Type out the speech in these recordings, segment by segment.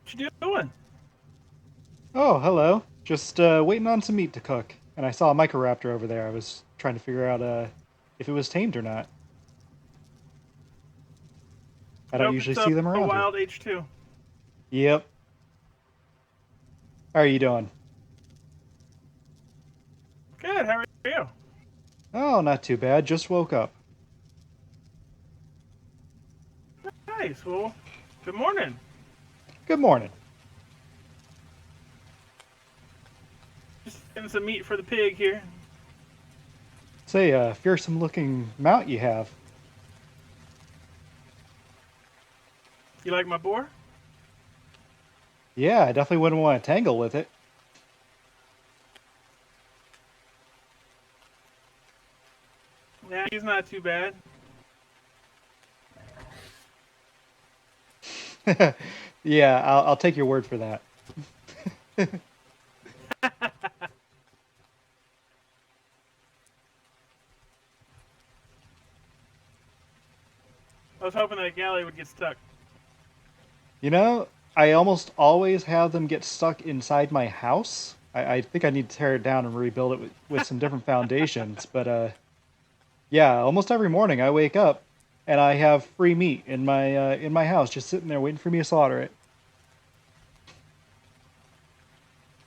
What you doing? Oh, hello. Just waiting on some meat to cook. And I saw a microraptor over there. I was trying to figure out if it was tamed or not. I don't Nope, usually it's see them a around here. wild H2. Yep. How are you doing? Good, how are you? Oh, not too bad. Just woke up. Nice, well, good morning. Good morning. Just getting some meat for the pig here. Say, fearsome looking mount you have. You like my boar? Yeah, I definitely wouldn't want to tangle with it. Yeah, he's not too bad. Yeah, I'll take your word for that. I was hoping that galley would get stuck. You know, I almost always have them get stuck inside my house. I think I need to tear it down and rebuild it with some different foundations. But yeah, almost every morning I wake up and I have free meat in my house, just sitting there waiting for me to slaughter it.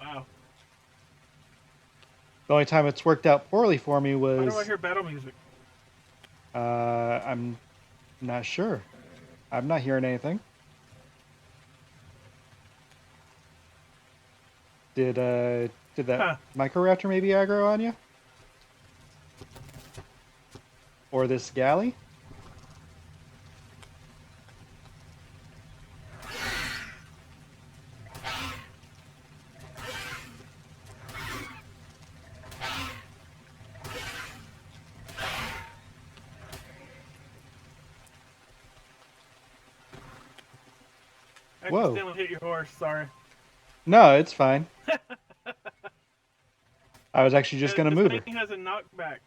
Wow. The only time it's worked out poorly for me Why do I was hear battle music? I'm not sure. I'm not hearing anything. Did that Huh. microraptor maybe aggro on you or this galley? I Whoa! accidentally hit your horse, sorry. No, it's fine. I was actually just gonna This move thing her. has a knockback.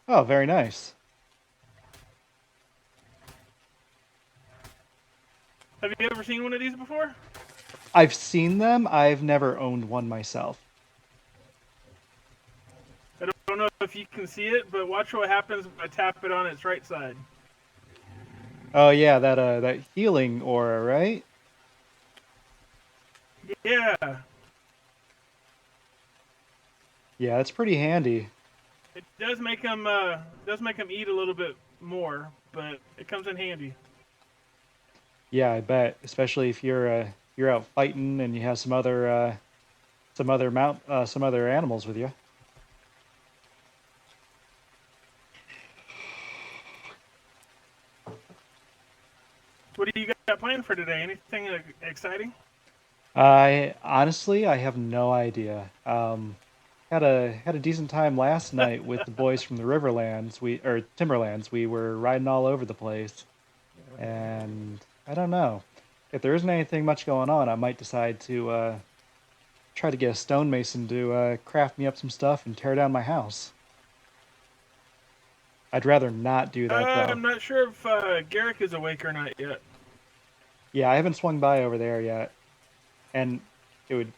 Oh, very nice. Have you ever seen one of these before? I've seen them. I've never owned one myself. I don't know if you can see it, but watch what happens when I tap it on its right side. Oh yeah, that healing aura, right? Yeah, Yeah, it's pretty handy. it does make him eat a little bit more, but it comes in handy. Yeah, I bet, especially if you're out fighting and you have some other animals with you. What do you got planned for today? Anything exciting? I honestly, I have no idea. Had a decent time last night with the boys from the Riverlands. Or Timberlands. We were riding all over the place, and I don't know. If there isn't anything much going on, I might decide to try to get a stonemason to craft me up some stuff and tear down my house. I'd rather not do that though. I'm not sure if Garrick is awake or not yet. Yeah, I haven't swung by over there yet, and it would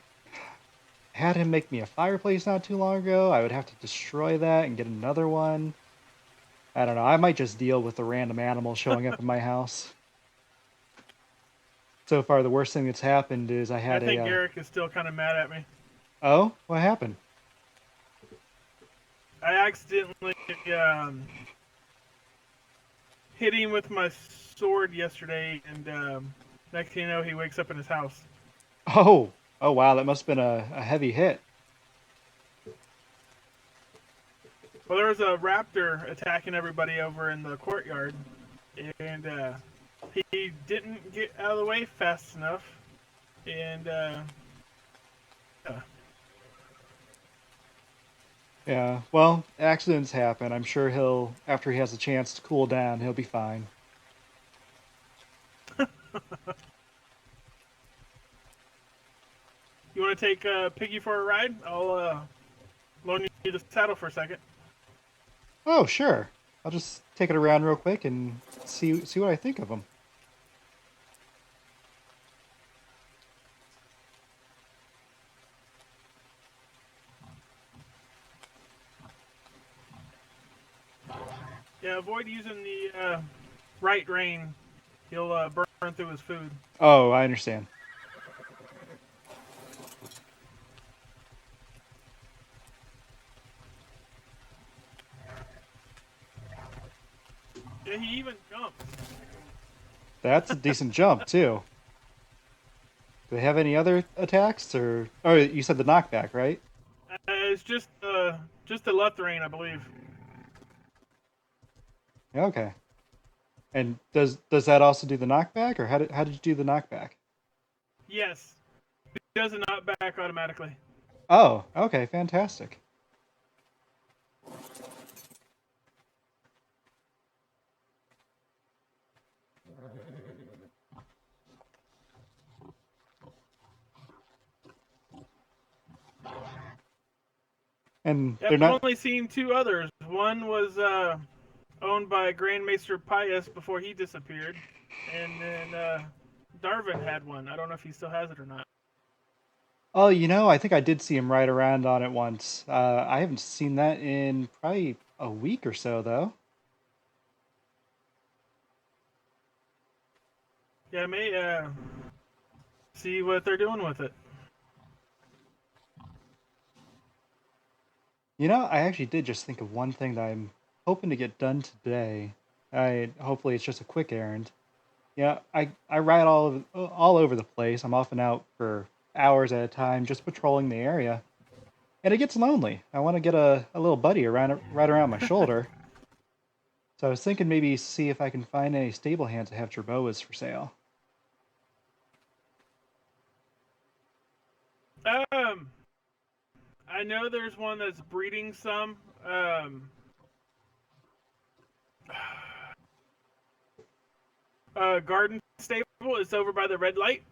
had him make me a fireplace not too long ago. I would have to destroy that and get another one. I don't know. I might just deal with the random animal showing up in my house. So far, the worst thing that's happened is I I had think Garrick is still kind of mad at me. oh, what happened? I accidentally um, hit him with my sword yesterday, and next thing you know, he wakes up in his house. Oh, oh wow, that must have been a heavy hit. Well, there was a raptor attacking everybody over in the courtyard, and he didn't get out of the way fast enough, and yeah. Yeah, well, accidents happen. I'm sure after he has a chance to cool down, he'll be fine. You want to take Piggy for a ride? I'll loan you the saddle for a second. Oh, sure. I'll just take it around real quick and see what I think of him. avoid using the right rein, he'll burn through his food. Oh, I understand. Yeah, he even jumps. That's a decent jump too. Do they have any other attacks, or oh, you said the knockback, right? It's just the left rein, I believe. Okay. And does that also do the knockback, or how did you do the knockback? Yes, it does it not back automatically. Oh, okay, fantastic. And Yeah, they're I've not. only seen two others. One was owned by Grand Maester Pius before he disappeared, and then Darvin had one. I don't know if he still has it or not. Oh, I think I did see him ride around on it once. I haven't seen that in probably a week or so, though. Yeah, I may see what they're doing with it. I actually did just think of one thing that I'm hoping to get done today. Hopefully it's just a quick errand. Yeah, I ride all over the place. I'm often out for hours at a time, just patrolling the area, and it gets lonely. I want to get a little buddy around right around my shoulder. So I was thinking maybe see if I can find any stable hands that have jerboas for sale. Um, I know there's one that's breeding some. Garden stable. It's over by the red light.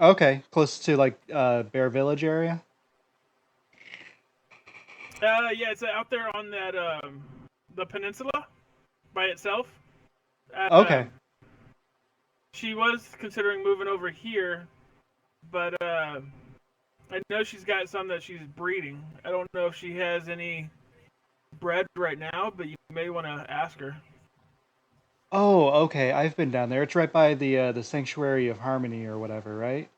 Okay, close to like Bear Village area. Yeah, it's out there on that the peninsula by itself. Okay, Um, she was considering moving over here, but I know she's got some that she's breeding. I don't know if she has any bred right now, but you may want to ask her. Oh, okay. I've been down there. It's right by the Sanctuary of Harmony or whatever, right?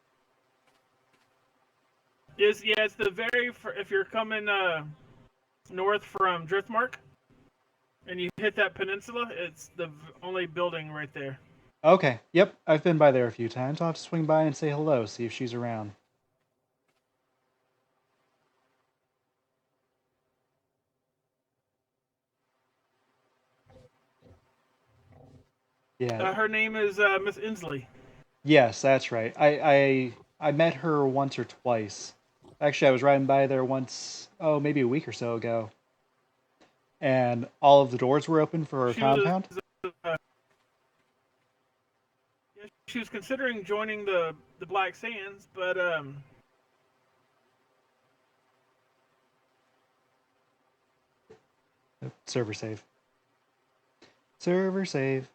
It's the very if you're coming north from Driftmark and you hit that peninsula, it's the only building right there. Okay. Yep. I've been by there a few times. I'll have to swing by and say hello, see if she's around. Yeah. Her name is Miss Inslee. Yes, that's right. I met her once or twice. Actually, I was riding by there once, oh, maybe a week or so ago, and all of the doors were open for her She was compound. uh, she was considering joining the Black Sands, but Server save. Server save.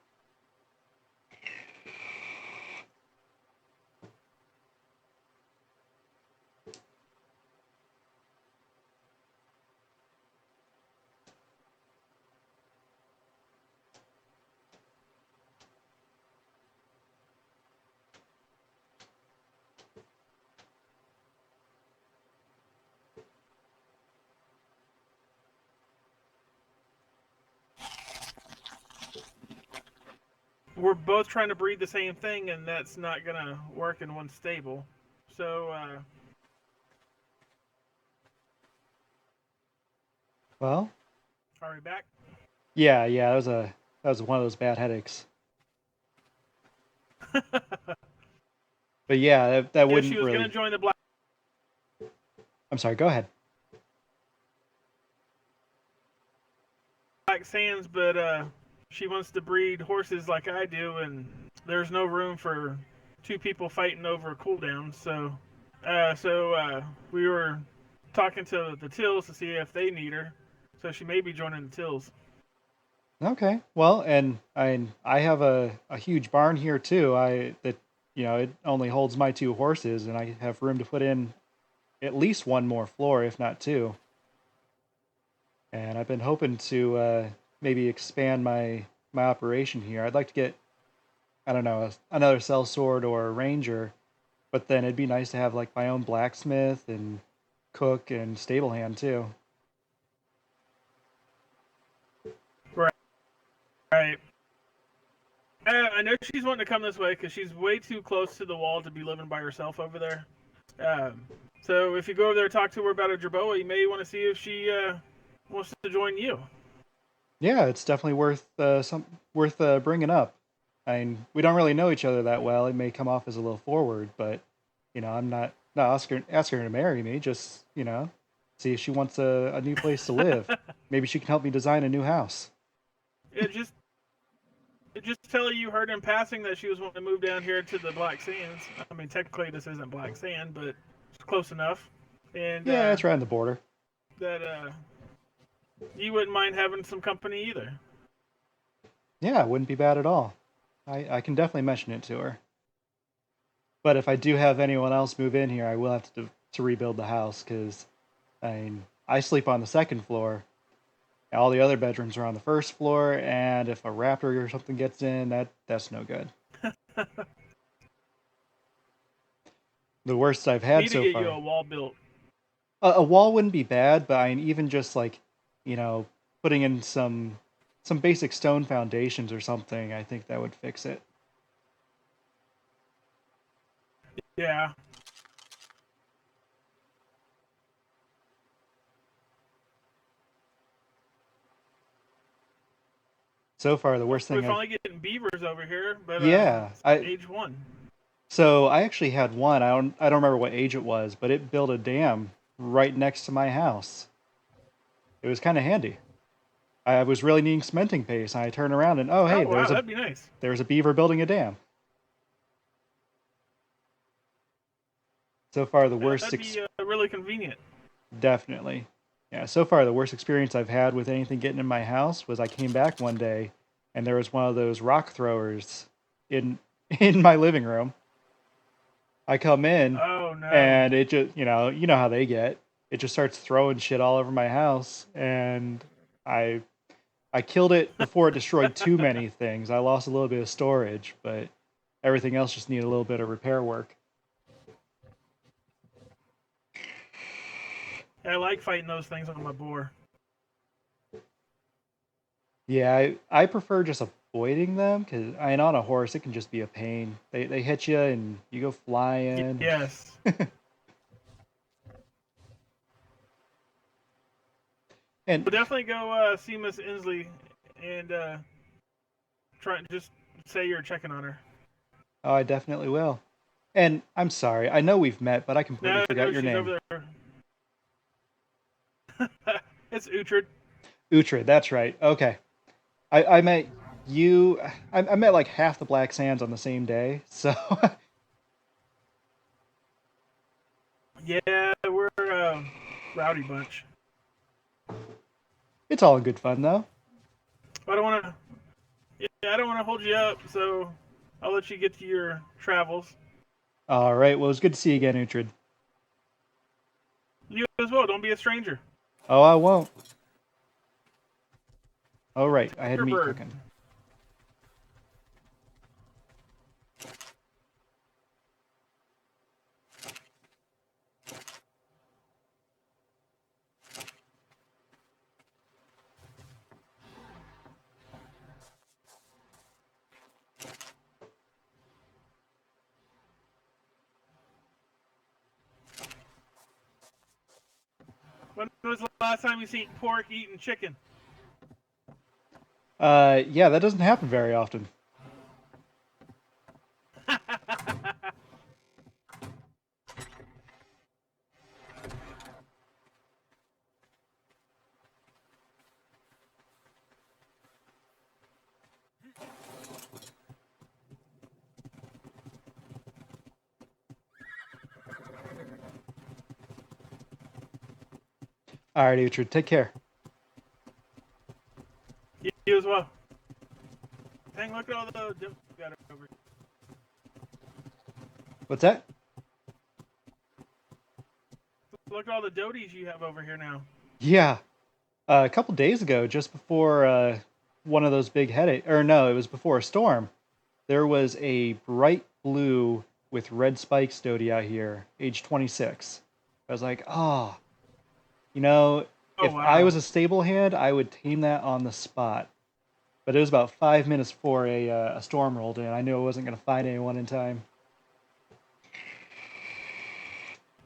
we're both trying to breed the same thing, and that's not gonna work in one stable. So, Well, are we back? yeah. That was one of those bad headaches. But yeah, that Yeah, she wouldn't was gonna really. join the Black I'm sorry. Go ahead. Sands, but she wants to breed horses like I do, and there's no room for two people fighting over a cooldown. So we were talking to the Tills to see if they need her. So she may be joining the Tills. Okay. Well, and I have a huge barn here too. It only holds my two horses, and I have room to put in at least one more floor, if not two. And I've been hoping to maybe expand my operation here. I'd like to get, I don't know, another sellsword or a ranger, but then it'd be nice to have like my own blacksmith and cook and stable hand too. Right. Right. I know she's wanting to come this way because she's way too close to the wall to be living by herself over there. Um, so if you go over there and talk to her about a jerboa, you may want to see if she wants to join you. Yeah, it's definitely worth bringing up. I mean, we don't really know each other that well. It may come off as a little forward, but I'm not asking her to marry me. Just see if she wants a new place to live. Maybe she can help me design a new house. It just tell her you heard in passing that she was wanting to move down here to the Black Sands. I mean, technically this isn't Black Sand, but it's close enough. And Yeah, it's right on the border. that you wouldn't mind having some company either. Yeah, it wouldn't be bad at all. I can definitely mention it to her. But if I do have anyone else move in here, I will have to rebuild the house because I mean, I sleep on the second floor. All the other bedrooms are on the first floor, and if a raptor or something gets in, that's no good. The worst I've had Need to so get you far. a wall built. A wall wouldn't be bad, but I mean, even just like, you know, putting in some basic stone foundations or something, I think that would fix it. Yeah. So far, the Well, worst we're thing I've finally getting beavers over here, but yeah, it's I age one. so I actually had one. I don't remember what age it was, but it built a dam right next to my house. It was kind of handy. I was really needing cementing paste, and I turned around and oh hey, Oh wow, that'd be nice. there's a beaver building a dam. So far, the worst That'd be really convenient. definitely. Yeah, so far the worst experience I've had with anything getting in my house was I came back one day and there was one of those rock throwers in in my living room. I come in Oh no. and it just, you know how they get. It just starts throwing shit all over my house and I I killed it before it destroyed too many things. I lost a little bit of storage, but everything else just needed a little bit of repair work. I like fighting those things on my boar. Yeah, I prefer just avoiding them because I mean, on a horse it can just be a pain. They hit you and you go flying. Yes. And But definitely go see Miss Inslee and try just say you're checking on her. oh, I definitely will. And I'm sorry, I know we've met, but I completely No, forgot no, your she's name. over there. It's Uhtred. Uhtred, that's right. Okay, I met you. I met like half the Black Sands on the same day, so Yeah, we're a rowdy bunch. it's all in good fun though. I don't want to. Yeah, I don't want to hold you up, so I'll let you get to your travels. All right, well, it was good to see you again, Uhtred. You as well. Don't be a stranger. Oh, I won't. All right, I had Your meat bird. cooking. When was the last time you seen pork eating chicken? Yeah, that doesn't happen very often. All right, Uhtred, take care. You as well. Dang, look at all the dimples you got over. What's that? Look at all the doties you have over here now. Yeah, a couple days ago, just before one of those big headache, or no, it was before a storm. There was a bright blue with red spikes doty out here, age 26. I was like, oh, you know, Oh if I wow. was a stable hand, I would tame that on the spot. But it was about 5 minutes before a storm rolled in. I knew I wasn't going to find anyone in time.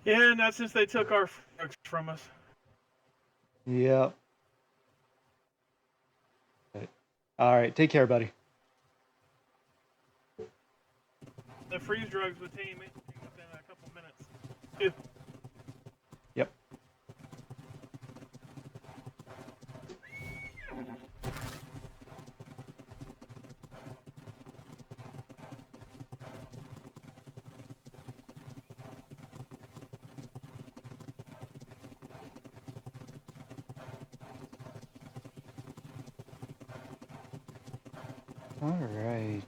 Yeah, not since they took our frogs from us. Yep. All right, take care, buddy. The freeze drugs would tame anything within a couple minutes. Yep. All right.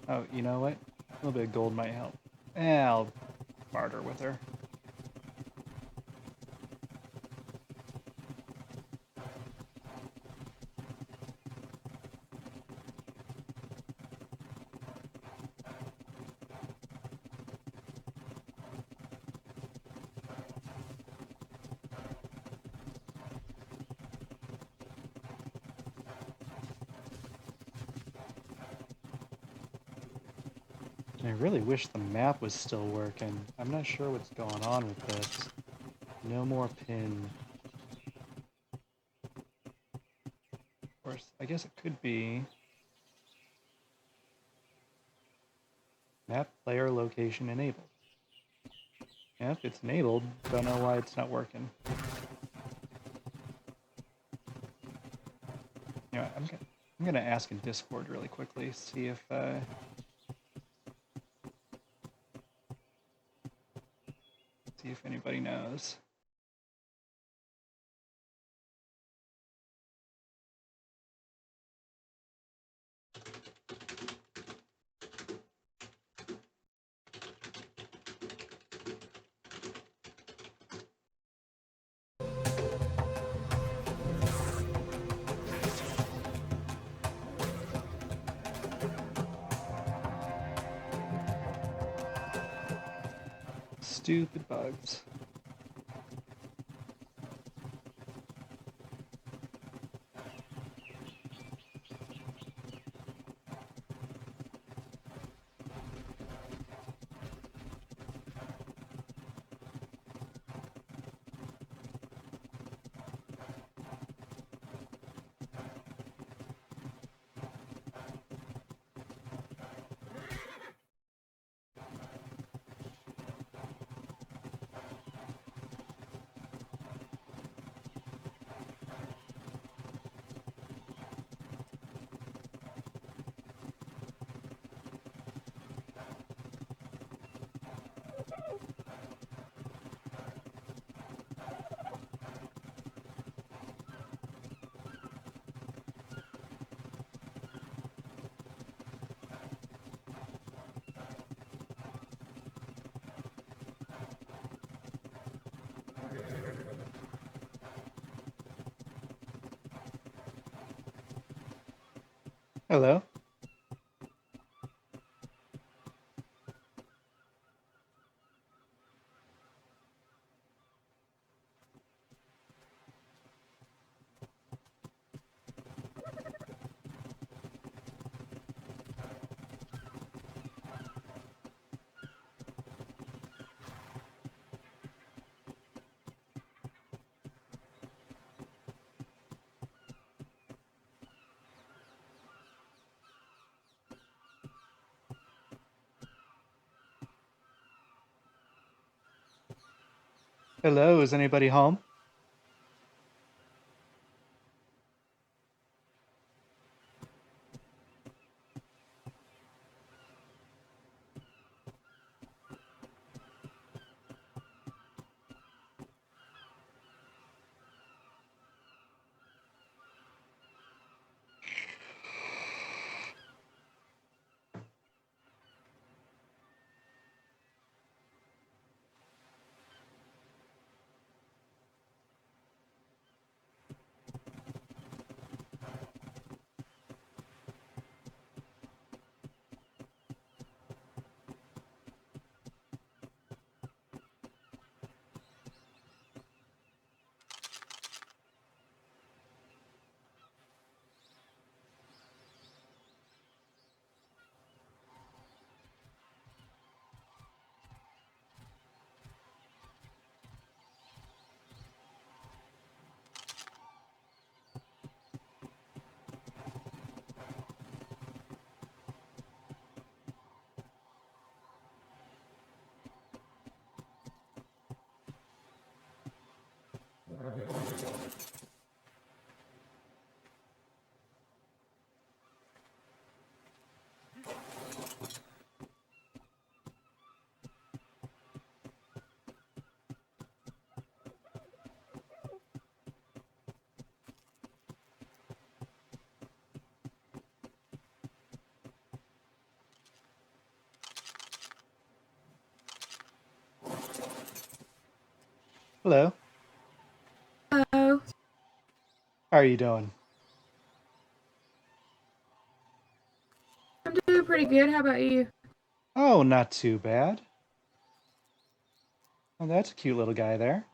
Oh, you know what? A little bit of gold might help. I'll barter with her. I really wish the map was still working. I'm not sure what's going on with this. No more pin. Of course, I guess it could be map player location enabled. Yeah, if it's enabled, don't know why it's not working. You know, I'm gonna ask in Discord really quickly, see if anybody knows. Stupid bugs. Hello? Hello, is anybody home? Hello. Hello. How are you doing? I'm doing pretty good. How about you? Oh, not too bad. Oh, that's a cute little guy there.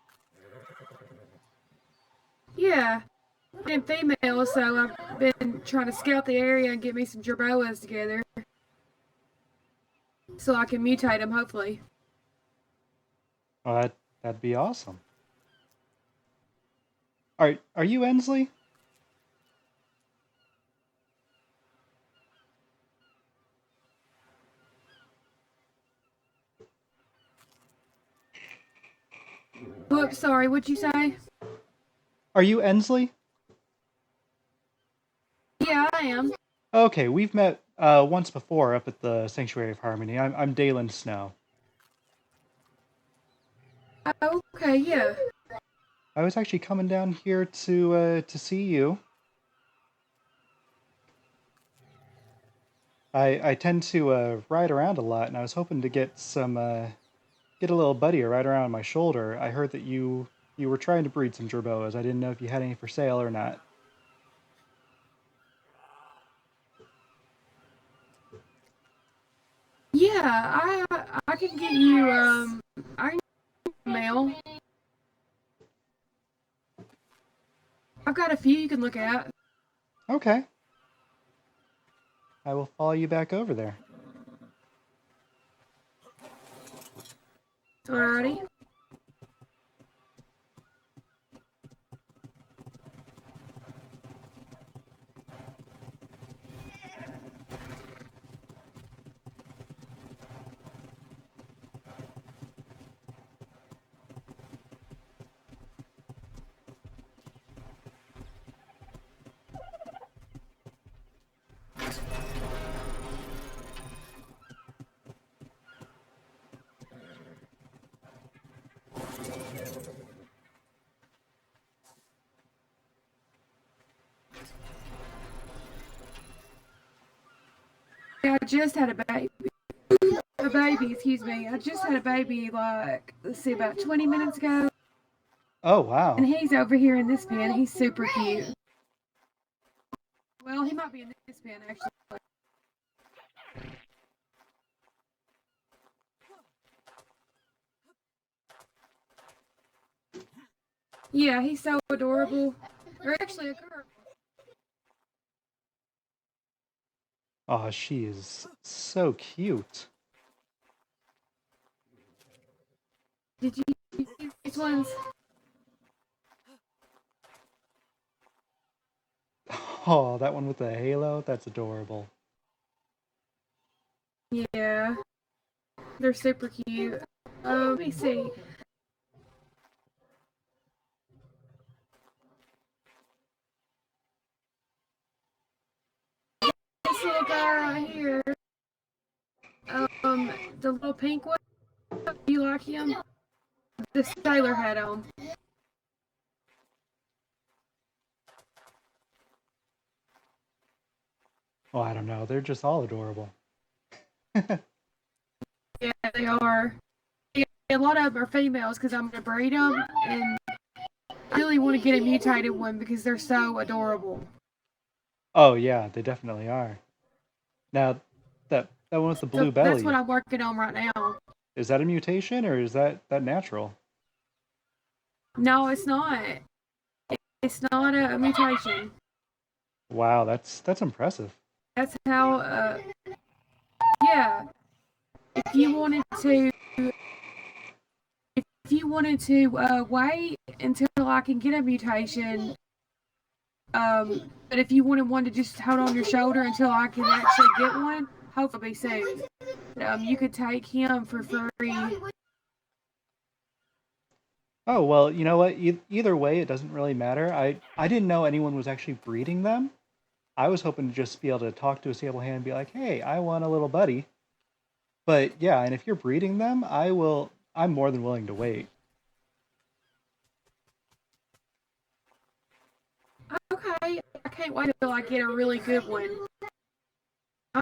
Yeah, I'm female, so I've been trying to scout the area and get me some jerboas together so I can mutate them, hopefully. Oh, that'd be awesome. Are you Ensley? Whoops, sorry, what'd you say? Are you Ensley? Yeah, I am. Okay, we've met once before up at the Sanctuary of Harmony. I'm Dalen Snow. Oh, okay, yeah. I was actually coming down here to see you. I tend to ride around a lot, and I was hoping to get get a little buddy right around my shoulder. I heard that you were trying to breed some jerboas. I didn't know if you had any for sale or not. Yeah, I can get you I can get you mail. I've got a few you can look at. Okay, I will follow you back over there. Alrighty. Yeah, I just had a baby. Excuse me. I just had a baby, like, let's see, about 20 minutes ago. Oh And wow. he's over here in this pen. He's super cute. Well, he might be in this pen, actually. Yeah, he's so adorable. Or actually a girl. Oh, she is so cute. Did you see these ones? Oh, that one with the halo, that's adorable. Yeah, they're super cute. Let me see. This little guy right here. The little pink one. Do you like him? The sailor hat on. Oh, I don't know. They're just all adorable. Yeah, they are. Yeah, a lot of them are females because I'm gonna breed them, and I really want to get a mutated one because they're so adorable. Oh yeah, they definitely are. Now, that one with the So blue that's what belly, I'm working on right now. is that a mutation or is that natural? No, it's not. It's not a mutation. Wow, that's impressive. That's how. Yeah. If you wanted to, if you wanted to wait until I can get a mutation, but if you wanted one to just hold on your shoulder until I can actually get one, hopefully soon. You could take him for free. Oh, well, you know what? Either way, it doesn't really matter. I didn't know anyone was actually breeding them. I was hoping to just be able to talk to a stable hand and be like, "Hey, I want a little buddy." But yeah, and if you're breeding them, I'm more than willing to wait. Okay, I can't wait until I get a really good one.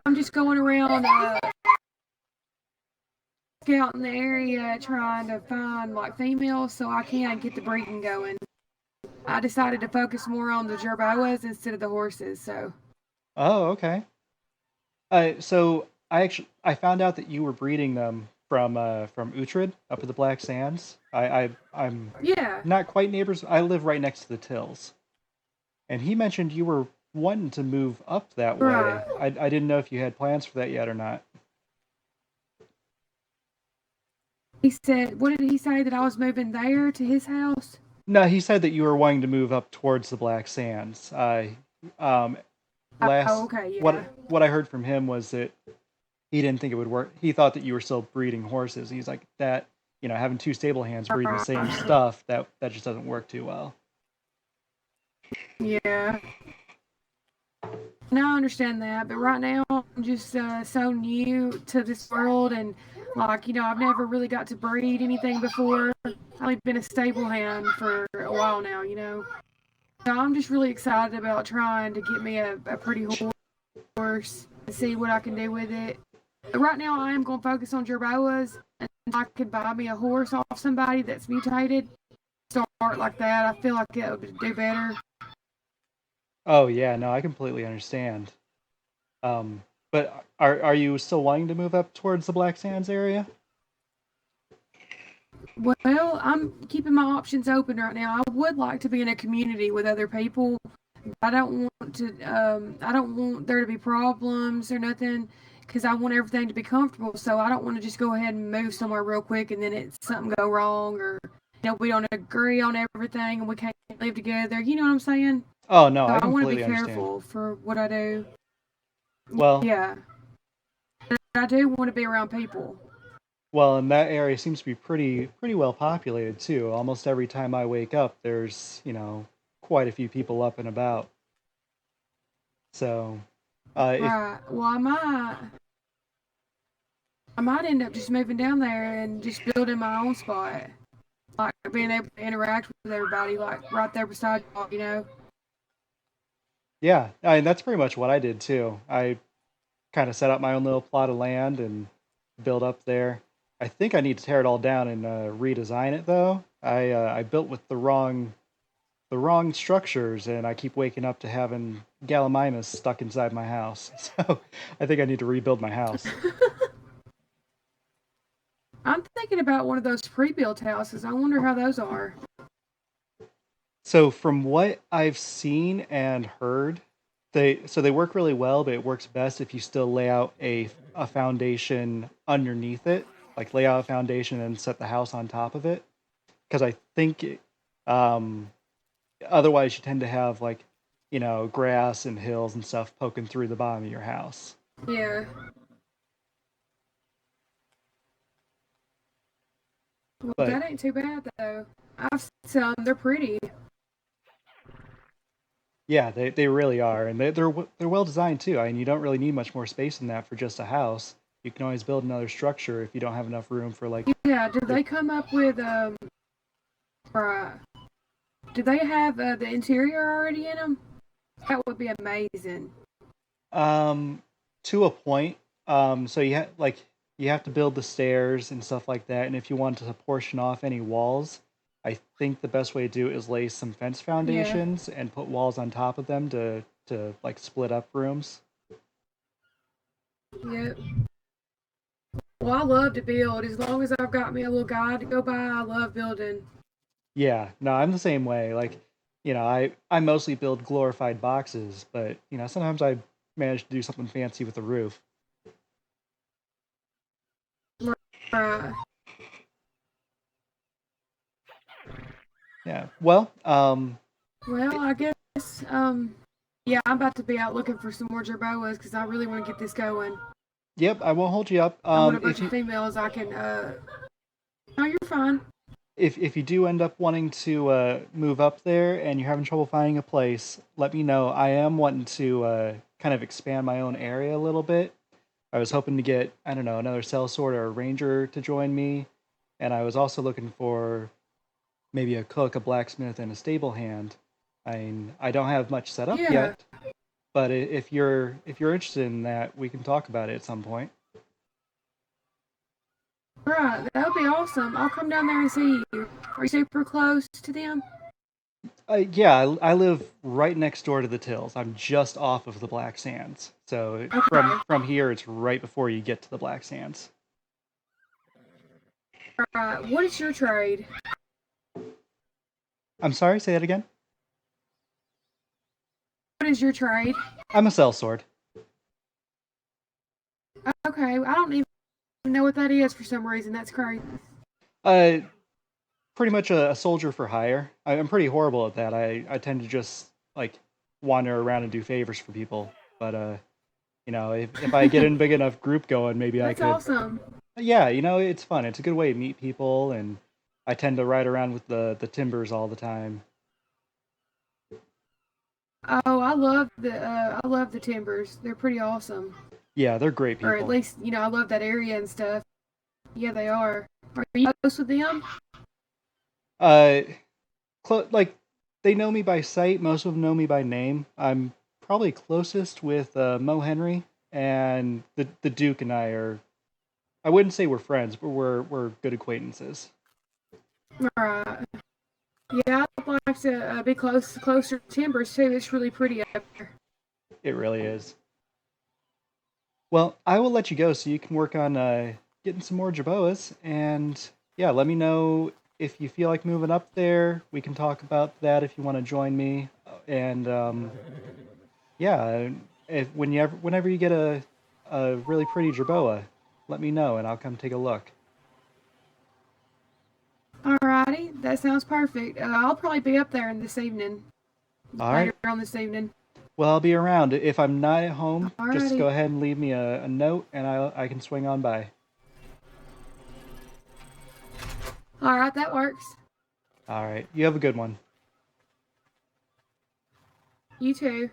I'm just going around scouting the area trying to find like females so I can get the breeding going. I decided to focus more on the jerboas instead of the horses. So. Oh, okay. So I found out that you were breeding them from Uhtred up at the Black Sands. I'm Yeah. not quite neighbors. I live right next to the Tills, and he mentioned you were wanting to move up that way. Right. I didn't know if you had plans for that yet or not. He said, what did he say, that I was moving there to his house? No, he said that you were wanting to move up towards the Black Sands. Um, Oh, last okay, what yeah. what I heard from him was that he didn't think it would work. He thought that you were still breeding horses. He's like that, having two stable hands breeding the same stuff, that just doesn't work too well. Yeah. Now I understand that, but right now I'm just so new to this world, and like, I've never really got to breed anything before. I've only been a stable hand for a while now, So I'm just really excited about trying to get me a pretty horse and see what I can do with it. But right now I am going to focus on jerboas, and if I could buy me a horse off somebody that's mutated, start like that. I feel like it would do better. Oh yeah, no, I completely understand. But are you still wanting to move up towards the Black Sands area? Well, I'm keeping my options open right now. I would like to be in a community with other people. I don't want to. I don't want there to be problems or nothing, because I want everything to be comfortable. So I don't want to just go ahead and move somewhere real quick and then it's something go wrong, or we don't agree on everything and we can't live together. You know what I'm saying? Oh no, So I I want to be completely understand. careful for what I do. Well, Yeah, I do want to be around people. well, and that area seems to be pretty well populated too. Almost every time I wake up, there's, quite a few people up and about. So, if Right. Well, I might end up just moving down there and just building my own spot. Like being able to interact with everybody, like right there beside you. yeah, that's pretty much what I did too. I kind of set up my own little plot of land and build up there. I think I need to tear it all down and redesign it though. I built with the wrong structures, and I keep waking up to having Gallimimus stuck inside my house. So I think I need to rebuild my house. I'm thinking about one of those pre-built houses. I wonder how those are. So from what I've seen and heard, they work really well, but it works best if you still lay out a foundation underneath it, like lay out a foundation and set the house on top of it. Because I think um, otherwise you tend to have like grass and hills and stuff poking through the bottom of your house. Yeah. Well, But that ain't too bad though. I've seen some. They're pretty. yeah, they really are, and they're well designed too. I mean, you don't really need much more space than that for just a house. You can always build another structure if you don't have enough room for like. Yeah. Did they come up with right? Do they have the interior already in them? That would be amazing. To a point. So you have to build the stairs and stuff like that, and if you want to portion off any walls, I think the best way to do it is lay some fence Yeah. foundations and put walls on top of them to like split up rooms. Yep. Well, I love to build. As long as I've got me a little guide to go by, I love building. Yeah, no, I'm the same way. Like, I mostly build glorified boxes, but sometimes I manage to do something fancy with the roof. Right. Yeah. Well, Well, I guess, yeah, I'm about to be out looking for some more jerboas because I really want to get this going. yep, I won't hold you up. I want a If bunch you of females I can, no, you're fine. if you do end up wanting to move up there and you're having trouble finding a place, let me know. I am wanting to kind of expand my own area a little bit. I was hoping to get, I don't know, another sellsword or a ranger to join me, and I was also looking for maybe a cook, a blacksmith, and a stable hand. I mean, I don't have much set up Yeah. yet, but if you're interested in that, we can talk about it at some point. Right, that would be awesome. I'll come down there and see you. Are you super close to them? Yeah, I live right next door to the Tills. I'm just off of the Black Sands. So Okay. from here, it's right before you get to the Black Sands. Right. What is your trade? I'm sorry, say that again? What is your trade? I'm a sellsword. Okay, I don't even know what that is for some reason. That's crazy. Uh, Pretty much a soldier for hire. I'm pretty horrible at that. I tend to just like wander around and do favors for people. But if I get in big enough group going, maybe I That's could. awesome. Yeah, it's fun. It's a good way to meet people, and I tend to ride around with the timbers all the time. Oh, I love the Timbers. They're pretty awesome. Yeah, they're great Or at people. least, I love that area and stuff. Yeah, they are. Are you close with them? Uh, like they know me by sight. Most of them know me by name. I'm probably closest with Mo Henry, and the Duke and I are. I wouldn't say we're friends, but we're good acquaintances. Right. Yeah, I'd like to be closer to Timbers too. It's really pretty up there. It really is. Well, I will let you go so you can work on getting some more Jaboas, and yeah, let me know if you feel like moving up there. We can talk about that if you want to join me, and yeah, if whenever you get a really pretty Jerboa, let me know and I'll come take a look. Alrighty, that sounds perfect. I'll probably be up there in this evening, All later right. on this evening. Well, I'll be around. If I'm not at home, just go Alrighty. ahead and leave me a note and I can swing on by. Alright, that works. All right. You have a good one. You too.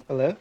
Hello?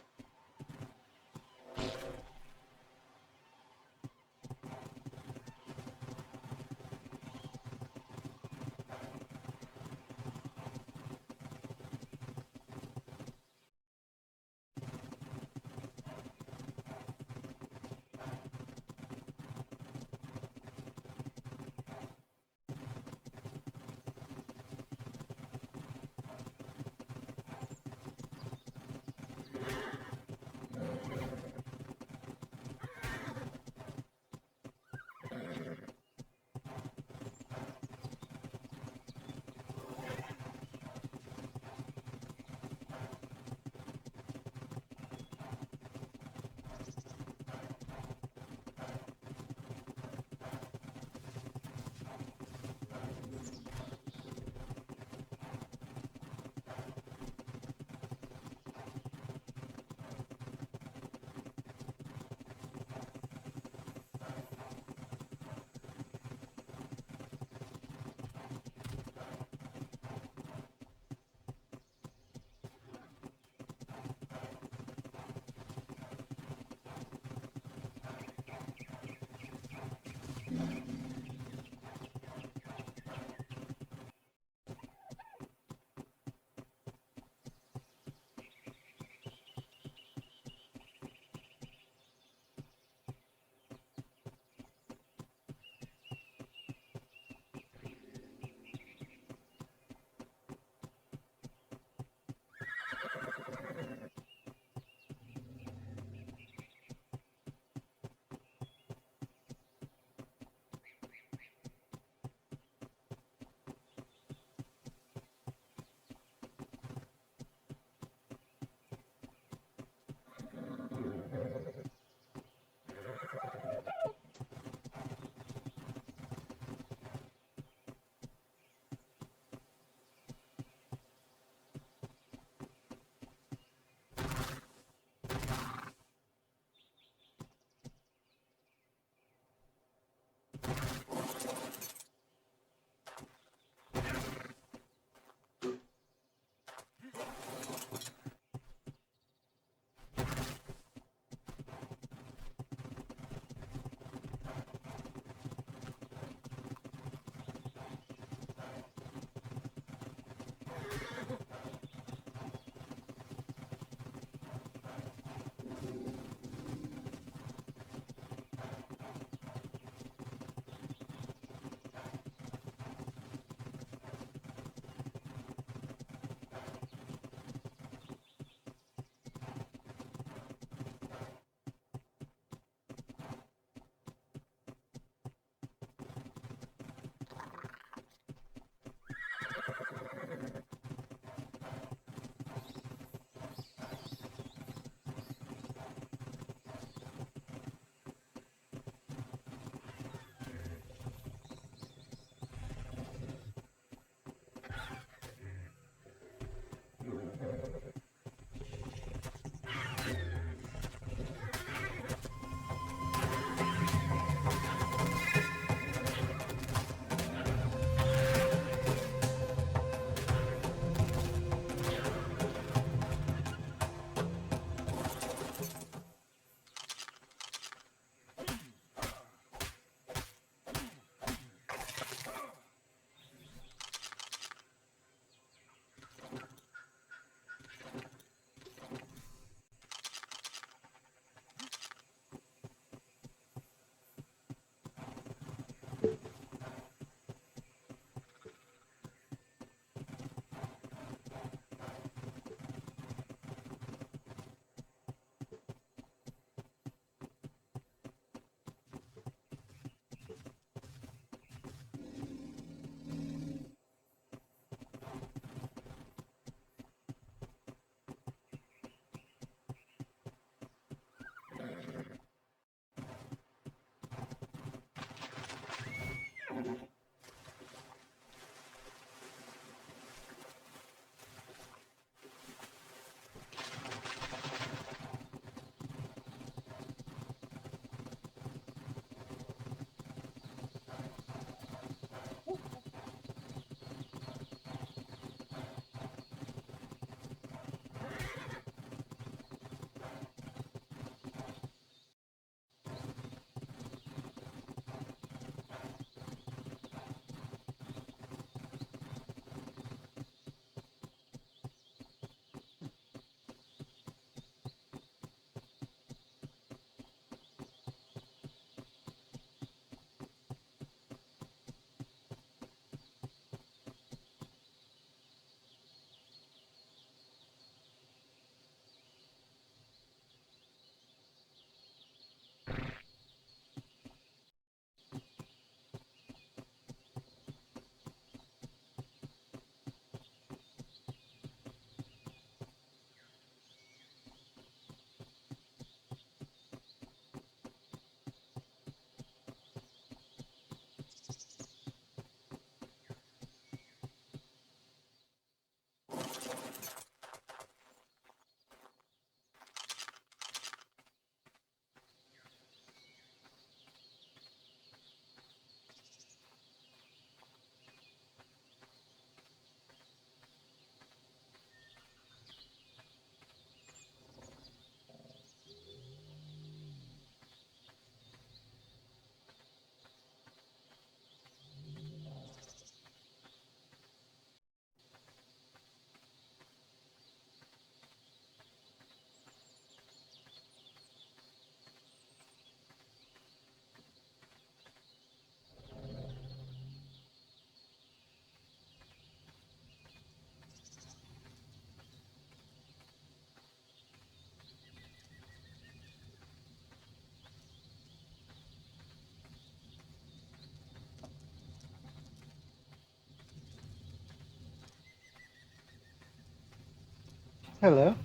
Hello.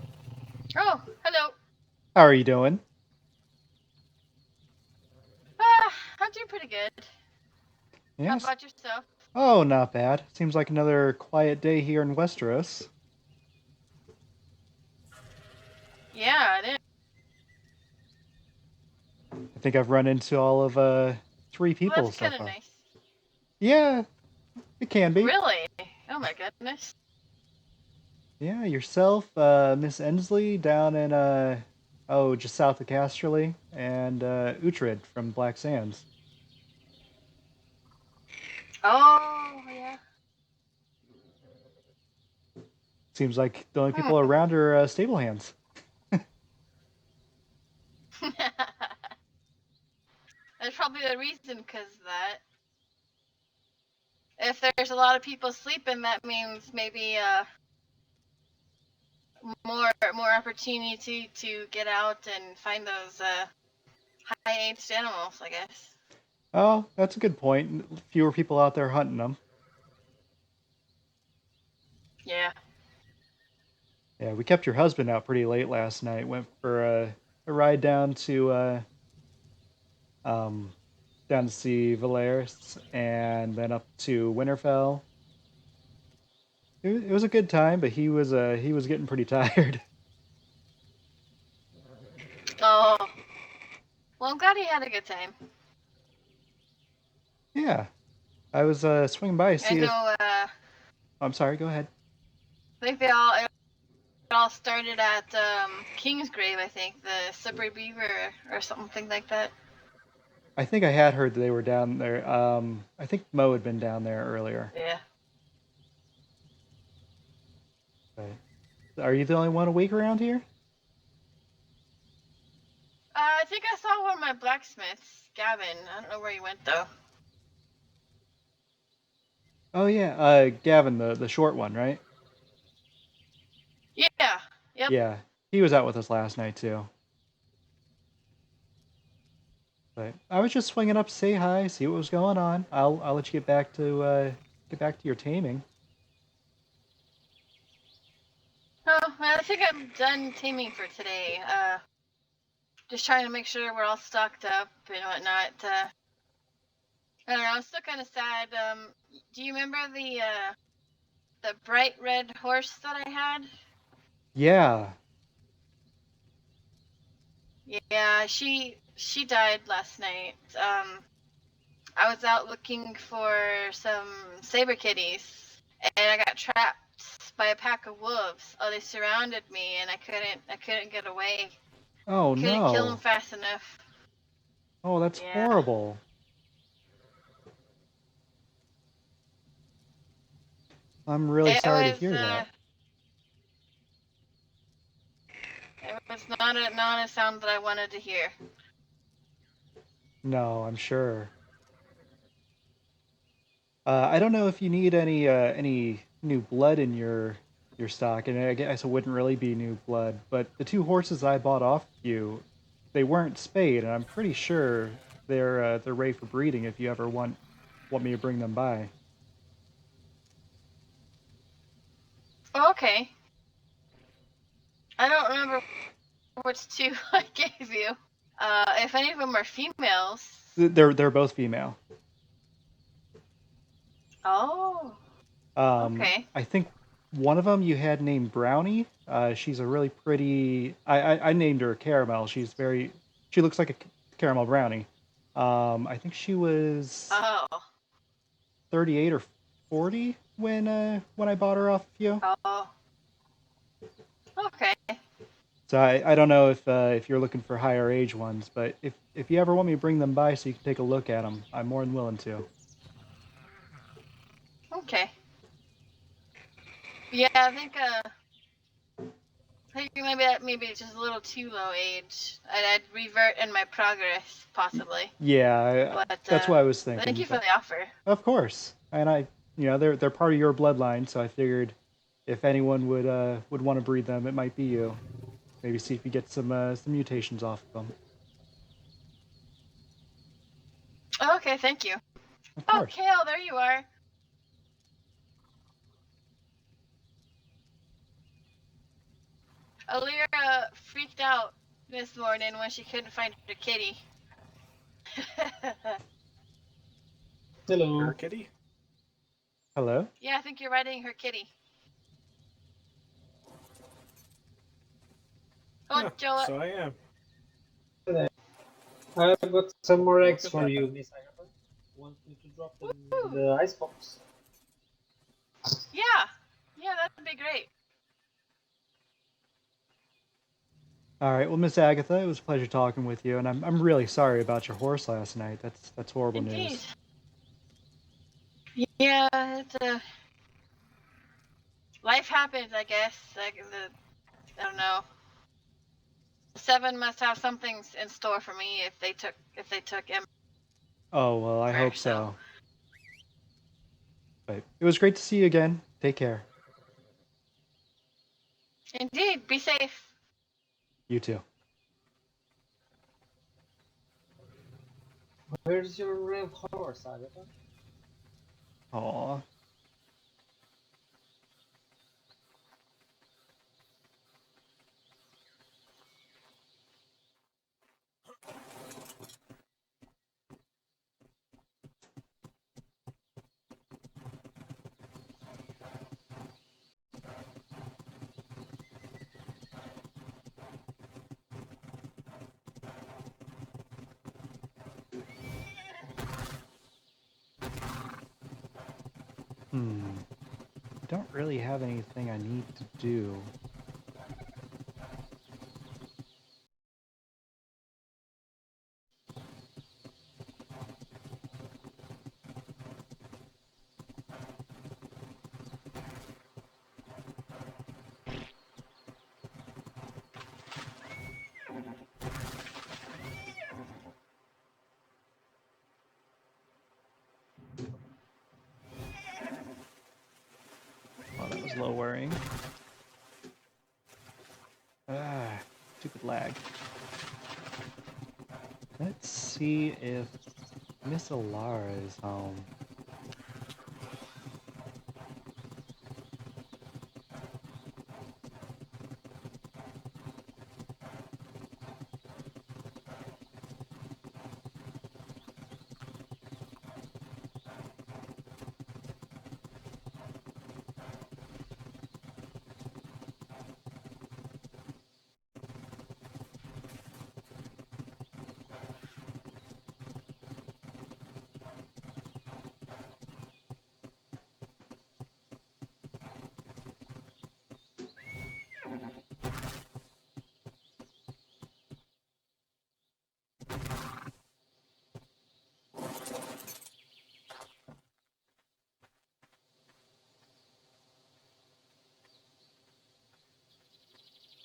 Oh, hello. How are you doing? I'm doing pretty good. How Yes. about yourself? Oh, not bad. Seems like another quiet day here in Westeros. Yeah, it is. I think I've run into all of 3 Well, people that's so kind of far. nice. Yeah, it can be. Really? Oh my goodness. Yeah, yourself, Miss Ensley down in just south of Casterly, and Uhtred from Black Sands. Oh, yeah. Seems like the only Hmm. people around are stable hands. That's probably the reason, because that. If there's a lot of people sleeping, that means maybe more opportunity to get out and find those high-aged animals, I guess. Oh, that's a good point. Fewer people out there hunting them. Yeah. Yeah, we kept your husband out pretty late last night. Went for a ride um, down to see Valeris, and then up to Winterfell. It was a good time, but he was getting pretty tired. Oh. Well, I'm glad he had a good time. Yeah, I was swinging by to I see if. know. I'm sorry. Go ahead. I think it all started at Kingsgrave, I think, the slippery beaver or something like that. I think I had heard that they were down there. I think Mo had been down there earlier. Yeah. But are you the only one awake around here? I think I saw one of my blacksmiths, Gavin. I don't know where he went though. Oh yeah, Gavin, the short one, right? Yeah. Yep. Yeah, he was out with us last night too. But I was just swinging up to say hi, see what was going on. I'll let you get back to your taming. Oh, well, I think I'm done taming for today. Just trying to make sure we're all stocked up and whatnot. I don't know. I'm still kind of sad. Do you remember the bright red horse that I had? Yeah. Yeah, she died last night. I was out looking for some saber kitties, and I got trapped by a pack of wolves. Oh, they surrounded me, and I couldn't get away. Oh Couldn't kill them no. fast enough. Oh, that's Yeah. horrible. I'm really It sorry to was hear that. not a sound that I wanted to hear. No, I'm sure. I don't know if you need any new blood in your stock, and I guess it wouldn't really be new blood, but the two horses I bought off you, they weren't spayed, and I'm pretty sure they're ready for breeding if you ever want me to bring them by. Oh, okay. I don't remember which two I gave you. If any of them are females. They're both female. Oh. Okay. I think one of them you had named Brownie. She's a really pretty. I named her Caramel. She looks like a caramel brownie. I think she was Oh. 38 or 40 when I bought her off of you. Oh. Okay. So I don't know if you're looking for higher age ones, but if you ever want me to bring them by so you can take a look at them, I'm more than willing to. Okay. Yeah, I think maybe it's just a little too low age. I'd revert in my progress possibly. Yeah, But that's what I was thank thinking. you for But the offer. of course, and they're part of your bloodline, so I figured if anyone would want to breed them, it might be you. Maybe see if you get some mutations off of them. Okay, thank you. Of Oh, course. Kale, there you are. Alira freaked out this morning when she couldn't find her kitty. Hello. Her kitty. Hello. Yeah, I think you're riding her kitty. Oh, Huh, Joe. so I am. I've got some more Look eggs at for that. you, Miss Agatha. Want me to drop them in the icebox? Yeah, that'd be great. All right. Well, Miss Agatha, it was a pleasure talking with you, and I'm really sorry about your horse last night. That's horrible Indeed. news. Yeah, it's life happens, I guess. I don't know. Seven must have something in store for me if they took him. Oh well, I hope So. so. But it was great to see you again. Take care. Indeed, be safe. You too. Where's your real horse, Agatha? Aw. I don't really have anything I need to do. Well, that was low worrying. Ah, stupid lag. Let's see if Miss Alara is home.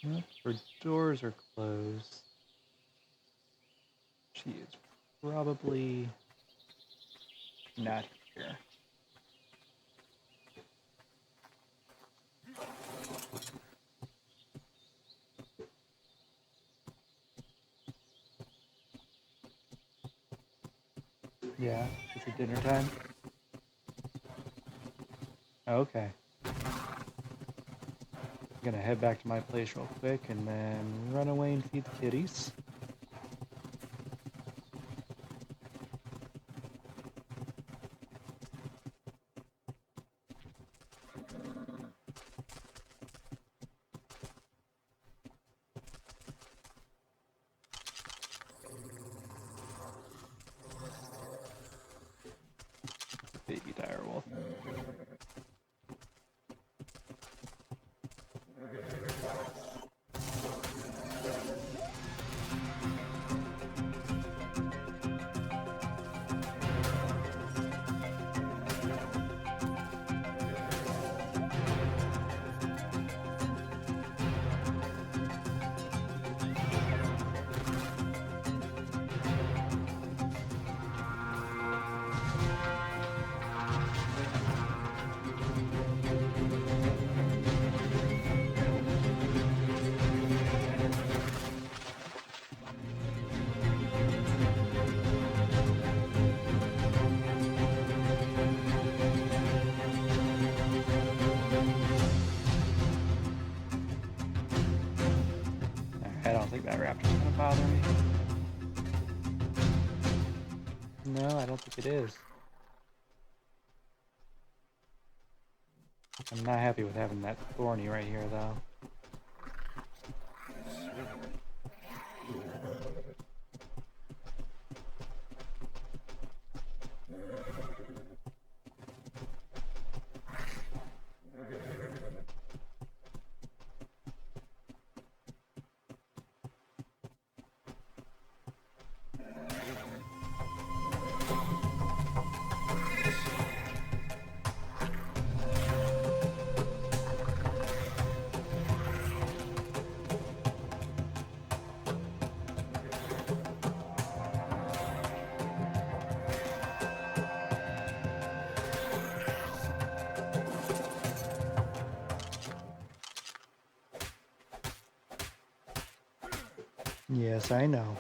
Nope, her doors are closed. She is probably not here. Yeah, is it dinner time? Okay. I'm gonna head back to my place real quick and then run away and feed the kitties. Baby direwolf. I don't think that raptor's gonna bother me. No, I don't think it is. I'm not happy with having that thorny right here, though. Yes, I know.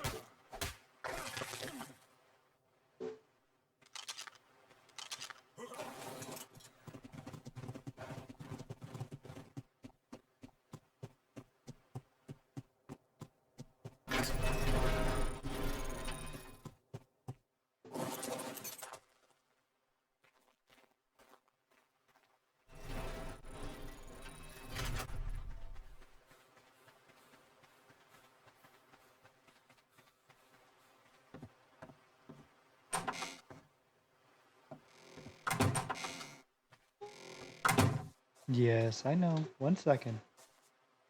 Yes, I know. 1 second.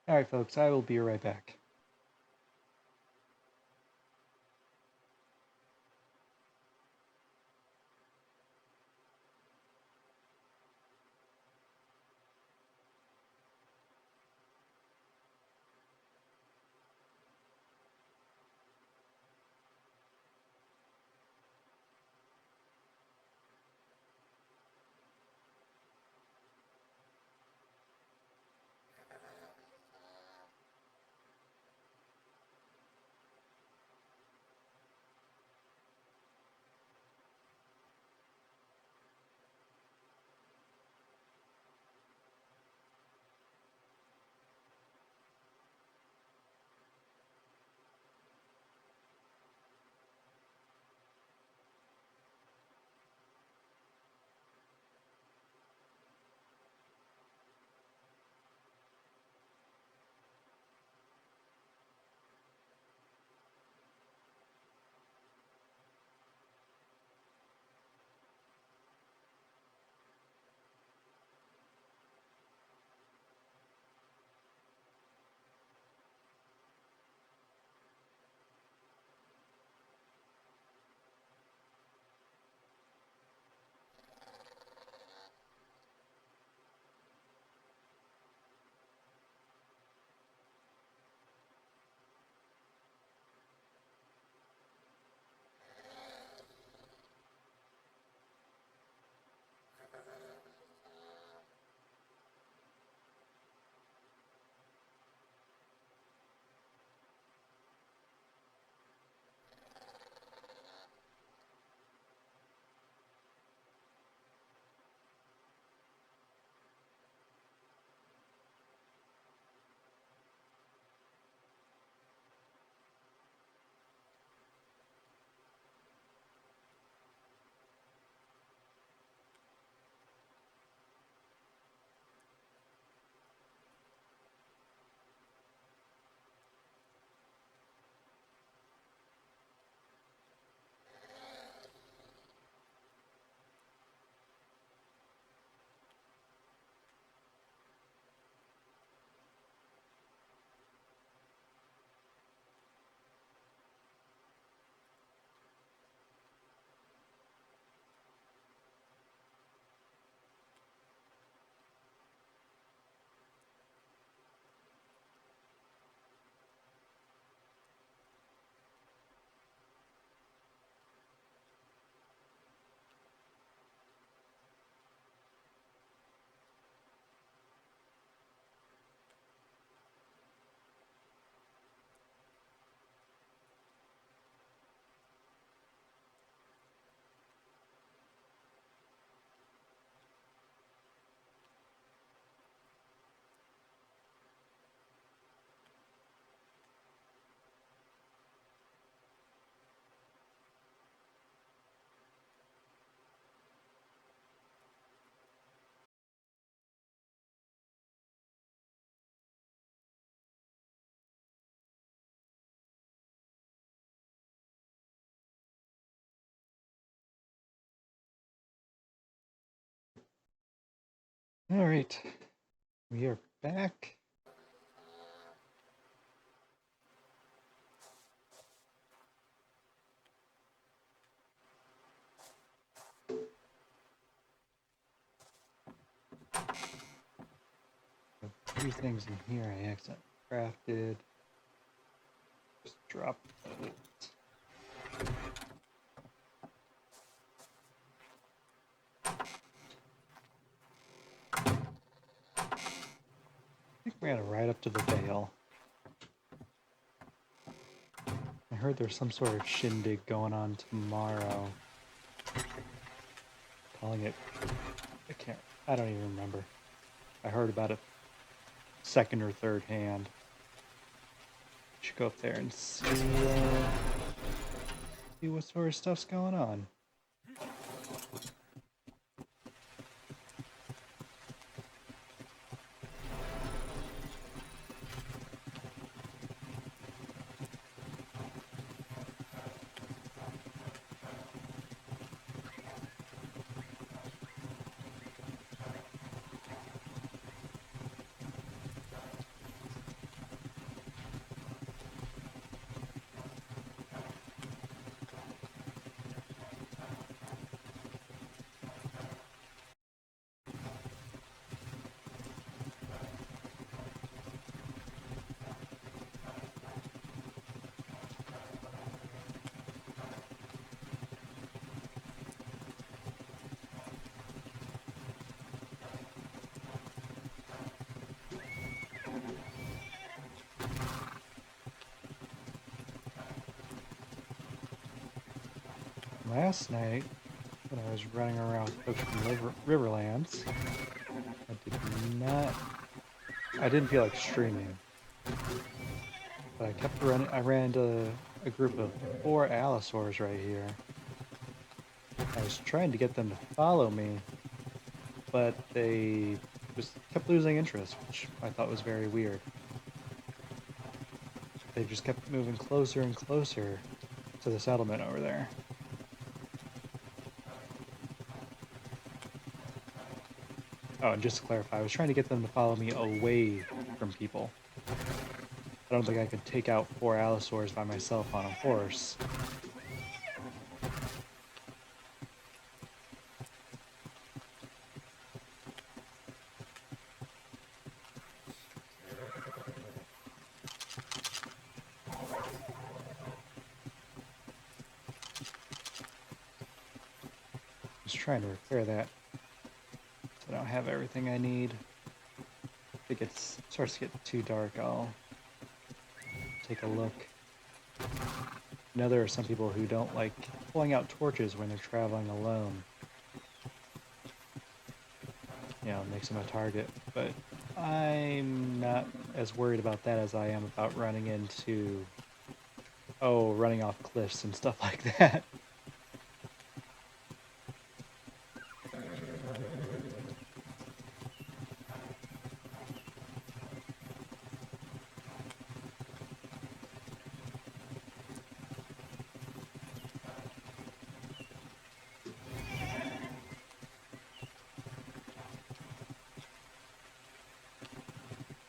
Alright, folks, I will be right back. All right, we are back. A few things in here I accidentally crafted. Just drop those. I think we're gonna ride up to the Vale. I heard there's some sort of shindig going on tomorrow. Calling it, I don't even remember. I heard about it second or third hand. Should go up there and see what sort of stuff's going on. Last night, when I was running around with folks from Riverlands, I didn't feel like streaming, but I kept running. I ran into a group of 4 allosaurs right here. I was trying to get them to follow me, but they just kept losing interest, which I thought was very weird. They just kept moving closer and closer to the settlement over there. Oh, and just to clarify, I was trying to get them to follow me away from people. I don't think I could take out 4 allosaurs by myself on a horse. Just trying to repair that. I don't have everything I need. If it starts to get too dark, I'll take a look. I know there are some people who don't like pulling out torches when they're traveling alone. You know, makes them a target, but I'm not as worried about that as I am about running off cliffs and stuff like that.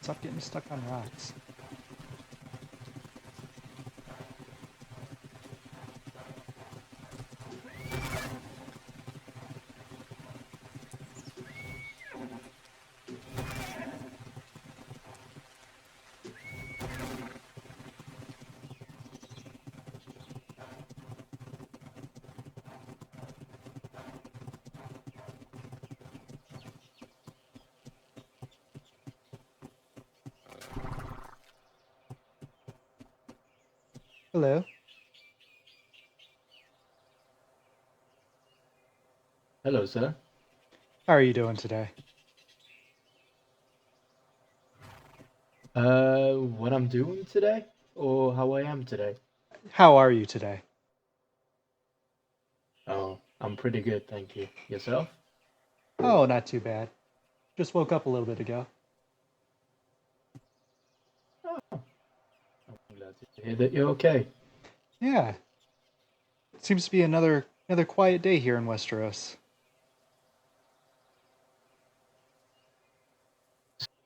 Stop getting stuck on rocks. Hello. Hello, sir. How are you doing today? What I'm doing today? Or how I am today? How are you today? Oh, I'm pretty good, thank you. Yourself? Oh, not too bad. Just woke up a little bit ago. Oh, I'm glad to hear that you're okay. Yeah. It seems to be another quiet day here in Westeros.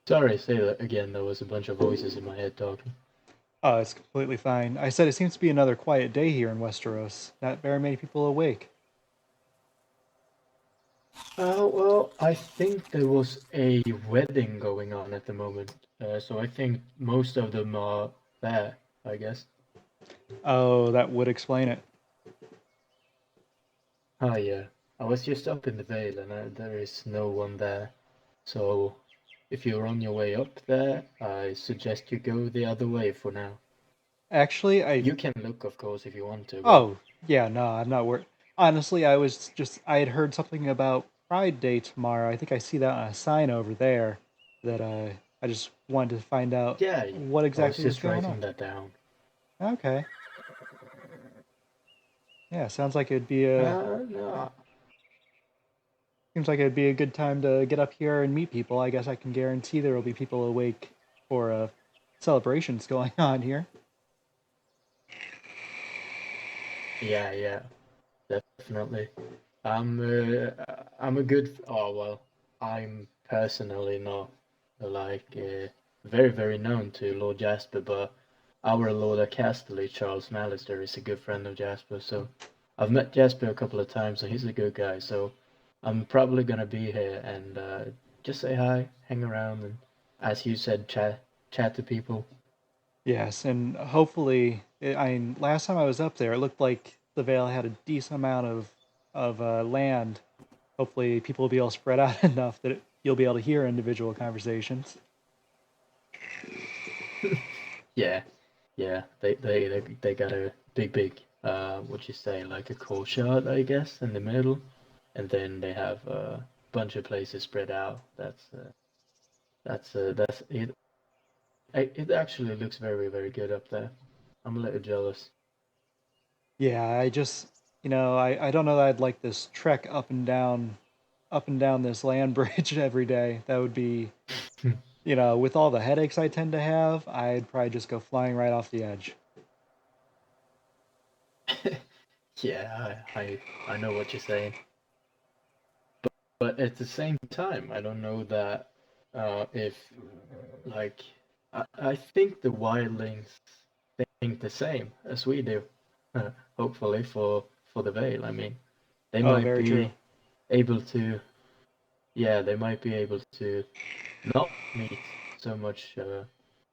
Sorry, say that again. There was a bunch of voices in my head talking. Oh, it's completely fine. I said it seems to be another quiet day here in Westeros. Not very many people awake. Well, I think there was a wedding going on at the moment, so I think most of them are there, I guess. Oh, that would explain it. Ah, yeah. I was just up in the Vale and there is no one there. So if you're on your way up there, I suggest you go the other way for now. Actually, You can look, of course, if you want to, but Oh, yeah, no, I'm not worried. Honestly, I had heard something about Pride Day tomorrow. I think I see that on a sign over there that I just wanted to find out yeah, what I was exactly was just going on. writing that down. Okay. Yeah, sounds like it'd be a No. seems like it'd be a good time to get up here and meet people. I guess I can guarantee there will be people awake for celebrations going on here. Yeah, definitely. I'm a good. Oh well, I'm personally not like very very known to Lord Jasper, but our Lord of Casterly, Charles Mallister, is a good friend of Jasper. So I've met Jasper a couple of times, and he's a good guy. So I'm probably gonna be here and just say hi, hang around, and as you said, chat to people. Yes, and hopefully, last time I was up there, it looked like the Vale had a decent amount of land. Hopefully, people will be all spread out enough that you'll be able to hear individual conversations. Yeah, yeah. They got a big what you say, like a courtyard, I guess, in the middle, and then they have a bunch of places spread out. That's it. It actually looks very very good up there. I'm a little jealous. Yeah, I don't know that I'd like this trek up and down this land bridge every day. That would be, with all the headaches I tend to have, I'd probably just go flying right off the edge. Yeah, I know what you're saying, but at the same time, I don't know that if like I think the wildlings think the same as we do. Hopefully for the Vale, I mean, they Oh, might very true. be able to, yeah, they might be able to not meet so much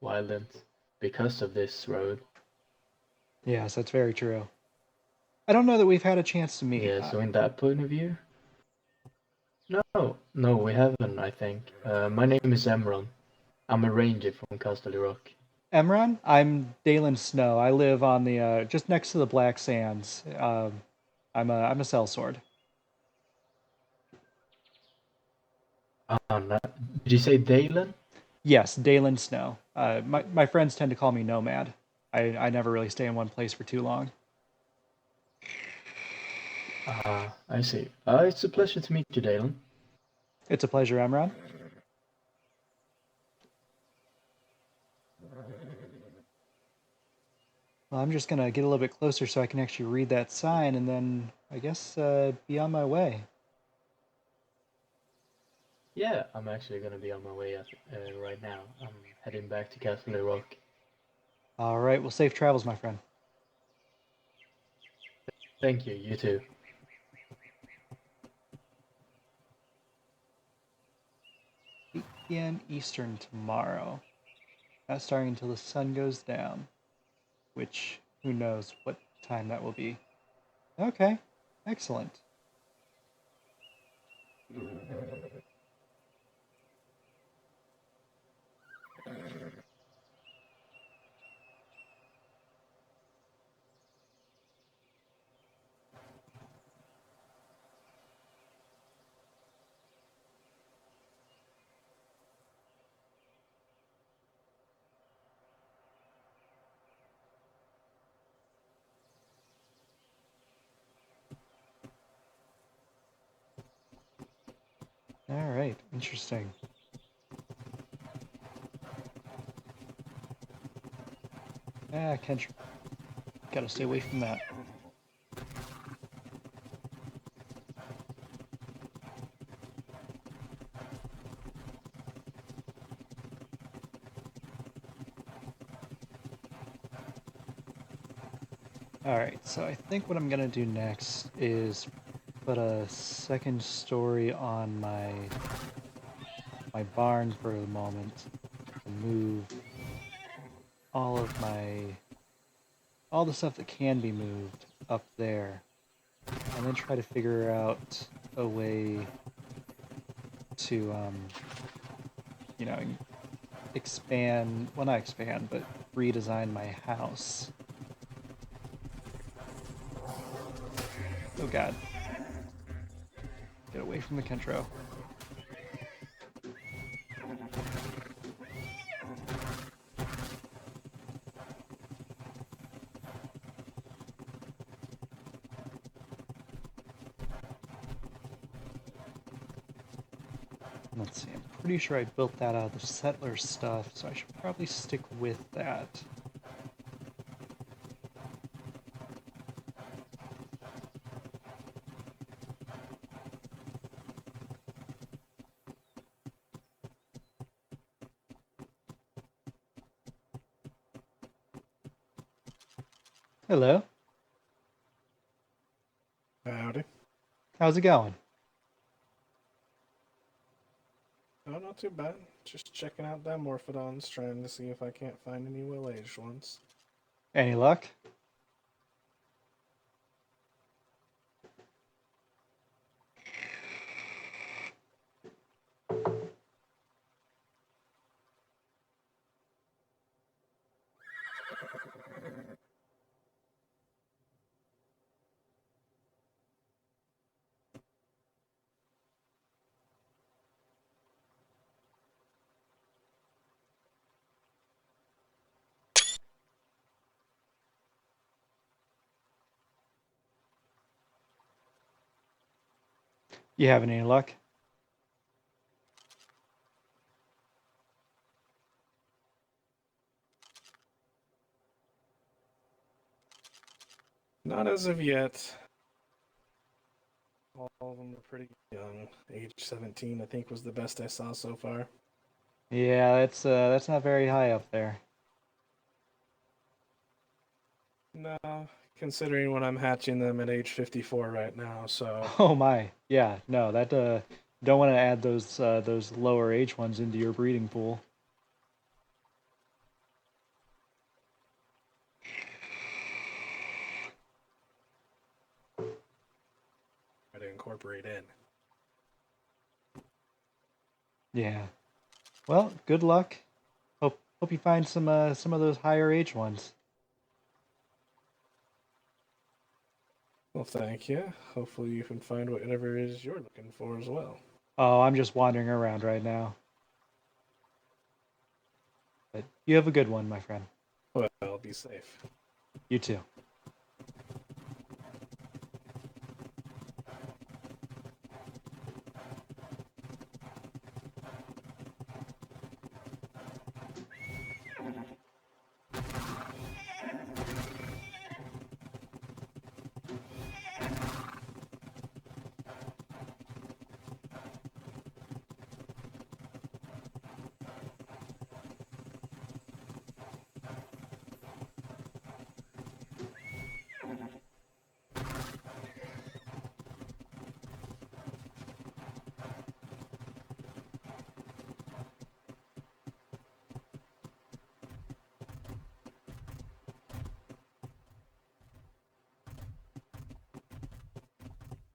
wildlands because of this road. Yes, that's very true. I don't know that we've had a chance to meet. Yeah, so in that point of view, no, we haven't. I think. My name is Emron. I'm a ranger from Castle Rock. Emron, I'm Dalen Snow. I live on the just next to the Black Sands. I'm a sellsword. No, did you say Dalen? Yes, Dalen Snow. My friends tend to call me Nomad. I never really stay in one place for too long. Ah, I see. It's a pleasure to meet you, Dalen. It's a pleasure, Emron. Well, I'm just gonna get a little bit closer so I can actually read that sign, and then I guess be on my way. Yeah, I'm actually gonna be on my way right now. I'm heading back to Castle Rock. All right. Well, safe travels, my friend. Thank you. You too. 8 p.m. Eastern tomorrow. Not starting until the sun goes down, which who knows what time that will be. Okay. Excellent. All right. Interesting. Ah, Kench. Gotta stay away from that. Alright, so I think what I'm gonna do next is put a second story on my barn for the moment. Move all the stuff that can be moved up there, and then try to figure out a way to you know, expand, well, not expand, but redesign my house. Oh god. Get away from the Kentro. Let's see, I'm pretty sure I built that out of the settler stuff, so I should probably stick with that. Hello. Howdy. How's it going? Oh, not too bad. Just checking out them Morphodons, trying to see if I can't find any well-aged ones. Any luck? You having any luck? Not as of yet. All of them are pretty young. Age 17, I think, was the best I saw so far. Yeah, that's not very high up there. No, considering when I'm hatching them at age 54 right now, so Oh my. Yeah, no, that don't want to add those lower age ones into your breeding pool. try to incorporate in. Yeah. Well, good luck. Hope you find some of those higher age ones. Well, thank you. Hopefully you can find whatever it is you're looking for as well. Oh, I'm just wandering around right now. But you have a good one, my friend. Well, be safe. You too.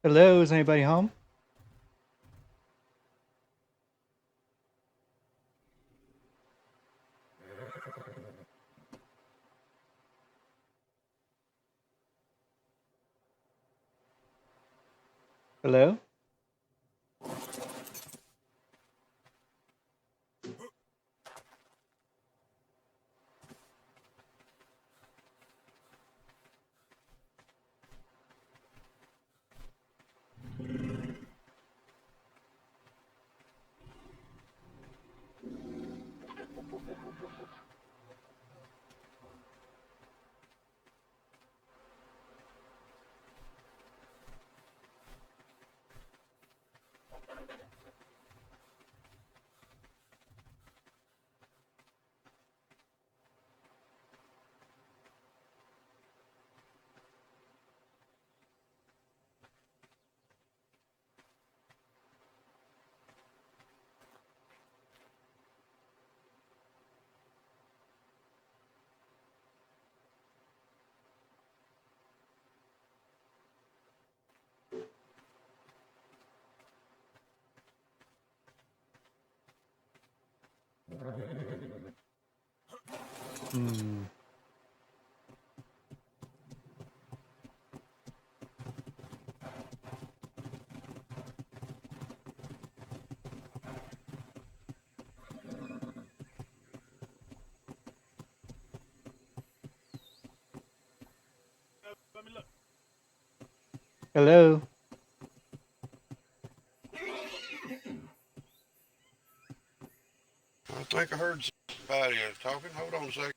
Hello, is anybody home? Hello? Hmm. Let me look. Hello. I think I heard somebody talking. Hold on a second.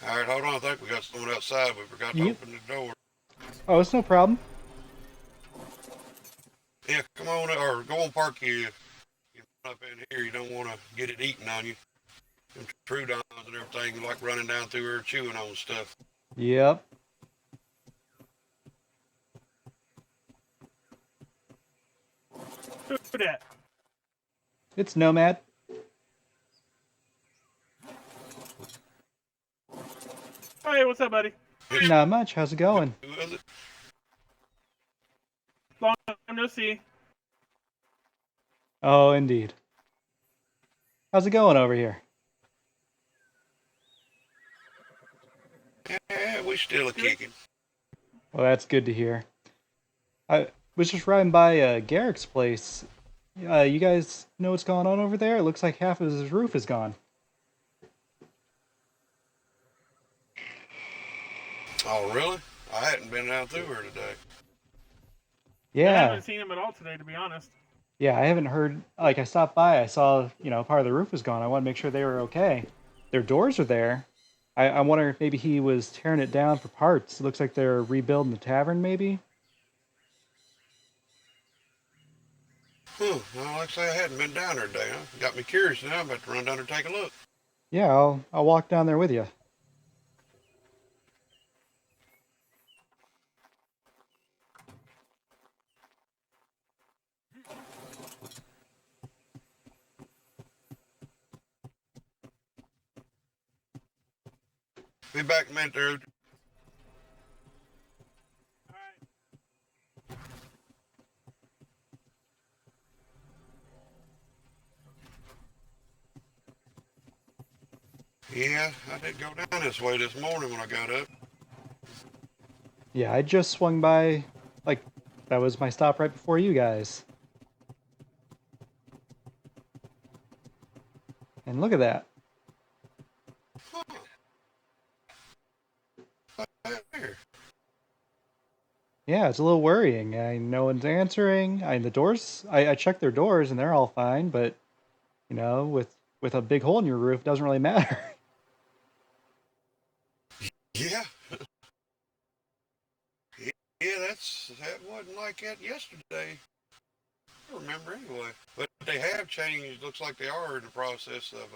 All right, hold on. I think we got someone outside. We forgot to Yep. open the door. Oh, it's no problem. Yeah, come on, or go on park you up in here. You don't want to get it eaten on you. Them Trudons and everything like running down through here chewing on stuff. Yep. Who that? It's Nomad. Hey, what's up, buddy? Not much. How's it going? Who was it? Long time no see. Oh, indeed. How's it going over here? Yeah, we still a kicking. Well, that's good to hear. I was just riding by Garrick's place. You guys know what's going on over there? It looks like half of his roof is gone. Oh, really? I hadn't been down through here today. I Yeah. haven't seen him at all today, to be honest. Yeah, I haven't heard. Like, I stopped by, I saw, part of the roof was gone. I want to make sure they were okay. Their doors are there. I wonder if maybe he was tearing it down for parts. It looks like they're rebuilding the tavern, maybe. Well, like I say, I hadn't been down there today. Huh? Got me curious now. I'm about to run down there and take a look. Yeah, I'll walk down there with you. Be back in a minute there. Alright. Yeah, I did go down this way this morning when I got up. Yeah, I just swung by. Like, that was my stop right before you guys. And look at that. There. Yeah, it's a little worrying. No one's answering. The doors. I checked their doors and they're all fine, but with a big hole in your roof, it doesn't really matter. Yeah. Yeah, that wasn't like that yesterday. I remember anyway. But they have changed. Looks like they are in the process of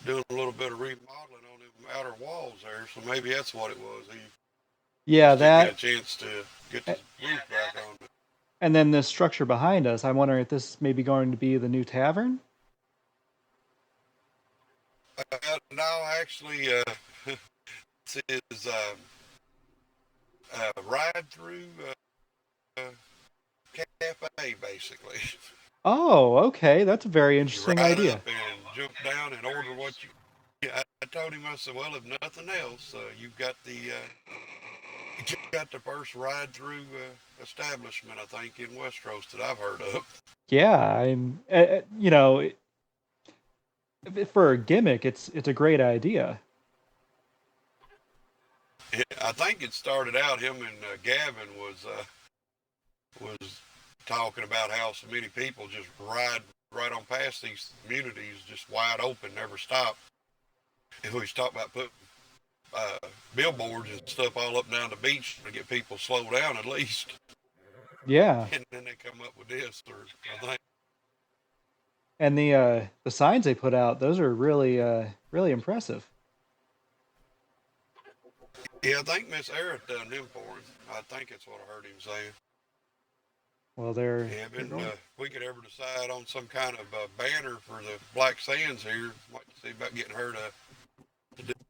doing a little bit of remodeling on them outer walls there. So maybe that's what it was. He Yeah, just didn't get a that. chance to get the roof back on. And then this structure behind us. I'm wondering if this may be going to be the new tavern. No, actually, this is ride through cafe basically. Oh, okay. That's a very You interesting ride idea. up and jump down and order what you. Yeah, I told him, I said, well, if nothing else, you've got the first ride through establishment, I think, in Westeros that I've heard of. Yeah, for a gimmick, it's a great idea. I think it started out him and Gavin was talking about how so many people just ride right on past these communities, just wide open, never stop. And we was talking about putting billboards and stuff all up and down the beach to get people slow down at least. Yeah, And then they come up with this, or I think. and the signs they put out, those are really impressive. Yeah, I think Miss Eric done them for him. I think that's what I heard him saying. Well, they're Yeah, they're but going. if we could ever decide on some kind of banner for the Black Sands here, might see about getting her to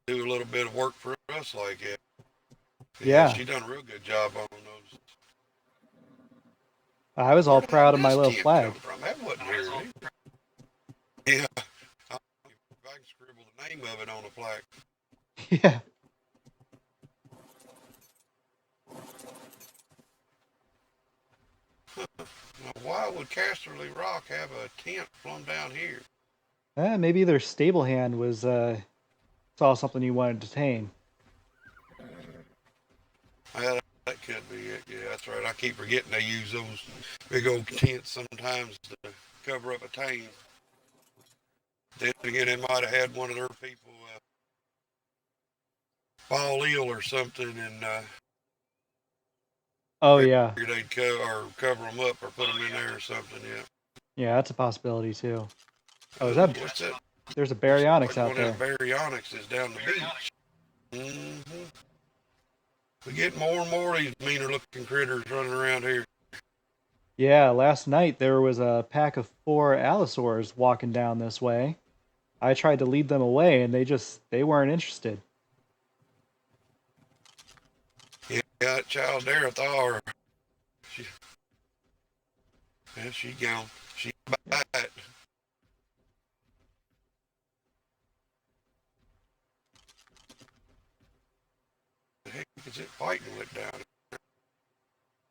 do a little bit of work for us like that. Yeah. She done a real good job on those. I was all Where the hell proud of did my this little tent flag. come from? That wasn't here. Yeah. I can scribble the name of it on a plaque. Yeah. Now, why would Casterly Rock have a tent plumb down here? Maybe their stable hand was saw something you wanted to tame. Yeah, that could be it. Yeah, that's right. I keep forgetting they use those big old tents sometimes to cover up a tame. Then again, they might have had one of their people fall ill or something, and Oh yeah. they'd cover them up or put them in there or something. Yeah. Yeah, that's a possibility too. Oh, is Ooh, that? what's that? There's a Looks baryonyx like out one of there. them baryonyx is down the beach. We get more and more of these meaner looking critters running around here. Yeah, last night there was a pack of 4 allosaurs walking down this way. I tried to lead them away and they weren't interested. Yeah, that child there, I thought her. She gone. She bite. The heck is it fighting with down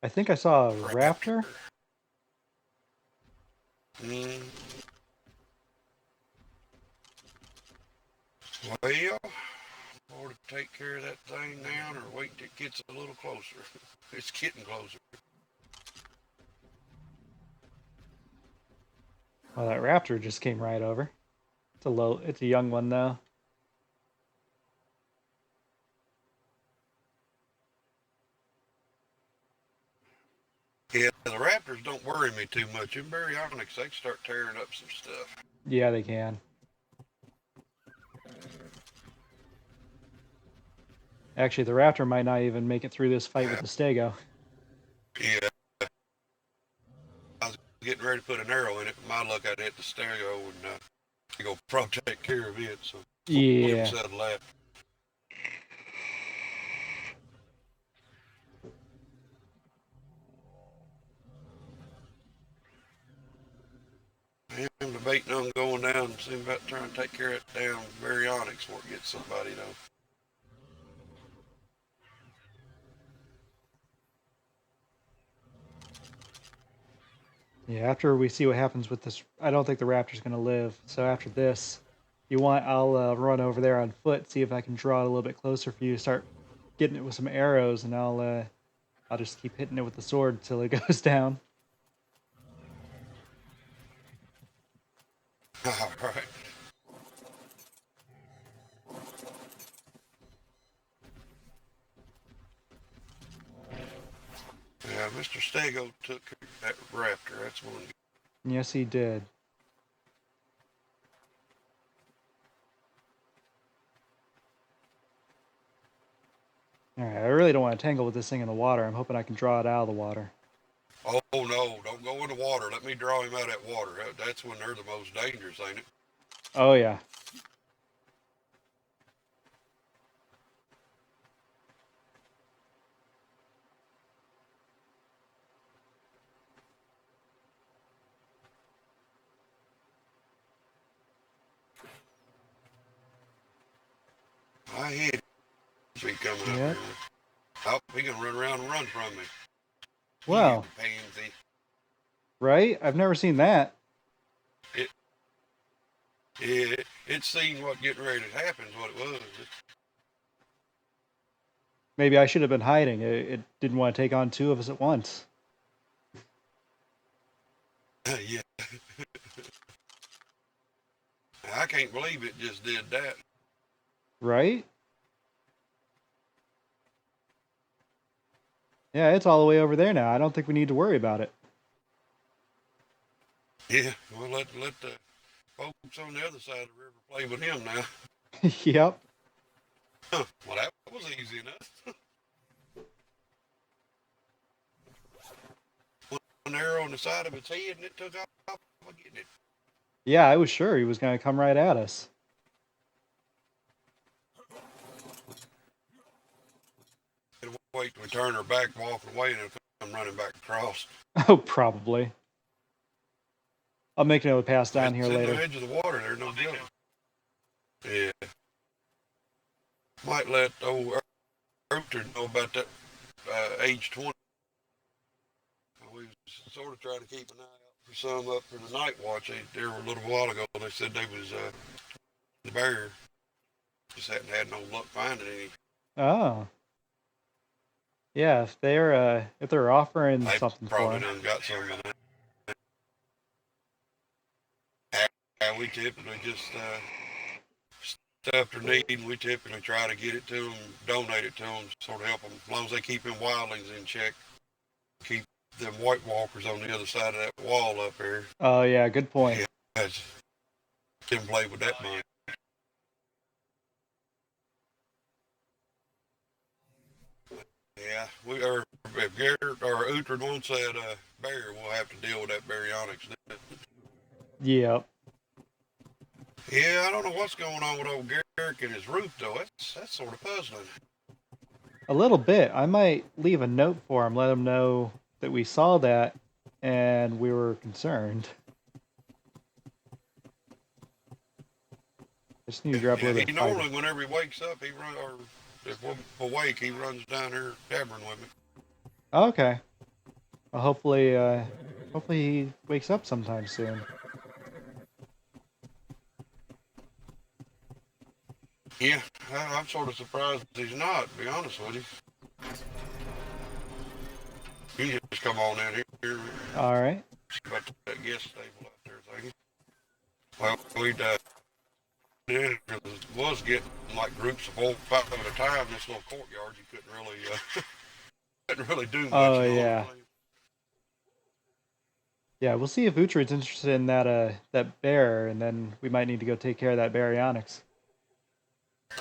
I think I saw a there? raptor. Mm. Well, or to take care of that thing now, or wait till it gets a little closer. It's getting closer. Oh, that raptor just came right over. It's a young one though. Yeah, the raptors don't worry me too much. In baryonyx, they can start tearing up some stuff. Yeah, they can. Actually, the raptor might not even make it through this fight with the stego. Yeah, I was getting ready to put an arrow in it, but my luck, I'd hit the stereo and go probably take care of it. So we'll Yeah. settle that. I'm debating on going down and seeing about trying to take care of that damn baryonyx before it gets somebody though. Yeah, after we see what happens with this, I don't think the raptor's going to live. So after this, I'll run over there on foot, see if I can draw it a little bit closer for you to start getting it with some arrows, and I'll just keep hitting it with the sword till it goes down. All right. Yeah, Mr. Stego took that raptor. That's one. Yes, he did. All right, I really don't want to tangle with this thing in the water. I'm hoping I can draw it out of the water. Oh no, don't go in the water. Let me draw him out of that water. That's when they're the most dangerous, ain't it? Oh yeah. I hit he coming up Yep. here. Oh, he gonna run around and run from me. Wow. You pansy. Right? I've never seen that. It seen what getting ready to happen is what it was. Maybe I should have been hiding. It didn't want to take on 2 of us at once. Yeah. I can't believe it just did that. Right? Yeah, it's all the way over there now. I don't think we need to worry about it. Yeah, well, let the folks on the other side of the river play with him now. Yep. Huh, well, that was easy enough. One arrow on the side of its head and it took off getting it. Yeah, I was sure he was going to come right at us. wait till we turn her back, walking away, and it'll come running back across. Oh, probably. I'll make note to pass down here It's in later. the edge of the water there, no joke. Yeah. Might let old Rooter know about that age 20. We was sort of trying to keep an eye out for some up for the night watch. There were a little while ago. They said they was the bear. Just hadn't had no luck finding any. Oh. Yeah, if they're offering They something for probably him. done got some in there. We typically just stuff they're needing. We typically try to get it to them, donate it to them, sort of help them. As long as they keep them wildlings in check, keep them white walkers on the other side of that wall up there. Oh yeah, good point. Yeah, didn't play with that money. Yeah, we are. If Garrett or Uhtred wants that bear, we'll have to deal with that baryonyx. Yep. Yeah, I don't know what's going on with old Garrett and his roof though. That's sort of puzzling. A little bit. I might leave a note for him, let him know that we saw that and we were concerned. I just need to grab a little bit He of fiber. normally, whenever he wakes up, he runs, or if we're awake, he runs down here dabbering with me. Okay. Well, hopefully he wakes up sometime soon. Yeah, I'm sort of surprised he's not, to be honest with you. You can just come on in here. All right. About that guest stable out there, thank you. Well, was getting like groups of 4 or 5 at a time in this little courtyard. You couldn't really do much. Oh yeah. Yeah, we'll see if Uhtred's interested in that bear, and then we might need to go take care of that baryonyx.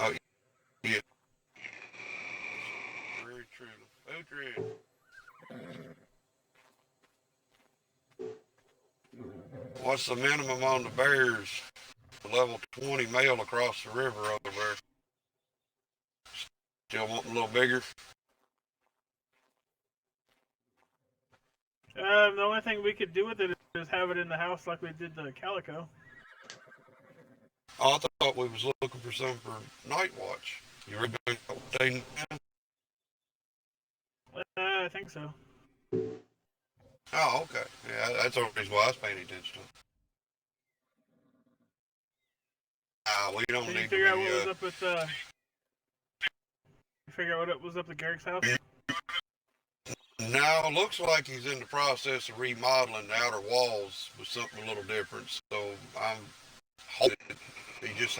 Oh yeah. Very true. Uhtred. What's the minimum on the bears? Level 20 male across the river over there. Still wanting a little bigger? The only thing we could do with it is have it in the house like we did the calico. Oh, I thought we was looking for some for night watch. You really been updating? I think so. Oh, okay. Yeah, that's the reason why I was paying attention to it. We don't Did you need figure to out be, what was up with figure out what it was up at Garrick's house? No, looks like he's in the process of remodeling the outer walls with something a little different. So I'm hoping he just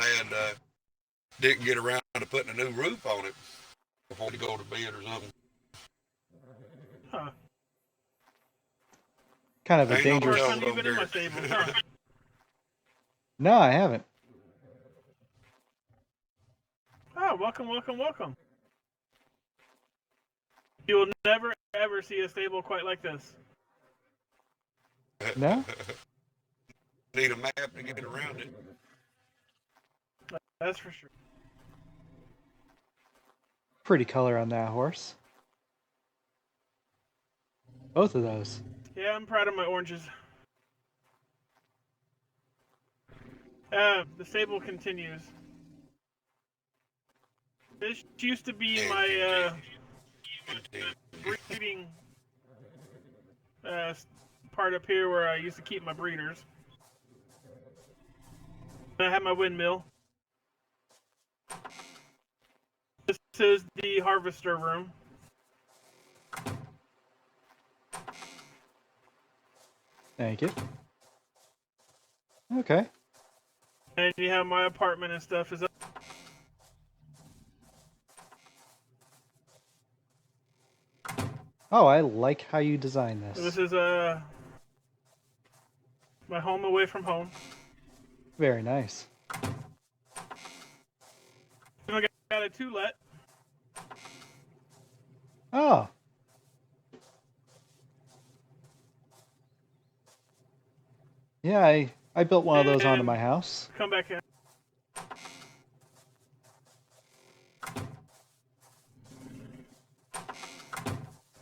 didn't get around to putting a new roof on it before he go to bed or something. Huh. Kind of a Ain't no dangerous. First telling time you've been in my Garrett. stable, huh? No, I haven't. Oh, welcome, welcome, welcome. You will never ever see a stable quite like this. No? Need a map to get around it. That's for sure. Pretty color on that horse. Both of those. Yeah, I'm proud of my oranges. The stable continues. This used to be my breeding part up here where I used to keep my breeders. I have my windmill. This is the harvester room. Thank you. Okay. And you have my apartment and stuff is up. Oh, I like how you design this. This is my home away from home. Very nice. I got a 2-let. Oh. Yeah, I built one of those onto my house. Come back in.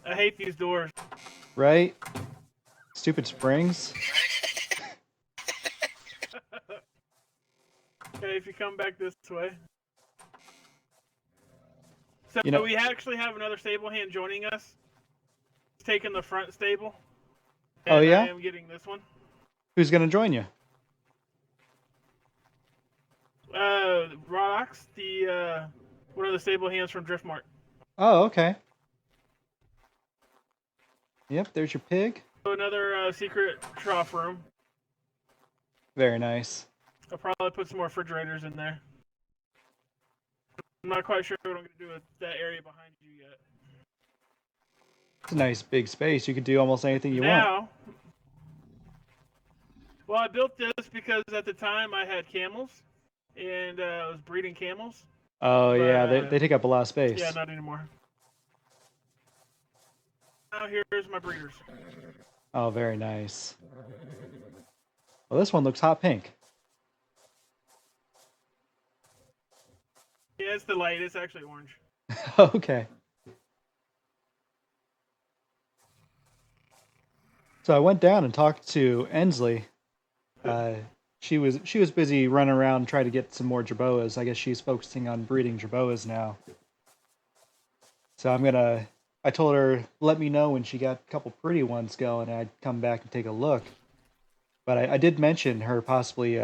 I hate these doors. Right? Stupid springs. Okay, if you come back this way. So You know, we actually have another stable hand joining us. He's taking the front stable. And oh yeah? I am getting this one. Who's gonna join you? Rodox, the one of the stable hands from Driftmart. Oh, okay. Yep, there's your pig. So another secret trough room. Very nice. I'll probably put some more refrigerators in there. I'm not quite sure what I'm going to do with that area behind you yet. It's a nice big space. You could do almost anything you want. Now, well, I built this because at the time I had camels, and I was breeding camels. Oh But, yeah, they take up a lot of space. Yeah, not anymore. Now here's my breeders. Oh, very nice. Well, this one looks hot pink. Yeah, it's the light. It's actually orange. Okay. So I went down and talked to Ensley. She was busy running around trying to get some more jerboas. I guess she's focusing on breeding jerboas now. So I told her let me know when she got a couple pretty ones going. I'd come back and take a look. But I did mention her possibly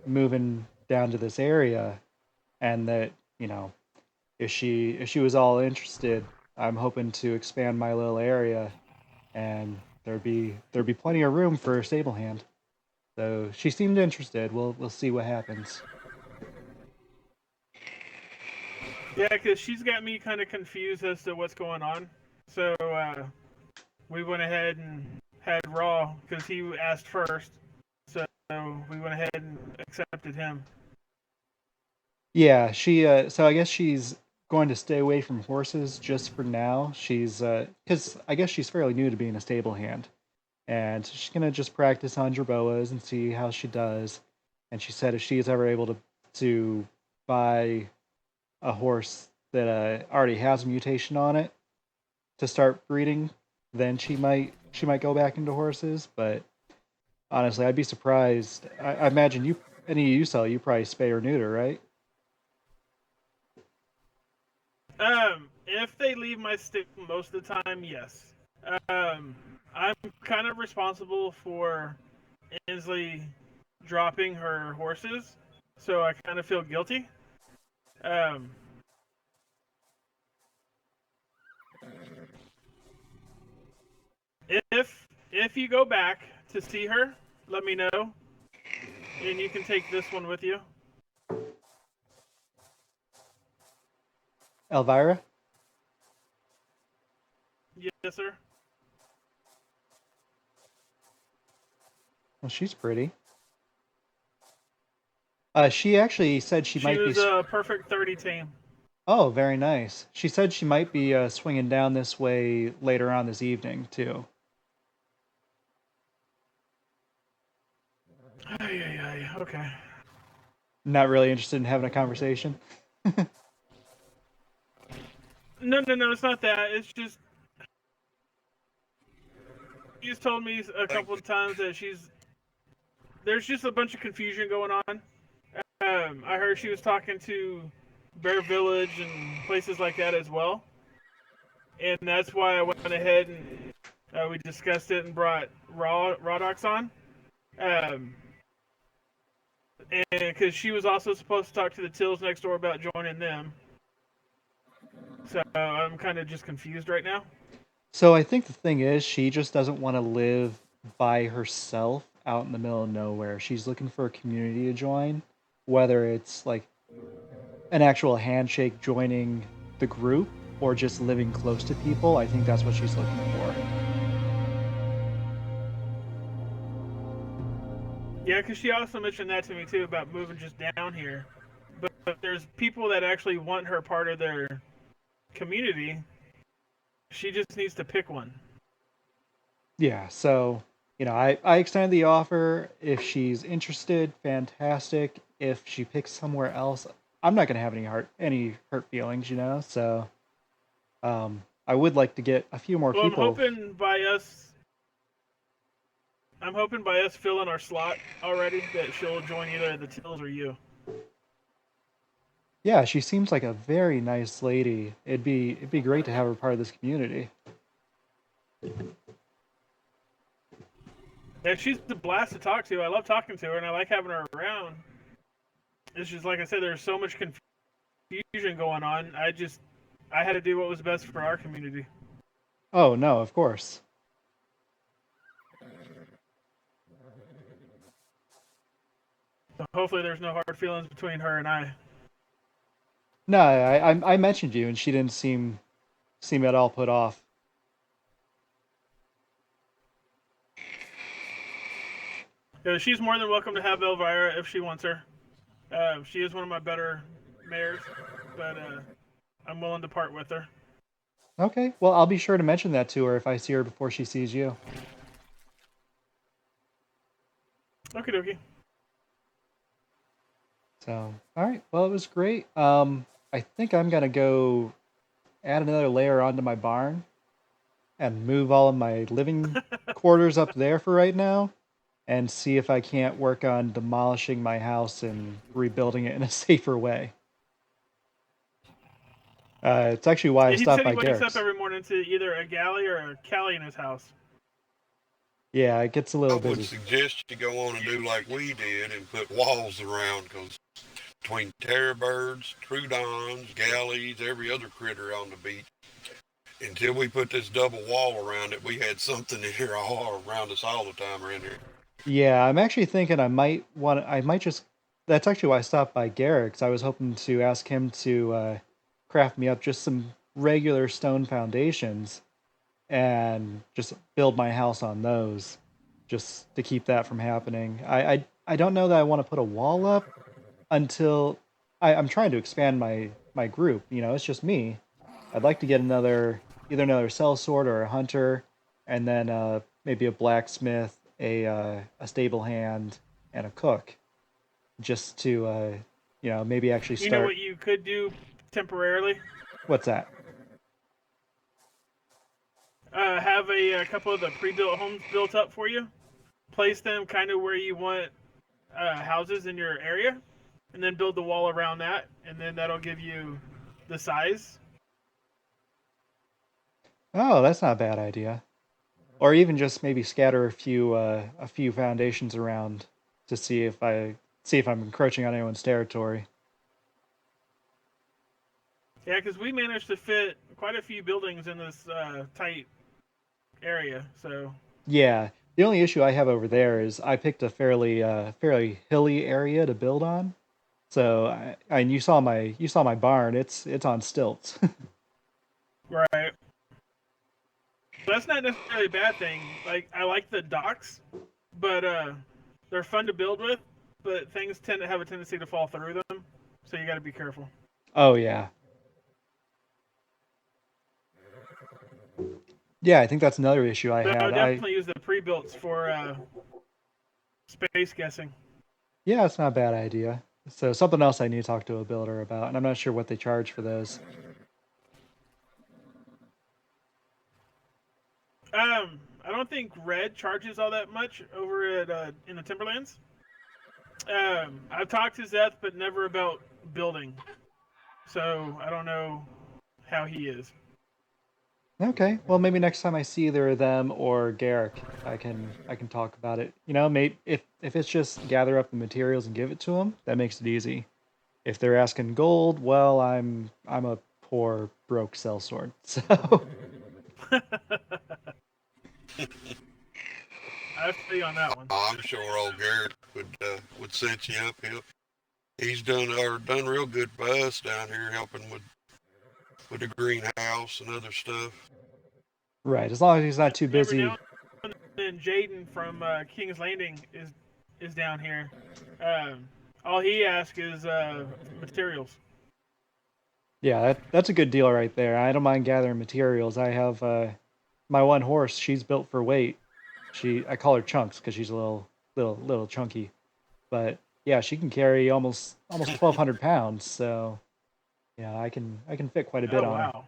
moving down to this area, and that if she was all interested, I'm hoping to expand my little area, and there'd be plenty of room for a stable hand. So she seemed interested. We'll see what happens. Yeah, because she's got me kind of confused as to what's going on. So we went ahead and had Raw because he asked first. So we went ahead and accepted him. Yeah, she so I guess she's going to stay away from horses just for now. She's because I guess she's fairly new to being a stable hand, and she's gonna just practice on jerboas and see how she does. And she said if she is ever able to buy a horse that already has a mutation on it to start breeding, then she might go back into horses. But honestly, I'd be surprised. I imagine any of you sell, you probably spay or neuter, right? If they leave my stick most of the time, yes. I'm kind of responsible for Inslee dropping her horses, so I kind of feel guilty. If you go back to see her, let me know, and you can take this one with you. Elvira? Yes, sir. Well, she's pretty. She actually said she might be. She was a perfect 30 tame. Oh, very nice. She said she might be swinging down this way later on this evening too. Okay. Not really interested in having a conversation. No, it's not that. It's just she's told me a couple of times that there's just a bunch of confusion going on. I heard she was talking to Bear Village and places like that as well, and that's why I went ahead and we discussed it and brought Rodox on, and because she was also supposed to talk to the Tills next door about joining them. So I'm kind of just confused right now. So I think the thing is, she just doesn't want to live by herself out in the middle of nowhere. She's looking for a community to join, whether it's like an actual handshake joining the group or just living close to people. I think that's what she's looking for. Yeah, because she also mentioned that to me too about moving just down here. But there's people that actually want her part of their community. She just needs to pick one. Yeah, so I extended the offer. If she's interested, fantastic. If she picks somewhere else, I'm not gonna have any hurt feelings, So I would like to get a few more Well, people. I'm hoping by us filling our slot already that she'll join either the Tills or you. Yeah, she seems like a very nice lady. It'd be great to have her part of this community. Yeah, she's a blast to talk to. I love talking to her, and I like having her around. It's just like I said, there's so much confusion going on. I had to do what was best for our community. Oh no, of course. So hopefully, there's no hard feelings between her and I. No, I mentioned you, and she didn't seem at all put off. She's more than welcome to have Elvira if she wants her. She is one of my better mares, but I'm willing to part with her. Okay, well, I'll be sure to mention that to her if I see her before she sees you. Okie dokie. So, all right. Well, it was great. I think I'm gonna go add another layer onto my barn and move all of my living quarters up there for right now, and see if I can't work on demolishing my house and rebuilding it in a safer way. It's actually why I He stopped said he by wakes Garrick's. up every morning to either a galley or a Callie in his house. Yeah, it gets a I little would busy. suggest you go on and do like we did and put walls around, because between terror birds, troodons, galleys, every other critter on the beach, until we put this double wall around it, we had something in here all around us all the time around here. Yeah, I'm actually thinking I might just, that's actually why I stopped by Garrick's. I was hoping to ask him to craft me up just some regular stone foundations and just build my house on those, just to keep that from happening. I don't know that I want to put a wall up until I'm trying to expand my group. You know, it's just me. I'd like to get either another sellsword or a hunter, and then maybe a blacksmith, a stable hand, and a cook, just to maybe actually You know start. what you could do temporarily? What's that? Have a couple of the pre-built homes built up for you. Place them kind of where you want houses in your area, and then build the wall around that, and then that'll give you the size. Oh, that's not a bad idea. Or even just maybe scatter a few foundations around to see if I'm encroaching on anyone's territory. Yeah, because we managed to fit quite a few buildings in this tight area. So Yeah, the only issue I have over there is I picked a fairly hilly area to build on. So and you saw my barn. It's on stilts. right, that's not necessarily a bad thing. Like I like the docks, but they're fun to build with. But things tend to have a tendency to fall through them, so you got to be careful. Oh yeah. Yeah, I think that's another issue I So I had. would definitely use the pre-builts for space guessing. Yeah, it's not a bad idea. So something else I need to talk to a builder about, and I'm not sure what they charge for those. I don't think Red charges all that much over at in the Timberlands. I've talked to Zeth, but never about building, so I don't know how he is. Okay, well maybe next time I see either of them or Garrick, I can talk about it. You know, maybe if it's just gather up the materials and give it to them, that makes it easy. If they're asking gold, well, I'm a poor broke sellsword. So I feel you on that one. I'm sure old Garrett would set you up. He's done real good for us down here, helping with the greenhouse and other stuff. right, as long as he's not too Every busy. now and then, Jaden from King's Landing is down here. All he asks is materials. Yeah, that's a good deal right there. I don't mind gathering materials. I have my one horse. She's built for weight. I call her Chunks because she's a little chunky. But yeah, she can carry almost 1,200 pounds. So yeah, I can fit quite a bit Oh on her. wow!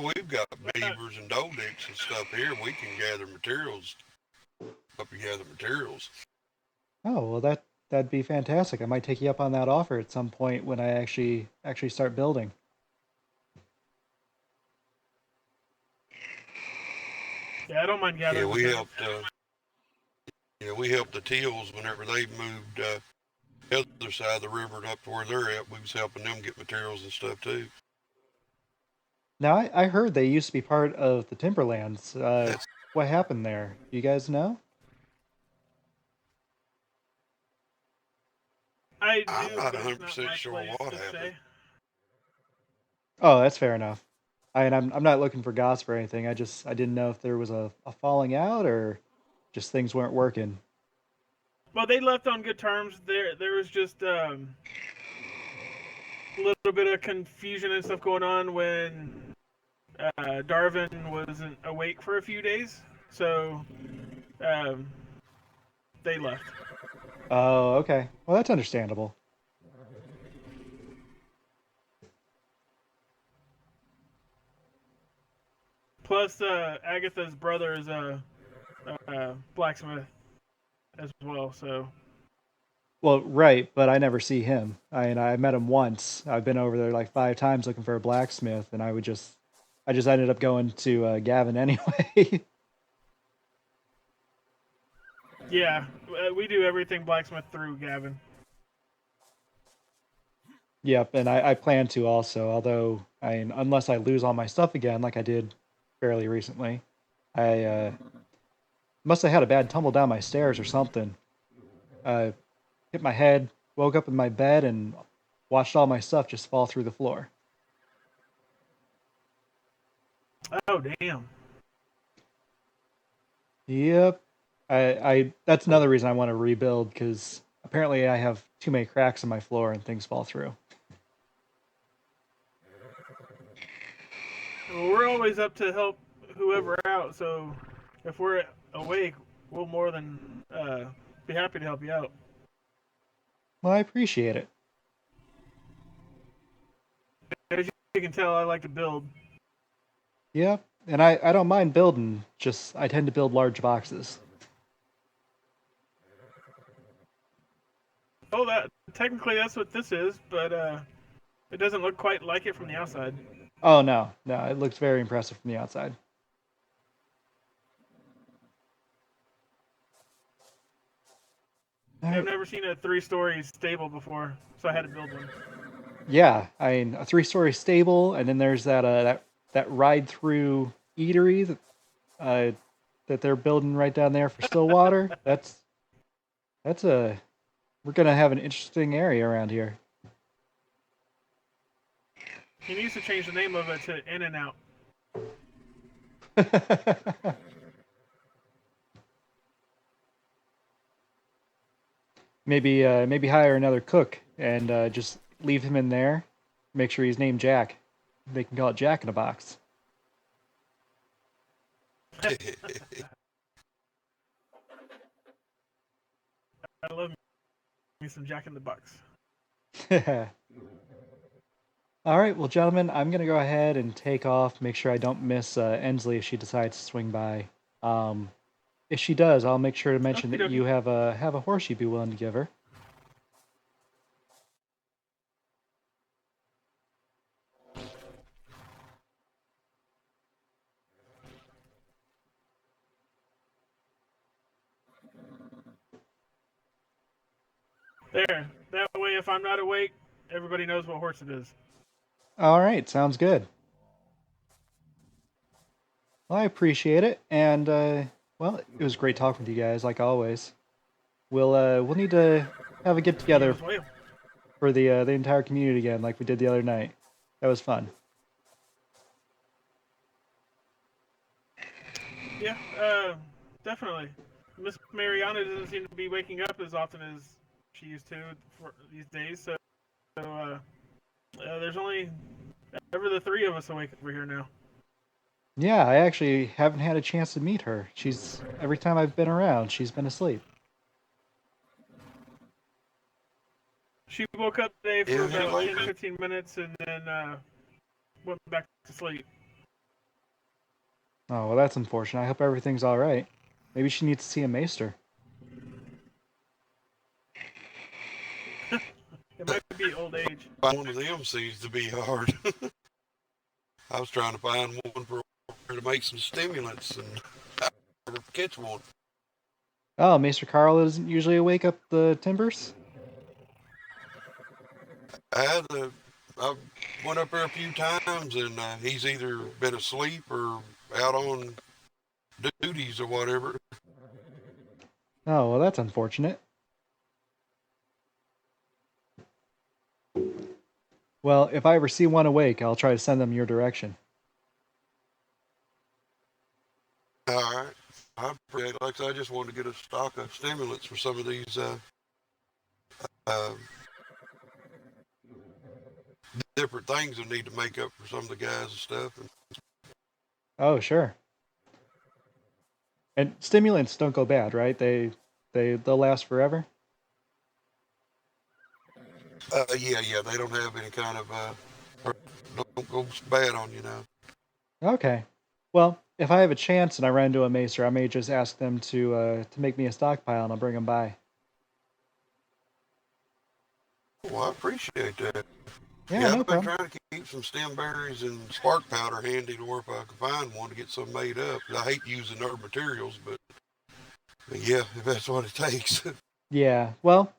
Well, we've got beavers and doe dicks and stuff here. We can gather materials. Up and gather materials. Oh, well, that'd be fantastic. I might take you up on that offer at some point when I actually start building. Yeah, I don't mind Yeah, gathering. we materials. helped. Yeah, we helped the Teals whenever they moved the other side of the river and up to where they're at. We was helping them get materials and stuff too. Now, I heard they used to be part of the Timberlands. That's What happened there? Do you guys know? I I'm do, not but it's not 100% my sure place what to happened. say. Oh, that's fair enough. I'm not looking for gossip or anything. I didn't know if there was a falling out or just things weren't working. Well, they left on good terms. There was just a little bit of confusion and stuff going on when Darvin wasn't awake for a few days, so um, they left. Oh, okay. Well, that's understandable. Plus, Agatha's brother is a blacksmith as well, so Well, right, but I never see him. I met him once. I've been over there like 5 times looking for a blacksmith, and I just ended up going to Gavin anyway. yeah, we do everything blacksmith through Gavin. Yep, and I plan to also, although unless I lose all my stuff again, like I did fairly recently, I must have had a bad tumble down my stairs or something. Hit my head, woke up in my bed, and watched all my stuff just fall through the floor. Oh damn! Yep, I that's another reason I want to rebuild because apparently I have too many cracks in my floor and things fall through. Well, we're always up to help whoever out, so if we're awake, we'll more than be happy to help you out. Well, I appreciate it. As you can tell, I like to build. Yep, and I don't mind building. Just I tend to build large boxes. Oh, that technically that's what this is, but it doesn't look quite like it from the outside. Oh no, no, it looks very impressive from the outside. All I've right. never seen a 3-story stable before, so I had to build one. Yeah, a 3-story stable, and then there's that ride through eatery uh, that they're building right down there for Stillwater. That's a we're gonna have an interesting area around here. He needs to change the name of it to In and Out. Maybe hire another cook and just leave him in there. Make sure he's named Jack. They can call it Jack in a Box. I love me some Jack in the Box. All right, well, gentlemen, I'm gonna go ahead and take off. Make sure I don't miss Ensley if she decides to swing by. If she does, I'll make sure to mention that you have a horse you'd be willing to give her. There. That way, if I'm not awake, everybody knows what horse it is. All right, sounds good. Well, I appreciate it, and well, it was great talking with you guys, like always. We'll need to have a get You together as well. for the entire community again, like we did the other night. That was fun. Yeah, definitely. Miss Mariana doesn't seem to be waking up as often as she used to for these days, so there's only ever the 3 of us awake over here now. Yeah, I actually haven't had a chance to meet her. She's every time I've been around, she's been asleep. She woke up today for Yeah, about like 10, 15 minutes and then went back to sleep. Oh, well, that's unfortunate. I hope everything's all right. Maybe she needs to see a maester. It might be old age. One of them seems to be hard. I was trying to find one for her to make some stimulants, and I never catch one. Oh, Maester Carl doesn't usually wake up the timbers? I went up there a few times, and he's either been asleep or out on duties or whatever. Oh, well, that's unfortunate. Well, if I ever see one awake, I'll try to send them your direction. All right. I appreciate it. Like I said, I just wanted to get a stock of stimulants for some of these uh, different things I need to make up for some of the guys and stuff. And, Oh, sure. And stimulants don't go bad, right? They'll last forever? yeah, they don't have any kind of don't go bad on you now. Okay. Well, if I have a chance and I run into a maester, I may just ask them to make me a stockpile and I'll bring them by. Well, I appreciate that. Yeah, Yeah, no I've been problem. trying to keep some stem berries and spark powder handy to where if I can find one to get some made up. I hate using their materials, but yeah, if that's what it takes. Yeah, well,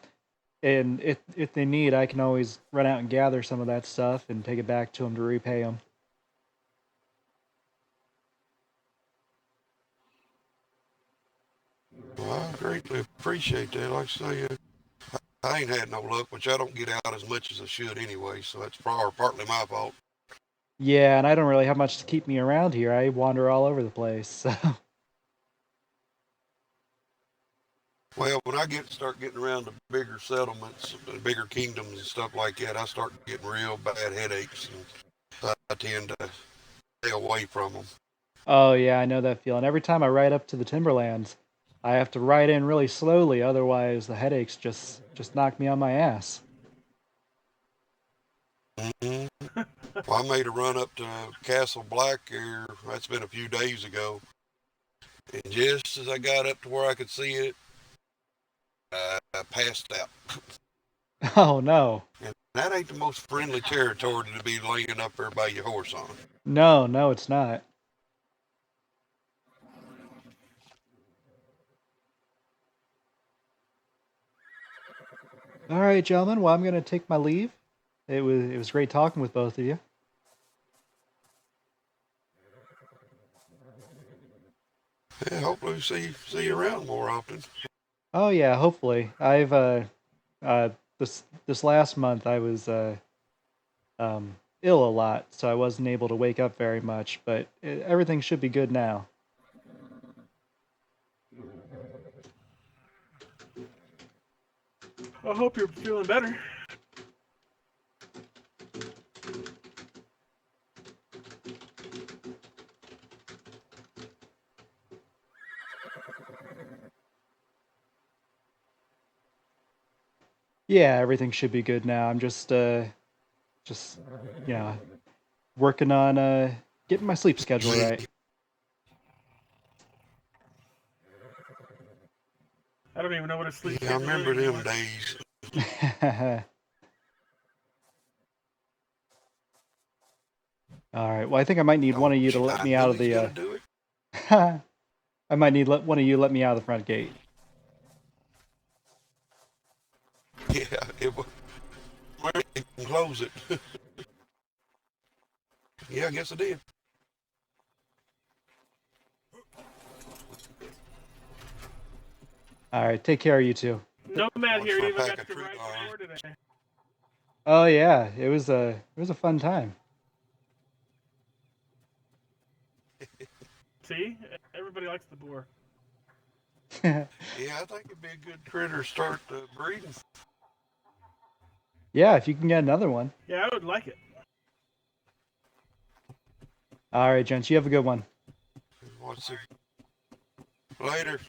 and if they need, I can always run out and gather some of that stuff and take it back to them to repay them. Well, I greatly appreciate that. Like I say, I ain't had no luck, which I don't get out as much as I should anyway, so that's partly my fault. Yeah, and I don't really have much to keep me around here. I wander all over the place. So. Well, when I start getting around to bigger settlements, bigger kingdoms and stuff like that, I start getting real bad headaches, and I tend to stay away from them. Oh yeah, I know that feeling. Every time I ride up to the timberlands, I have to ride in really slowly, otherwise the headaches just knock me on my ass. Mm-hmm. Well, I made a run up to Castle Black here. That's been a few days ago, and just as I got up to where I could see it, I passed out. Oh no. And that ain't the most friendly territory to be laying up there by your horse on. No, no, it's not. All right, gentlemen. Well, I'm gonna take my leave. It was great talking with both of you. Yeah, hopefully see you around more often. Oh yeah, hopefully. I've this last month I was ill a lot, so I wasn't able to wake up very much, but everything should be good now. I hope you're feeling better. Yeah, everything should be good now. I'm just you know, working on getting my sleep schedule right. I don't even know what a sleep Yeah, I schedule is remember them anymore. days. All right. Well, I think I might need one of you to let I me know out of he's the. gonna do it. I might need one of you let me out of the front gate. Yeah, it was. Well, you can close it. Yeah, I guess I did. All right. Take care of you two. Nomad Watch here my even pack got of to tree ride line. before today. Oh yeah, it was a fun time. See? Everybody likes the boar. Yeah, I think it'd be a good critter to start breeding. Yeah, if you can get another one. Yeah, I would like it. All right, gents. You have a good one. What's it? Later.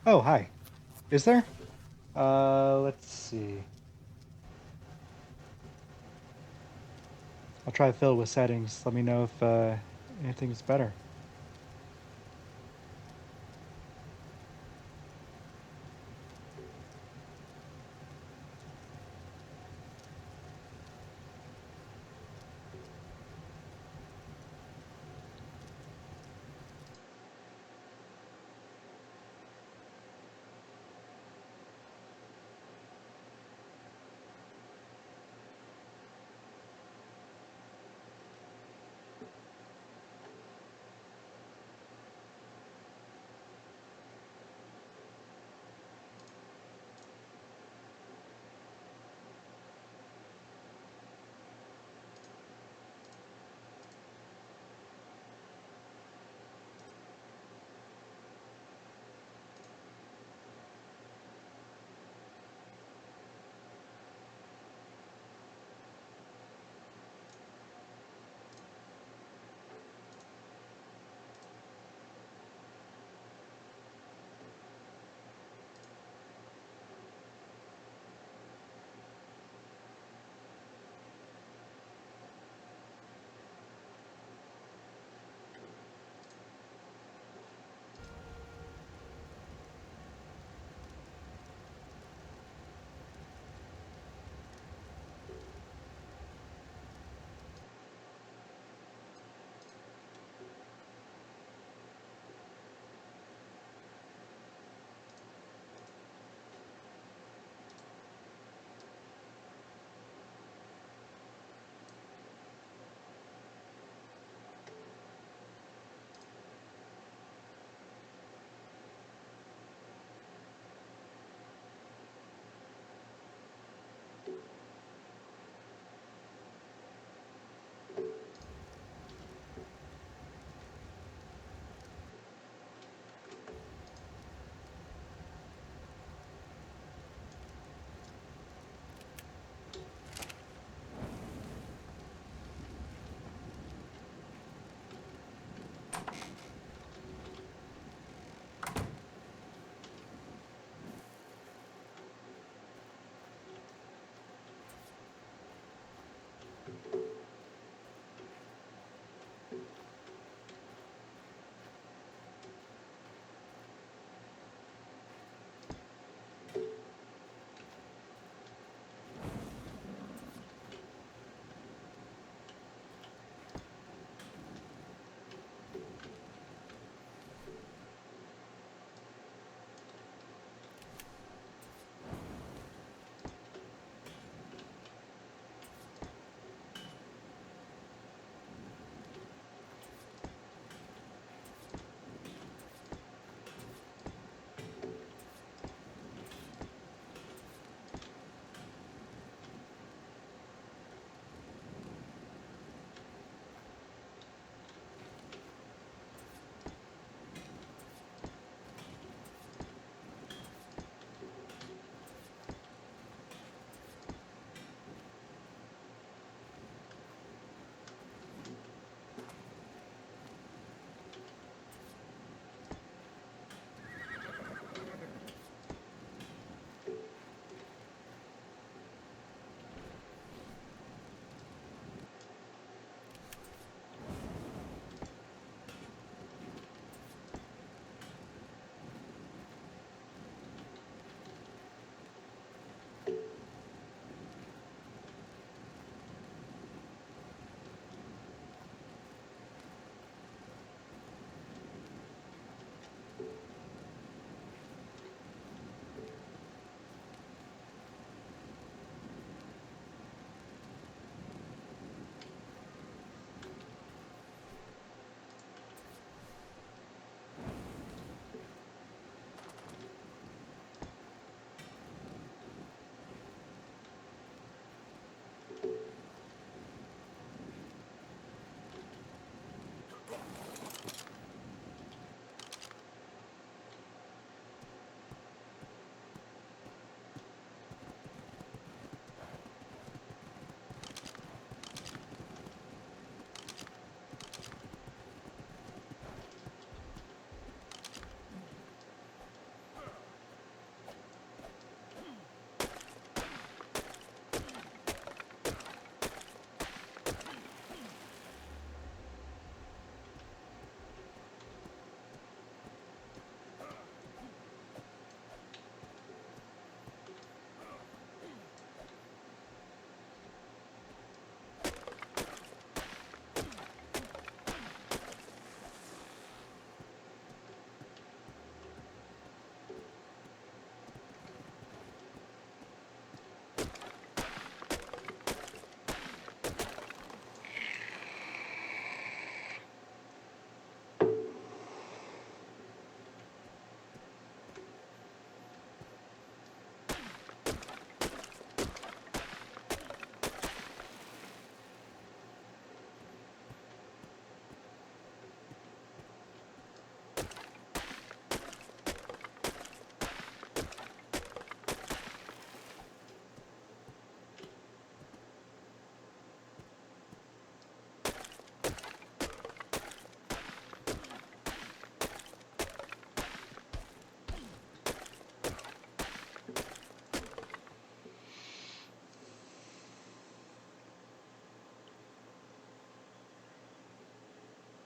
Oh, hi. Is there? Let's see. I'll try to fill it with settings. Let me know if anything's better.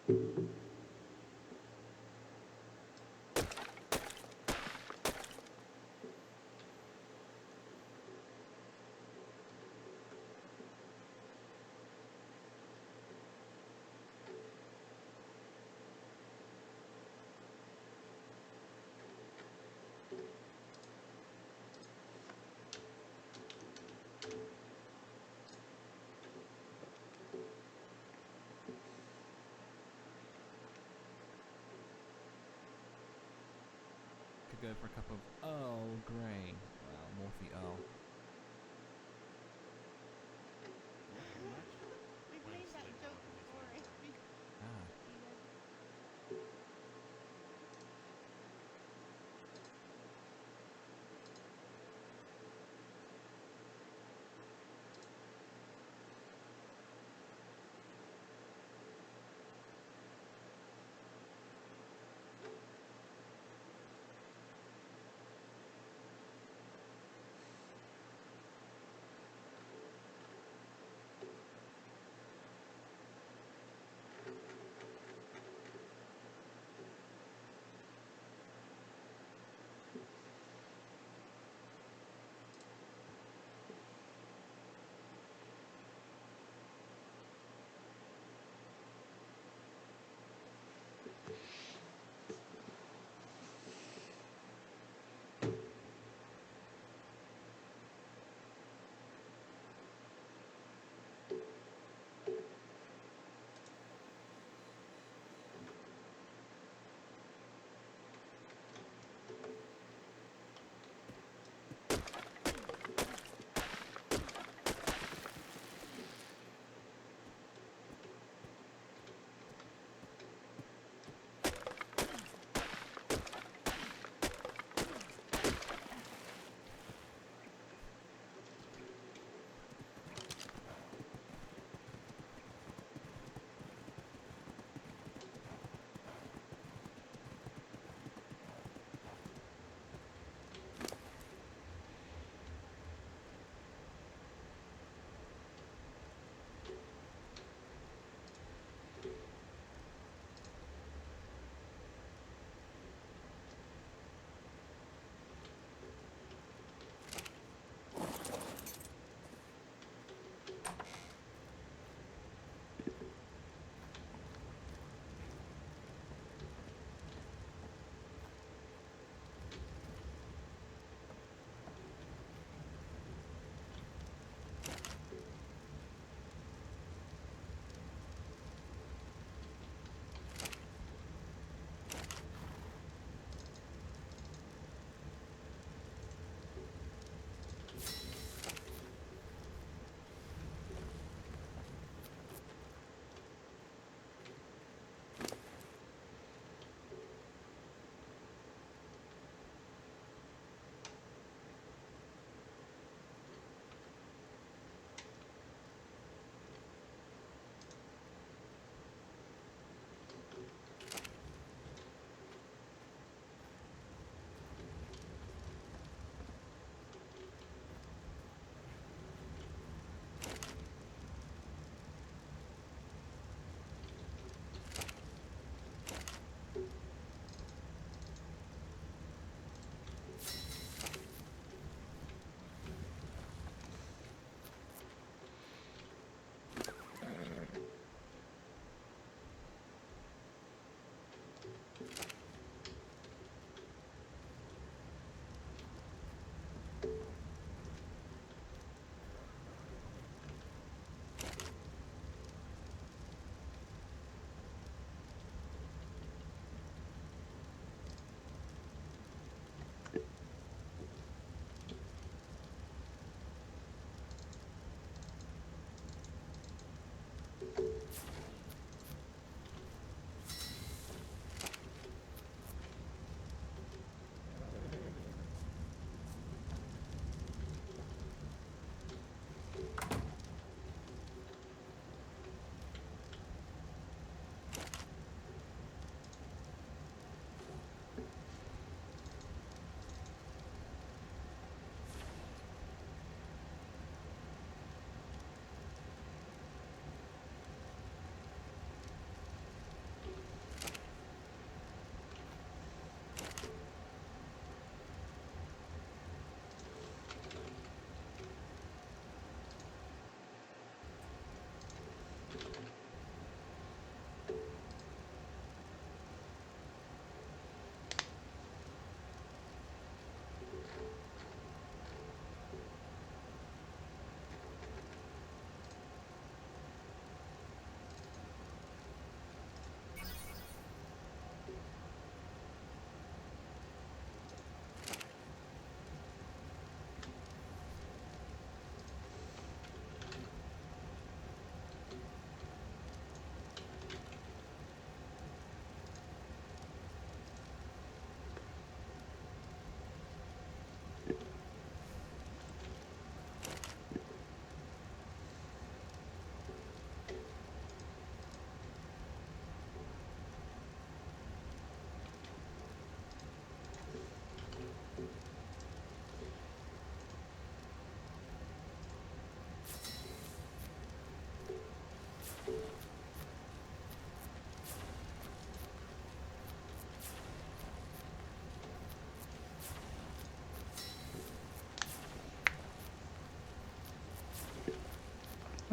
Could go for a cup of Earl Grey. Well, Morphe Earl. Pretty much. We've made that joke before. Ah.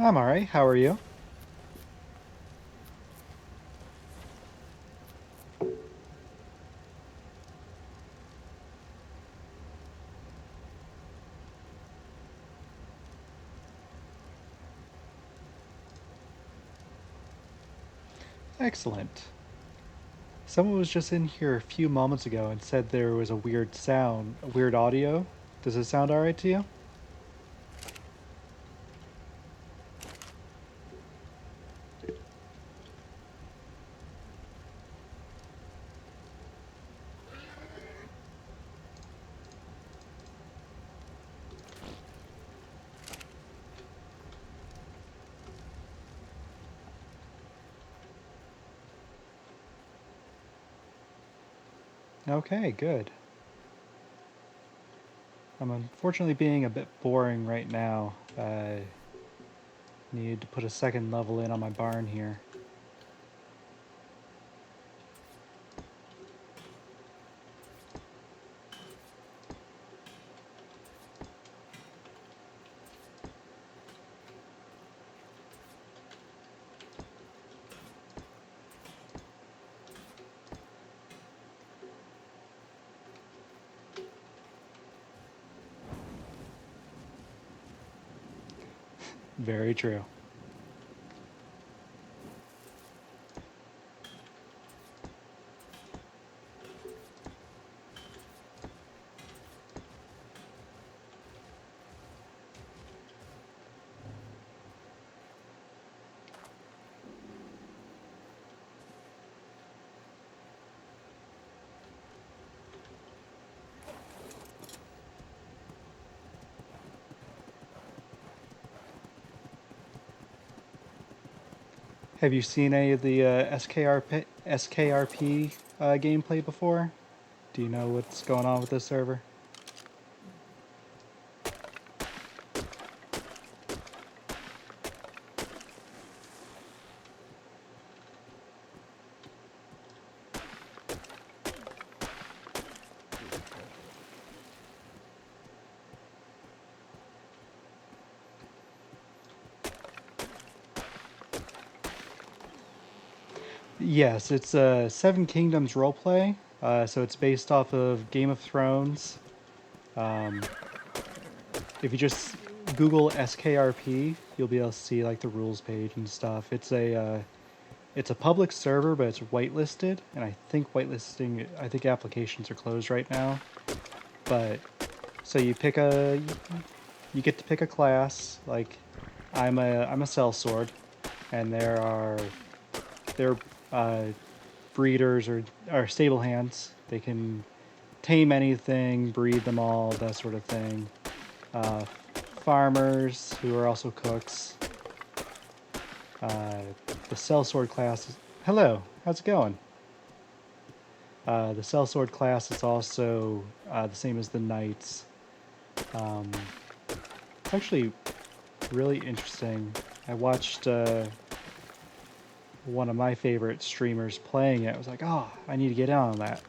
I'm alright. How are you? Excellent. Someone was just in here a few moments ago and said there was a weird sound, a weird audio. Does it sound alright to you? Okay, good. I'm unfortunately being a bit boring right now. I need to put a second level in on my barn here. Very true. Have you seen any of the SKRP gameplay before? Do you know what's going on with this server? Yes, it's a Seven Kingdoms roleplay. So it's based off of Game of Thrones. Um, if you just Google SKRP, you'll be able to see like the rules page and stuff. It's a public server, but it's whitelisted, and I think I think applications are closed right now. But so you get to pick a class. Like I'm a sellsword, and there are breeders or stable hands. They can tame anything, breed them all, that sort of thing. Uh, Farmers who are also cooks. The sellsword class is... Hello, how's it going? The sellsword class is also the same as the knights. It's actually really interesting. I watched one of my favorite streamers playing it. I was like, oh, I need to get in on that.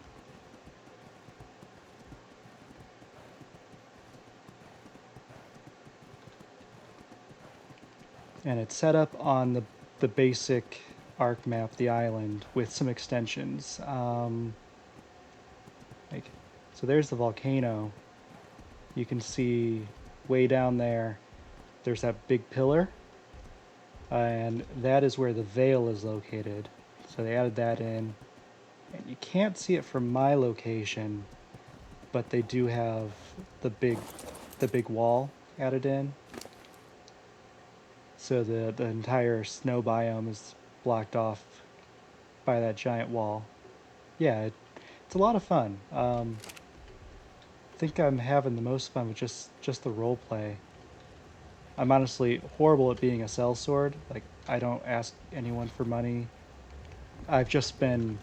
And it's set up on the basic arc map, the island, with some extensions. Like, so there's the volcano. You can see way down there, there's that big pillar. And that is where the Vale is located. So they added that in. And you can't see it from my location, but they do have the big wall added in. So the entire snow biome is blocked off by that giant wall. Yeah, it's a lot of fun. I think I'm having the most fun with just the role play. I'm honestly horrible at being a sellsword. Like, I don't ask anyone for money. I've just been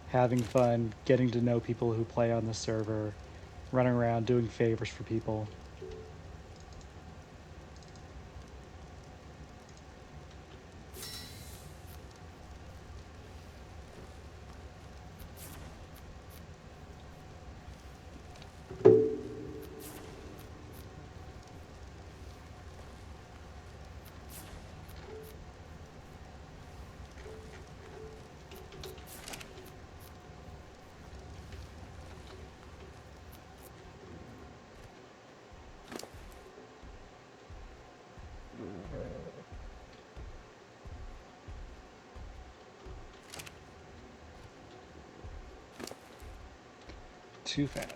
having fun, getting to know people who play on the server, running around doing favors for people. too fat.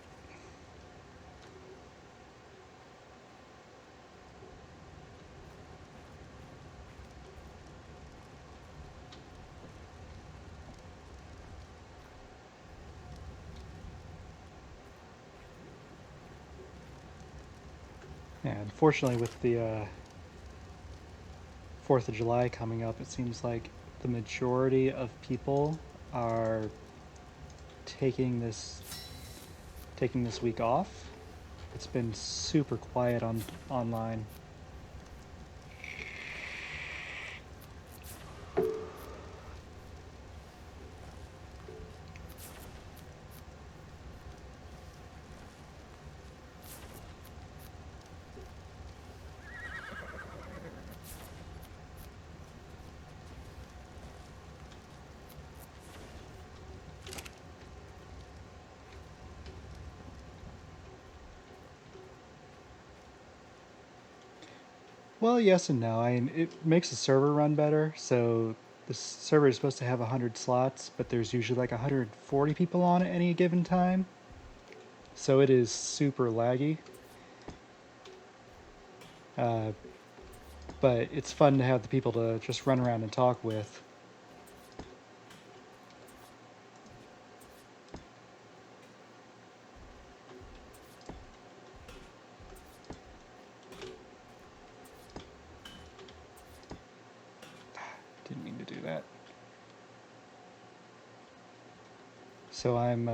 Yeah, unfortunately with the 4th of July coming up, it seems like the majority of people are taking this week off. It's been super quiet online. Well, yes and no. I mean, it makes the server run better. So the server is supposed to have 100 slots, but there's usually like 140 people on at any given time. So it is super laggy. But it's fun to have the people to just run around and talk with. Didn't mean to do that. So I'm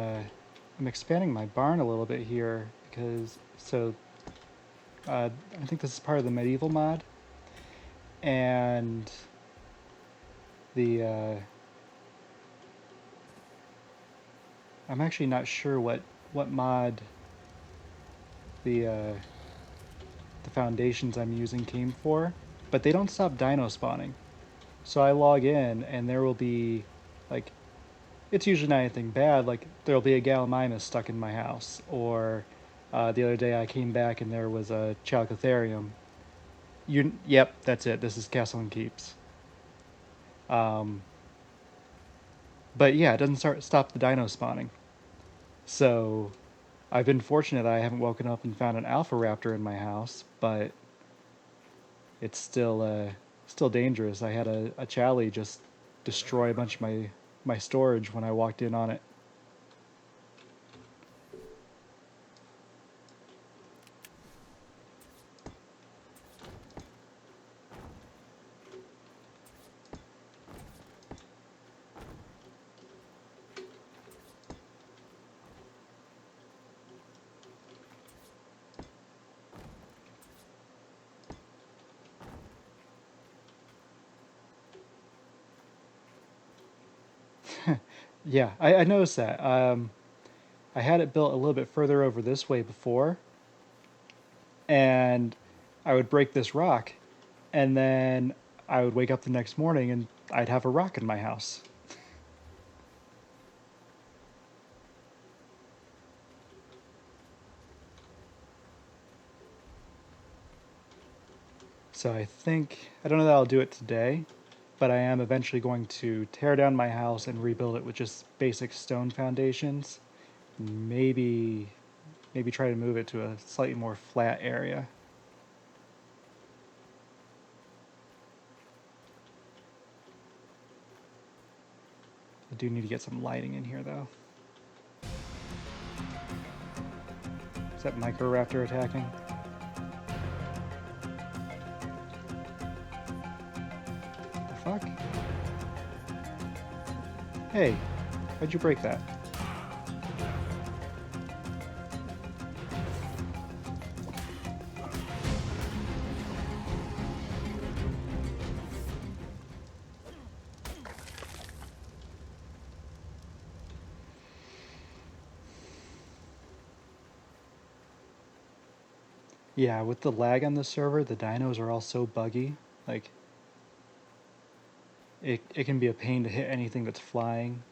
expanding my barn a little bit here because I think this is part of the medieval mod, and the I'm actually not sure what mod the foundations I'm using came for, but they don't stop dino spawning. So I log in and there will be like, it's usually not anything bad. Like there'll be a Gallimimus stuck in my house, or the other day I came back and there was a Chalcotherium. Yep, that's it. This is Castle and Keeps. But yeah, it doesn't stop the dino spawning. So I've been fortunate that I haven't woken up and found an alpha raptor in my house, but it's still dangerous. I had a Chally just destroy a bunch of my storage when I walked in on it. Yeah, I noticed that. I had it built a little bit further over this way before, and I would break this rock, and then I would wake up the next morning and I'd have a rock in my house. So I don't know that I'll do it today, but I am eventually going to tear down my house and rebuild it with just basic stone foundations. Maybe try to move it to a slightly more flat area. I do need to get some lighting in here though. Is that Microraptor attacking? The fuck? Hey, how'd you break that? Yeah, with the lag on the server, the dinos are all so buggy. Like, it can be a pain to hit anything that's flying.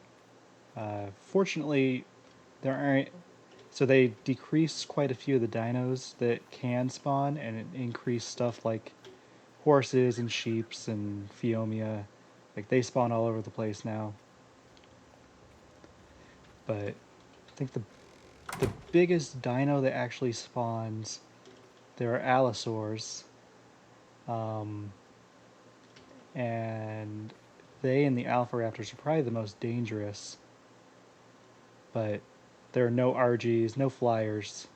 Fortunately, there aren't. So they decreased quite a few of the dinos that can spawn, and it increased stuff like horses and sheeps and Phiomia. Like they spawn all over the place now. But I think the the biggest dino that actually spawns, there are allosaurs. And they and the alpha raptors are probably the most dangerous. But there are no RGs, no flyers,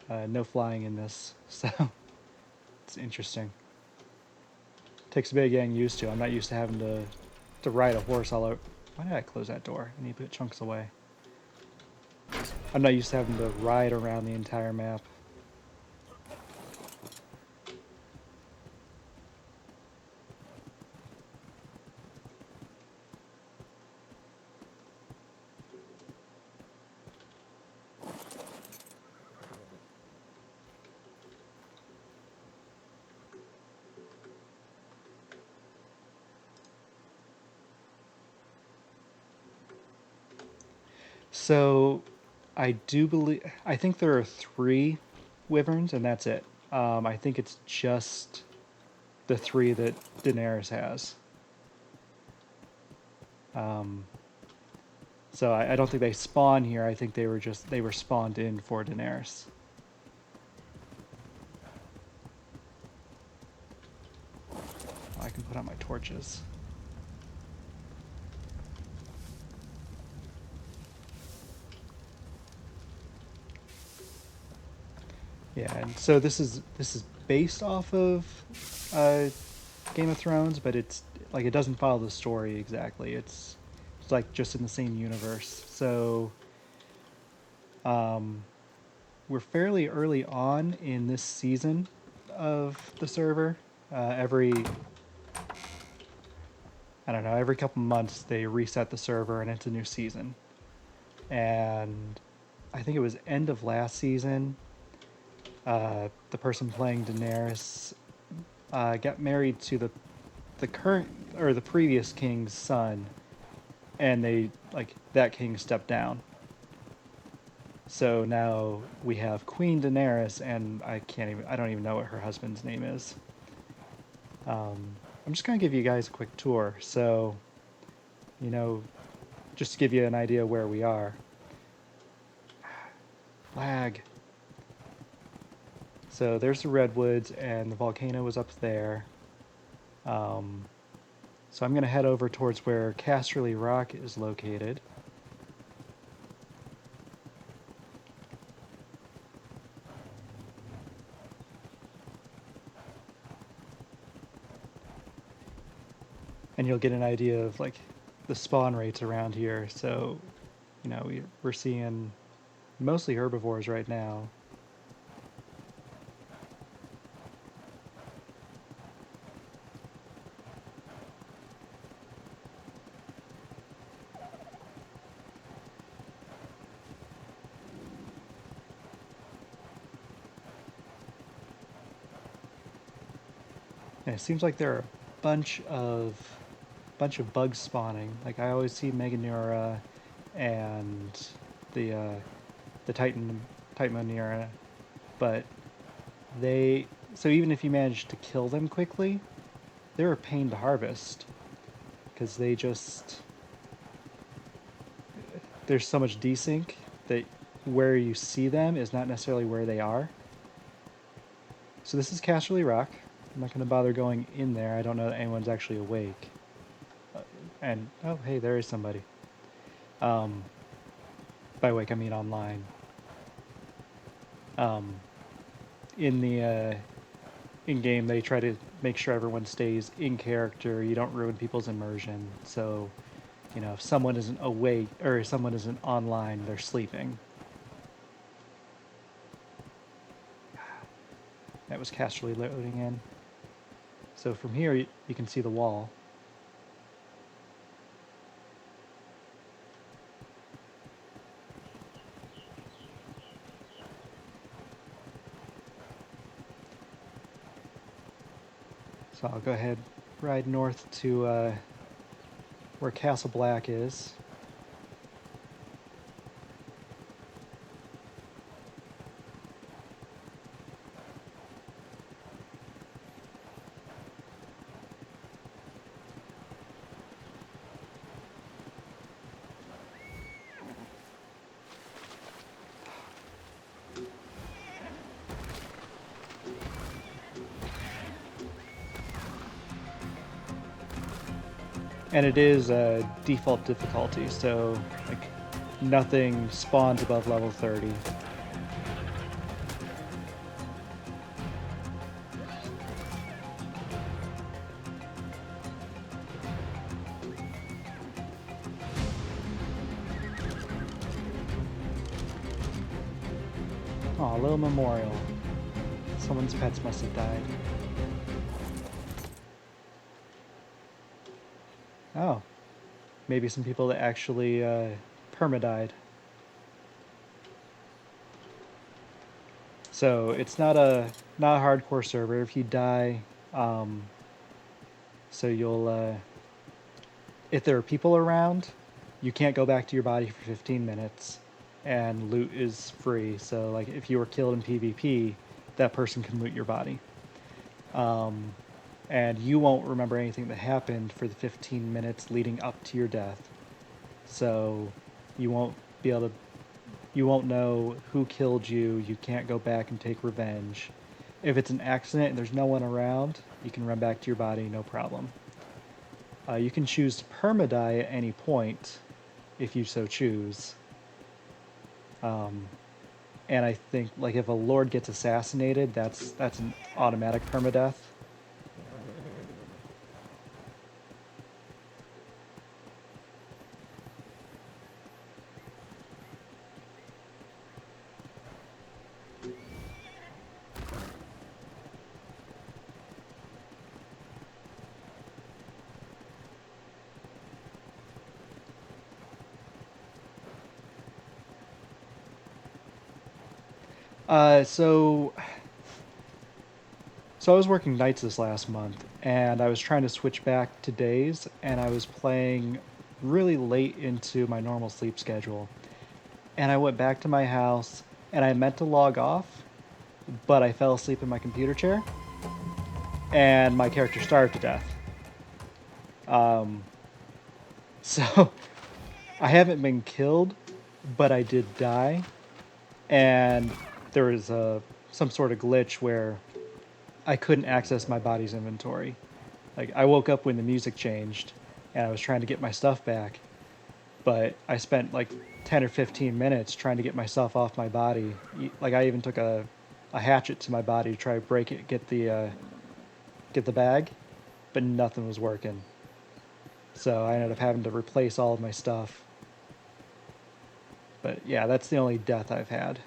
no flying in this, so it's interesting. Takes a bit of getting used to. I'm not used to having to ride a horse all over. Why did I close that door? I need to put chunks away. I'm not used to having to ride around the entire map. So, I think there are 3 wyverns, and that's it. I think it's just the 3 that Daenerys has. So I don't think they spawn here. I think they were spawned in for Daenerys. I can put on my torches. Yeah, and so this is based off of Game of Thrones, but it's like it doesn't follow the story exactly. It's like just in the same universe. So we're fairly early on in this season of the server. Every couple months they reset the server and it's a new season. And I think it was end of last season. The person playing Daenerys got married to the current or the previous king's son, and that king stepped down. So now we have Queen Daenerys, and I don't even know what her husband's name is. I'm just gonna give you guys a quick tour, so just to give you an idea where we are. Lag. So there's the redwoods, and the volcano was up there. So I'm going to head over towards where Casterly Rock is located. And you'll get an idea of like the spawn rates around here. So, we're seeing mostly herbivores right now. And it seems like there are a bunch of bugs spawning. Like I always see Meganeura and the Titanmonera, but so even if you manage to kill them quickly, they're a pain to harvest because there's so much desync that where you see them is not necessarily where they are. So this is Casterly Rock. I'm not going to bother going in there. I don't know that anyone's actually awake. And, oh, hey, there is somebody. By awake, I mean online. In-game, they try to make sure everyone stays in character. You don't ruin people's immersion. So, if someone isn't awake, or if someone isn't online, they're sleeping. That was Casterly loading in. So from here, you can see the wall. So I'll go ahead, ride north to where Castle Black is. And it is a default difficulty, so like nothing spawns above level 30. Aw, little memorial. Someone's pets must have died. Oh, maybe some people that actually perma-died. So it's not a hardcore server. If you die, so you'll if there are people around, you can't go back to your body for 15 minutes, and loot is free. So like if you were killed in PvP, that person can loot your body. And you won't remember anything that happened for the 15 minutes leading up to your death. So you won't be able to, you won't know who killed you. You can't go back and take revenge. If it's an accident and there's no one around, you can run back to your body, no problem. You can choose to perma-die at any point if you so choose. And I think like if a lord gets assassinated, that's an automatic permadeath. So I was working nights this last month, and I was trying to switch back to days, and I was playing really late into my normal sleep schedule. And I went back to my house, and I meant to log off, but I fell asleep in my computer chair, and my character starved to death. So I haven't been killed, but I did die, and there was some sort of glitch where I couldn't access my body's inventory. Like I woke up when the music changed, and I was trying to get my stuff back, but I spent like 10 or 15 minutes trying to get my stuff off my body. Like I even took a hatchet to my body to try to break it, get the bag, but nothing was working. So I ended up having to replace all of my stuff. But yeah, that's the only death I've had.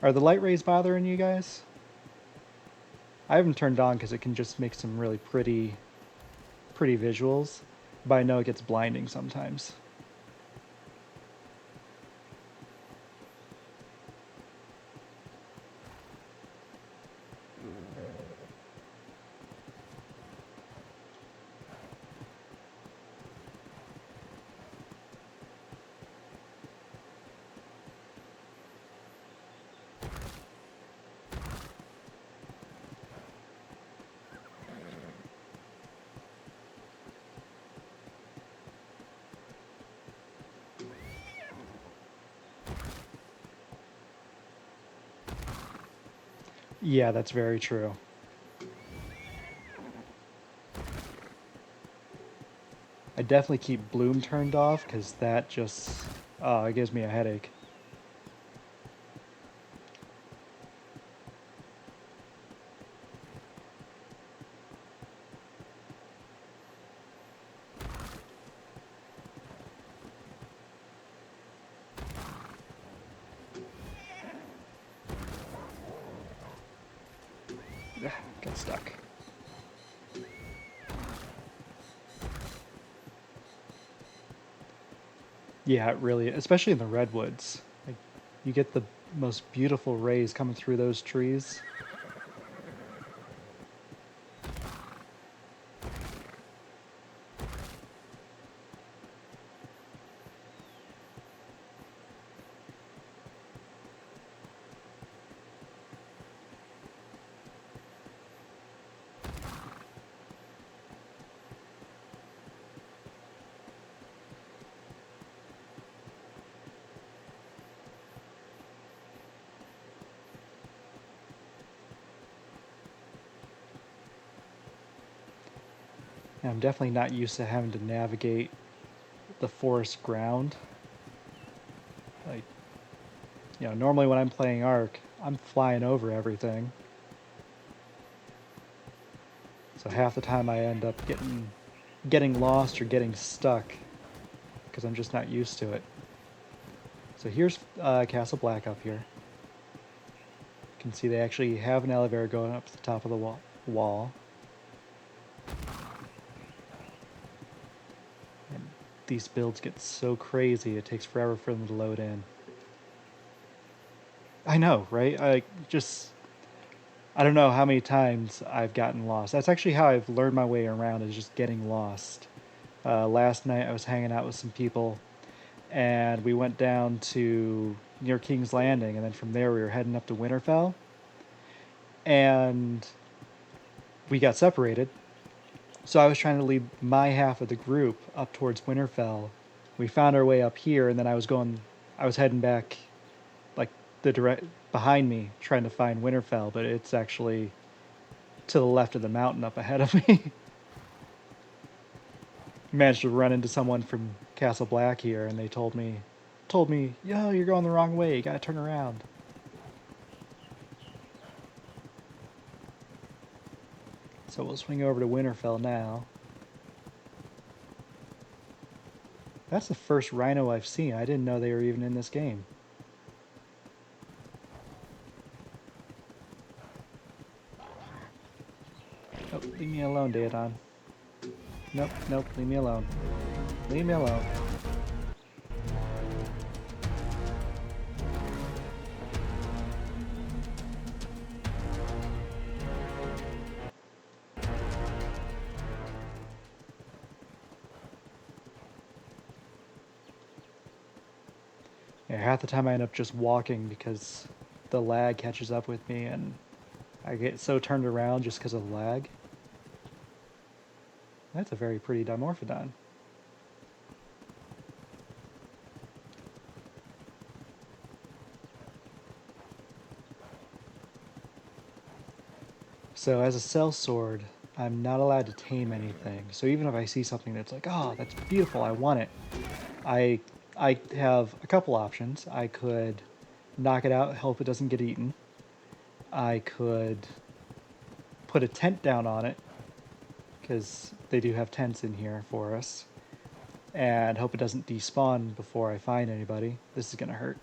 Are the light rays bothering you guys? I haven't turned on because it can just make some really pretty visuals, but I know it gets blinding sometimes. Yeah, that's very true. I definitely keep Bloom turned off because that just, it gives me a headache. Got stuck. Yeah, it really, especially in the redwoods. Like, you get the most beautiful rays coming through those trees. And I'm definitely not used to having to navigate the forest ground. Like, normally when I'm playing Ark, I'm flying over everything. So half the time I end up getting lost or getting stuck because I'm just not used to it. So here's Castle Black up here. You can see they actually have an elevator going up to the top of the wall. And these builds get so crazy, it takes forever for them to load in. I know, right? I don't know how many times I've gotten lost. That's actually how I've learned my way around, is just getting lost. Last night I was hanging out with some people, and we went down to near King's Landing, and then from there we were heading up to Winterfell, and we got separated. So I was trying to lead my half of the group up towards Winterfell. We found our way up here, and then I was heading back, like the direct behind me, trying to find Winterfell, but it's actually to the left of the mountain up ahead of me. Managed to run into someone from Castle Black here, and they told me, yo, you're going the wrong way. You gotta turn around. So we'll swing over to Winterfell now. That's the first rhino I've seen. I didn't know they were even in this game. Oh, leave me alone, Daedon. Nope, leave me alone. Leave me alone. Yeah, half the time I end up just walking because the lag catches up with me and I get so turned around just because of the lag. That's a very pretty Dimorphodon. So as a sellsword, I'm not allowed to tame anything. So even if I see something that's like, oh, that's beautiful, I want it, I have a couple options. I could knock it out, hope it doesn't get eaten. I could put a tent down on it, because they do have tents in here for us, and hope it doesn't despawn before I find anybody. This is gonna hurt.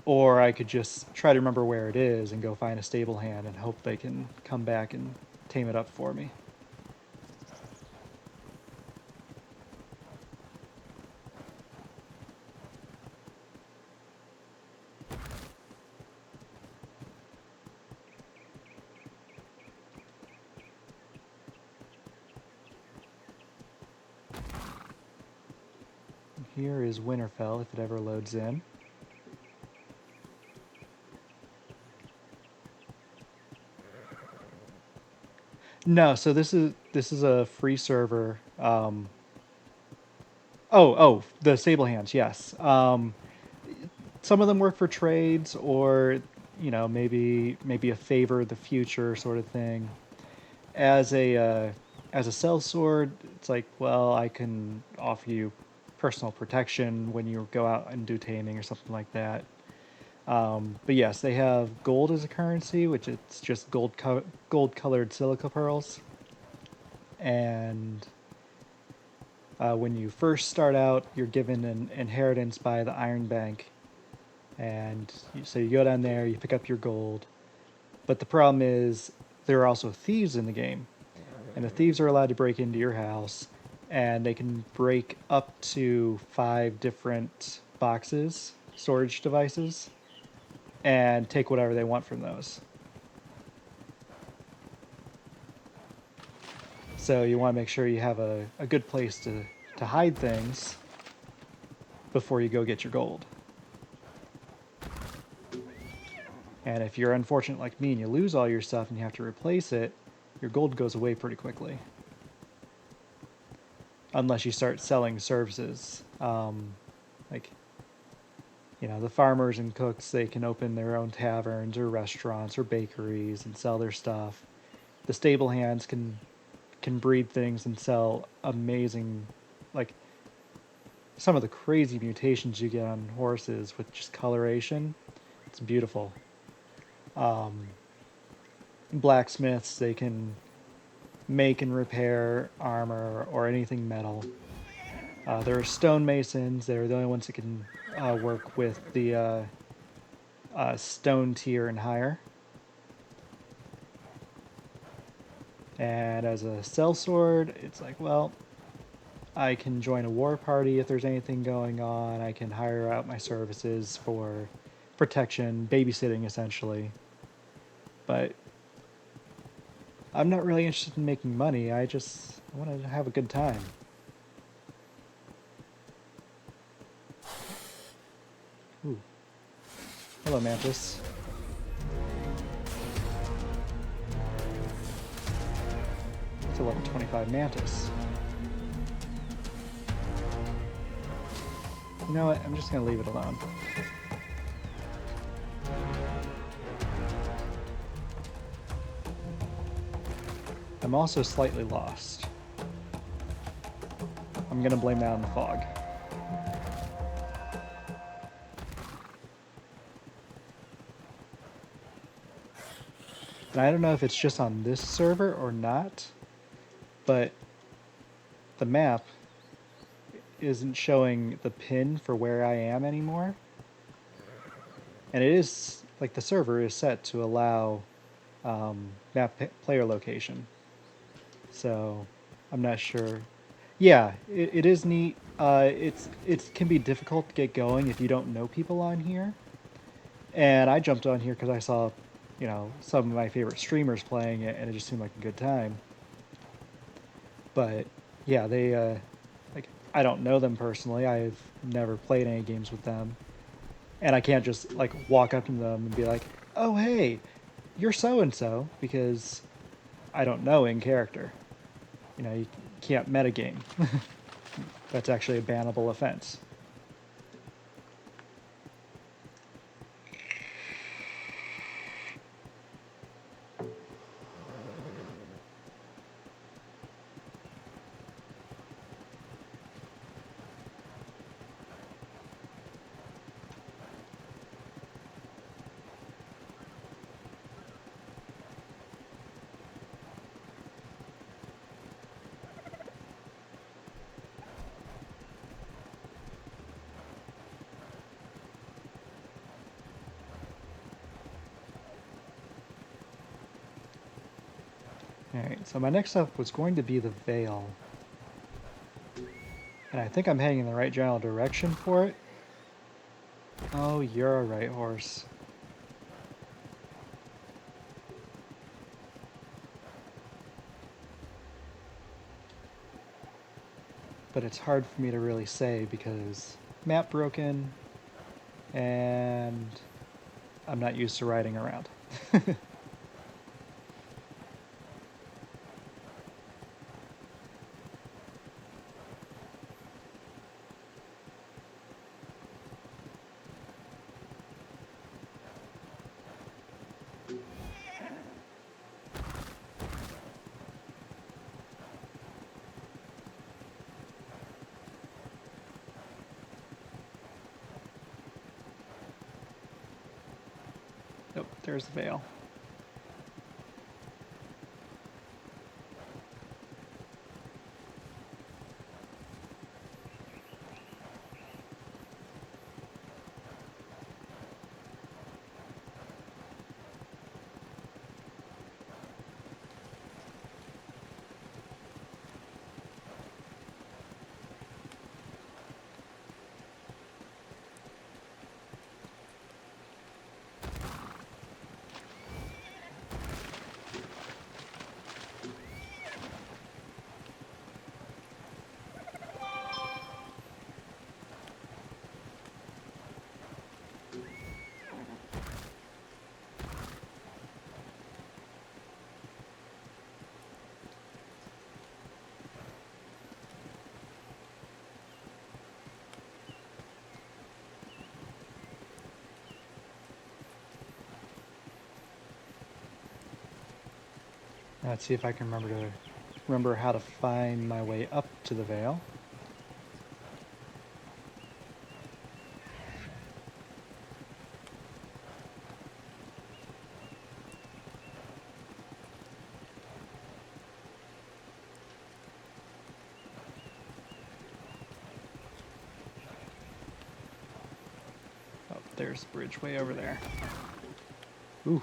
Or I could just try to remember where it is and go find a stable hand and hope they can come back and tame it up for me. Here is Winterfell, if it ever loads in. No, so this is a free server. The stable hands, yes. Some of them work for trades, or maybe a favor of the future sort of thing. As a sellsword, it's like, well, I can offer you personal protection when you go out and do taming or something like that. But yes, they have gold as a currency, which it's just gold-colored silica pearls. And when you first start out, you're given an inheritance by the Iron Bank. And so you go down there, you pick up your gold. But the problem is there are also thieves in the game. And the thieves are allowed to break into your house, and they can break up to 5 different boxes, storage devices, and take whatever they want from those. So you want to make sure you have a good place to hide things before you go get your gold. And if you're unfortunate like me and you lose all your stuff and you have to replace it, your gold goes away pretty quickly. Unless you start selling services. you know, the farmers and cooks, they can open their own taverns or restaurants or bakeries and sell their stuff. The stable hands can breed things and sell amazing, like some of the crazy mutations you get on horses with just coloration. It's beautiful. Blacksmiths, they can make and repair armor or anything metal. There are stonemasons. They're the only ones that can work with the stone tier and higher. And as a sellsword, it's like, well, I can join a war party if there's anything going on. I can hire out my services for protection, babysitting essentially. But I'm not really interested in making money. I want to have a good time. Ooh. Hello, Mantis. It's a level 25 Mantis. You know what? I'm just going to leave it alone. I'm also slightly lost. I'm going to blame that on the fog. And I don't know if it's just on this server or not, but the map isn't showing the pin for where I am anymore. And it is, like, the server is set to allow map player location. So I'm not sure. Yeah, it is neat. It can be difficult to get going if you don't know people on here. And I jumped on here because I saw, you know, some of my favorite streamers playing it, and it just seemed like a good time. But yeah, they like, I don't know them personally. I've never played any games with them, and I can't just like walk up to them and be like, "Oh, hey, you're so and so," because I don't know in character. You know, you can't metagame. That's actually a bannable offense. Alright, so my next up was going to be the Vale. And I think I'm heading in the right general direction for it. Oh, you're a right horse. But it's hard for me to really say because map broken and I'm not used to riding around. Nope, there's the Vale. Let's see if I can remember how to find my way up to the Vale. Oh, there's the bridge way over there. Ooh.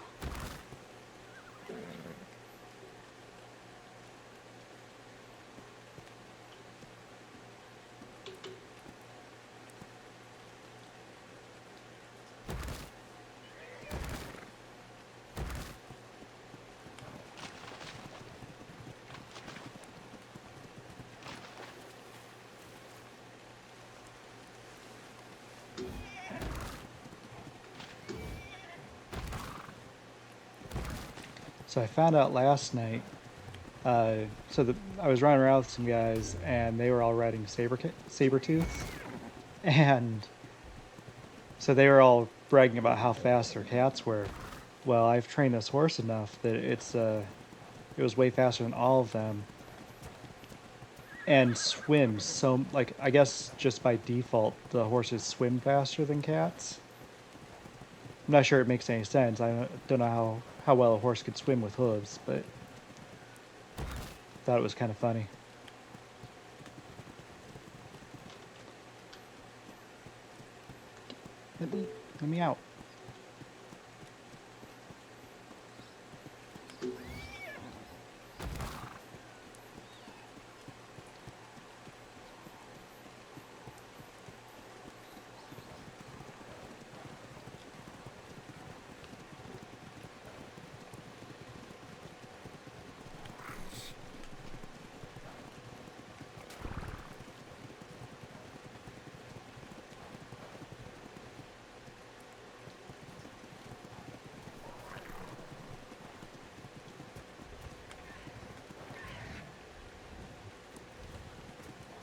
So I found out last night. I was running around with some guys, and they were all riding Sabertooths, and so they were all bragging about how fast their cats were. Well, I've trained this horse enough that it was way faster than all of them, and swims so like I guess just by default the horses swim faster than cats. I'm not sure it makes any sense. I don't know how well a horse could swim with hooves, but thought it was kind of funny. Let me out.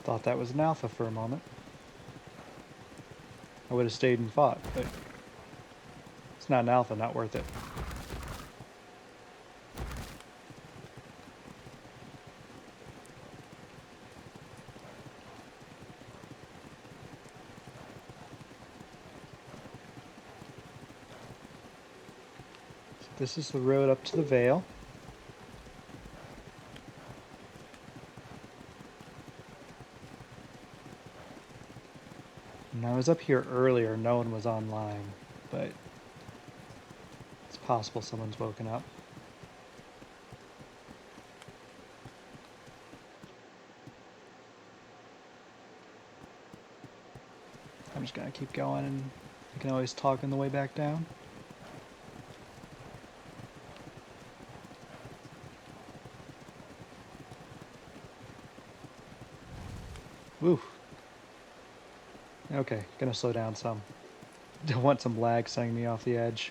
Thought that was an alpha for a moment. I would have stayed and fought, but it's not an alpha, not worth it. So this is the road up to the Vale. And I was up here earlier, no one was online, but it's possible someone's woken up. I'm just gonna keep going, and I can always talk on the way back down. Woo. Okay, gonna slow down some. Don't want some lag sending me off the edge.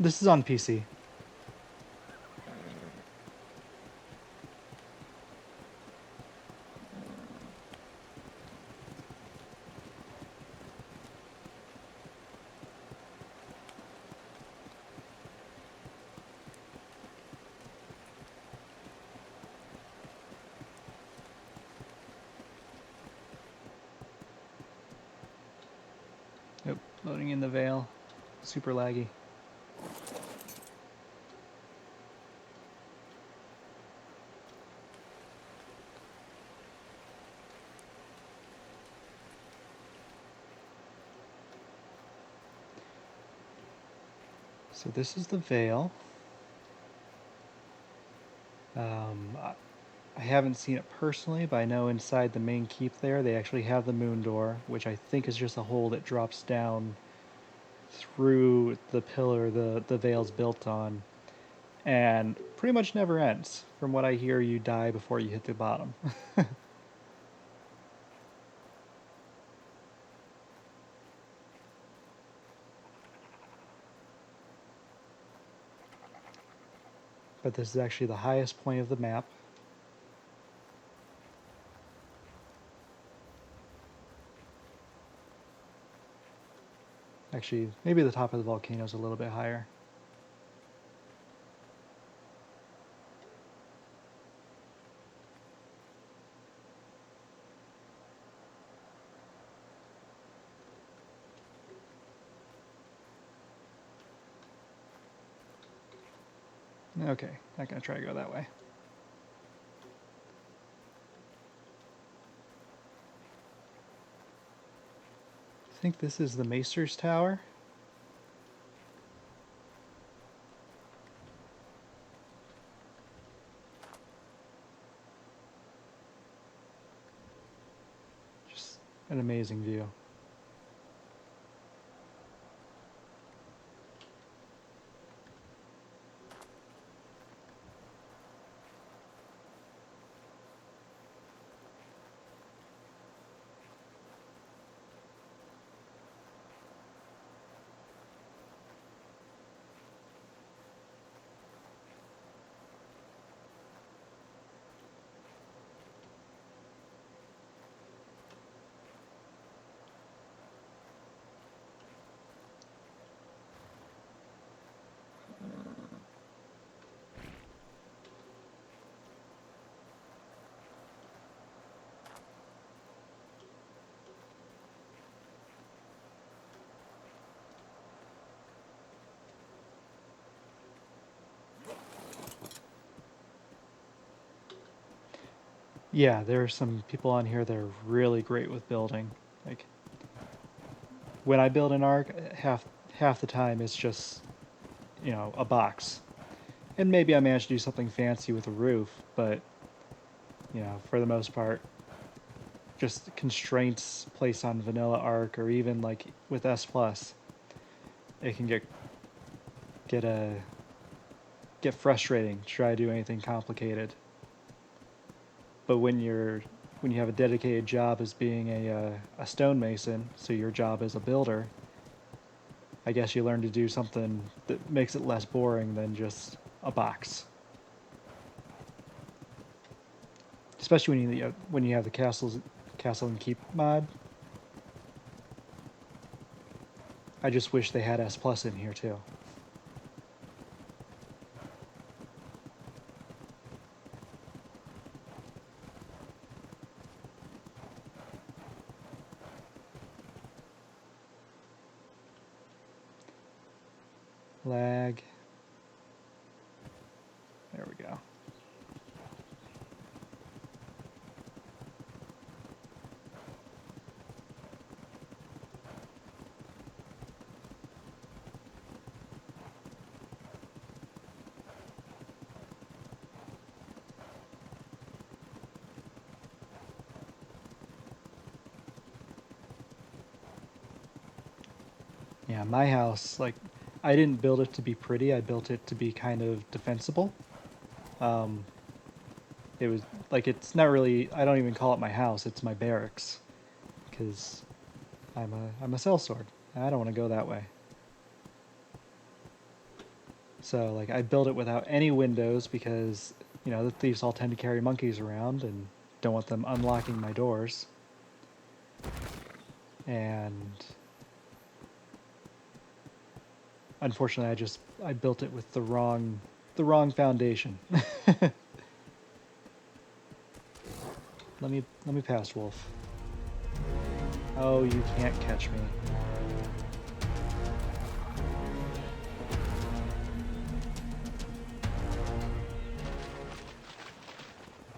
This is on PC. Yep, loading in the Vale. Super laggy. So this is the Vale. I haven't seen it personally, but I know inside the main keep there, they actually have the moon door, which I think is just a hole that drops down through the pillar the veil's built on, and pretty much never ends. From what I hear, you die before you hit the bottom. But this is actually the highest point of the map. Actually, maybe the top of the volcano is a little bit higher. Okay, not gonna try to go that way. I think this is the Maester's Tower. Just an amazing view. Yeah, there are some people on here that are really great with building. Like, when I build an arc, half the time it's just, a box. And maybe I manage to do something fancy with a roof, but, for the most part, just constraints placed on vanilla arc or even like with S plus, it can get frustrating to try to do anything complicated. But when you have a dedicated job as being a stonemason, so your job is a builder, I guess you learn to do something that makes it less boring than just a box. Especially when you have the castle and keep mod. I just wish they had S plus in here too. Lag. There we go. Yeah, my house, like, I didn't build it to be pretty, I built it to be kind of defensible. It was, like, it's not really, I don't even call it my house, it's my barracks. Because I'm a sellsword, and I don't want to go that way. So, like, I built it without any windows because, the thieves all tend to carry monkeys around and don't want them unlocking my doors. And unfortunately, I built it with the wrong foundation. Let me pass, Wolf. Oh, you can't catch me.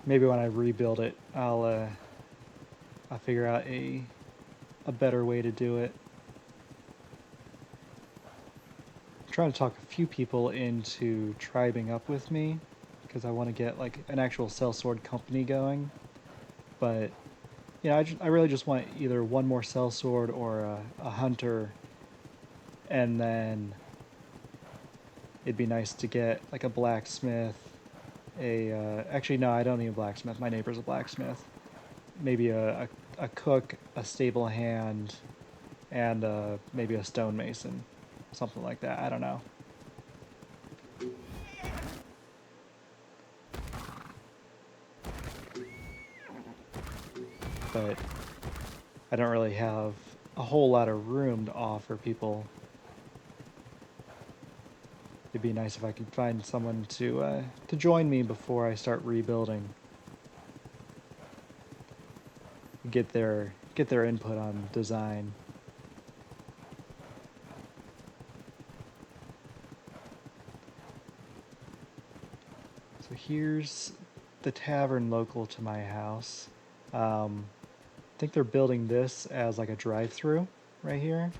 Maybe when I rebuild it, I'll figure out a better way to do it. I'm trying to talk a few people into tribing up with me, because I want to get like an actual sellsword company going. But yeah, I really just want either one more sellsword or a hunter, and then it'd be nice to get like a blacksmith. Actually no, I don't need a blacksmith. My neighbor's a blacksmith. Maybe a cook, a stable hand, and maybe a stonemason, something like that. I don't know. But I don't really have a whole lot of room to offer people. It'd be nice if I could find someone to join me before I start rebuilding. Get their input on design. So here's the tavern local to my house. I think they're building this as like a drive-through right here.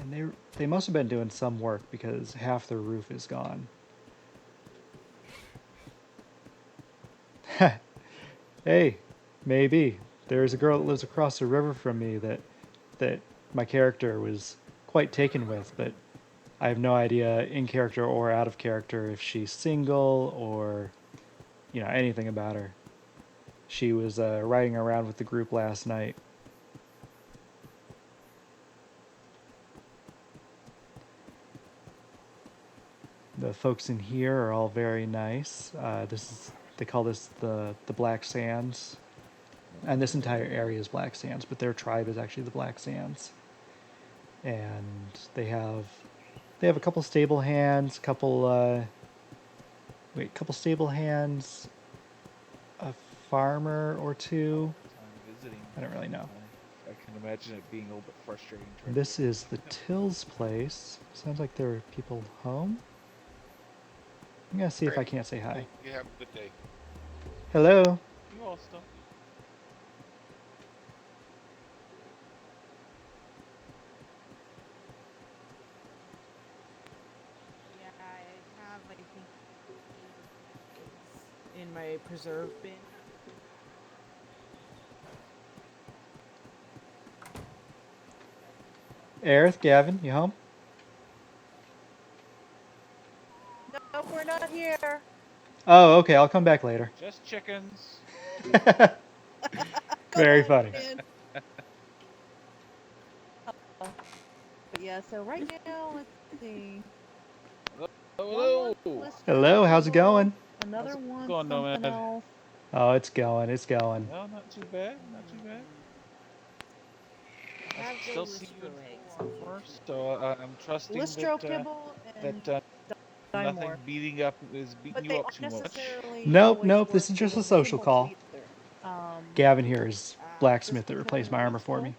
And they must have been doing some work because half their roof is gone. Hey, maybe. There's a girl that lives across the river from me that my character was quite taken with, but I have no idea in character or out of character if she's single or, you know, anything about her. She was riding around with the group last night. The folks in here are all very nice. They call this the Black Sands, and this entire area is Black Sands, but their tribe is actually the Black Sands. And they have a couple stable hands, couple stable hands, a farmer or two. Time visiting. I don't really know. I can imagine it being a little bit frustrating. This is the Till's place. Sounds like there are people home. I'm gonna see if I can't say hi. You have a good day. Hello. You all still. Yeah, I have, I think, in my preserve bin. Aerith, Gavin, you home? No, we're not here. Oh, okay. I'll come back later. Just chickens. Very funny. But yeah, so right now, let's see. Hello. Hello. How's it going? Another How's it one, going, something Nomad? else. Oh, it's going. It's going. No, not too bad. Not too bad. I have Still the see you Listro eggs. in first, so I'm trusting Listro that kibble and that nothing more. beating But you they up aren't too much. necessarily Nope, always nope. worth This is just a the social kibble call. either. Gavin here is Just blacksmith that because replaced my armor for me.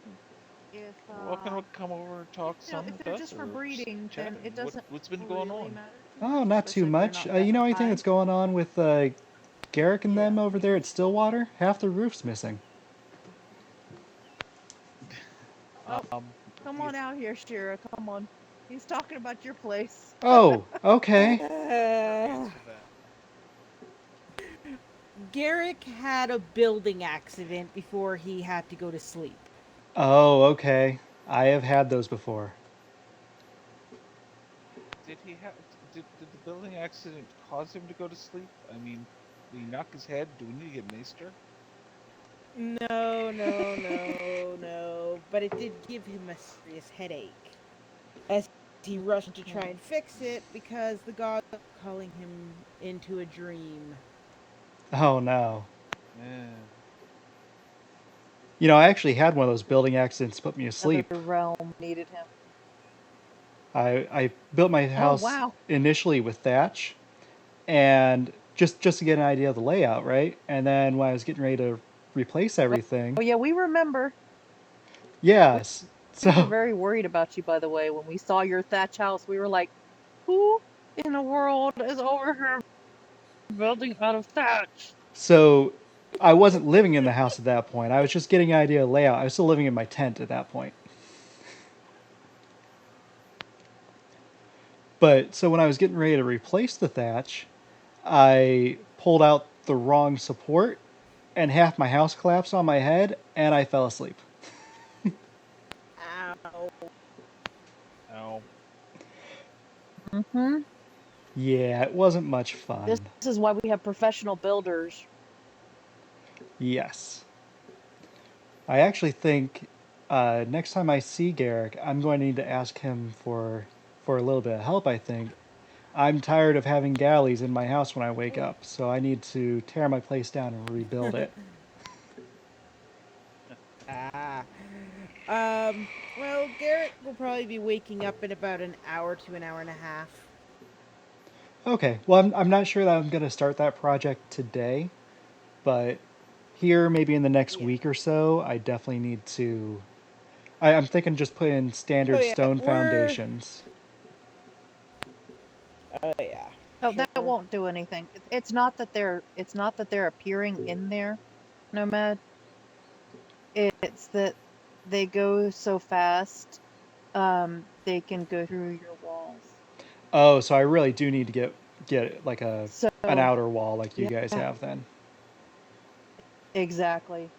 if Welcome to come over and talk you know, some if with they're us just for or breeding, chat. then it doesn't What's been going really on? matter. Oh, not too Especially if they're much. not You know anything high. that's going on with Garrick and them Yeah. over there at Stillwater? Half the roof's missing. Oh, come on out here, Shira. Come on. He's talking about your place. Oh, okay. Garrick had a building accident before he had to go to sleep. Oh, okay. I have had those before. Did he have? Did the building accident cause him to go to sleep? I mean, did he knock his head? Do we need to get Maester? No, no, no, no. But it did give him a serious headache. As he rushed to try and fix it because the gods were calling him into a dream. Oh no. Yeah. You know, I actually had one of those building accidents put me asleep. Another realm needed him. I built my house wow. initially with thatch, and just to get an idea of the layout, right? And then when I was getting ready to replace everything, Oh yeah, we remember. yes. We were So very worried about you, by the way. When we saw your thatch house, we were like, who in the world is over here building out of thatch? so I wasn't living in the house at that point. I was just getting an idea of layout. I was still living in my tent at that point. But so when I was getting ready to replace the thatch, I pulled out the wrong support, and half my house collapsed on my head, and I fell asleep. Ow. Oh, Mm-hmm. Yeah, it wasn't much fun. This is why we have professional builders. Yes. I actually think next time I see Garrick, I'm going to need to ask him for a little bit of help, I think. I'm tired of having galleys in my house when I wake up, so I need to tear my place down and rebuild it. Ah. Well, Garrett will probably be waking up in about an hour to an hour and a half. Okay, well, I'm not sure that I'm going to start that project today, but here, maybe in the next Yeah. week or so, I definitely need to. I'm thinking just put in Oh standard yeah, stone we're. foundations. Oh yeah. Oh, that Sure. won't do anything. It's not that they're appearing in there, Nomad. It's that they go so fast, they can go through your walls. Oh, so I really do need to get like So, an outer wall like you yeah, guys have then. exactly.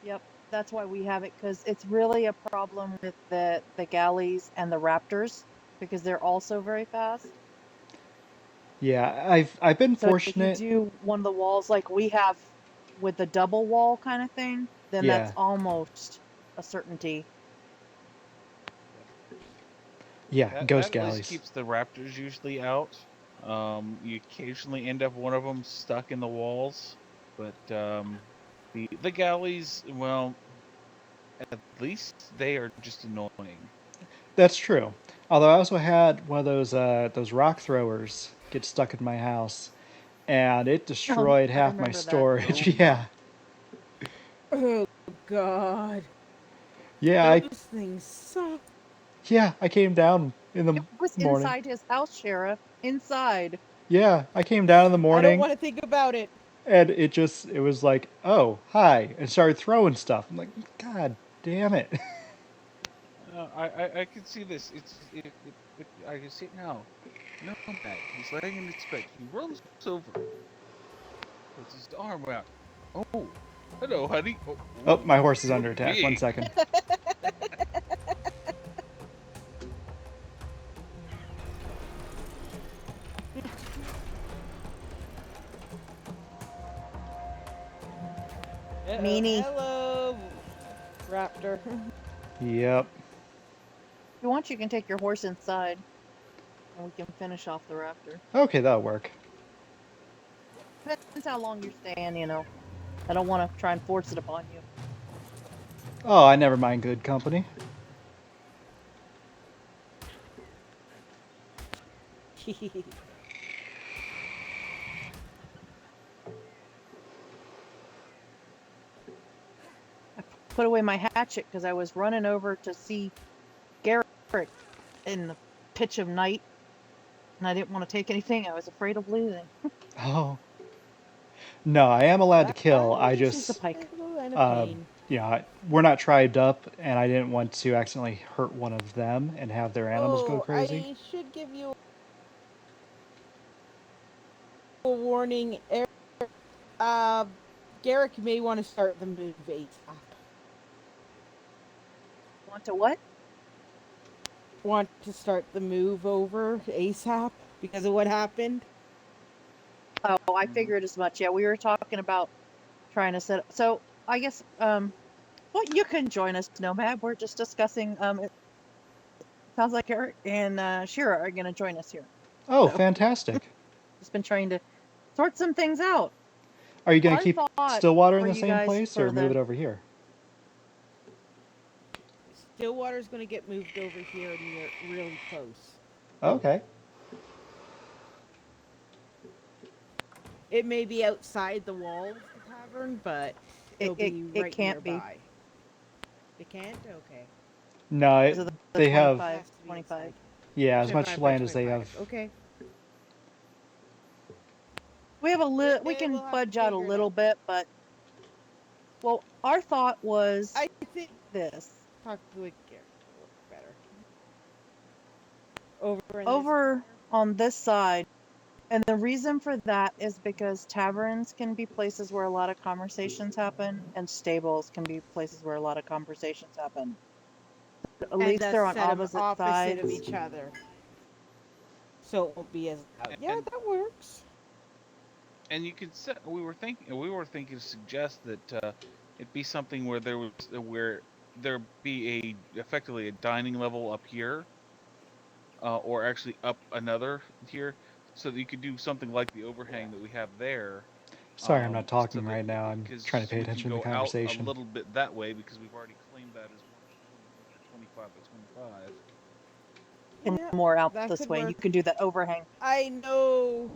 Yep, that's why we have it, because it's really a problem with the galleys and the raptors, because they're also very fast. Yeah, I've been So if you fortunate. do one of the walls like we have with the double wall kind of thing, then that's Yeah, almost a certainty. yeah, that ghost at least galleys. keeps the raptors usually out. You occasionally end up one of them stuck in the walls, but the galleys, well, at least they are just annoying. That's true. Although I also had one of those rock throwers get stuck in my house, and it Oh, destroyed I half my remember that. storage. Oh my. Yeah, Oh God. yeah, Those things suck. I came down in the It was morning. inside his house, Sheriff. Inside. Yeah, I came down in the I don't morning, want to think about it. and it was like, oh, hi, and started throwing stuff. I'm like, God damn it. I can see this. I can see it now. No, Matt. He's laying in his bed. He rolls over, puts his arm out. Oh, hello, honey. Oh, Oh, ooh, my horse is you're under attack. One big. second. Uh-oh. Meanie. Hello, Raptor. Yep. If you want, you can take your horse inside, and we can finish off the raptor. Okay, that'll work. Depends how long you're staying, you know. I don't want to try and force it upon you. Oh, I never mind good company. I put away my hatchet because I was running over to see Garrett in the pitch of night, and I didn't want to take anything. I was afraid of losing. Oh. No, I am allowed to kill. I She's the just, pike. And a pain. we're not tribed up, and I didn't want to accidentally hurt one of them and have their animals go Oh, crazy. I should give you a warning. Garrick may want to start the move ASAP. Want to what? Want to start the move over ASAP because of what happened? Oh, I Mhm. figured as much. Yeah, we were talking about trying to set up. So I guess, well, you can join us, Nomad. We're just discussing. It sounds like Eric and Shira are going to join us here. Oh, So fantastic. just been trying to sort some things out. Are you going to Our keep thought Stillwater in for the you same guys place for or move the it over here? Stillwater's going to get moved over here near really close. Okay. It may be outside the walls of the tavern, but it'll be it right can't be nearby. It can't? Okay. No, because of the they have, 25, Has to be 25. inside. yeah, as 25 much by land as they 25. have. Okay. We have we Yeah, can we'll have to fudge out a figure it little out. bit, but well, our thought was I think this. talk with Garrett will work better. Over in this Over corner. on this side, And the reason for that is because taverns can be places where a lot of conversations happen, and stables can be places where a lot of conversations happen. At And least thus they're on set them opposite opposite of sides. each other, so it won't be as loud. Yeah, And that works. you could set. We were thinking to suggest that it be something where there be effectively a dining level up here, or actually up another tier, so that you could do something like the overhang that we have there. Sorry, I'm not So talking that right now. I'm trying to because pay we can attention to the go out a conversation. little bit that way because we've already claimed that as one of the 25 by 25. And Yeah, more out that this could way. You work. can do the overhang. I know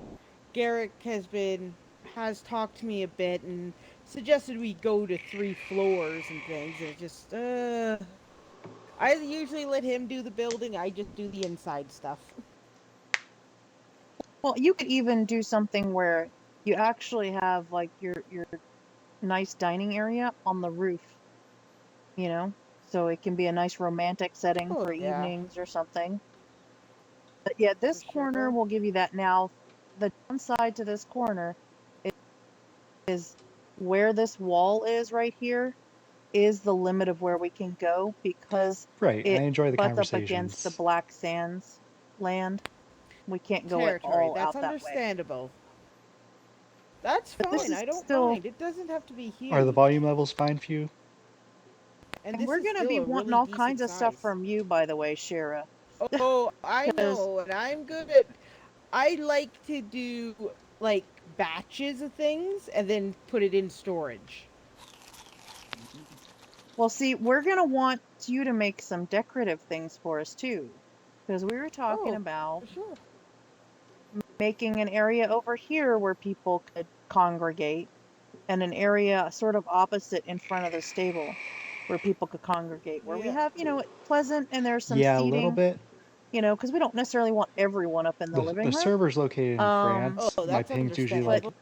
Garrick has talked to me a bit and suggested we go to 3 floors and things, and it just I usually let him do the building, I just do the inside stuff. Well, you could even do something where you actually have like your nice dining area on the roof, you know? So it can be a nice romantic setting Oh for yeah, evenings or something. But yeah, for this corner sure. will give you that now. The downside to this corner is where this wall is right here is the limit of where we can go because Right, I it enjoy the butts up against the conversations. Black Sands land. We can't go at Territory, all that's out that way. understandable. That's But this fine, is I don't still, mind. It doesn't have to be Are the huge. volume levels fine for you? And and this we're is gonna still be a wanting really all decent kinds of stuff size. from you, by the way, Shira. Oh, I Because know, and I'm good at. I like to do like batches of things and then put it in storage. well, see, we're gonna want you to make some decorative things for us too. Because we were talking Oh, about for sure. making an area over here where people could congregate, and an area sort of opposite in front of the stable where people could congregate, where we Yeah. have, pleasant and there's some Yeah, a little seating, bit. because we don't necessarily want everyone up in the living The room. server's located in Um, France. Oh, My that's ping's usually but like understandable.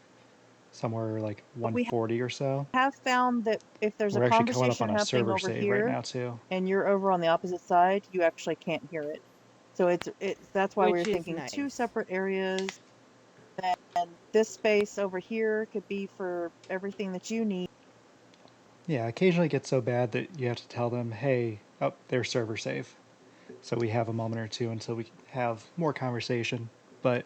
somewhere like but we 140 or so. have found that if there's a We're actually coming up conversation on a happening server over save right here now too. and you're over on the opposite side, you actually can't hear it. So it's that's why we were Which is thinking two nice. separate areas, and this space over here could be for everything that you need. Yeah, occasionally it gets so bad that you have to tell them, hey, oh, their server save. So we have a moment or two until we have more conversation. But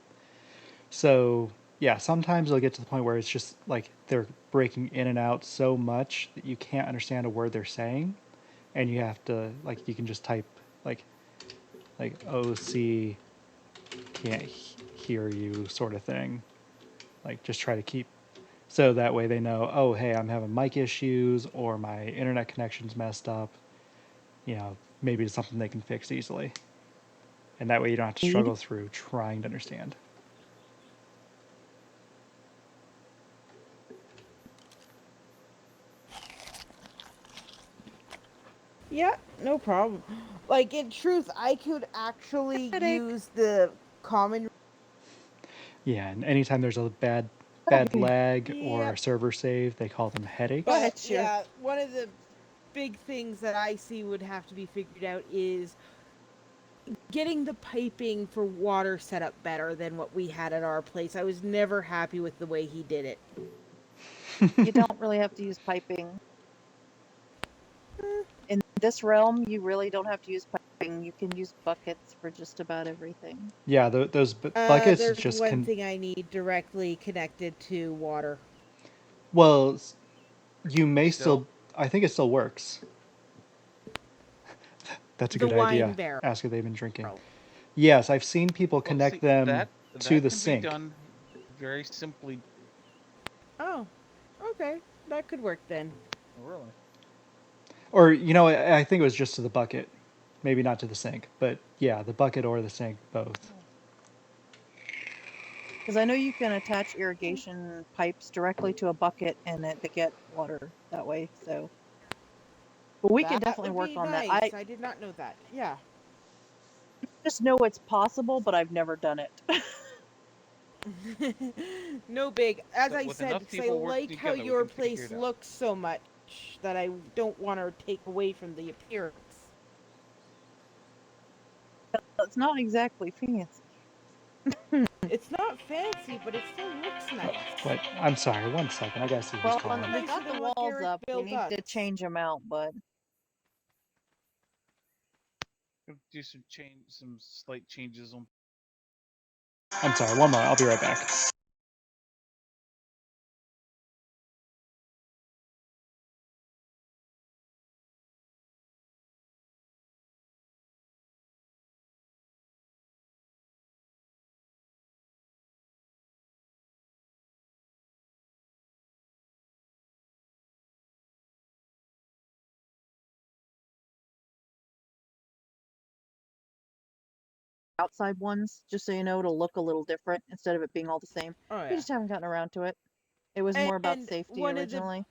so yeah, sometimes it'll get to the point where it's just like they're breaking in and out so much that you can't understand a word they're saying, and you have to like you can just type like OC can't hear you sort of thing. Like just try to keep so that way they know, oh hey, I'm having mic issues or my internet connection's messed up. Maybe it's something they can fix easily. And that way you don't have to Need. struggle through trying to understand. Yeah, no problem. Like in truth, I could actually Headache. use the common. Yeah, and anytime there's a bad lag or a Yep. server save, they call them Go headaches. ahead, But Shira. yeah, one of the big things that I see would have to be figured out is getting the piping for water set up better than what we had at our place. I was never happy with the way he did it. You don't really have to use piping. In this realm, you really don't have to use piping. You can use buckets for just about everything. Yeah, those buckets There's just one can. thing I need directly connected to water. Well, you may Still, still. I think it still works. That's a The good wine idea. barrel. Ask if they've been drinking. Yes, I've seen people well, connect see them that to that the can be sink. done very simply. Oh, okay. That could work then. Oh, really? Or, I think it was just to the bucket. Maybe not to the sink, but yeah, the bucket or the sink, both. Because I know you can attach irrigation pipes directly to a bucket and they get water that way. So, but we can That definitely would work be on that. I nice. I did not know that. Yeah. just know it's possible, but I've never done it. No big. As So I with said, enough because I people working like how together, we your can figure place it out. looks so much that I don't want to take away from the appearance. It's not exactly fancy. It's not fancy, but it still looks nice. Wait, I'm sorry. 1 second. I gotta see who's Well, calling. we Nicer got the than what walls Garrett up. We built need to us. change them out, but Do some slight changes on. I'm sorry. 1 moment. I'll be right back. outside ones, just so you know, it'll look a little different instead of it being all the same. Oh We yeah. just haven't gotten around to it. It was more about And safety one of the originally.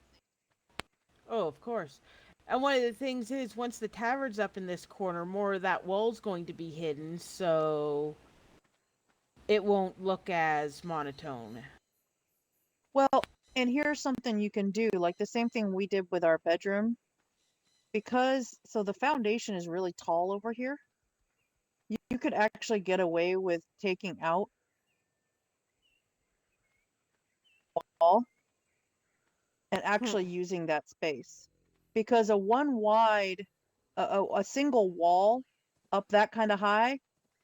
Oh, of course. And one of the things is, once the tavern's up in this corner, more of that wall's going to be hidden, so it won't look as monotone. Well, and here's something you can do, like the same thing we did with our bedroom. Because, so the foundation is really tall over here. You could actually get away with taking out wall and actually using that space. Because a one wide, a single wall up that kind of high,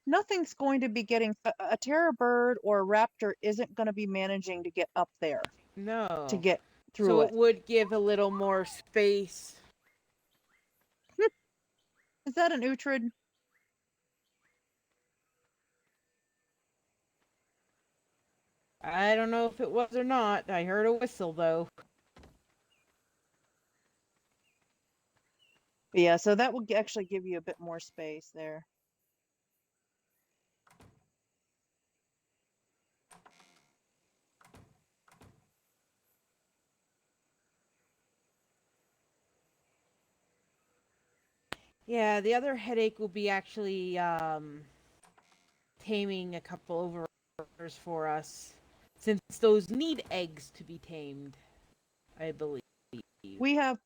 nothing's going to be getting, a terror bird or a raptor isn't going to be managing to get up there to No. get through So it. it would give a little more space. Is that an Uhtred? I don't know if it was or not. I heard a whistle, though. But yeah, so that will actually give you a bit more space there. Yeah, the other headache will be actually taming a couple overers for us, since those need eggs to be tamed, I believe. We have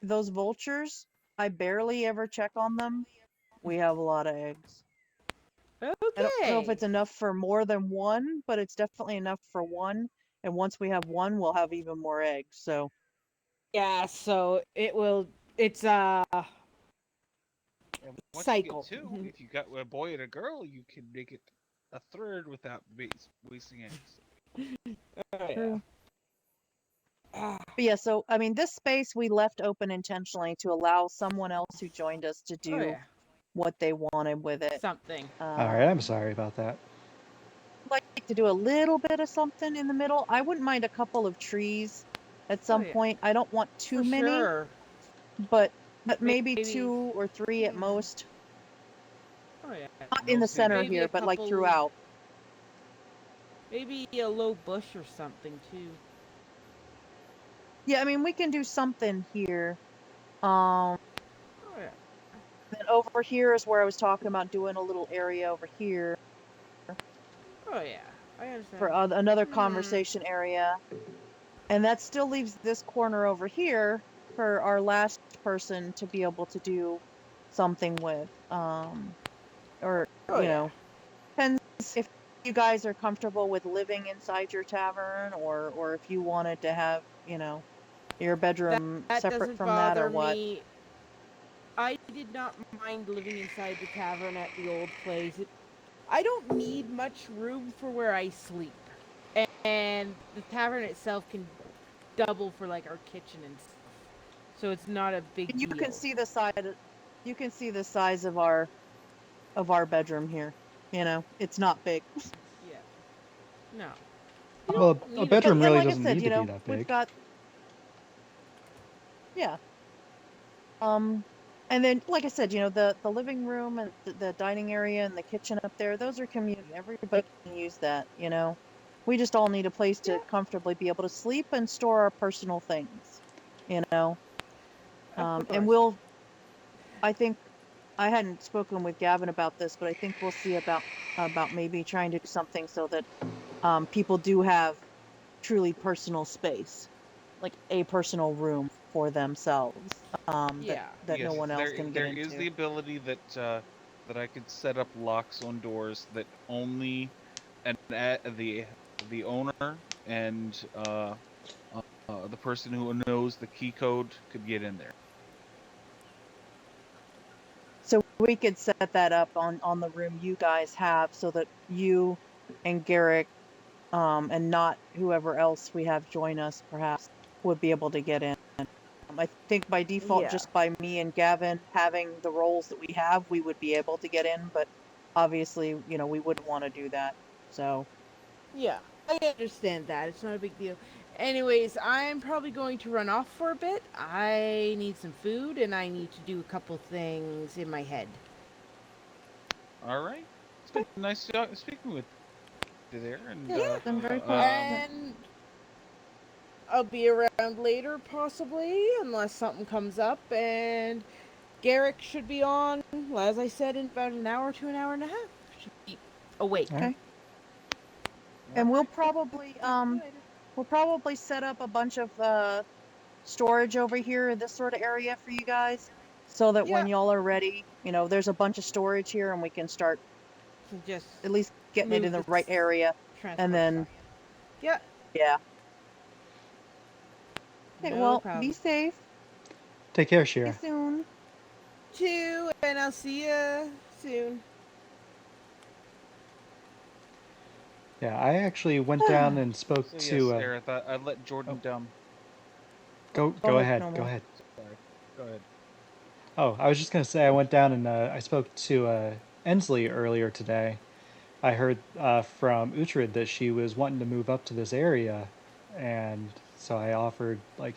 those vultures, I barely ever check on them. We have a lot of eggs. Okay. I don't know if it's enough for more than one, but it's definitely enough for one. And once we have one, we'll have even more eggs. So Yeah, so it will. It's And once cycle. you get two, if you got a boy and a girl, you can make it a third without wasting eggs. Oh, yeah. true. But yeah, so I mean, this space we left open intentionally to allow someone else who joined us to do Oh, yeah. what they wanted with it. Something. All right. I'm sorry about that. I'd like to do a little bit of something in the middle. I wouldn't mind a couple of trees at some yeah. point. I don't want too For many, sure. but maybe Maybe. 2 or 3 at most. Oh, yeah. Not in the Those center Maybe here, a but like couple- throughout. Maybe a low bush or something, too. Yeah, I mean, we can do something here. Oh, yeah. Then over here is where I was talking about doing a little area over here Oh, yeah. I understand. for another conversation area. And that still leaves this corner over here for our last person to be able to do something with. Or, Oh, you yeah. know, depends if you guys are comfortable with living inside your tavern or if you wanted to have, you know, your bedroom That separate doesn't from that or bother what. me. I did not mind living inside the tavern at the old place. I don't need much room for where I sleep. And the tavern itself can double for like our kitchen and stuff. So it's not a big And you deal. can see the size of our bedroom here. You know, it's not big. Yeah. No. Well, a bedroom and really like I doesn't said, need you to be know, that we've big. got yeah. And then, like I said, you know, the living room and the dining area and the kitchen up there, those are community. Everybody can use that, you know. We just all need a place to comfortably be able to sleep and store our personal things, you know. And I think I hadn't spoken with Gavin about this, but I think we'll see about maybe trying to do something so that people do have truly personal space, like a personal room for themselves, that no Yes, one else can get there is into. the ability that that I could set up locks on doors that only the owner and the person who knows the key code could get in there. So we could set that up on the room you guys have so that you and Garrick, and not whoever else we have join us perhaps, would be able to get in. I think by default, Yeah. just by me and Gavin having the roles that we have, we would be able to get in, but obviously, we wouldn't want to do that. So, Yeah, I understand that. It's not a big deal. Anyways, I'm probably going to run off for a bit. I need some food and I need to do a couple things in my head. All right. It's been nice speaking with you there, and Yeah. it's been very pleasant. And I'll be around later, possibly, unless something comes up. And Garrick should be on, as I said, in about an hour to an hour and a half. Should be awake. All right. Okay. And all we'll right. probably set up a bunch of storage over here in this sort of area for you guys, so that when Yeah. y'all are ready, there's a bunch of storage here and we can start So just at least getting it in move the the right area. And transport then, stuff. Yeah, yeah. Okay, no well, be problem. safe. Take care, See you Shira. soon. Two, and I'll see you soon. Yeah, I actually went down and spoke So to. yes, Aerith, I let Jordan down. Go ahead. no Go more. ahead. Sorry. Go ahead. Oh, I was just gonna say I went down and I spoke to Ensley earlier today. I heard from Uhtred that she was wanting to move up to this area, and so I offered, like,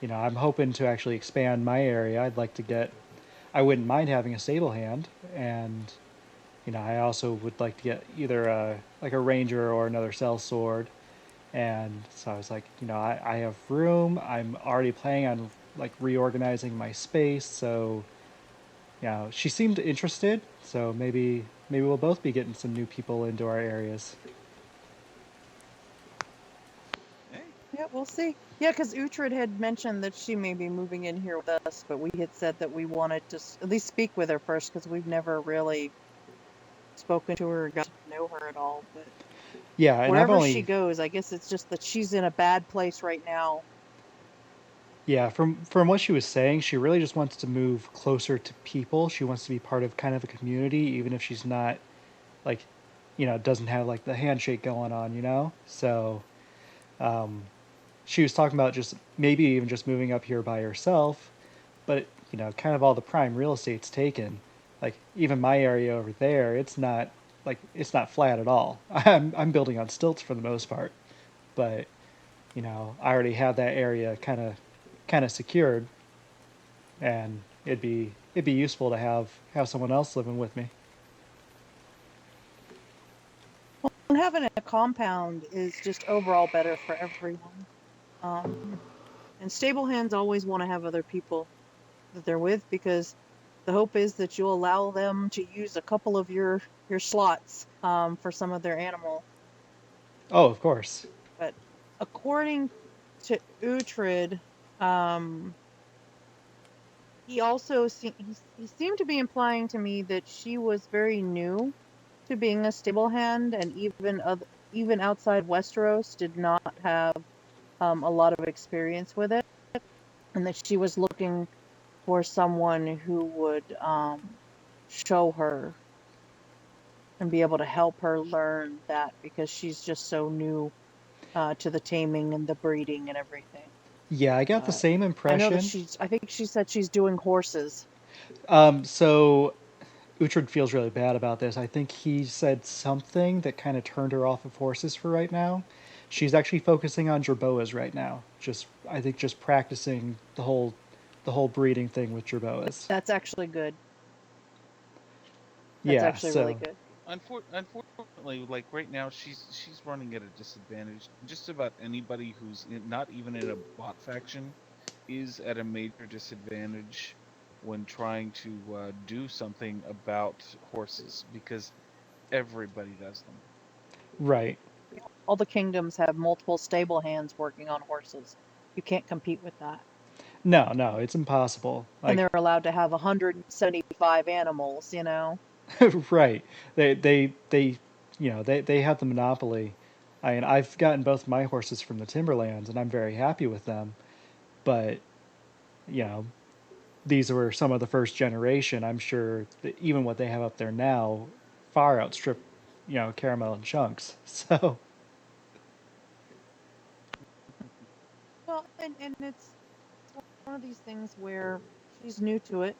I'm hoping to actually expand my area. I'd like to get. I wouldn't mind having a stable hand, and I also would like to get either like a ranger or another sellsword. And so I was like, I have room. I'm already planning on like reorganizing my space. So, she seemed interested. So maybe we'll both be getting some new people into our areas. Hey. Yeah, we'll see. Yeah, because Uhtred had mentioned that she may be moving in here with us, but we had said that we wanted to at least speak with her first because we've never really spoken to her or got to know her at all. But Yeah, and I've wherever she only goes, I guess it's just that she's in a bad place right now. yeah, from what she was saying, she really just wants to move closer to people. She wants to be part of kind of a community, even if she's not like, doesn't have like the handshake going on. So, she was talking about just maybe even just moving up here by herself, but kind of all the prime real estate's taken. Like even my area over there, it's not flat at all. I'm building on stilts for the most part, but I already have that area kind of secured, and it'd be useful to have someone else living with me. And having a compound is just overall better for everyone. And stable hands always want to have other people that they're with because the hope is that you'll allow them to use a couple of your slots for some of their animal. Oh, of course. But according to Uhtred, he also he seemed to be implying to me that she was very new to being a stable hand, and even outside Westeros did not have a lot of experience with it, and that she was looking for someone who would show her and be able to help her learn that because she's just so new to the taming and the breeding and everything. Yeah, I got the same I know that impression. I think she said she's doing horses. So Uhtred feels really bad about this. I think he said something that kind of turned her off of horses for right now. She's actually focusing on jerboas right now. I think just practicing the whole breeding thing with jerboas. That's actually good. That's Yeah, actually really so good. Unfortunately, like right now, she's running at a disadvantage. Just about anybody who's not even in a bot faction is at a major disadvantage when trying to do something about horses because everybody does them. right. All the kingdoms have multiple stable hands working on horses. You can't compete with that. No, it's impossible. And Like, they're allowed to have 175 animals, Right. They they have the monopoly. I mean, I've gotten both my horses from the Timberlands, and I'm very happy with them. But you know, these were some of the first generation. I'm sure that even what they have up there now far outstrip, Caramel and Chunks. So Well, and it's one of these things where she's new to it.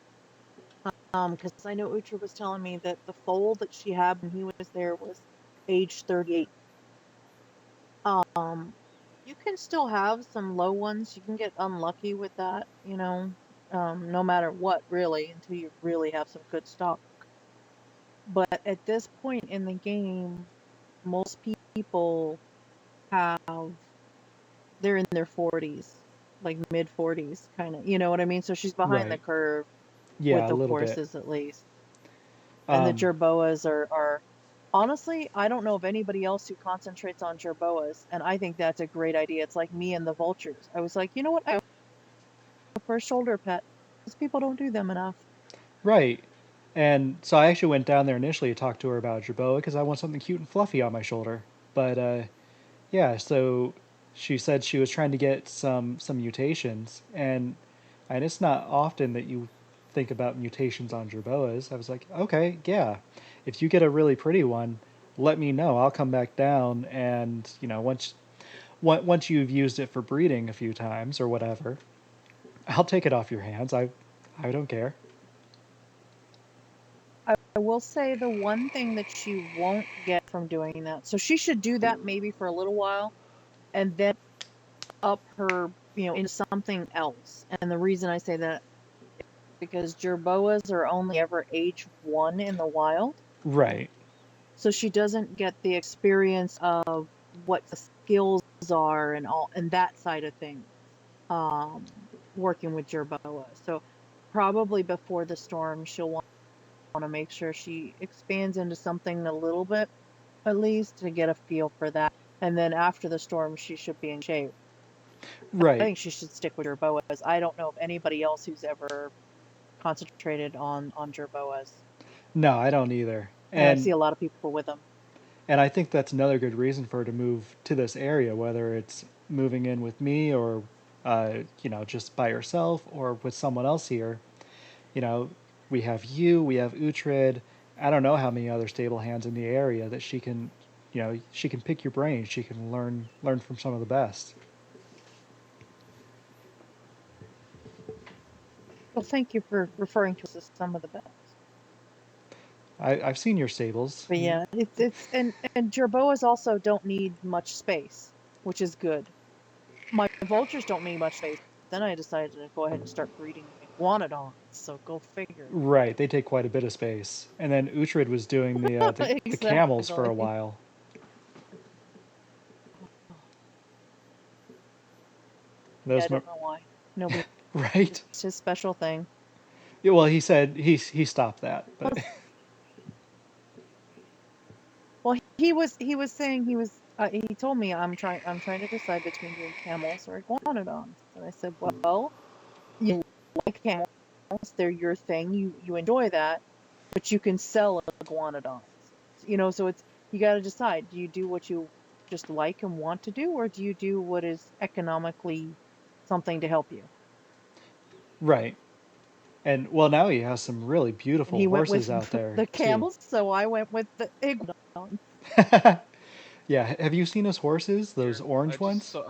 Because I know Utra was telling me that the foal that she had when he was there was age 38. Um, you can still have some low ones. You can get unlucky with that, no matter what, really, until you really have some good stock. But at this point in the game, most people have, they're in their 40s, like mid 40s, kind of, you know what I mean? So she's behind the right, curve with yeah, a the little bit. horses, at least. And the Um, jerboas are honestly, I don't know of anybody else who concentrates on jerboas, and I think that's a great idea. It's like me and the vultures. I was like, you know what? I go for a shoulder pet because people don't do them enough. right. And so I actually went down there initially to talk to her about Jerboa because I want something cute and fluffy on my shoulder. But yeah, so she said she was trying to get some mutations, and it's not often that you think about mutations on Jerboas. I was like, okay, yeah, if you get a really pretty one, let me know. I'll come back down, and once you've used it for breeding a few times or whatever, I'll take it off your hands. I don't care. I will say the one thing that she won't get from doing that, so she should do that maybe for a little while and then up her, into something else. And the reason I say that because jerboas are only ever age 1 in the wild. Right. So she doesn't get the experience of what the skills are and all and that side of things. Um, Working with jerboa. So probably before the storm, she'll want to make sure she expands into something a little bit, at least, to get a feel for that. And then after the storm, she should be in shape. I Right. think she should stick with jerboas. I don't know of anybody else who's ever concentrated on jerboas, No, I don't either. and I see a lot of people with them. And I think that's another good reason for her to move to this area, whether it's moving in with me or, just by herself or with someone else here. You know, we have you, we have Uhtred. I don't know how many other stable hands in the area that she can pick your brain. She can learn from some of the best. Well, thank you for referring to us as some of the best. I've seen your stables. But yeah, it's and jerboas also don't need much space, which is good. My vultures don't need much space. Then I decided to go ahead and start breeding iguanodons. So go figure. Right, they take quite a bit of space. And then Uhtred was doing the camels for a Exactly. while. Yeah, I Those, don't know why. Nobody. right? It's his special thing. Yeah, well, he said he stopped that, but Well, he was saying he told me I'm trying to decide between doing camels or iguanodons, and I said, well, you like camels, they're your thing, you enjoy that, but you can sell iguanodons, so it's you got to decide, do you do what you just like and want to do, or do you do what is economically something to help you? right. And well, now he has some really And beautiful he went with horses out there the too. camels, so I went with the iguanodons. Yeah, have you seen his horses? Those Here, I orange just ones? saw.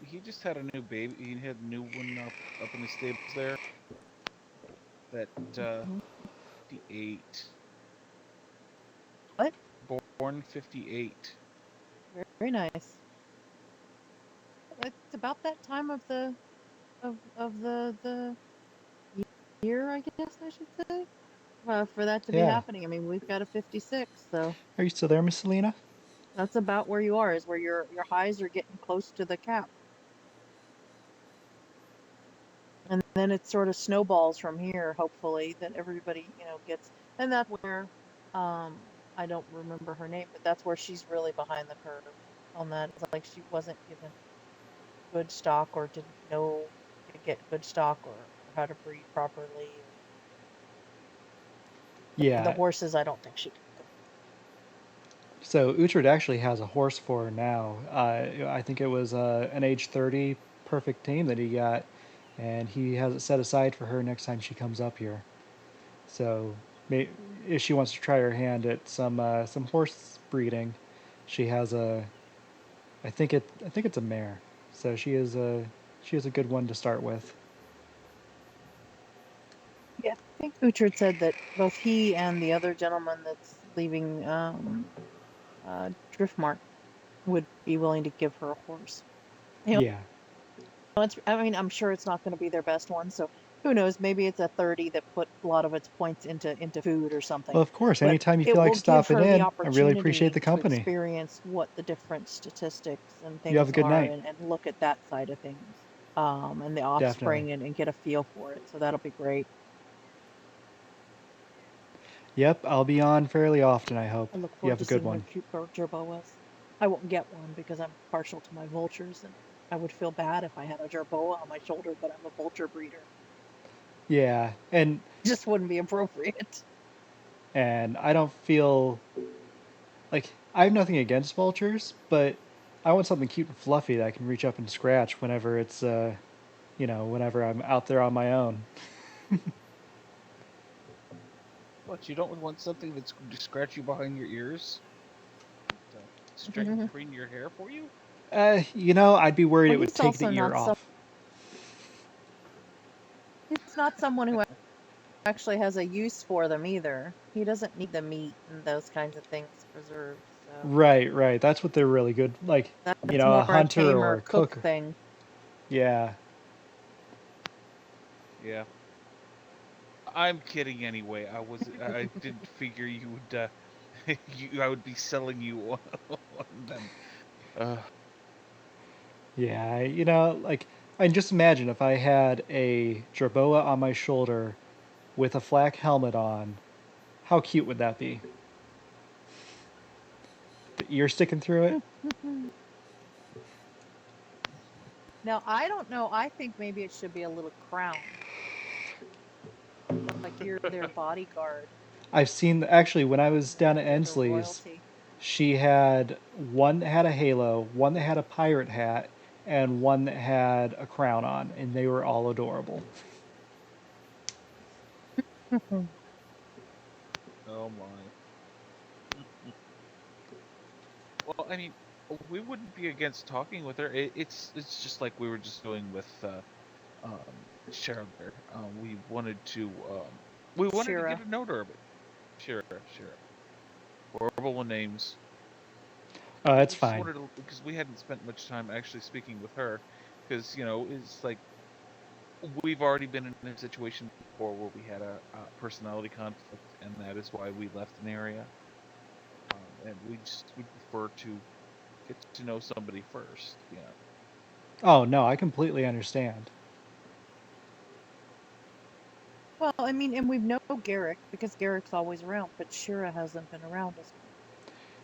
He just had a new baby. He had a new one up in the stables there. That Mhm. 58, What? born 58. Very nice. It's about that time of the year, I guess I should say, for that to be Yeah. happening. I mean, we've got a 56, so Are you still there, Miss Selena? that's about where you are, is where your highs are getting close to the cap, and then it sort of snowballs from here. Hopefully, that everybody gets, and that's where um I don't remember her name, but that's where she's really behind the curve on that. It's like she wasn't given good stock or didn't know to get good stock or how to breed properly The Yeah. horses, I don't think she can go. So Uhtred actually has a horse for her now. I think it was an age 30 perfect tame that he got, and he has it set aside for her next time she comes up here. So if she wants to try her hand at some horse breeding, she has I think it's a mare. So she is a good one to start with. Yeah, I think Uhtred said that both he and the other gentleman that's leaving Driftmark would be willing to give her a horse. You Yeah. know, I mean, I'm sure it's not going to be their best one, so who knows? Maybe it's a 30 that put a lot of its points into food or something. Well, of course, But anytime you it feel like will give stopping her the in, I really appreciate the opportunity to company. experience what the different statistics and You have things a good are night. and look at that side of things. And the Definitely. offspring and get a feel for it. So that'll be great. Yep, I'll be on fairly often, I hope. I look You forward have to a good seeing her one. cute jerboas. I won't get one because I'm partial to my vultures, and I would feel bad if I had a jerboa on my shoulder, but I'm a vulture breeder. Yeah, Just wouldn't be appropriate. and I don't feel like I have nothing against vultures, but I want something cute and fluffy that I can reach up and scratch whenever it's whenever I'm out there on my own. What, you don't want something that's going to scratch you behind your ears? Preen your hair for you? I'd be worried Well, it would he's take also the ear not off. he's not someone who actually has a use for them either. He doesn't need the meat and those kinds of things preserved. So Right, right. That's what they're really good. Like, that's a more a hunter or tamer a cook cook. thing. Yeah. Yeah. I'm kidding anyway. I didn't figure you would I would be selling you on them. Yeah, like I just imagine if I had a jerboa on my shoulder with a flak helmet on, how cute would that be? The ear sticking through it? Now, I don't know. I think maybe it should be a little crown, like you're their bodyguard. I've seen actually when I was down at They're the Ensley's, royalty. she had one that had a halo, one that had a pirate hat, and one that had a crown on, and they were all adorable. Oh my. Well, I mean, we wouldn't be against talking with her. It's just like we were just doing with um Cheryl there. We wanted to Shira. get a note of it. Sure, sure. Horrible with names. That's We just fine. wanted to, because we hadn't spent much time actually speaking with her, because it's like we've already been in a situation before where we had a personality conflict, and that is why we left an area. And we just would prefer to get to know somebody first. Yeah. Oh no, I completely understand. Well, I mean, and we know Garrick because Garrick's always around, but Shira hasn't been around as much.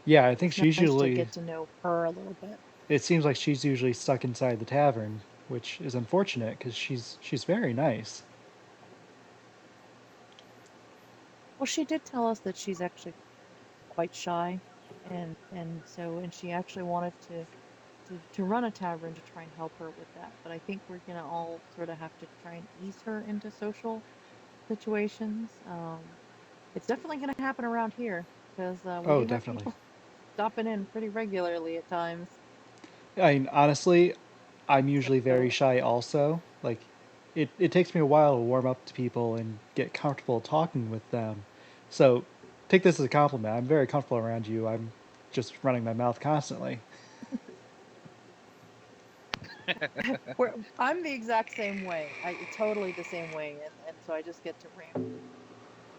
Yeah, I So think it's she's nice to usually. get to know her a little bit. It seems like she's usually stuck inside the tavern, which is unfortunate because she's very nice. Well, she did tell us that she's actually quite shy, and she actually wanted to run a tavern to try and help her with that. But I think we're gonna all sort of have to try and ease her into social situations. It's definitely gonna happen around here because we Oh, do have definitely. people stopping in pretty regularly at times. I mean, honestly, I'm usually very So, shy also. Like, it takes me a while to warm up to people and get comfortable talking with them. So, take this as a compliment. I'm very comfortable around you. I'm just running my mouth constantly. I'm the exact same way. I totally the same way, and so I just get to ramble.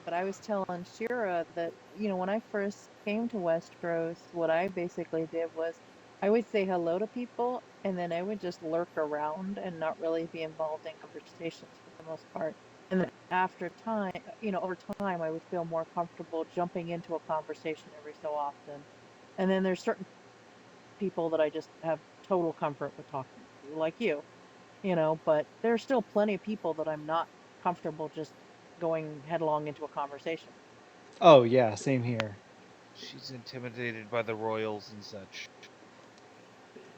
But I was telling Shira that, when I first came to Westeros, what I basically did was I would say hello to people and then I would just lurk around and not really be involved in conversations for the most part. And then after time, over time, I would feel more comfortable jumping into a conversation every so often. And then there's certain people that I just have total comfort with talking to, like you, but there's still plenty of people that I'm not comfortable just going headlong into a conversation with. Oh yeah, same here. She's intimidated by the royals and such.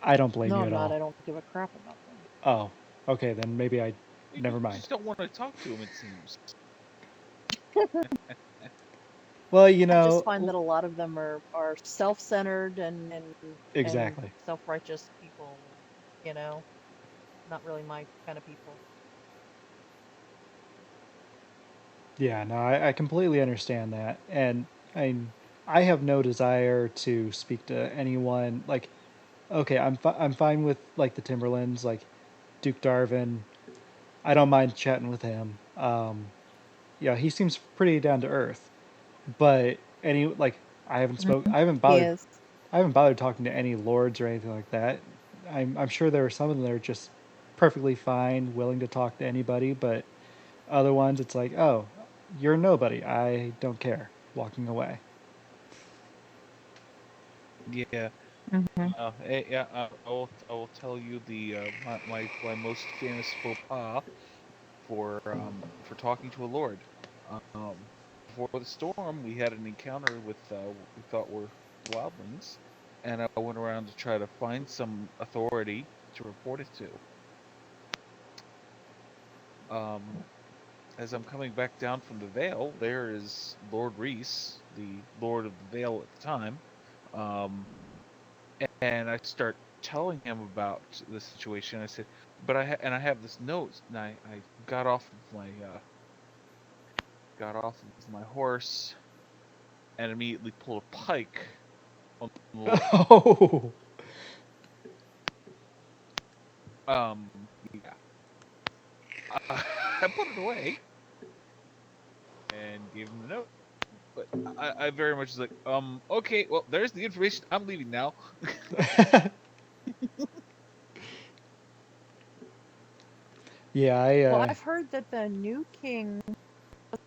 I don't blame No, you I'm at not. all. I don't give a crap about them. Oh, okay, then maybe I. You Never mind. just don't want to talk to him, it seems. Well, I just find that a lot of them are self-centered and exactly. self-righteous people, and not really my kind of people. Yeah, no, I completely understand that, and I I have no desire to speak to anyone. Like, okay, I'm fine with like the Timberlands, like Duke Darvin. I don't mind chatting with him. Yeah, he seems pretty down to earth. But any like Mhm. I haven't He bothered is. talking to any lords or anything like that. I'm sure there are some of them that are just perfectly fine, willing to talk to anybody, but other ones it's like, oh, you're nobody. I don't care. Walking away. Yeah. Hmm. Yeah. I will tell you my most famous faux pas for talking to a lord. Um, before the storm, we had an encounter with what we thought were wildlings, and I went around to try to find some authority to report it to. Um, as I'm coming back down from the Vale, there is Lord Reese, the Lord of the Vale at the time, um, and I start telling him about the situation. I said, "But I have this note," and I got off of my horse and immediately pulled a pike on the Lord. Oh. Um, yeah, I put it away and gave him the note. But I very much was like, okay, well, there's the information. I'm leaving now. Yeah, Well, I've heard that the new king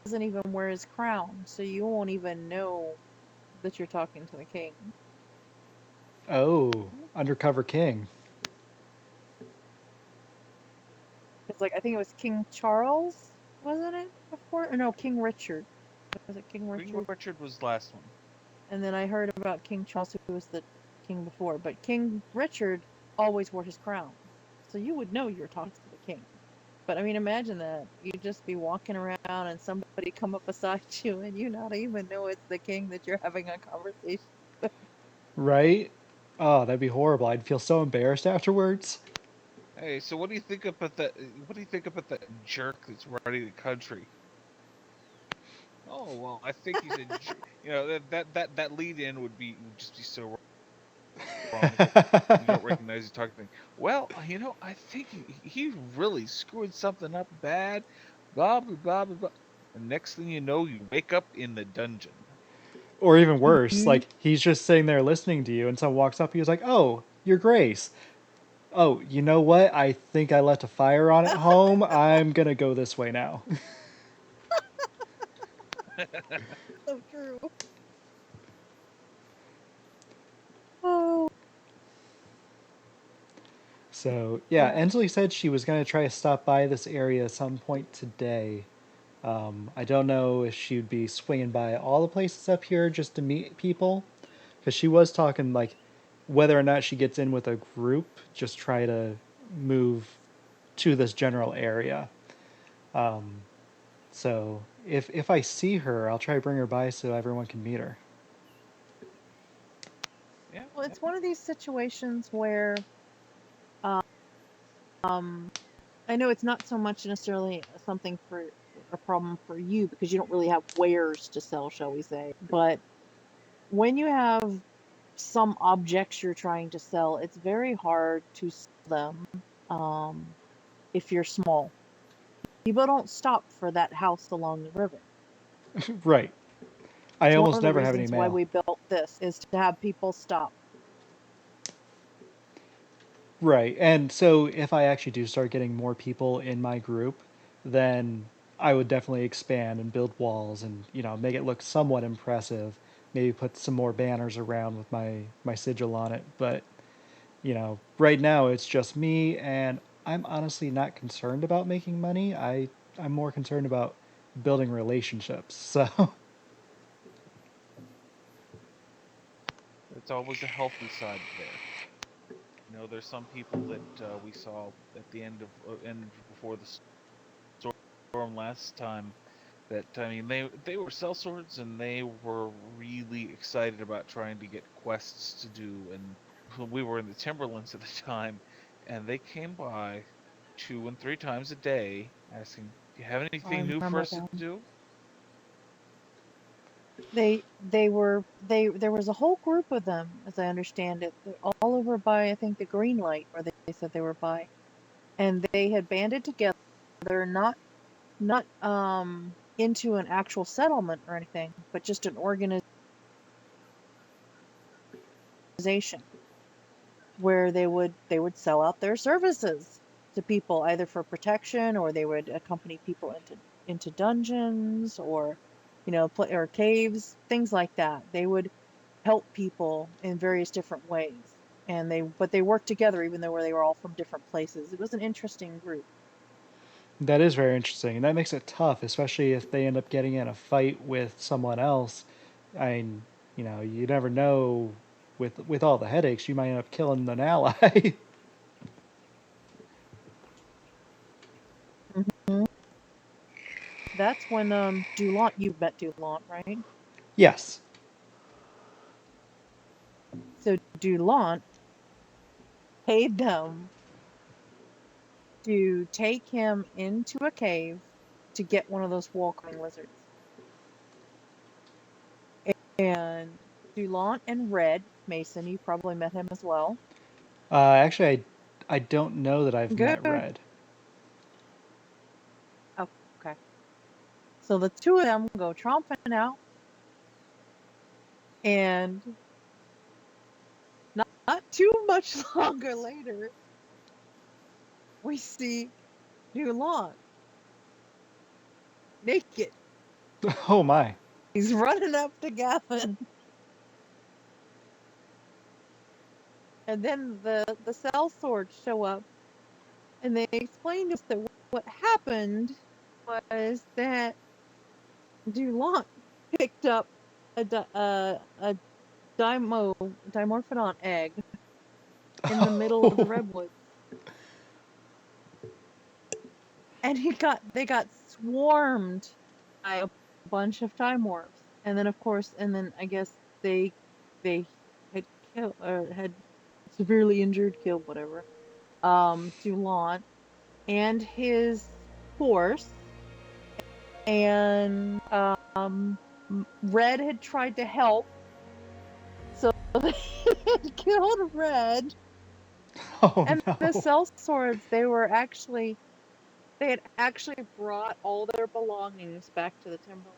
doesn't even wear his crown, so you won't even know that you're talking to the king. oh, undercover king. It's like I think it was King Charles, wasn't it before? Or no, King Richard. Was it King King Richard? Richard was the last one. And then I heard about King Charles, who was the king before. But King Richard always wore his crown, so you would know you're talking to the king. But I mean, imagine that you'd just be walking around and somebody come up beside you, and you not even know it's the king that you're having a conversation with. Right? Oh, that'd be horrible. I'd feel so embarrassed afterwards. Hey, so what do you think about that? What do you think about that jerk that's running the country? Oh well, I think he's a, that lead in would just be so wrong if you don't recognize the talking thing. Well, I think he really screwed something up bad. Blah blah blah blah blah. And next thing you know, you wake up in the dungeon. Or even worse, Hmm. like he's just sitting there listening to you, and someone walks up, he's like, "Oh, Your Grace. Oh, you know what? I think I left a fire on at home. I'm gonna go this way now." So true. Oh. So yeah, Ensley said she was gonna try to stop by this area at some point today. I don't know if she'd be swinging by all the places up here just to meet people, because she was talking like whether or not she gets in with a group, just try to move to this general area. So if I see her, I'll try to bring her by so everyone can meet her. Yeah, Well, yeah. it's one of these situations where um I know it's not so much necessarily something for a problem for you because you don't really have wares to sell, shall we say. But when you have some objects you're trying to sell, it's very hard to sell them um, if you're small. People don't stop for that house along the river. Right. I It's one almost of the never have any reasons why mail. we built this is to have people stop. Right. And so if I actually do start getting more people in my group, then I would definitely expand and build walls and, make it look somewhat impressive. Maybe put some more banners around with my sigil on it. But, right now it's just me and I'm honestly not concerned about making money. I'm more concerned about building relationships. So, it's always a healthy side there. You know, there's some people that we saw at the end before the storm last time. That I mean, they were sellswords and they were really excited about trying to get quests to do. And we were in the Timberlands at the time, and they came by 2 and 3 times a day asking, "Do you have I anything new for remember us to them. do?" They there was a whole group of them, as I understand it. They're all over by I think the green light where they said they were by. And they had banded together, not into an actual settlement or anything, but just an organization where they would sell out their services to people either for protection, or they would accompany people into dungeons, or or caves, things like that. They would help people in various different ways, and they worked together even though they were all from different places. It was an interesting group. That is very interesting, and that makes it tough, especially if they end up getting in a fight with someone else. I mean, you never know. With all the headaches, you might end up killing an ally. Mhm. That's when Dulant, you met Dulant, right? Yes. So Dulant paid them to take him into a cave to get one of those walking lizards. And Dulant and Red Mason, you probably met him as well. Actually, I don't know that I've met Good. Red. Oh, okay. So the two of them go tromping out, and not too much longer later, we see Dulant naked. Oh my. He's running up to Gavin. And then the sellswords show up, and they explain to us that what happened was that Dulant picked up a dimorphodon egg in the middle of the redwoods, and they got swarmed by a bunch of dimorphs, and then of course, and then I guess they had killed, or had severely injured, killed, whatever, Dulant and his horse. And Red had tried to help, so they had killed Red. Oh And the no. sellswords, they had actually brought all their belongings back to the Timberlands.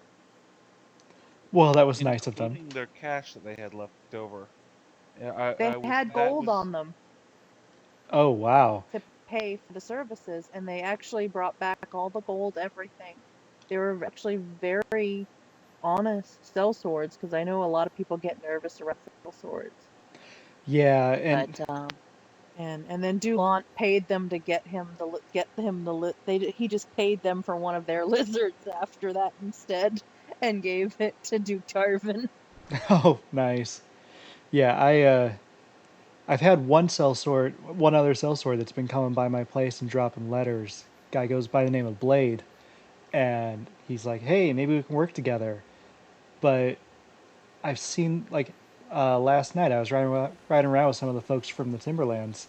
Well, that was nice of them. Including their cash that they had left over. Yeah, They had that gold was on them Oh wow. to pay for the services, and they actually brought back all the gold, everything. They were actually very honest sellswords, because I know a lot of people get nervous around sellswords. Yeah, But and and then Dulant paid them to he just paid them for one of their lizards after that instead, and gave it to Duke Darvin. oh nice. Yeah, I've had one other sellsword that's been coming by my place and dropping letters. Guy goes by the name of Blade, and he's like, "Hey, maybe we can work together." But I've seen last night I was riding around with some of the folks from the Timberlands,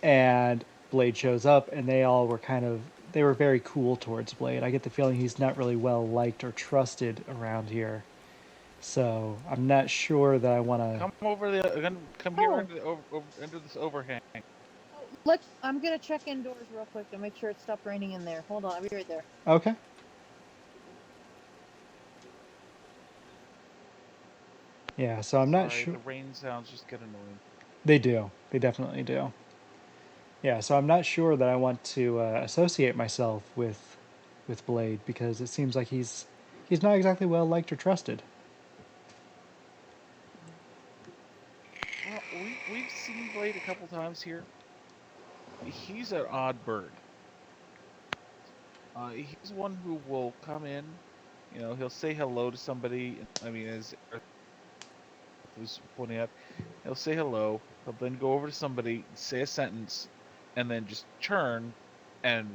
and Blade shows up, and they were very cool towards Blade. I get the feeling he's not really well liked or trusted around here. So I'm not sure that I want to. come here Oh, under this overhang. I'm gonna check indoors real quick to make sure it stopped raining in there. Hold on, I'll be right there. Okay. Yeah. So I'm not Sorry, sure. the rain sounds just get annoying. They do. They definitely do. Yeah. So I'm not sure that I want to associate myself with Blade because it seems like he's not exactly well liked or trusted. Well, we've seen Blade a couple times here. He's an odd bird. He's one who will come in. You know, he'll say hello to somebody. I mean, as was pointing out. He'll say hello. He'll then go over to somebody, say a sentence, and then just turn and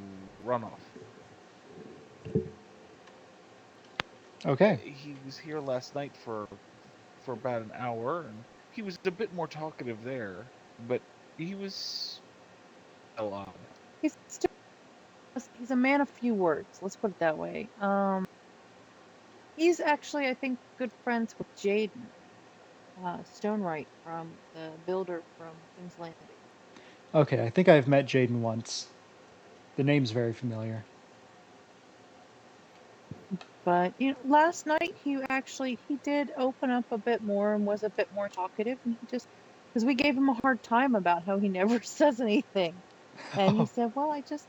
run off. Okay. He was here last night for about an hour, and he was a bit more talkative there, but he was still odd. He's still he's a man of few words. Let's put it that way. He's actually, I think, good friends with Jaden, Stonewright from the builder from King's Landing. Okay, I think I've met Jaden once. The name's very familiar. But last night he did open up a bit more and was a bit more talkative, and he just because we gave him a hard time about how he never says anything, and he said, "Well, I just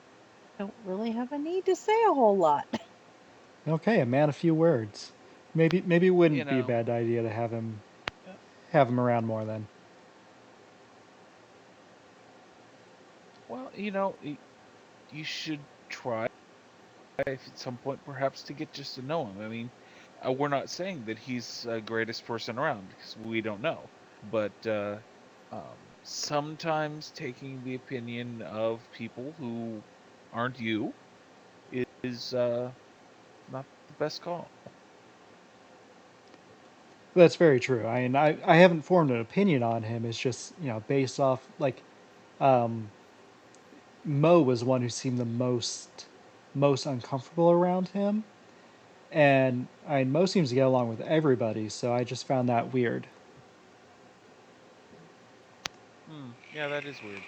don't really have a need to say a whole lot." Okay, a man of few words. Maybe it You wouldn't be a know, bad idea to have him around more then. well, you should try at some point perhaps to get just to know him. I mean, we're not saying that he's the greatest person around because we don't know, but sometimes taking the opinion of people who aren't you is not the best call. That's very true. I mean, I haven't formed an opinion on him. It's just, based off, like, um, Mo was one who seemed the most uncomfortable around him. And I mean, Mo seems to get along with everybody, so I just found that weird. Yeah, that is weird.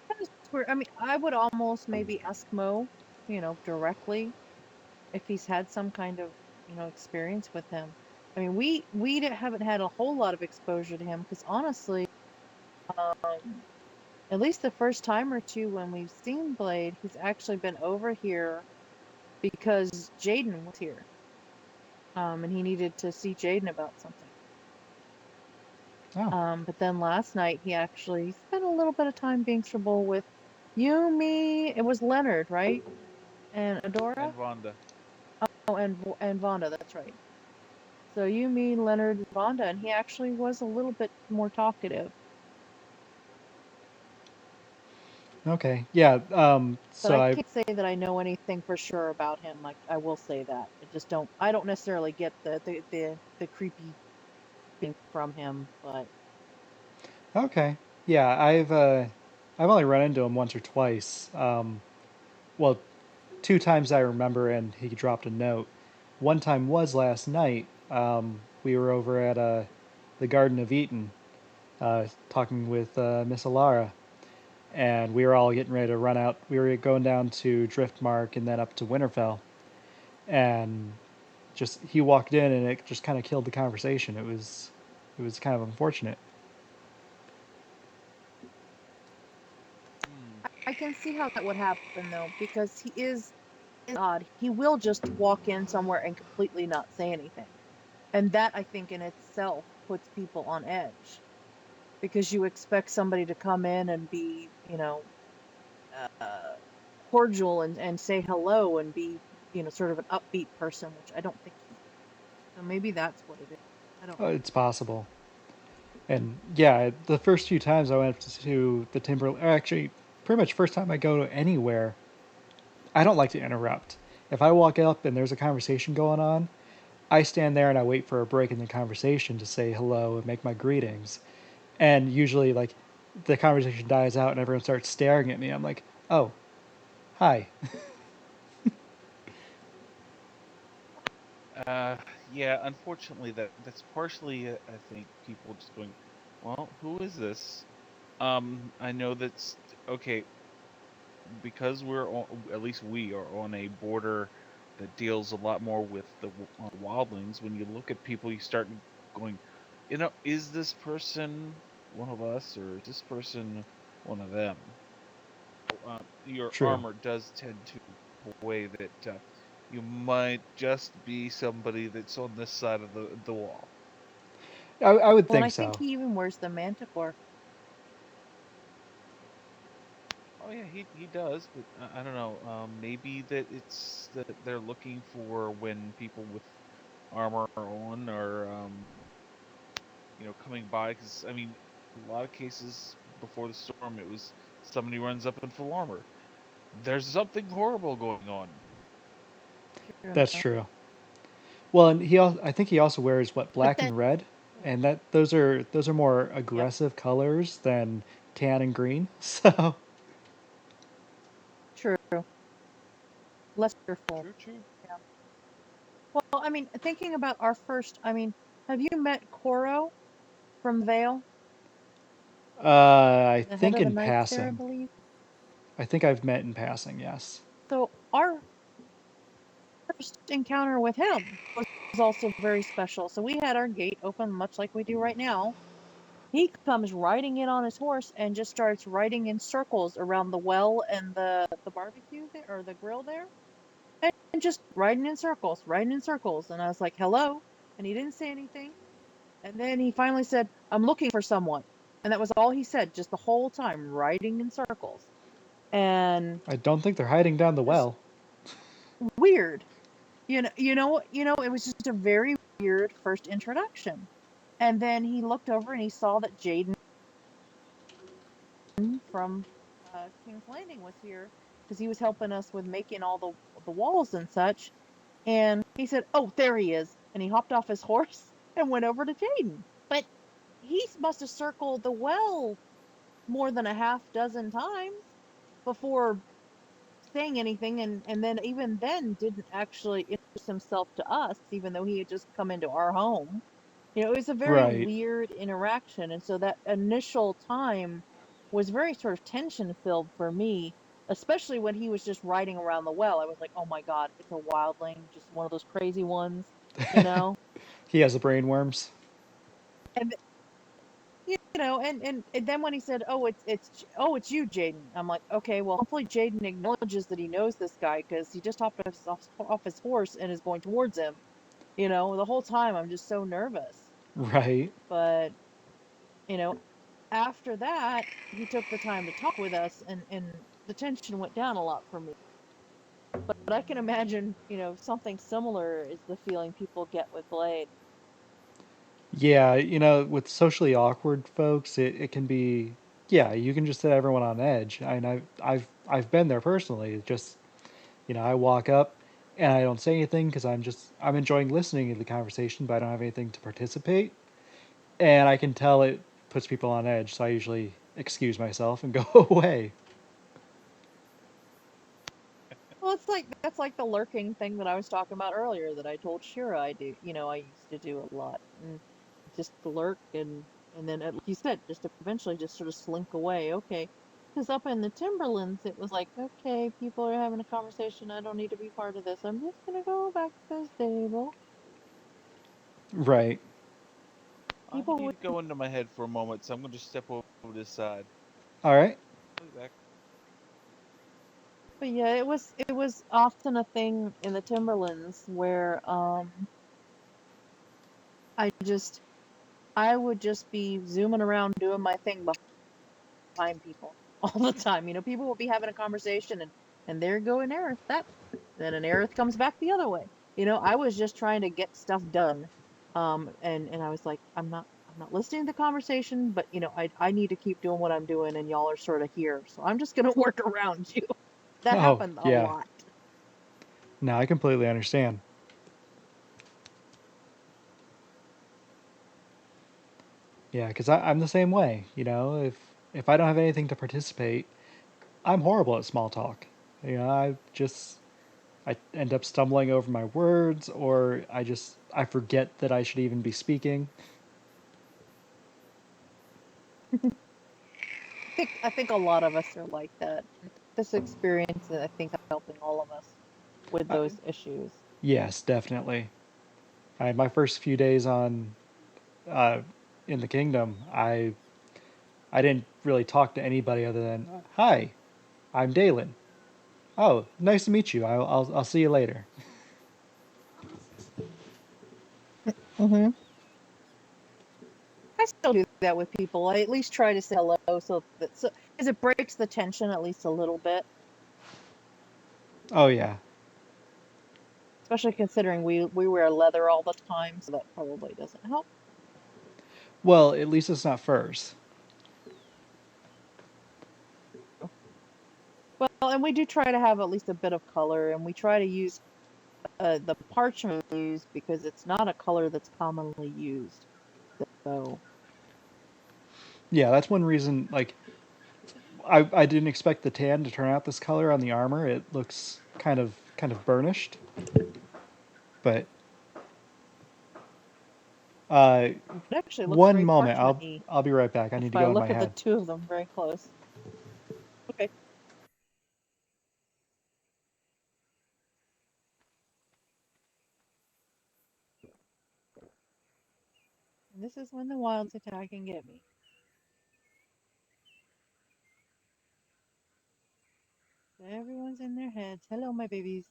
That is weird. I mean, I would almost maybe ask Mo, directly if he's had some kind of experience with him. I mean, haven't had a whole lot of exposure to him because honestly, um, at least the first time or two when we've seen Blade, he's actually been over here because Jaden was here, and he needed to see Jaden about something. Oh, But then last night he actually spent a little bit of time being trouble with you, me. It was Leonard, right? And Adora. And Vonda. Oh, and Vonda. That's right. So you, me, Leonard, and Vonda, and he actually was a little bit more talkative. okay. Yeah, But so I I can't say that I know anything for sure about him. Like I will say that I don't necessarily get the creepy thing from him. But okay. Yeah, I've only run into him once or twice. Well, two times I remember, and he dropped a note. One time was last night. We were over at the Garden of Eden, talking with Miss Alara, and we were all getting ready to run out. We were going down to Driftmark and then up to Winterfell, and just he walked in, and it just kind of killed the conversation. It was kind of unfortunate. I can see how that would happen though, because he is odd. He will just walk in somewhere and completely not say anything. And that I think in itself puts people on edge because you expect somebody to come in and be, uh, cordial and say hello and be, sort of an upbeat person, which I don't think he is. So maybe that's what it is. I don't know. It's possible. And yeah, the first few times I went to the timber, or actually, pretty much first time I go to anywhere, I don't like to interrupt. If I walk up and there's a conversation going on, I stand there and I wait for a break in the conversation to say hello and make my greetings. And usually, like, the conversation dies out and everyone starts staring at me. I'm like, oh, hi. Uh, yeah, unfortunately, that's partially, I think, people just going, well, who is this? I know that's okay because at least we are on a border that deals a lot more with the wildlings. When you look at people, you start going, is this person one of us or is this person one of them? Your True. armor does tend to a way that you might just be somebody that's on this side of the wall. I would Well, and think I think so. he even wears the manticore. Oh yeah, he does, but I don't know. Maybe that it's that they're looking for when people with armor on are coming by, because I mean, a lot of cases before the storm, it was somebody runs up in full armor. There's something horrible going on. That's true. Well, and I think he also wears what, But black then, and red, and those are more yep, aggressive colors than tan and green. So true. Less fearful. True, true. Yeah. Well, I mean, thinking about our first, I mean, have you met Koro from Vale, I the head think of the in knights there, I passing, believe? I think I've met in passing. Yes. So our first encounter with him was also very special. So we had our gate open, much like we do right now. He comes riding in on his horse and just starts riding in circles around the well and the barbecue there, or the grill there, and just riding in circles, riding in circles. And I was like, "Hello," and he didn't say anything. And then he finally said, "I'm looking for someone," and that was all he said, just the whole time, riding in circles. And I don't think they're hiding down the just well. weird. It was just a very weird first introduction. And then he looked over and he saw that Jaden from King's Landing was here because he was helping us with making all the walls and such. And he said, "Oh, there he is!" And he hopped off his horse and went over to Jaden. But he must have circled the well more than a half dozen times before saying anything, and then even then didn't actually introduce himself to us, even though he had just come into our home. It was a very Right. weird interaction, and so that initial time was very sort of tension filled for me, especially when he was just riding around the well. I was like, oh my god, it's a wildling, just one of those crazy ones, you know. He has the brain worms. And and then when he said, "Oh, it's you, Jaden," I'm like, okay, well, hopefully Jaden acknowledges that he knows this guy because he just hopped off his horse and is going towards him. The whole time I'm just so nervous. Right. But you know, after that, he took the time to talk with us, and the tension went down a lot for me. But I can imagine, something similar is the feeling people get with Blade. Yeah, with socially awkward folks, it can be, yeah, you can just set everyone on edge. And I've been there personally. It just, I walk up and I don't say anything because I'm enjoying listening to the conversation, but I don't have anything to participate. And I can tell it puts people on edge, so I usually excuse myself and go away. Well, that's like the lurking thing that I was talking about earlier that I told Shira I do. I used to do a lot, and just lurk, and then, like you said, just eventually just sort of slink away. Okay, because up in the Timberlands, it was like, okay, people are having a conversation. I don't need to be part of this. I'm just gonna go back to the stable. Right. I People need would, to go into my head for a moment, so I'm going to step over to this side. All right. I'll be back. but yeah, it was often a thing in the Timberlands where I just I would just be zooming around doing my thing behind people all the time. People will be having a conversation, and there go an Aerith. Then an Aerith comes back the other way. I was just trying to get stuff done. And I was like, I'm not listening to the conversation, but I need to keep doing what I'm doing, and y'all are sort of here. So I'm just gonna work around you. That Oh, happened a yeah. lot. No, I completely understand. Yeah, because I'm the same way. If I don't have anything to participate, I'm horrible at small talk. I end up stumbling over my words, or I forget that I should even be speaking. I think a lot of us are like that. This experience, I think, helping all of us with Uh, those issues. yes, definitely. My first few days on uh, in the kingdom, I didn't really talk to anybody other than, "Hi, I'm Dalen. Oh, nice to meet you. I'll see you later." Hmm. I still do that with people. I at least try to say hello so because it breaks the tension at least a little bit, Oh yeah. especially considering we wear leather all the time, so that probably doesn't help. Well, at least it's not furs. Well, and we do try to have at least a bit of color, and we try to use the parchment we use because it's not a color that's commonly used. So Yeah, that's one reason. Like, I didn't expect the tan to turn out this color on the armor. It looks kind of burnished. But it actually looks one very moment, parchmenty I'll be right back. I if need to I go in my look at the head. two of them very close. Okay. And this is when the wilds attack and get me. Everyone's in their heads. Hello, my babies.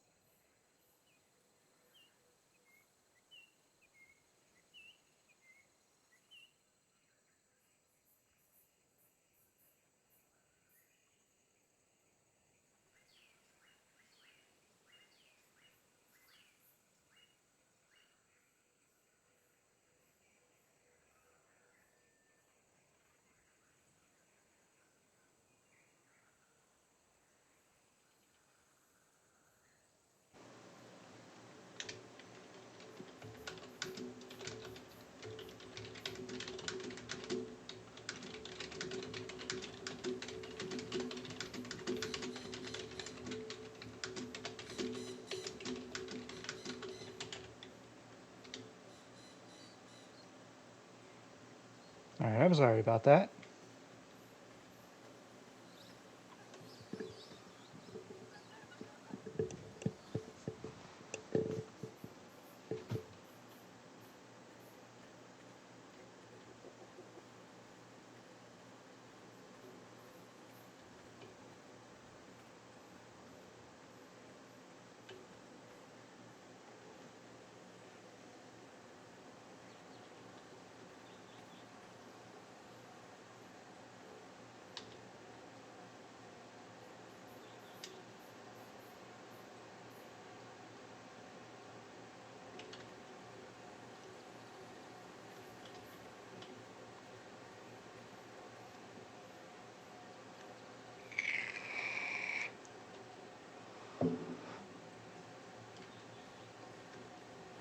All right, I'm sorry about that.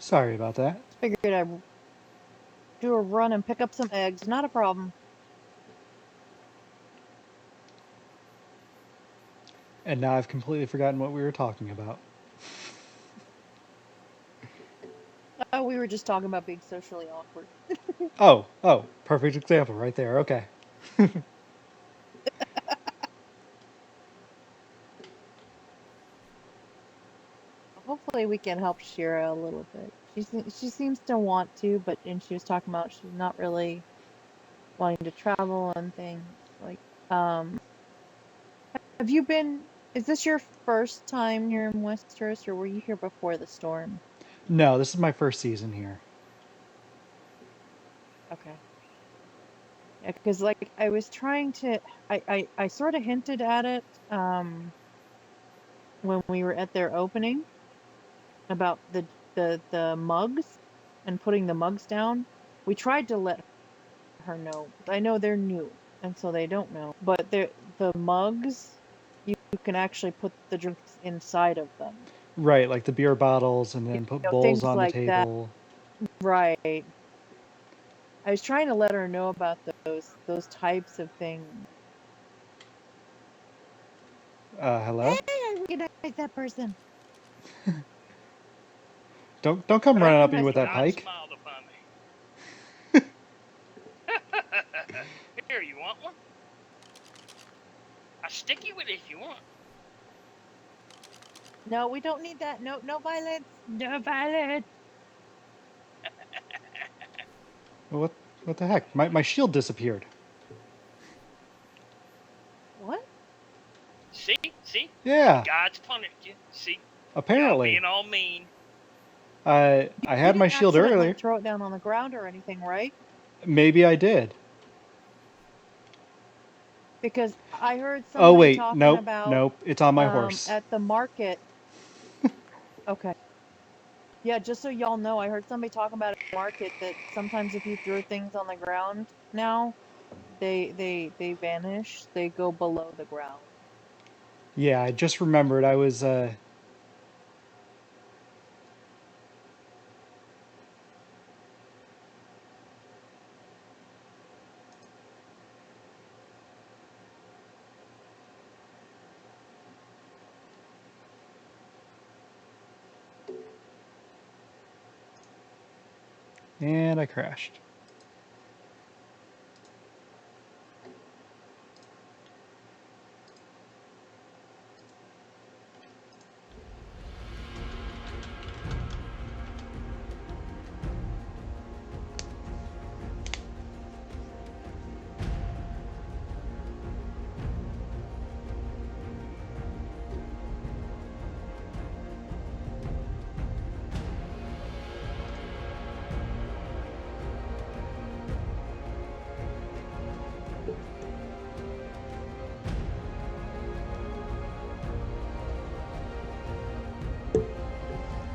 Sorry about that. Figured I'd do a run and pick up some eggs. Not a problem. And now I've completely forgotten what we were talking about. Oh, we were just talking about being socially awkward. Oh, perfect example right there. Okay. Hopefully we can help Shira a little bit. She seems to want to, and she was talking about she's not really wanting to travel and things. Like, have you been? Is this your first time here in Westeros, or were you here before the storm? No, this is my first season here. Okay. Yeah, because like I was trying to, I sort of hinted at it, when we were at their opening about the mugs and putting the mugs down. We tried to let her know. I know they're new, and so they don't know. But the mugs, you can actually put the drinks inside of them. Right, like the beer bottles and You then put know, bowls things on the like that. table. Right. I was trying to let her know about those types of things. Hey, Hello? I recognize that person. Don't I come running up at me recognize with the that guy. God pike. smiled upon me. Here, you want one? I'll stick you with it if you want. No, we don't need that. No, no violence. No violence. What the heck? My shield disappeared. What? See? See? Yeah, God's punished you. See? Y'all apparently. being all mean. I You had my didn't shield accidentally earlier. throw it down on the ground or anything, right? Maybe I did. Because I heard Oh somebody wait, talking nope, about nope. It's on my horse. at the market. Okay. Yeah, just so y'all know, I heard somebody talking about at the market that sometimes if you throw things on the ground now, they vanish. They go below the ground. Yeah, I just remembered I was and I crashed.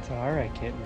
It's alright, kitten.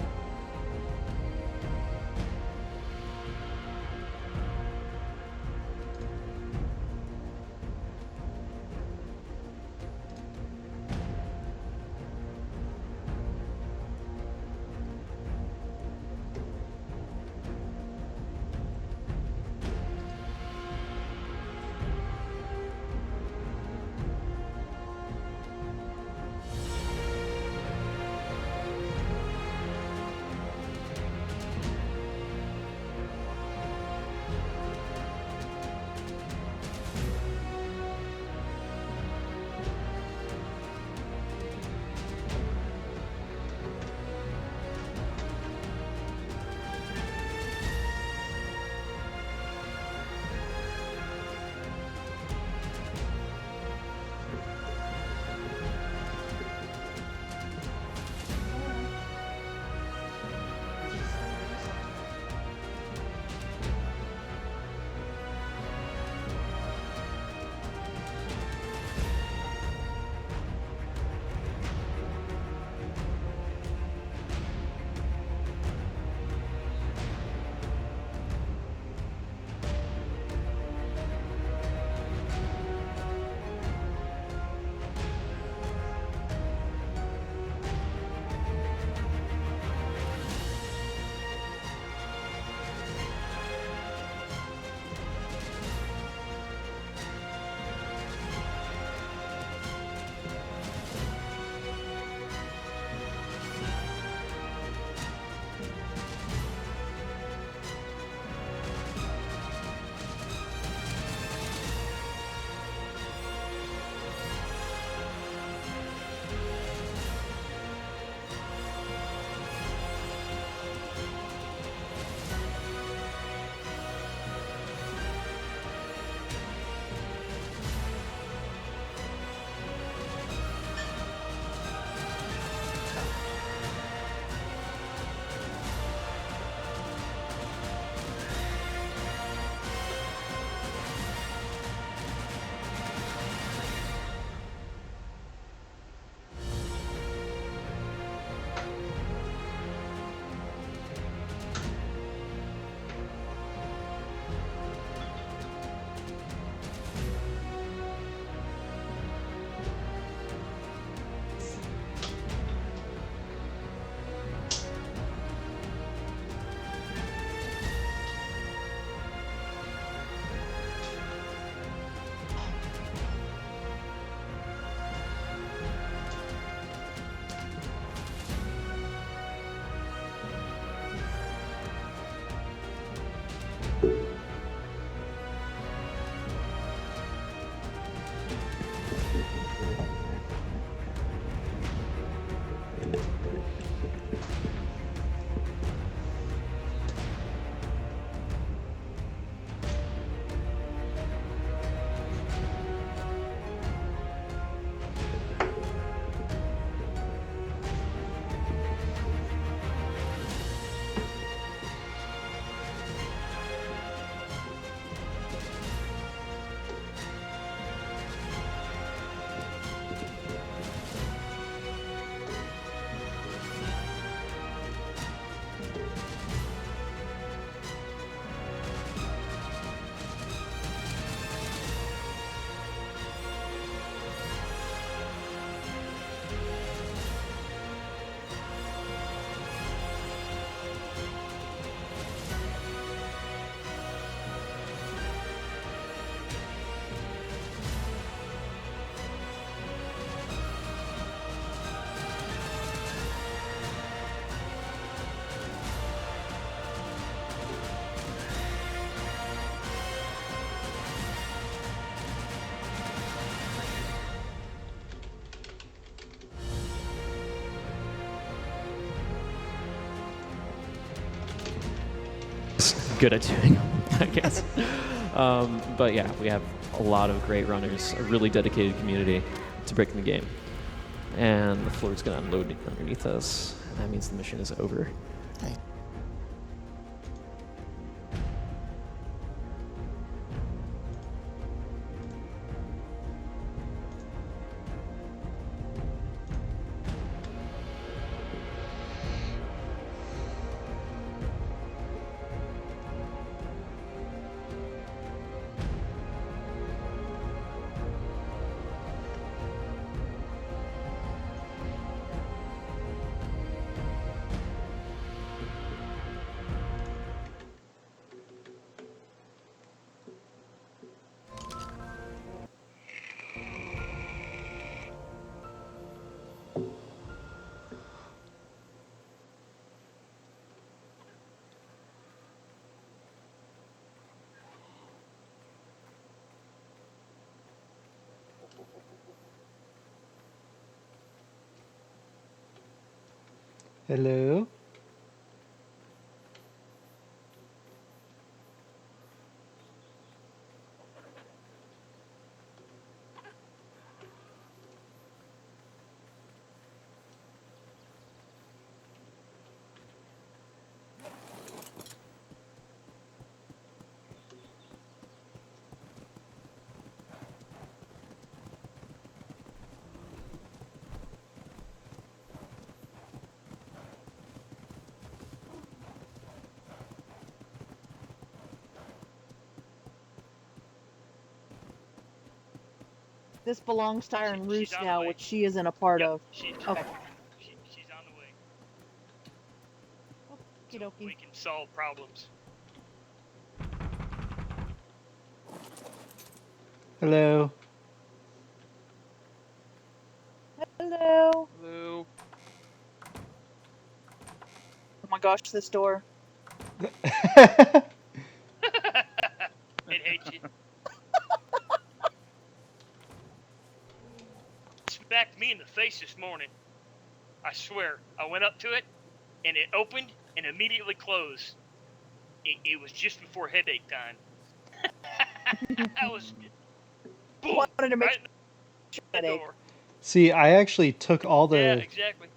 good at doing them, I guess. But yeah, we have a lot of great runners, a really dedicated community to breaking the game. And the floor is going to unload underneath us, and that means the mission is over. Hello? This belongs to Iron She's Roost on the now, way. which she isn't a part Yep, of. she's Okay. she's on the way. Okie dokie. We can solve problems. Hello? Hello. Hello. Oh my gosh, this door. It hates you. Smacked me in the face this morning. I swear, I went up to it, and it opened and immediately closed. It was just before headache time. I was boom, Wanted to make right in sure the headache. door. See, I actually took all Yeah, the exactly.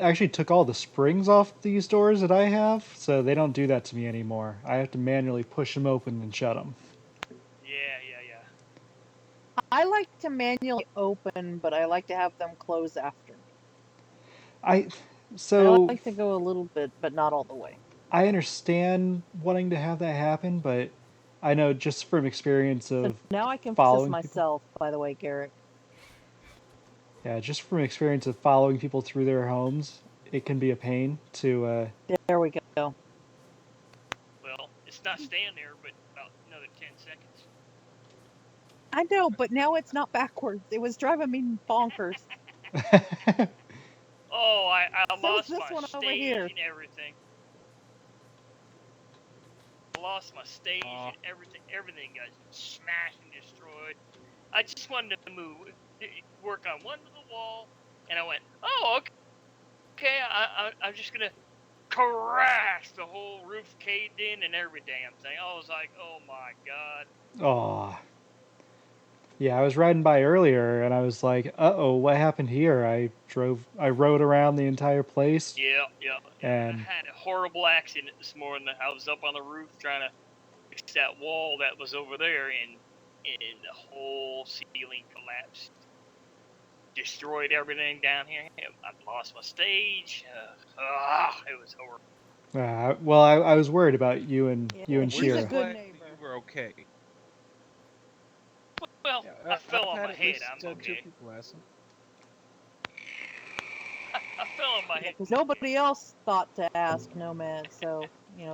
actually took all the springs off these doors that I have, so they don't do that to me anymore. I have to manually push them open and shut them. Yeah. I like to manually open, but I like to have them close after me. I So like to go a little bit, but not all the way. I understand wanting to have that happen, but I know just from experience So of now I can fix this following people. myself, by the way, Garrett. Yeah, just from experience of following people through their homes, it can be a pain to. There we go. Well, it's not staying there, but about another 10 seconds. I know, but now it's not backwards. It was driving me bonkers. Oh, I So is lost this my one over stage here. and everything. I lost my stage and everything. Everything got smashed and destroyed. I just wanted to work on one little wall, and I went, oh, okay. I'm just gonna crash. The whole roof caved in and every damn thing. I was like, oh my god. Aw. Yeah, I was riding by earlier and I was like, uh-oh, what happened here? I rode around the entire place Yeah. I and had a horrible accident this morning. I was up on the roof trying to fix that wall that was over there, and the whole ceiling collapsed. Destroyed everything down here. I lost my stage. It was horrible. well, I was worried about you and Yeah, she's a Shira. good Glad neighbor. you were okay. Well, Yeah, I fell I've on had my at head. least I'm 2 okay. people ask them. I fell on my Yeah, head. because nobody else thought to ask Nomad, so,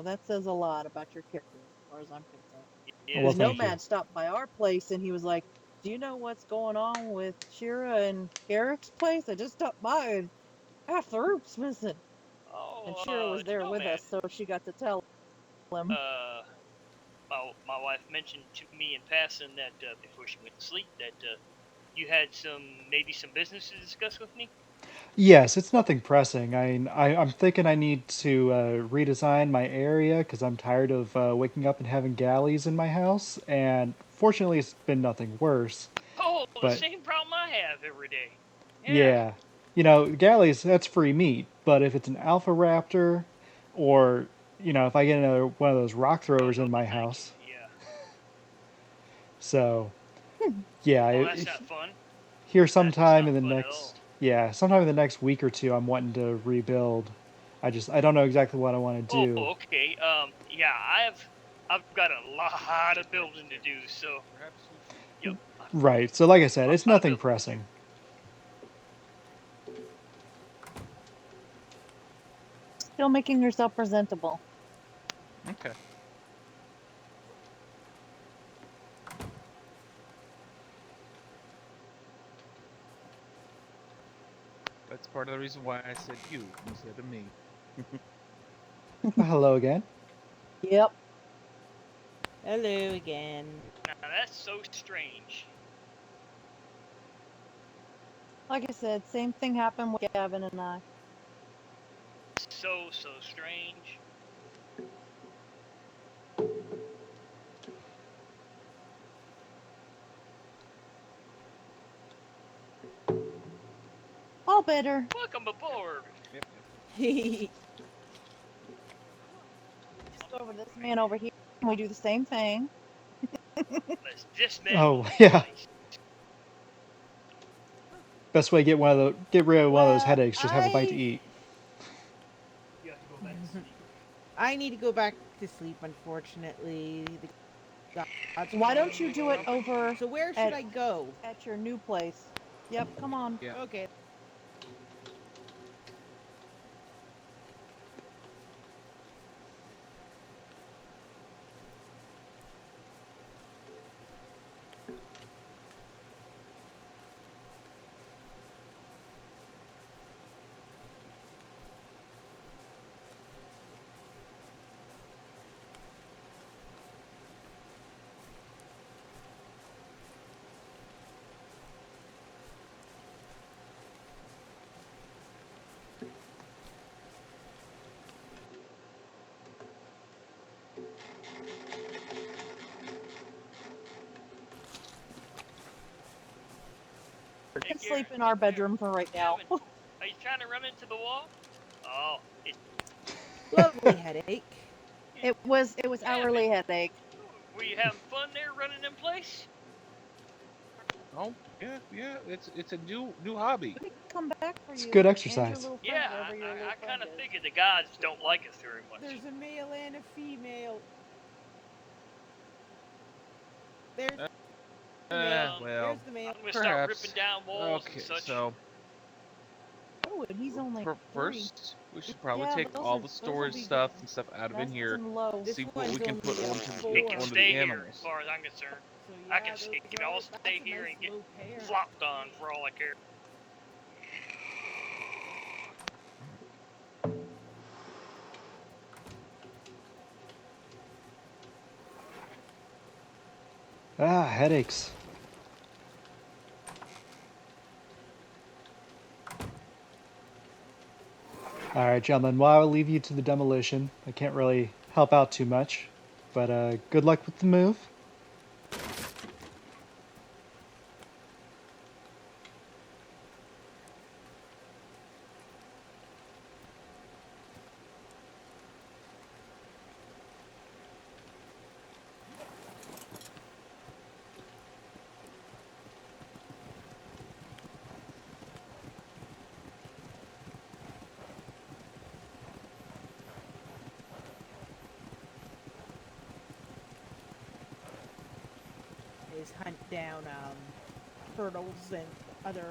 that says a lot about your character, as far as I'm concerned. Yeah. Well, Because thank you. Nomad stopped by our place, and he was like, do you know what's going on with Shira and Garrick's place? I just stopped by, and half the roof's missing. And Oh, Shira was there with Nomad. us, so she got to tell him. My wife mentioned to me in passing that before she went to sleep that you had maybe some business to discuss with me. Yes, it's nothing pressing. I'm thinking I need to redesign my area because I'm tired of waking up and having galleys in my house. And fortunately, it's been nothing worse. Oh, the But same problem I have every day. Yeah. yeah, galleys, that's free meat. But if it's an alpha raptor, or if I get another one of those rock Oh throwers no, in my thank you. house, Yeah. so yeah, Oh, that's not fun. here That's sometime not in the fun at all. sometime in the next week or two, I'm wanting to rebuild. I don't know exactly what I want to Oh, do. okay. Yeah, I've got a lot of building to do. So, Perhaps we should. yep, Right. So like I said, a it's lot of nothing building to do. pressing. Still making yourself presentable. Okay. That's part of the reason why I said you instead of me. Well, hello again. Yep. Hello again. Now that's so strange. Like I said, same thing happened with Gavin and I. So strange. All better. Welcome aboard. Yep. Just go over to this man over here and we do the same thing. Let's dismantle Oh this yeah. place. Best way to get rid of one of those Well, headaches, just have a bite to eat. You have to go back to sleep. I need to go back to sleep, unfortunately. The gods Why are don't you calling do me. it over So where should I go? at your new place? Yep, come on. Yeah. Okay. You Hey, can Gary, sleep in our come here. bedroom for right now. Gavin, are you trying to run into the wall? Oh, it's Lovely headache. It was Gavin. hourly headache. Were you having fun there running in place? Oh, yeah, yeah. It's a new hobby. We can come back for It's you good and your exercise. little friend, Yeah, wherever your little I friend kind of is. figured the gods don't like us very much. There's a male and a female. There's the male. Well, There's the male. I'm gonna start ripping perhaps. down walls and Okay, such. so Oh, and he's only 3. first we should probably Yeah, take all the those will storage be stuff and stuff out of in best here. and low. This See what we one's can only put It can onto stay the here, as animals. far as I'm concerned. So I yeah, can those it can all that's stay a here nice and get low pair. flopped on for all I care. Headaches. All right, gentlemen. Well, I'll leave you to the demolition. I can't really help out too much, but good luck with the move. Is hunt down turtles and other.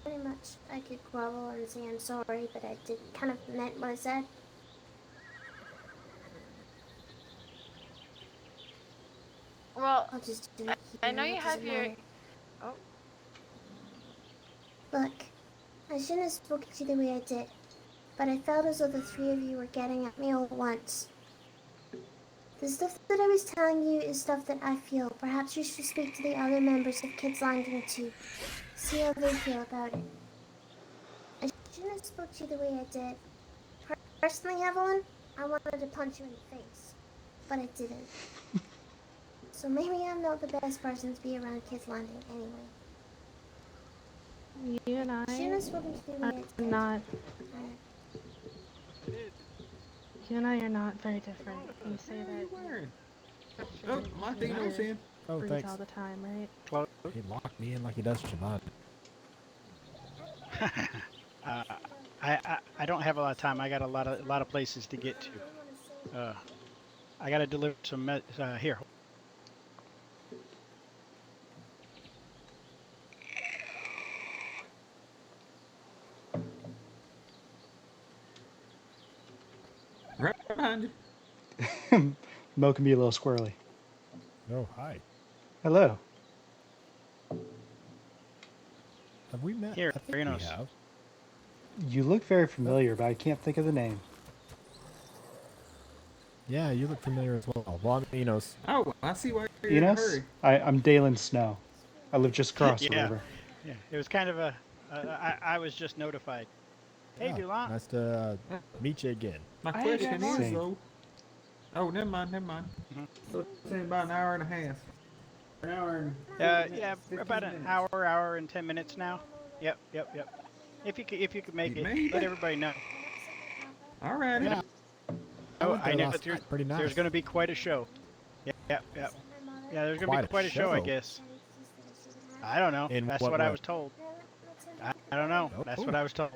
Pretty much, I could grovel and say I'm sorry, but I did kind of meant what I said. Well, I'll just do it I here. know It you have doesn't your. matter. Oh, Look, I shouldn't have spoken to you the way I did, but I felt as though the three of you were getting at me all at once. The stuff that I was telling you is stuff that I feel. Perhaps you should speak to the other members of Kids Landing too. See how they feel about it. I shouldn't have spoke to you the way I did. Personally, Evelyn, I wanted to punch you in the face, but I didn't. So maybe I'm not the best person to be around Kids Landing anyway. You and I Shouldn't have spoken to you the way I are did. not. You and I are not very different. You say that. Oh, my Dino's in. Oh, Breathe thanks. all the time, right? He locked me in like he does Shabbat. I don't have a lot of time. I got a lot of places to get to. I got to deliver some here. Right behind you. Mo can be a little squirrely. Oh, hi. Hello. Have we met? Here, I think we have. You look very familiar, but I can't think of the name. Yeah, you look familiar as well. Well, I'm Enos. Oh, I see why you're in a Enos? hurry. I'm Dalen Snow. I live just across the Yeah, river. yeah. It was kind of a. I was just notified. Hey, Dulon. Nice to meet you again. My Hey, question Dulon. is though. Oh, never mind. So it's in about an hour and a half. An hour and. Yeah, about an hour and 10 minutes now. Yep. If you could make it, let everybody know. All right. Yeah. Oh, went I there know last that night. Pretty nice. there's going to be quite a show. Yep. Yeah, there's going to be quite a show, I guess. I don't know. In That's what what I way? was told. I don't know. That's what I was told.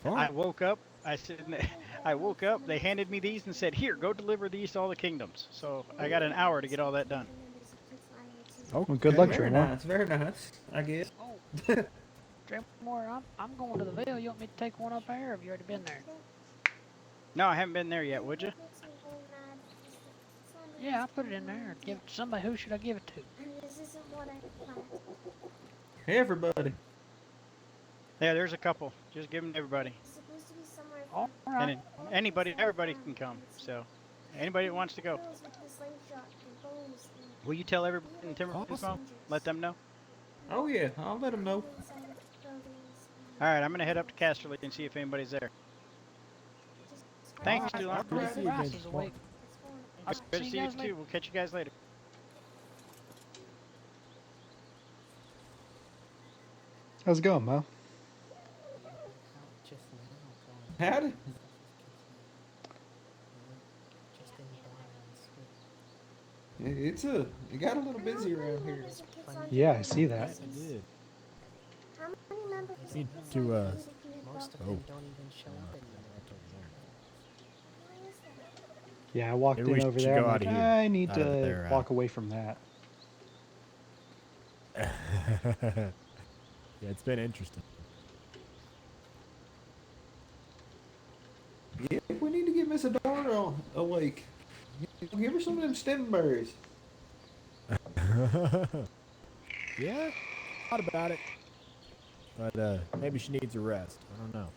Oh. I woke up. I woke up. They handed me these and said, "Here, go deliver these to all the kingdoms." So I got an hour to get all that done. Oh, well, good luck, Very Draymore. nice. Very nice. I guess. Draymore, I'm going to the Ville. You want me to take one up there, or have you already been there? No, I haven't been there yet. Would you? Yeah, I'll put it in there. Give it to somebody. Who should I give it to? Hey, everybody. Yeah, there's a couple. Just give them to everybody. All right. And everybody can come. So, anybody that wants to go. Will you tell everybody in Timberland's phone? Let them know. Oh yeah, I'll let them know. All right, I'm gonna head up to Casterly and see if anybody's there. Thanks, Dulon. Good to see you again. Good to see you too. We'll catch you guys later. How's it going, Mo? Howdy. It got a little busy around here. Yeah, I see that. I did. Need to oh. Yeah, I walked Maybe we in over should there. go I'm out like, of here. I need Out of to there, walk away from that. Yeah, it's been interesting. Yeah, we need to get Miss Adora awake. Give her some of them stem berries. Yeah, thought about it. But maybe she needs a rest. I don't know.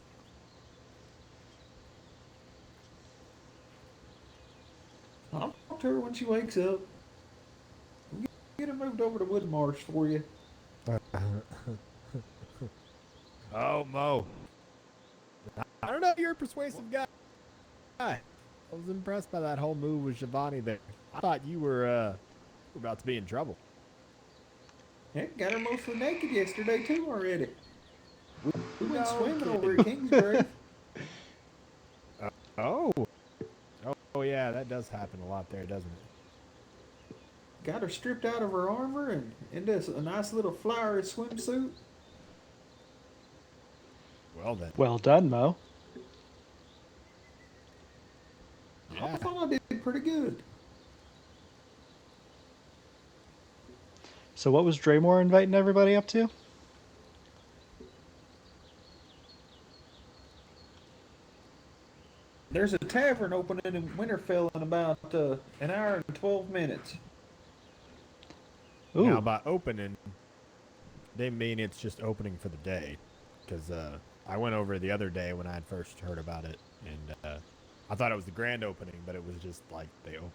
I'll talk to her when she wakes up. We'll get her moved over to Woodmarsh for you. Oh, Mo. I don't know. You're a persuasive guy. I was impressed by that whole move with Shivani there. I thought you were about to be in trouble. Heck, got her mostly naked yesterday too already. We went No swimming kidding. over at Kingsbury. Oh, yeah, that does happen a lot there, doesn't it? Got her stripped out of her armor and into a nice little flowery swimsuit. Well then. Well done, Mo. I thought I did pretty good. So what was Draymore inviting everybody up to? There's a tavern opening in Winterfell in about an hour and 12 minutes. Now, by opening, they mean it's just opening for the day. Because I went over the other day when I had first heard about it, and I thought it was the grand opening, but it was just like they opened.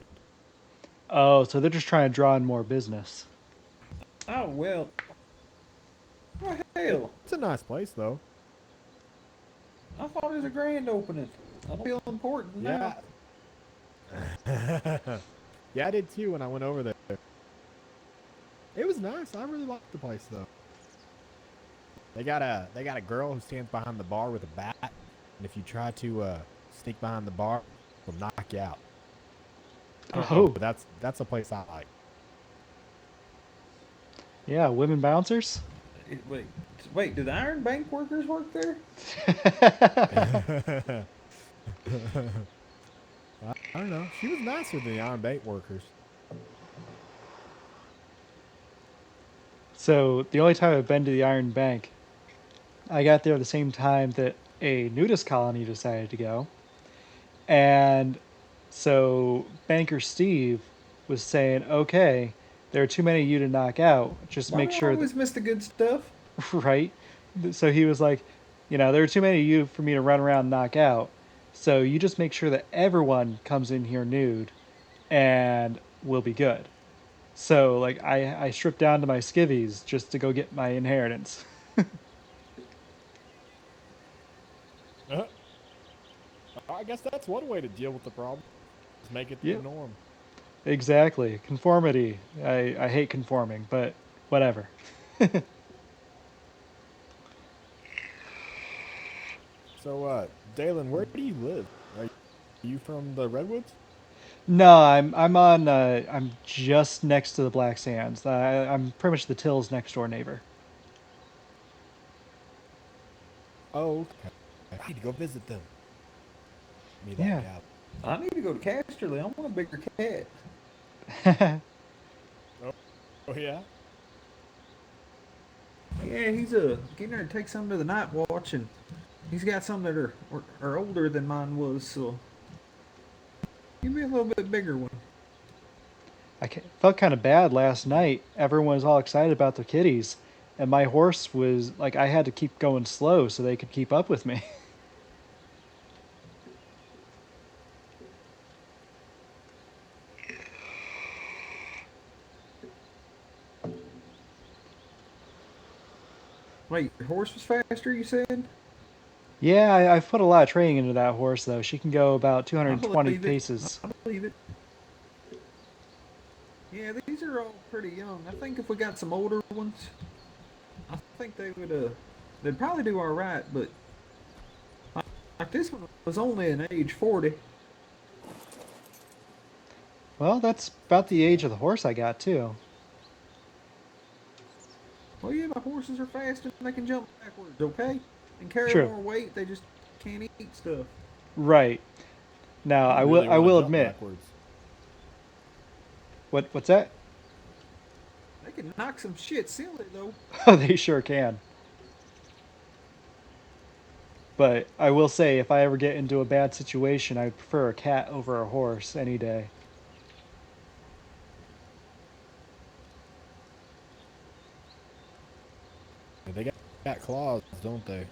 Oh, so they're just trying to draw in more business. Oh, well. Hell. It's a nice place, though. I thought it was a grand opening. I feel important now. Yeah, I did too when I went over there. It was nice. I really liked the place, though. They got a girl who stands behind the bar with a bat, and if you try to sneak behind the bar, she'll knock you out. Oh, but that's a place I like. Yeah, women bouncers. Wait, do the Iron Bank workers work there? I don't know. She was nicer than the Iron Bank workers. So the only time I've been to the Iron Bank, I got there the same time that a nudist colony decided to go. And so Banker Steve was saying, okay, there are too many of you to knock out. Just make sure. I always miss the good stuff. Right? So he was like, there are too many of you for me to run around and knock out. So you just make sure that everyone comes in here nude and we'll be good. So like I stripped down to my skivvies just to go get my inheritance. I guess that's one way to deal with the problem. Just make it the norm. Exactly. Conformity. I hate conforming, but whatever. So, Dalen, where do you live? Are you from the Redwoods? No, I'm just next to the Black Sands. I'm pretty much the Till's next door neighbor. Oh, okay. I need to go visit them. Yeah. I need to go to Casterly. I want a bigger cat. Oh yeah? Yeah, he's getting ready to take some to the night watch, and he's got some that are older than mine was, so give me a little bit bigger one. Felt kind of bad last night. Everyone was all excited about their kitties, and my horse was like, I had to keep going slow so they could keep up with me. Wait, your horse was faster, you said? Yeah, I've put a lot of training into that horse, though. She can go about 220 paces. I believe it. Yeah, these are all pretty young. I think if we got some older ones, I think they'd probably do all right, but like this one was only an age 40. Well, that's about the age of the horse I got, too. Well, yeah, my horses are fast and they can jump backwards, okay? And carry True. more weight, they just can't eat stuff. Right. Now, I will admit. What's that? They can knock some shit silly, though. Oh, they sure can. But I will say, if I ever get into a bad situation, I prefer a cat over a horse any day. They got claws, don't they?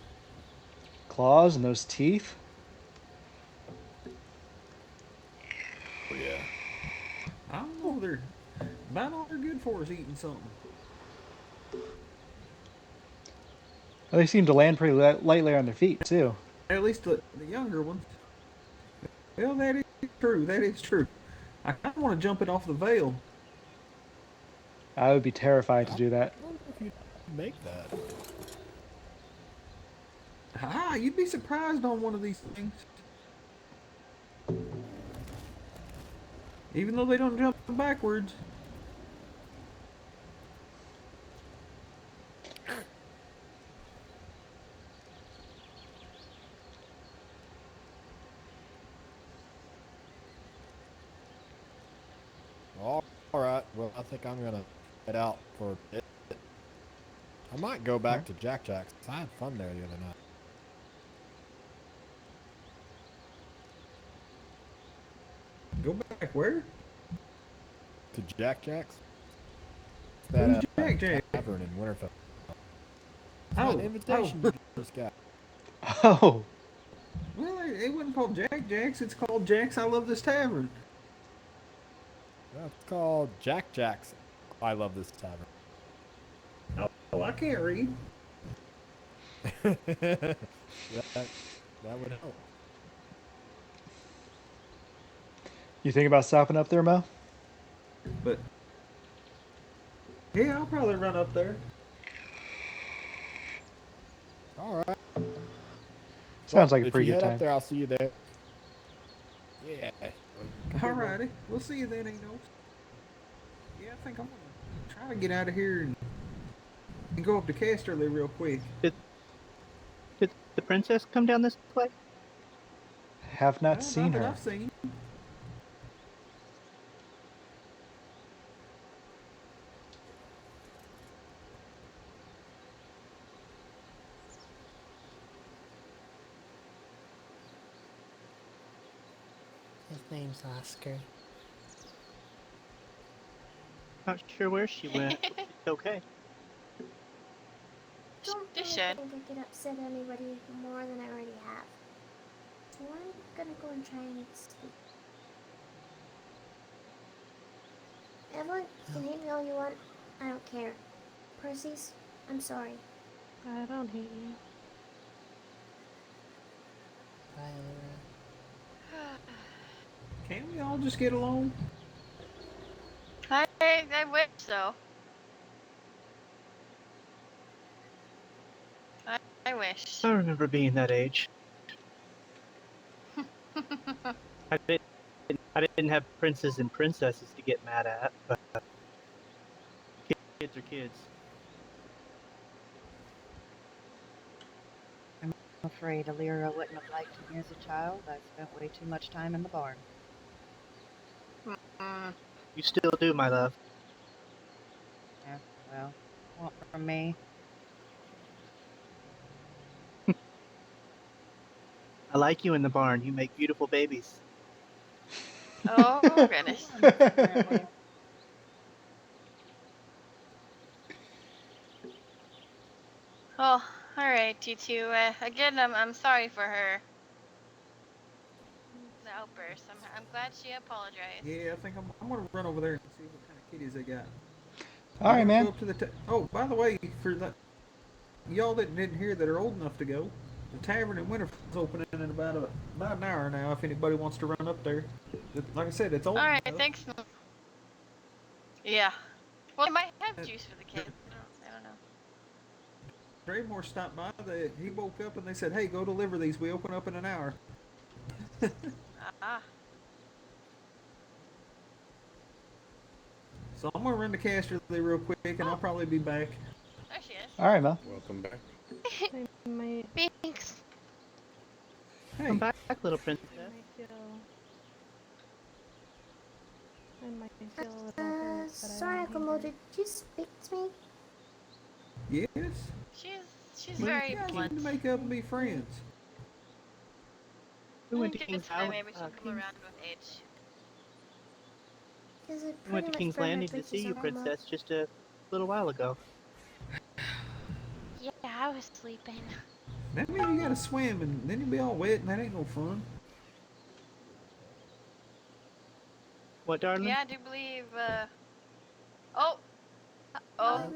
Claws and those teeth? Oh, yeah. I don't know, they're about all they're good for is eating something. Well, they seem to land pretty lightly on their feet, too. At least the younger ones. Well, that is true. That is true. I kind of want to jump it off the veil. I would be terrified to do that. I don't know if you make that. Ah, you'd be surprised on one of these things. Even though they don't jump backwards. All right. Well, I think I'm gonna head out for it. I might go back to Jack Jack's. 'Cause I had fun there the other night. Go back where? To Jack Jack's. Who's Jack Jack? Tavern in Winterfell. It's Oh, an invitation you just got. Oh. Well, it wasn't called Jack Jack's. It's called Jack's I Love This Tavern. That's called Jack Jack's. I love this tavern. Oh, I can't read. that would help. You think about stopping up there, Mo? But yeah, I'll probably run up there. All right. Sounds like a if pretty you good head time. up there, I'll see you there. Yeah. Alrighty, we'll see you then, Enos. Yeah, I think I'm gonna try to get out of here and go up to Casterly real quick. Did the princess come down this way? Have not seen Not that her. I've seen. His name's Oscar. Not sure where she went. But she's okay. Don't They really should. think I could upset anybody more than I already have. So I'm gonna go and try and sleep. Evelyn, you can hate me all you want. I don't care. Percy's, I'm sorry. I don't hate you. Bye, Can't we all just get along? I wish so. I wish. I remember being that age. I didn't have princes and princesses to get mad at, but kids are kids. I'm afraid Alira wouldn't have liked me as a child. I spent way too much time in the barn. You still do, my love. Yeah, well, want from me. I like you in the barn. You make beautiful babies. Oh, goodness. Oh, alright, you two. Again, I'm sorry for her. The outburst. I'm glad she apologized. Yeah, I think I'm gonna run over there and see what kind of kitties they got. All right, man. Go up to the oh, by the way, for the y'all that didn't hear that are old enough to go, the tavern in Winterfell's opening in about an hour now. If anybody wants to run up there, like I said, it's old Alright, enough. thanks. Yeah. Well, I might have juice for the kids. I don't know. Draymore stopped by. He woke up and they said, "Hey, go deliver these. We open up in an hour." Ah. So I'm gonna run to Casterly real quick, and I'll probably be back. There she is. All right, Mo. Welcome back. Thanks. Hey. Come back, little princess. I might feel a little hurt, but Sorry, I Uncle Mo, did you speak to me? Yes. She's Well, very you guys blunt. need to make up and be friends. We went to Give it King's time, Island. maybe she'll come around with age. Because I We went to King's Landing to see you, princess, just a little while ago. Yeah, I was sleeping. That means you gotta swim, and then you'll be all wet, and that ain't no fun. What, darling? Yeah, I do believe, Oh! Oh!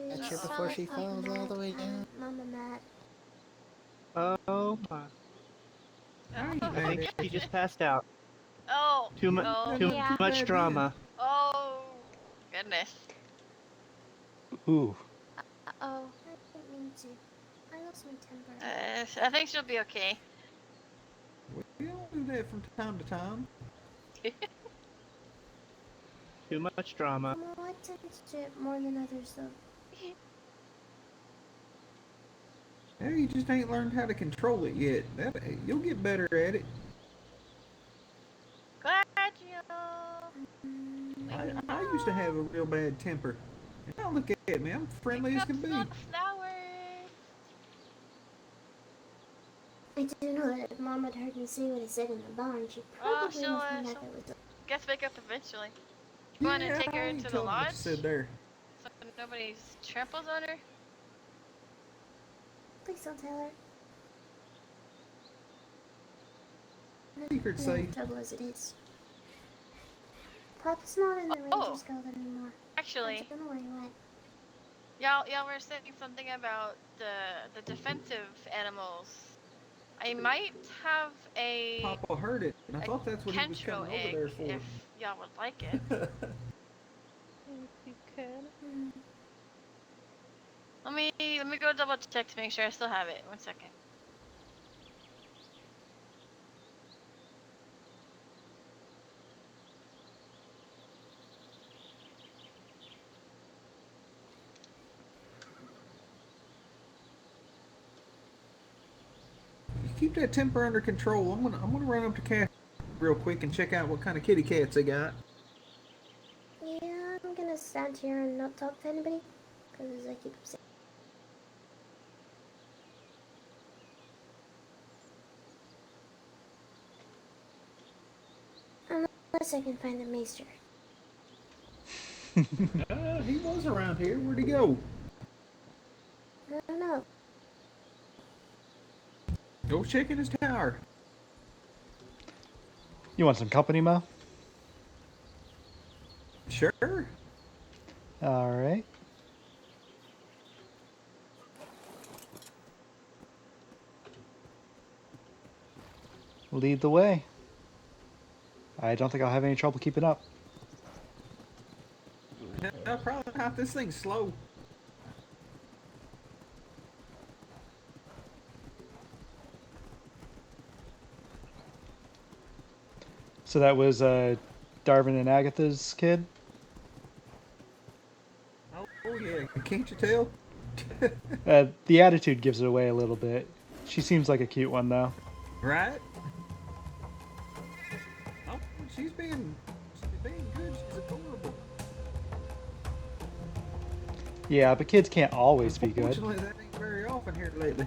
Catch her before she falls all the way down. Mama mad. Oh my. I think she just passed out. Oh! Too much, Oh, too yeah. much drama. Oh! Goodness. Ooh. Uh-oh. I didn't mean to. I lost my temper. I think she'll be okay. We all do that from time to time. Too much drama. Well, I tend to do it more than others, though. Yeah, you just ain't learned how to control it yet. You'll get better at it. Glad you. I used to have a real bad temper. And now look at me, I'm friendly as can be. Flowers. I do know that if Mom had heard me say what I said in the barn, she probably would have come back with guess wake up eventually. You want to take her I to the told him what you lodge said there. so nobody tramples on her? Please don't tell her. Secret I'm safe. in trouble as it is. Papa's not in the Rangers Guild anymore. Actually, I don't know where he went. y'all were saying something about the defensive animals. I might have a Papa heard it, and I thought that's what he was Kenshiro coming over egg there for. if y'all would like it. If you can. Let me go double check to make sure I still have it. 1 second. Keep that temper under control. I'm gonna run up to Cat real quick and check out what kind of kitty cats they got. Yeah, I'm gonna stand here and not talk to anybody, because I keep saying. Unless I can find the maester. He was around here. Where'd he go? I don't know. Go check in his tower. You want some company, Mo? Sure. All right. Lead the way. I don't think I'll have any trouble keeping up. No, probably not. This thing's slow. So that was Darvin and Agatha's kid? Oh yeah, can't you tell? The attitude gives it away a little bit. She seems like a cute one, though. Right? Oh, she's being good. She's adorable. Yeah, but kids can't always be good. Unfortunately, that ain't very often here lately.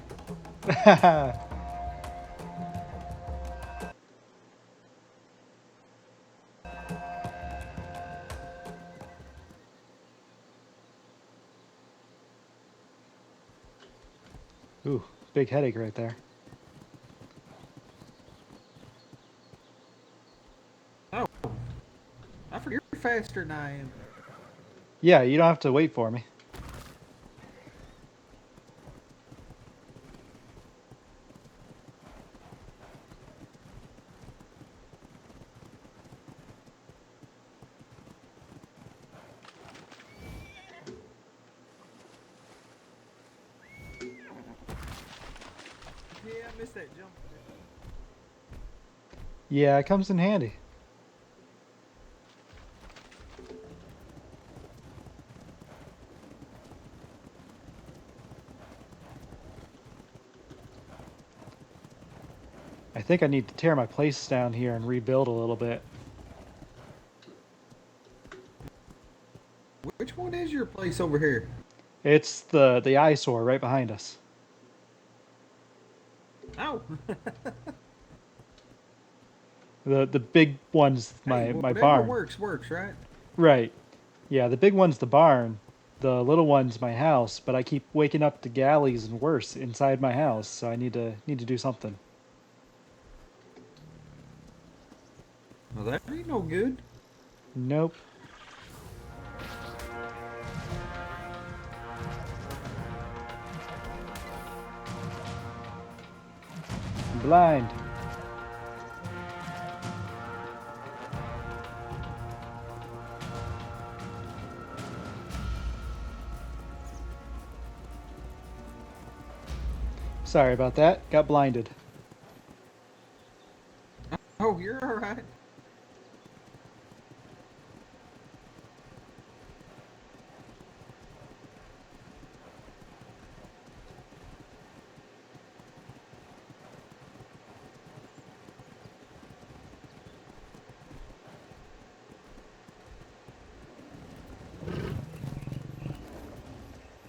Ooh, big headache right there. Oh, I forget you're faster than I am. Yeah, you don't have to wait for me. Yeah, I missed that jump. Yeah, it comes in handy. I think I need to tear my place down here and rebuild a little bit. Which one is your place over here? It's the eyesore right behind us. Oh. The big one's my Whatever barn. works, right? Right. Yeah, the big one's the barn. The little one's my house, but I keep waking up to galleys and worse inside my house, so I need to do something. Well, that ain't no good. Nope. I'm blind. Sorry about that. Got blinded. Oh, you're all right.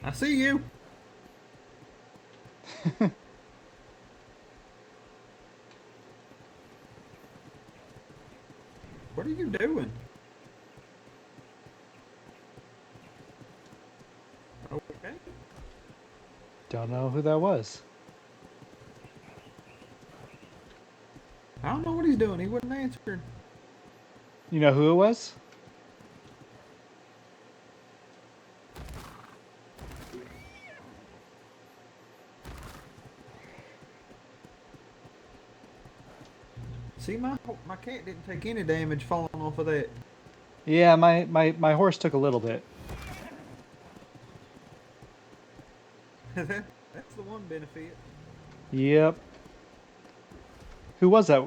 I see you. What are you doing? Okay. Don't know who that was. I don't know what he's doing. He wouldn't answer. You know who it was? See, my cat didn't take any damage falling off of that. Yeah, my horse took a little bit. That's the one benefit. Yep. Who was that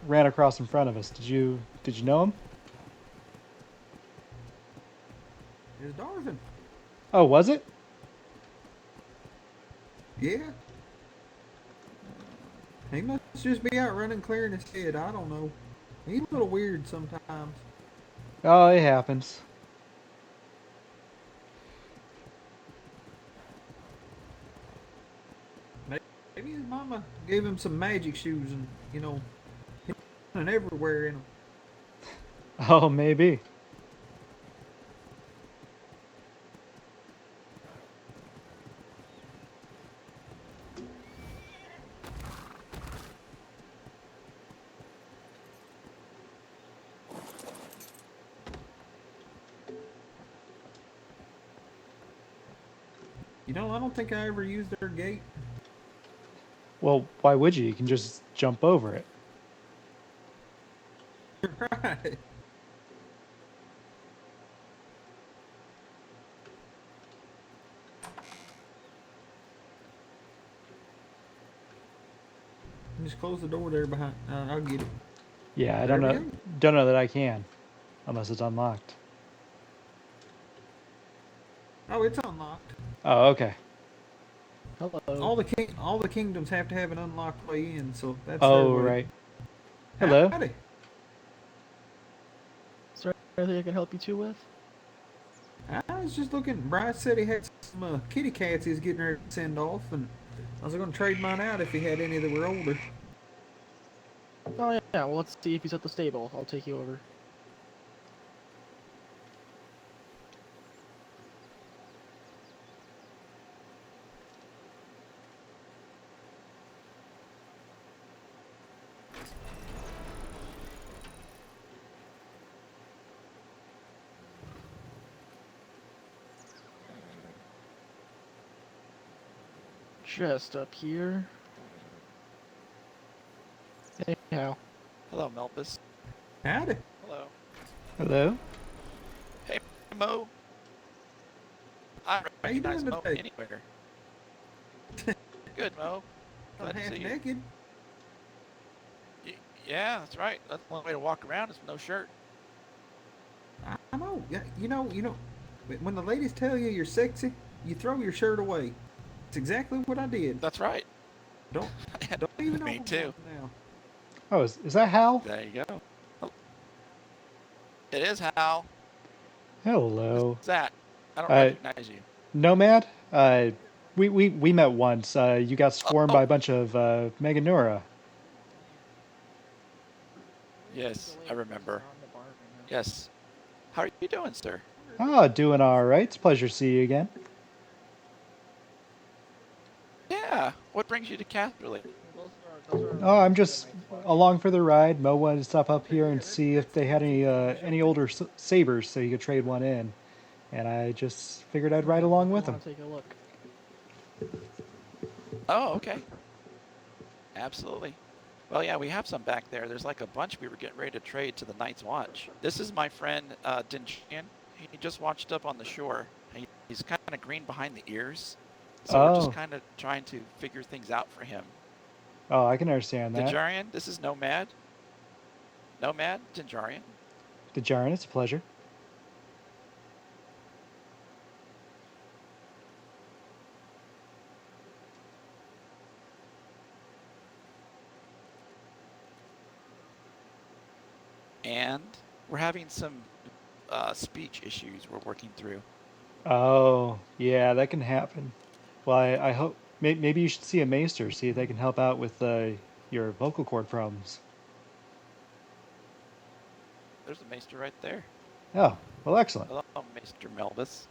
ran across in front of us? Did you know him? It's Darvin. Oh, was it? Yeah. He must just be out running clearing his head. I don't know. He's a little weird sometimes. Oh, it happens. Maybe his mama gave him some magic shoes and, you know, he's running everywhere in them. Oh, maybe. You know, I don't think I ever used their gate. Well, why would you? You can just jump over it. Right. Just close the door there behind. I'll get it. Yeah, I There don't we know. go. Don't know that I can, unless it's unlocked. Oh, it's unlocked. Oh, okay. Hello. All the kingdoms have to have an unlocked way in, so that's Oh, their way. right. Hello. Howdy. Is there anything I can help you two with? I was just looking. Bryce said he had some kitty cats he's getting ready to send off, and I was going to trade mine out if he had any that were older. Oh yeah, well let's see if he's at the stable. I'll take you over. Just up here. Anyhow. Hello, Melpus. Howdy. Hello. Hello. Hey, Mo. I How you recognize doing Mo today? anywhere. Good, Mo. I'm Glad to half see you. naked. Yeah, that's right. That's the only way to walk around is with no shirt. I know. Yeah, you know. When the ladies tell you you're sexy, you throw your shirt away. It's exactly what I did. That's right. Don't even Me too. now. Oh, is that Hal? There you go. Oh. It is Hal. Hello. Who's that? I don't recognize you. Nomad. We met once. You got swarmed by a bunch of Meganura. Yes, I remember. Yes. How are you doing, sir? Ah, doing all right. It's a pleasure to see you again. Yeah. What brings you to Casterly? Oh, I'm just along for the ride. Mo wanted to stop up here and see if they had any older sabers so he could trade one in, and I just figured I'd ride along with him. Take a look. Oh, okay. Absolutely. Well, yeah, we have some back there. There's like a bunch we were getting ready to trade to the Night's Watch. This is my friend Dinjan. He just washed up on the shore. He's kind of green behind the ears. So we're just kind of trying to figure things out for him. Oh, I can understand that. Dinjarian, this is Nomad. Nomad, Dinjarian. Dinjarian, it's a pleasure. And we're having some speech issues we're working through. Oh, yeah, that can happen. Well, I hope maybe you should see a maester, see if they can help out with your vocal cord problems. there's a maester right there. Oh, well, excellent. Hello, Maester Melvis.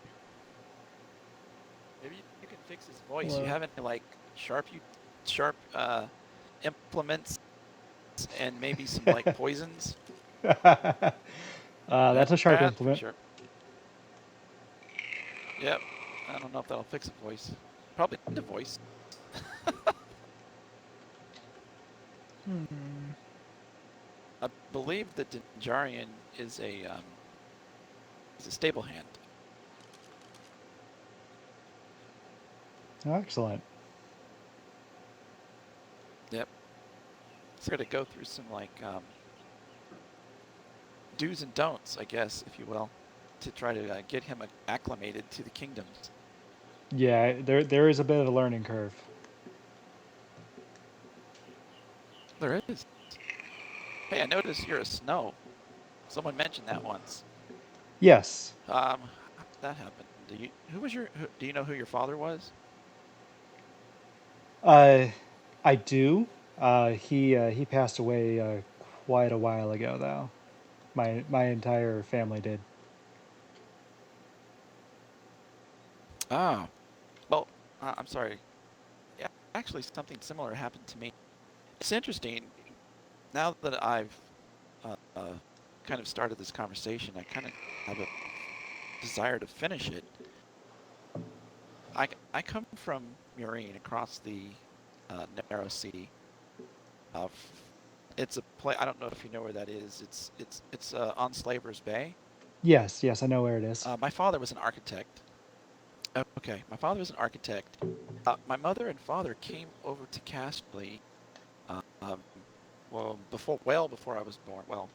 Maybe you can fix his voice. Hello. You have any like sharp implements and maybe some like poisons? That's a sharp That's implement. sharp. Yep. I don't know if that'll fix a voice. Probably the voice. I believe that Dinjarian is a stable hand. Excellent. Yep. So got to go through some like do's and don'ts, I guess, if you will, to try to get him acclimated to the kingdoms. Yeah, there is a bit of a learning curve. There is. Hey, I noticed you're a Snow. Someone mentioned that once. Yes. How did that happen? Do you know who your father was? I do. He passed away quite a while ago, though. My entire family did. Oh, well, I'm sorry. Yeah, actually, something similar happened to me. It's interesting. Now that I've kind of started this conversation, I kind of have a desire to finish it. I come from Murine, across the narrow sea. It's a place. I don't know if you know where that is. It's on Slaver's Bay. Yes, I know where it is. My father was an architect. Okay, my father was an architect. My mother and father came over to Casterly, well before I was born. Well,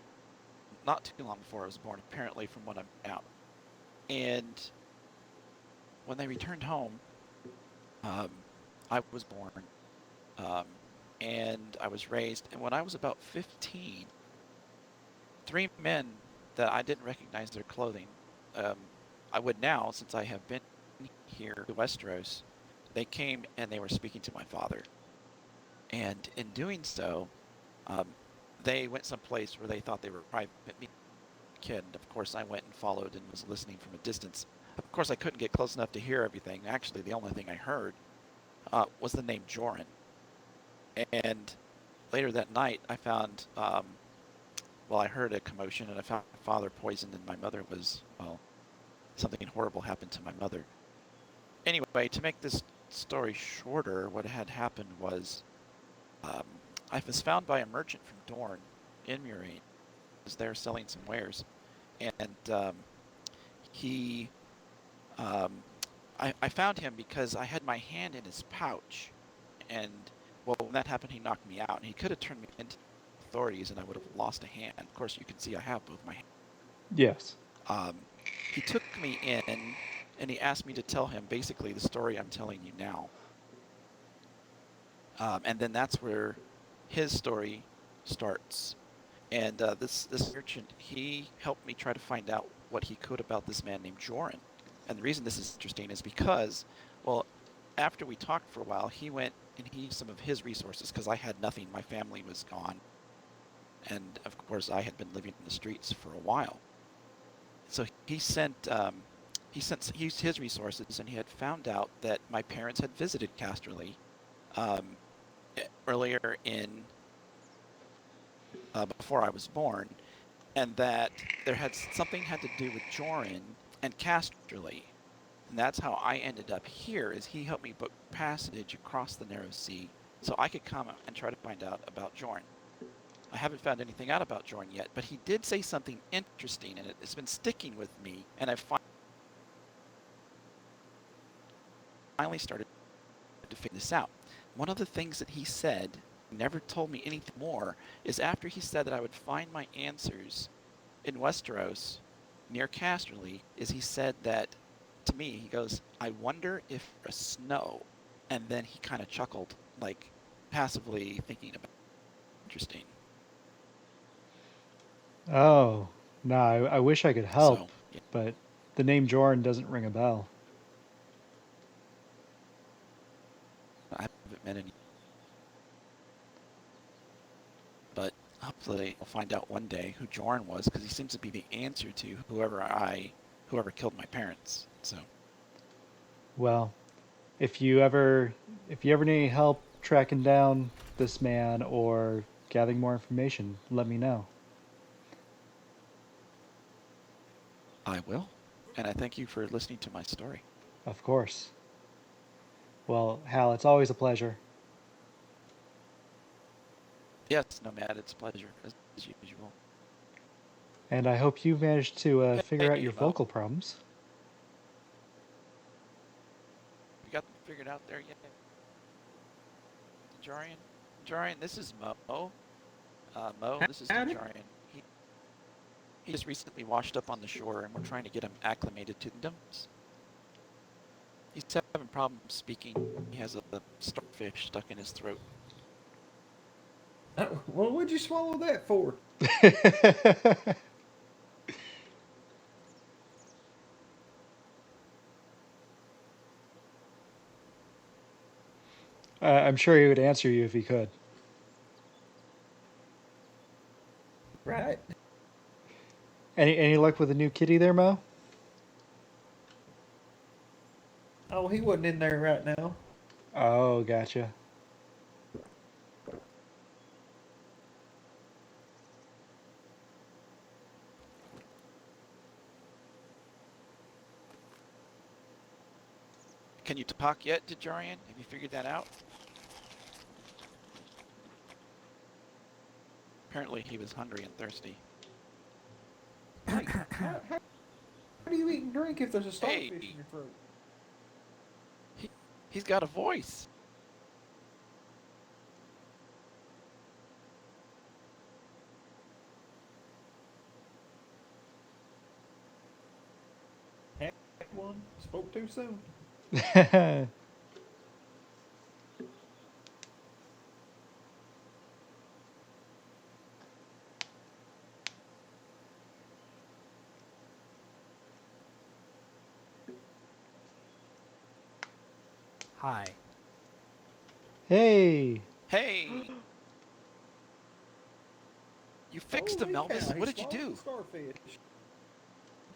not too long before I was born, apparently, from what I'm out. And when they returned home, I was born, and I was raised. And when I was about 15, 3 men that I didn't recognize their clothing, I would now, since I have been here to Westeros, they came and they were speaking to my father. And in doing so, they went someplace where they thought they were private kid. And of course, I went and followed and was listening from a distance. Of course, I couldn't get close enough to hear everything. Actually, the only thing I heard was the name Joran. And later that night, I found, I heard a commotion, and I found my father poisoned, and my mother was, something horrible happened to my mother. Anyway, to make this story shorter, what had happened was I was found by a merchant from Dorne in Murine. He was there selling some wares, and I found him because I had my hand in his pouch, and when that happened, he knocked me out, and he could have turned me into authorities, and I would have lost a hand. Of course, you can see I have both my hands. Yes. He took me in, and he asked me to tell him basically the story I'm telling you now. And then that's where his story starts. And this merchant, he helped me try to find out what he could about this man named Joran. And the reason this is interesting is because, after we talked for a while, he went and he used some of his resources, because I had nothing. My family was gone. And of course, I had been living in the streets for a while. So he used his resources, and he had found out that my parents had visited Casterly earlier in before I was born, and that something had to do with Joran and Casterly, and that's how I ended up here. Is he helped me book passage across the narrow sea so I could come and try to find out about Joran. I haven't found anything out about Joran yet, but he did say something interesting, and it's been sticking with me, and I finally started to figure this out. One of the things that he said, never told me anything more, is after he said that I would find my answers in Westeros near Casterly, is he said that to me, he goes, I wonder if a Snow, and then he kind of chuckled, like passively thinking about it. Interesting. Oh, no, I wish I could help, So, yeah. but the name Joran doesn't ring a bell. I haven't met any. But hopefully hopefully I'll find out one day who Jorn was, because he seems to be the answer to whoever killed my parents. So. Well, if you ever need help tracking down this man or gathering more information, let me know. I will, and I thank you for listening to my story. Of course. Well, Hal, it's always a pleasure. Yes, Nomad, it's a pleasure, as usual. And I hope you managed to figure out Hey, your Mo. vocal problems. You got them figured out there yet? Jarian, this is Mo. Mo, this is Jarian. He just recently washed up on the shore, and we're trying to get him acclimated to the kingdoms. He's having problems speaking. He has a starfish stuck in his throat. Well, what'd you swallow that for? I'm sure he would answer you if he could. Right. Any luck with the new kitty there, Mo? Oh, he wasn't in there right now. Oh, gotcha. Can you talk yet, Jarian? Have you figured that out? Apparently he was hungry and thirsty. How do you eat and drink if there's a starfish in your throat? He's got a voice. Heck, one spoke too soon. Hi. Hey. Hey. You fixed him, Elvis. What did you do? Starfish.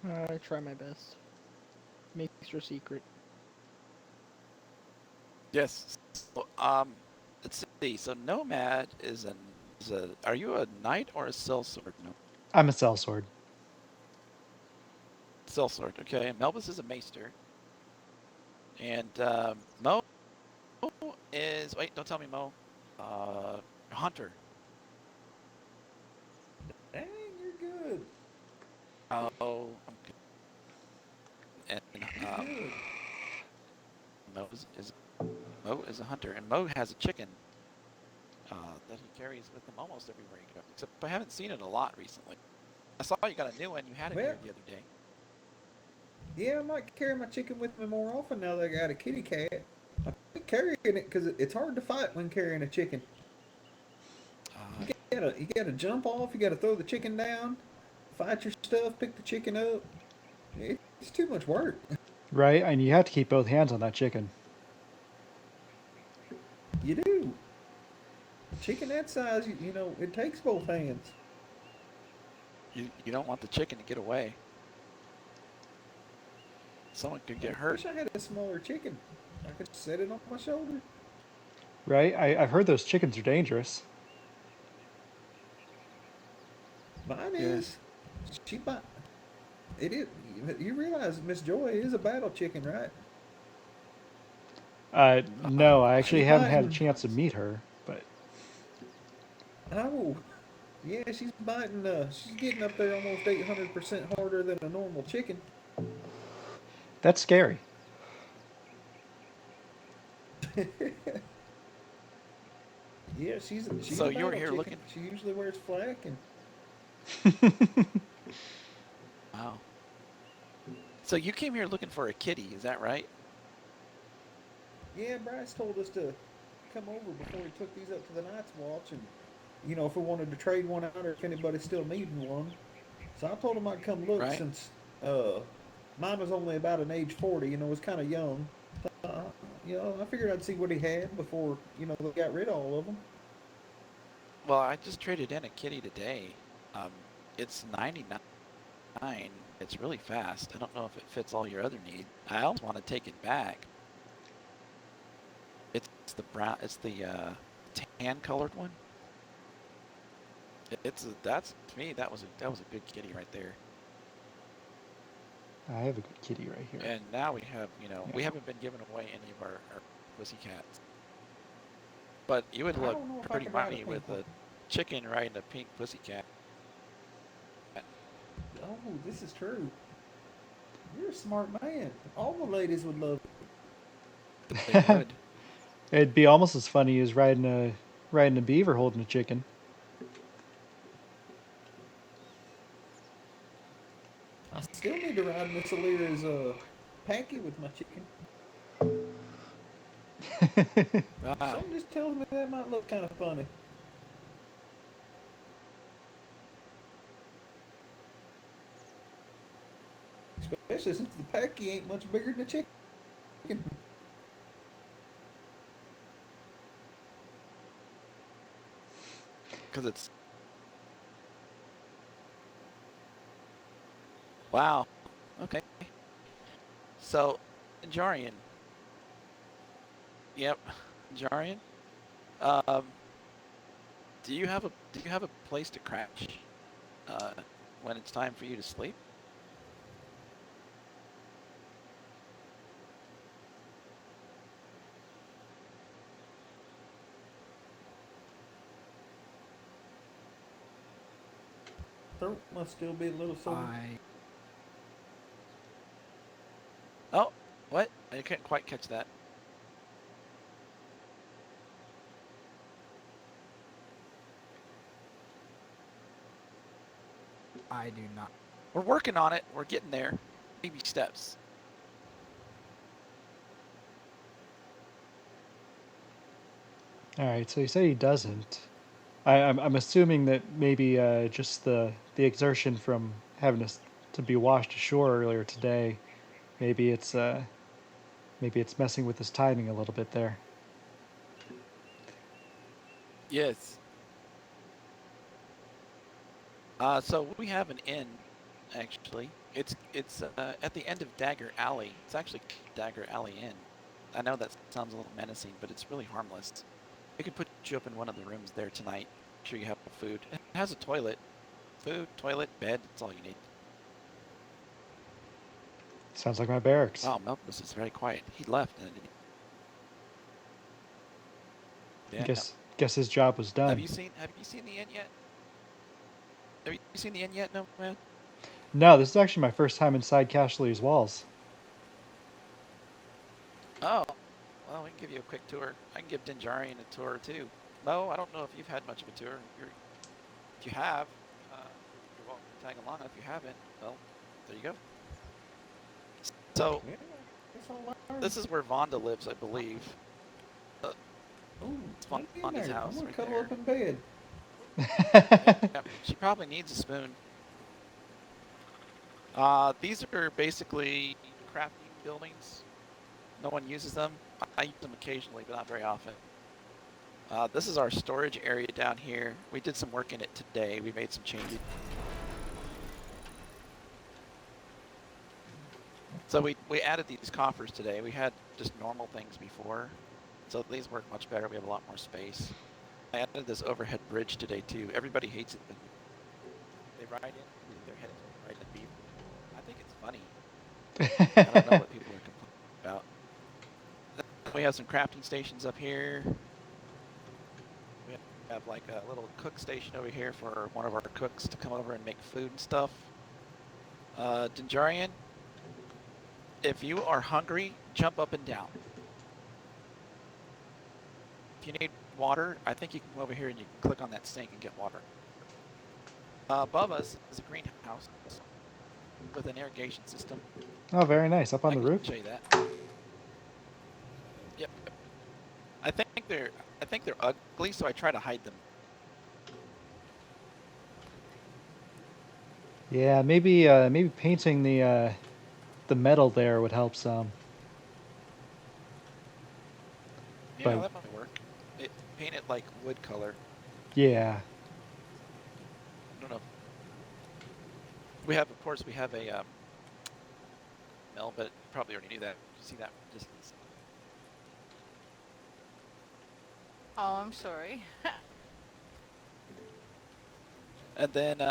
I try my best. Makes your secret. Yes. So, let's see. So Nomad is a. Are you a knight or a sellsword? No. I'm a sellsword. Sellsword. Okay. And Melvis is a maester. And Mo is. Wait, don't tell me Mo. Hunter. Dang, you're good. Oh, I'm good. And Mo is a hunter, and Mo has a chicken that he carries with him almost everywhere he goes. Except I haven't seen it a lot recently. I saw you got a new one. You had it here the other day. Yeah, I might carry my chicken with me more often now that I got a kitty cat. I'm carrying it because it's hard to fight when carrying a chicken. You gotta jump off. You gotta throw the chicken down, fight your stuff, pick the chicken up. It's too much work. Right, and you have to keep both hands on that chicken. You do. Chicken that size, you know, it takes both hands. You don't want the chicken to get away. Someone could get I hurt. wish I had a smaller chicken. I could set it on my shoulder. Right? I've heard those chickens are dangerous. Mine is. It is. You realize Miss Joy is a battle chicken, right? No, I actually haven't had a chance to meet her, but... Oh, yeah, she's biting, she's getting up there almost 800% harder than a normal chicken. That's scary. Yeah, she's So a you were battle here chicken. looking. She usually wears flak and. Wow. So you came here looking for a kitty, is that right? Yeah, Bryce told us to come over before he took these up to the Night's Watch, and if we wanted to trade one out or if anybody's still needing one. So I told him I'd come look since mine was only about an age 40, was kind of young. I figured I'd see what he had before, they got rid of all of them. Well, I just traded in a kitty today. It's 99. It's really fast. I don't know if it fits all your other needs. I also want to take it back. It's the brown. It's the tan colored one. That's to me. That was a good kitty right there. I have a good kitty right here. And now we have, we Yeah. haven't been giving away any of our pussycats. But you would I look don't know if I pretty could ride a funny pink with one. a chicken riding a pink pussycat. Oh, this is true. You're a smart man. All the ladies would love it. They would. It'd be almost as funny as riding a beaver holding a chicken. I still need to ride Miss Alira's packy with my chicken. Something just tells me that might look kind of funny. Especially since the packy ain't much bigger than a chicken. Because it's... Wow. Okay. So, Jarian. Yep, Jarian. Do you have a place to crash when it's time for you to sleep? Throat must still be a little sore. Oh, what? I can't quite catch that. I do not. We're working on it. We're getting there. Baby steps. All right, so you say he doesn't. I'm assuming that maybe just the exertion from having to be washed ashore earlier today, maybe it's messing with his timing a little bit there. Yes. So we have an inn, actually. It's at the end of Dagger Alley. It's actually Dagger Alley Inn. I know that sounds a little menacing, but it's really harmless. We could put you up in one of the rooms there tonight. Make sure you have food. It has a toilet. Food, toilet, bed. That's all you need. Sounds like my barracks. Oh, Melkus is very quiet. He left. Yeah. Guess his job was done. Have you seen the inn yet? Have you seen the inn yet, Nomad? No, this is actually my first time inside Cashley's walls. Oh, well, we can give you a quick tour. I can give Dinjarian a tour too. Mo, I don't know if you've had much of a tour. If you have, you're welcome to tag along. If you haven't, well, there you go. So, this is where Vonda lives, I believe. It's Vonda's house I'm right gonna cuddle there. up in bed. Yeah, she probably needs a spoon. These are basically crafting buildings. No one uses them. I use them occasionally, but not very often. This is our storage area down here. We did some work in it today. We made some changes. So we added these coffers today. We had just normal things before. So these work much better. We have a lot more space. I added this overhead bridge today too. Everybody hates it, but they ride in, they're headed right at beaver. I think it's funny. I don't know what people are complaining about. We have some crafting stations up here. We have like a little cook station over here for one of our cooks to come over and make food and stuff. Dinjarian, if you are hungry, jump up and down. If you need water, I think you can come over here and you can click on that sink and get water. Above us is a greenhouse with an irrigation system. Oh, very nice. Up on the roof. I can show you that. Yep. I think they're ugly, so I try to hide them. Yeah, maybe painting the metal there would help some. Yeah, But that might work. Paint it like wood color. Yeah. I don't know. We have, of course, we have a mill, but you probably already knew that. You see that from distance. Oh, I'm sorry. And then,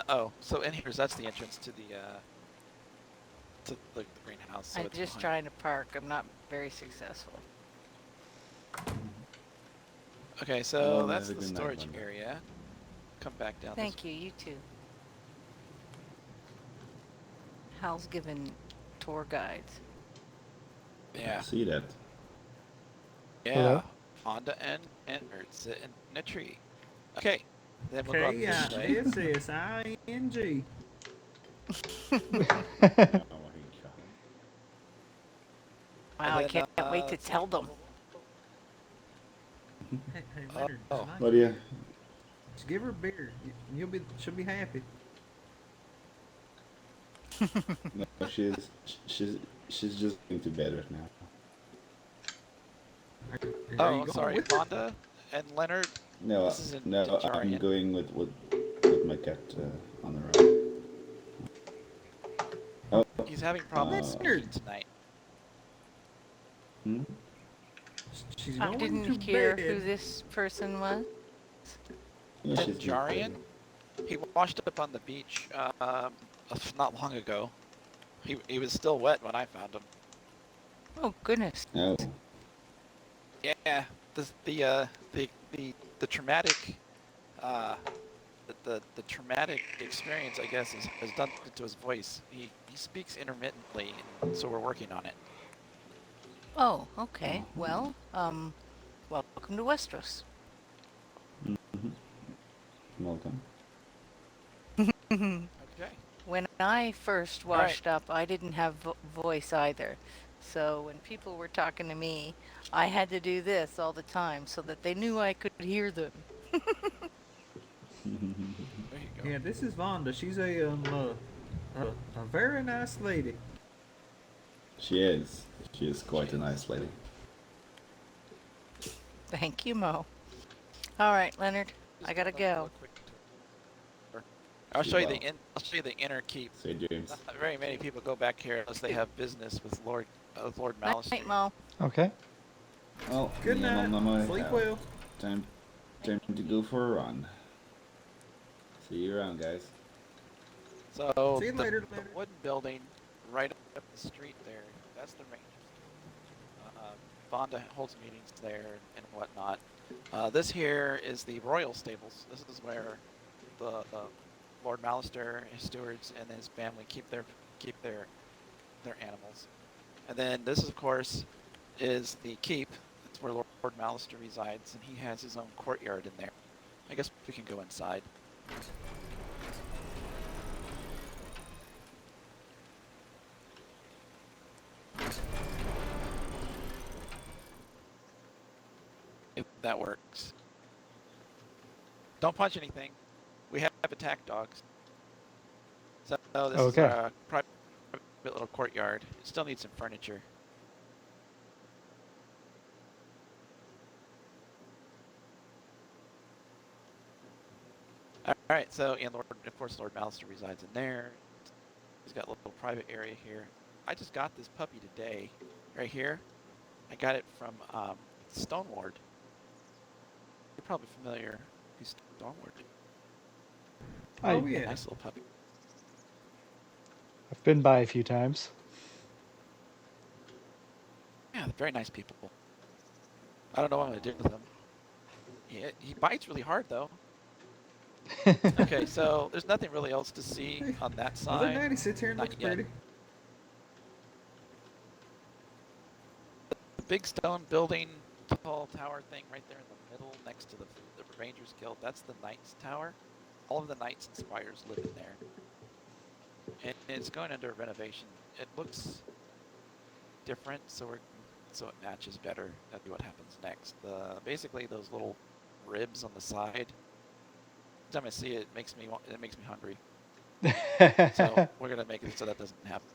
so in here, that's the entrance to the greenhouse. So I'm it's just behind. trying to park. I'm not very successful. Okay, so Well, that's have a the good night, storage Wanda. area. Come back down. Thank you. You too. Hal's given tour guides. Yeah. See that? Yeah. Hello? Honda and Nerd sitting in a tree. Okay. Then we'll go up this way. K-I-S-S-I-N-G. Wow, I can't wait to tell them. Hey, Leonard, Oh. tonight, What do you? just give her a beer. She'll be happy. No, she's just going to bed right now. Oh, sorry, Honda and Leonard. No, This is in no, I'm Dajarian. going with my cat on the run. Oh, He's having problems sleeping tonight. Hmm? She's I going didn't to hear bed. who this person was. Yeah, she's Dajarian. He washed up on the beach not long ago. He was still wet when I found him. Oh goodness. Oh. Yeah, the traumatic the traumatic experience, I guess, has done it to his voice. He speaks intermittently, and so we're working on it. Oh, okay. Well, welcome to Westeros. Welcome. Okay. When I first washed up, I didn't have voice either. So when people were talking to me, I had to do this all the time so that they knew I could hear them. There you go. Yeah, this is Vonda. She's a very nice lady. She is. She is quite a nice lady. Thank you, Mo. All right, Leonard, I gotta go. I'll show you the inner keep. Say James. Not very many people go back here unless they have business with Lord Malister. Night, Mo. Okay. Well, Good me and night. Mama Sleep have well. Time to go for a run. See you around, guys. So See you the later. wooden building right up the street there, that's the Rangers. Vonda holds meetings there and whatnot. This here is the royal stables. This is where the Lord Malister, his stewards, and his family keep their animals. And then this, of course, is the keep. That's where Lord Malister resides, and he has his own courtyard in there. I guess we can go inside. If that works. Don't punch anything. We have attack dogs. So this is our private little courtyard. It still needs some furniture. All right, so and of course Lord Malister resides in there. He's got a little private area here. I just got this puppy today, right here. I got it from Stoneward. You're probably familiar with Stoneward. Oh yeah. Nice little puppy. I've been by a few times. Yeah, they're very nice people. I don't know what I'm gonna do with them. He bites really hard though. Okay, so there's nothing really else to see on that side. Mother Natty sits here and Not looks yet. pretty. The big stone building, tall tower thing right there in the middle next to the Rangers Guild, that's the Knights Tower. All of the Knights and Squires live in there. And it's going under renovation. It looks different, so it matches better. That'll be what happens next. Basically those little ribs on the side. Every time I see it, it makes me hungry. So we're gonna make it so that doesn't happen.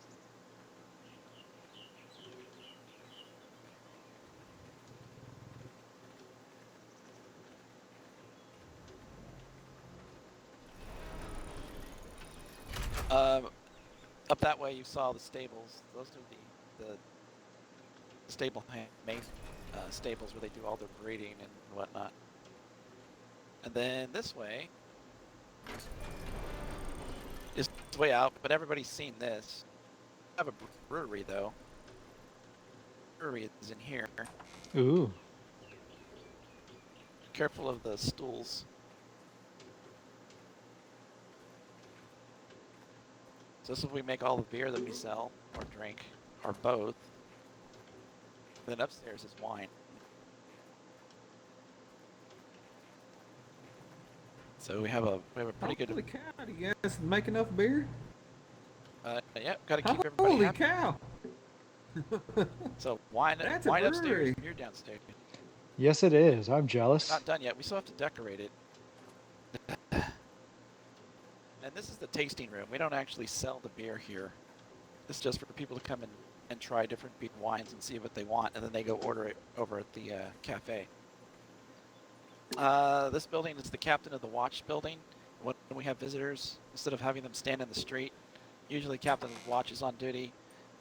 Up that way, you saw the stables. Those are the stable main stables where they do all their breeding and whatnot. And then this way is way out, but everybody's seen this. I have a brewery though. Brewery is in here. Ooh. Careful of the stools. So this is where we make all the beer that we sell or drink, or both. Then upstairs is wine. So we have a pretty good. Holy cow! Do you guys make enough beer? Yeah, gotta keep everybody Holy happy. cow! So wine upstairs, beer downstairs. Yes, it is. I'm jealous. Not done yet. We still have to decorate it. And this is the tasting room. We don't actually sell the beer here. It's just for people to come in and try different wines and see what they want, and then they go order it over at the cafe. This building is the captain of the watch building. When we have visitors, instead of having them stand in the street, usually captain of the watch is on duty.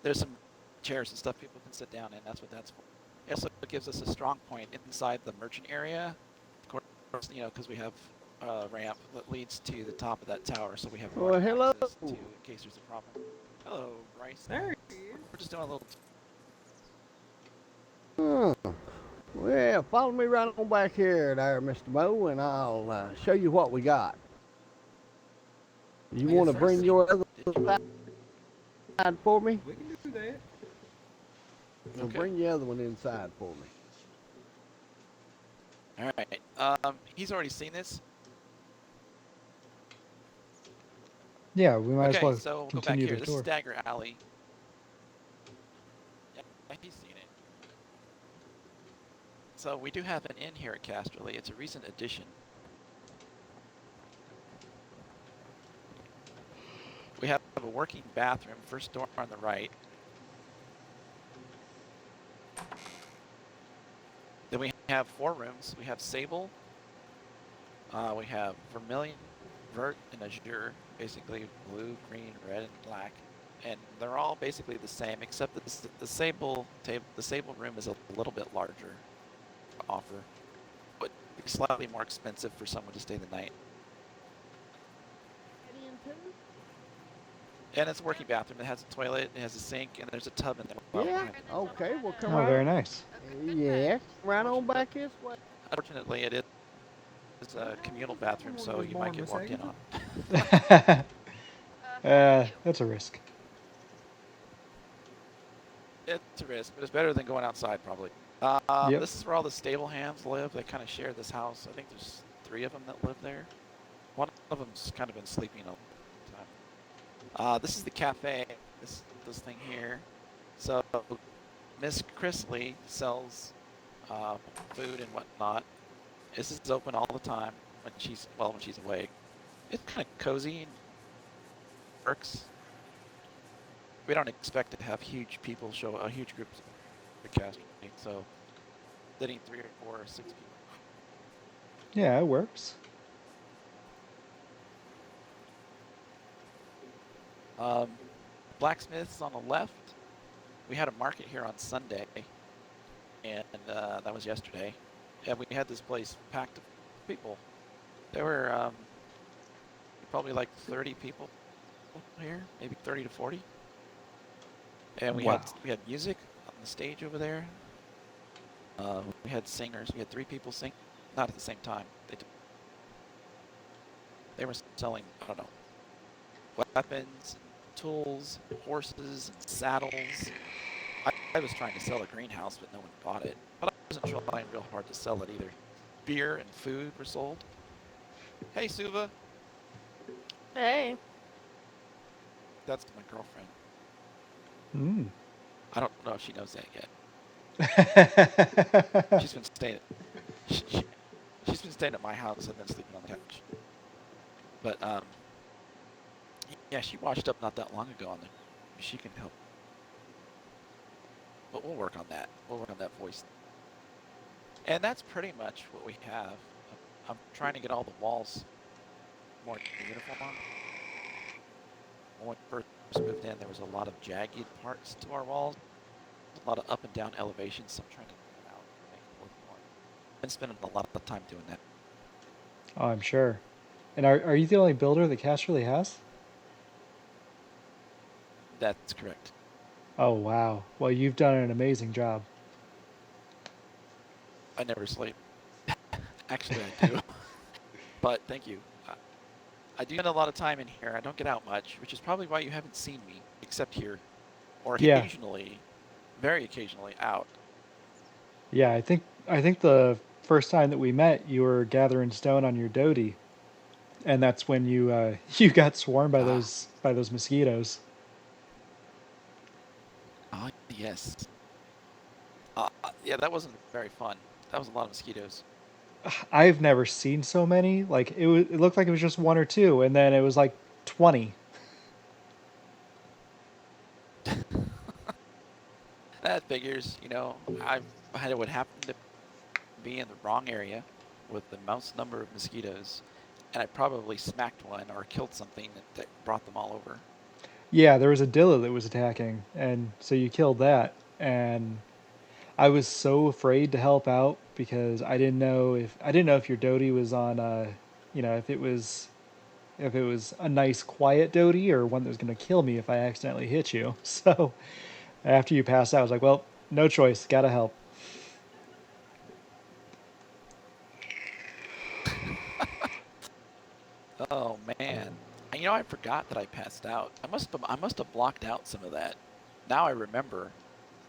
There's some chairs and stuff people can sit down in. That's what that's for. It also gives us a strong point inside the merchant area. Of course, you know, because we have a ramp that leads to the top of that tower, so we have well, hello. access to in case there's a problem. Hello, Bryce. There We're just doing a little. Well, follow me right on back here, there, Mr. Moe, and I'll show you what we got. You want to bring your other side for me? We can do that. Well, bring your other one inside for me. All right. He's already seen this. Yeah, we might as well so we'll continue go back here. the This tour. is Dagger Alley. Yeah, he's seen it. So we do have an inn here at Casterly. It's a recent addition. We have a working bathroom, first door on the right. Then we have 4 rooms. We have Sable. We have Vermilion, Vert, and Azure. Basically blue, green, red, and black. And they're all basically the same, except that the Sable room is a little bit larger to offer. But slightly more expensive for someone to stay the night. And it's a working bathroom. It has a toilet, it has a sink, and there's a tub in there. Yeah, okay, well come Oh, right. very nice. Yeah, right on back this way. Unfortunately, it is a communal bathroom, so you might get walked in on. That's a risk. It's a risk, but it's better than going outside, probably. Yep. This is where all the stable hands live. They kind of share this house. I think there's 3 of them that live there. One of them's kind of been sleeping all the time. This is the cafe, this thing here. So Miss Chrisley sells food and whatnot. This is open all the time when she's awake. It's kind of cozy and works. We don't expect to have huge groups of cast, so sitting 3 or 4 or 6 people. Yeah, it works. Blacksmiths on the left. We had a market here on Sunday, and that was yesterday. And we had this place packed with people. There were probably like 30 people here, maybe 30 to 40. And we had music on the stage over there. We had singers. We had 3 people sing, not at the same time. They were selling, I don't know, weapons, tools, horses, and saddles. I was trying to sell a greenhouse, but no one bought it. But I wasn't trying real hard to sell it either. Beer and food were sold. Hey, Suva. Hey. That's my girlfriend. Mm. I don't know if she knows that yet. She's been staying. She's been staying at my house. I've been sleeping on the couch. But yeah, she washed up not that long ago on the. She can help. But we'll work on that. We'll work on that voice. And that's pretty much what we have. I'm trying to get all the walls more uniform. when we first moved in, there was a lot of jagged parts to our walls, a lot of up and down elevations. So I'm trying to figure it out and make it look more. I've been spending a lot of time doing that. Oh, I'm sure. And are you the only builder that Cass really has? That's correct. Oh, wow. Well, you've done an amazing job. I never sleep. Actually, I do. But thank you. I do spend a lot of time in here. I don't get out much, which is probably why you haven't seen me, except here, or Yeah. occasionally, very occasionally, out. Yeah, I think the first time that we met, you were gathering stone on your doty, and that's when you you got swarmed by those mosquitoes. Ah, yes. Yeah, that wasn't very fun. That was a lot of mosquitoes. I've never seen so many. Like it looked like it was just one or two, and then it was like 20. That figures, you know, I would happen to be in the wrong area with the most number of mosquitoes, and I probably smacked one or killed something that brought them all over. Yeah, there was a Dilla that was attacking, and so you killed that. And I was so afraid to help out because I didn't know if your doty was on you know, if it was a nice quiet doty or one that was going to kill me if I accidentally hit you. So after you passed out, I was like, well, no choice, gotta help. Oh man, and, you know, I forgot that I passed out. I must have blocked out some of that. Now I remember,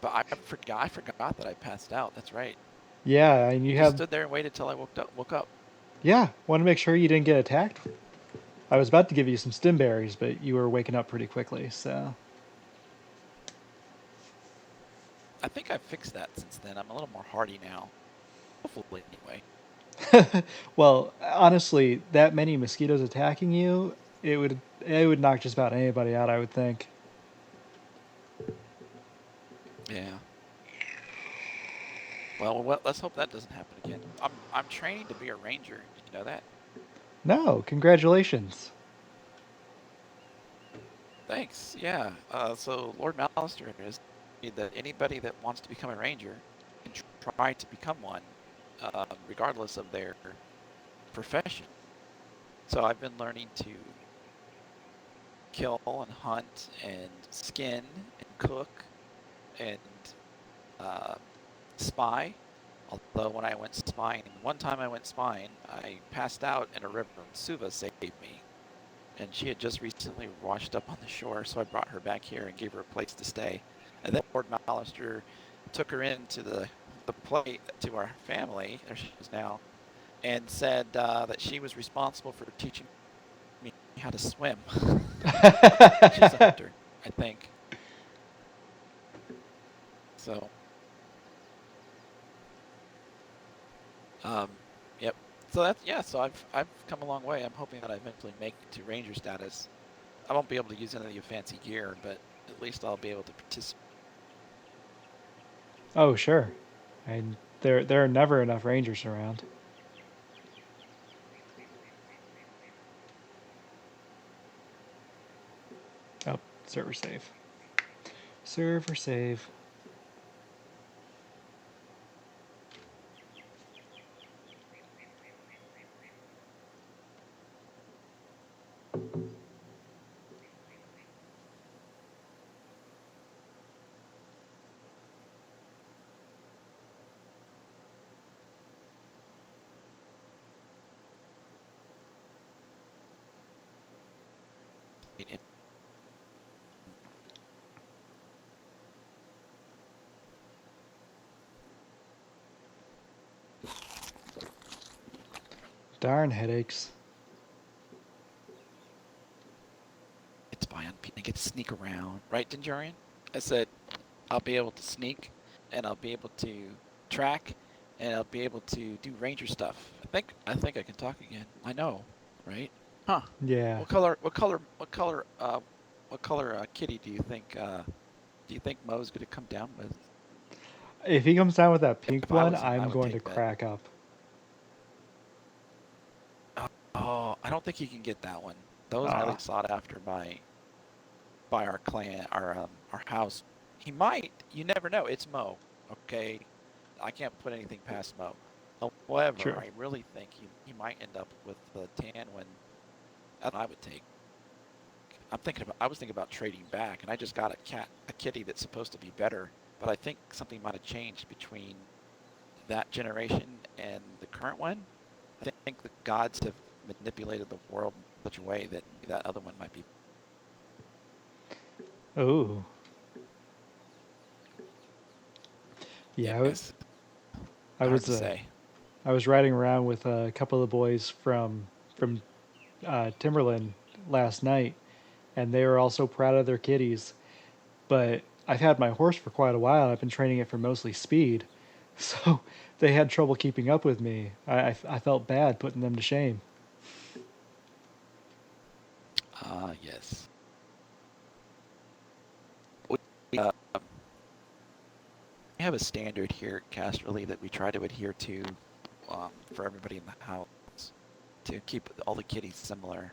but I forgot that I passed out. That's right. Yeah, and You you just have stood there and waited till I woke up. yeah, want to make sure you didn't get attacked. I was about to give you some stim berries, but you were waking up pretty quickly, so. I think I've fixed that since then. I'm a little more hardy now. Hopefully, anyway. Well, honestly, that many mosquitoes attacking you, it would knock just about anybody out, I would think. Yeah. Well, let's hope that doesn't happen again. I'm training to be a ranger. Did you know that? No, congratulations. Thanks. Yeah. So Lord Malister has said that anybody that wants to become a ranger can try to become one, regardless of their profession. So I've been learning to kill and hunt and skin and cook and spy. Although when I went spying, one time I went spying, I passed out in a river and Suva saved me. And she had just recently washed up on the shore, so I brought her back here and gave her a place to stay. And then Lord Malister took her into the plate to our family, there she is now, and said that she was responsible for teaching me how to swim. She's a hunter, I think. So, yep. So that's, yeah. So I've come a long way. I'm hoping that I eventually make it to ranger status. I won't be able to use any of your fancy gear, but at least I'll be able to participate. Oh, sure. And there are never enough rangers around. Oh, server save. Server save. Darn headaches. It's by on. I get to sneak around, right, Dinjarian? I said I'll be able to sneak, and I'll be able to track, and I'll be able to do ranger stuff. I think I can talk again. I know, right? Huh? Yeah. What color kitty do you think? Do you think Mo's gonna come down with? If he comes down with that pink If I one, was him, I I'm would going to take that. crack up. Oh, I don't think you can get that one. Those are highly sought after by by our clan, our house. He might. You never know. It's Mo. Okay, I can't put anything past Mo. However, Sure. I really think he might end up with the tan when I would take. I was thinking about trading back, and I just got a kitty that's supposed to be better. But I think something might have changed between that generation and the current one. I think the gods have manipulated the world in such a way that that other one might be. Oh. Yeah, Yes. I Hard was to say. I was riding around with a couple of the boys from Timberland last night, and they were also proud of their kitties. But I've had my horse for quite a while. I've been training it for mostly speed, so they had trouble keeping up with me. I felt bad putting them to shame. Ah, yes. We have a standard here at Casterly that we try to adhere to for everybody in the house to keep all the kitties similar.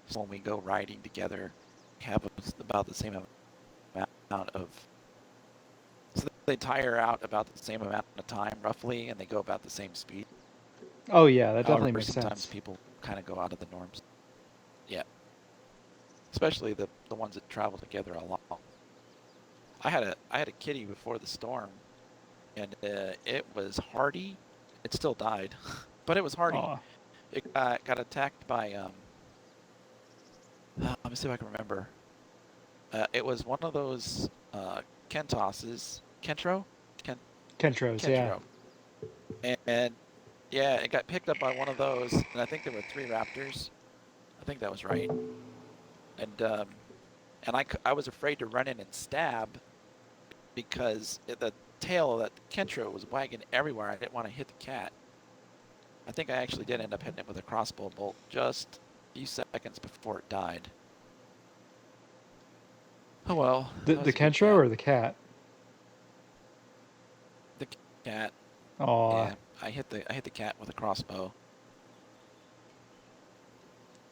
So when we go riding together, we have about the same amount of. So they tire out about the same amount of time, roughly, and they go about the same speed. Oh yeah, that However, definitely makes sometimes sense. people kind of go out of the norms. Yeah. Especially the ones that travel together a lot. I had a kitty before the storm, and it was hardy. It still died, but it was hardy. Aw. It got attacked by let me see if I can remember. It was one of those Kentoses, Kentro, Kentros, yeah. and yeah, it got picked up by one of those, and I think there were 3 raptors. I think that was right. And I was afraid to run in and stab because the tail of that Kentro was wagging everywhere. I didn't want to hit the cat. I think I actually did end up hitting it with a crossbow bolt just a few seconds before it died. Oh well. The Kentro or the cat? The cat. Aw. Yeah, I hit the cat with a crossbow.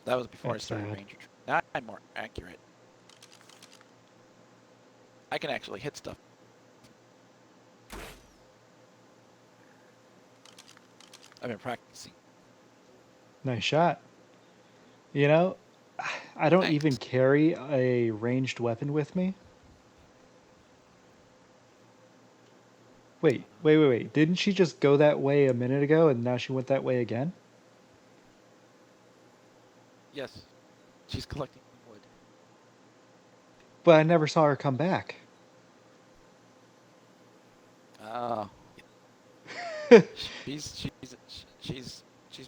That was before That's I started sad. ranger. Now I'm more accurate. I can actually hit stuff. I've been practicing. Nice shot. You know, I don't Thanks. even carry a ranged weapon with me. Wait. Didn't she just go that way a minute ago and now she went that way again? Yes, she's collecting wood. But I never saw her come back. Oh. she's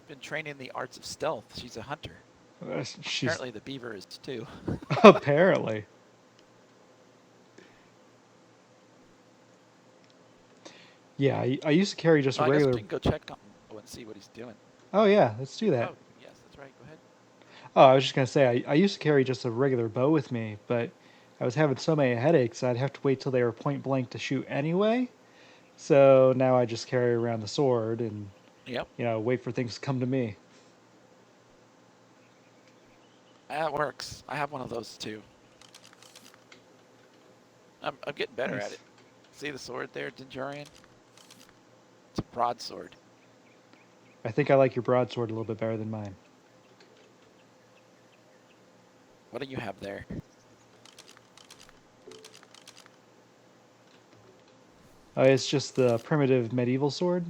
been training in the arts of stealth. She's a hunter. Apparently the beaver is too. Apparently. Yeah, I used to carry just a I guess regular. we can go check on him and see what he's doing. Oh yeah, let's do that. Oh yes, that's right. Go ahead. Oh, I was just gonna say I used to carry just a regular bow with me, but I was having so many headaches I'd have to wait till they were point blank to shoot anyway. So now I just carry around the sword and wait for things to come to me. That works. I have one of those too. I'm getting better at it. See the sword there, Dendurian? It's a broadsword. I think I like your broadsword a little bit better than mine. What do you have there? It's just the primitive medieval sword.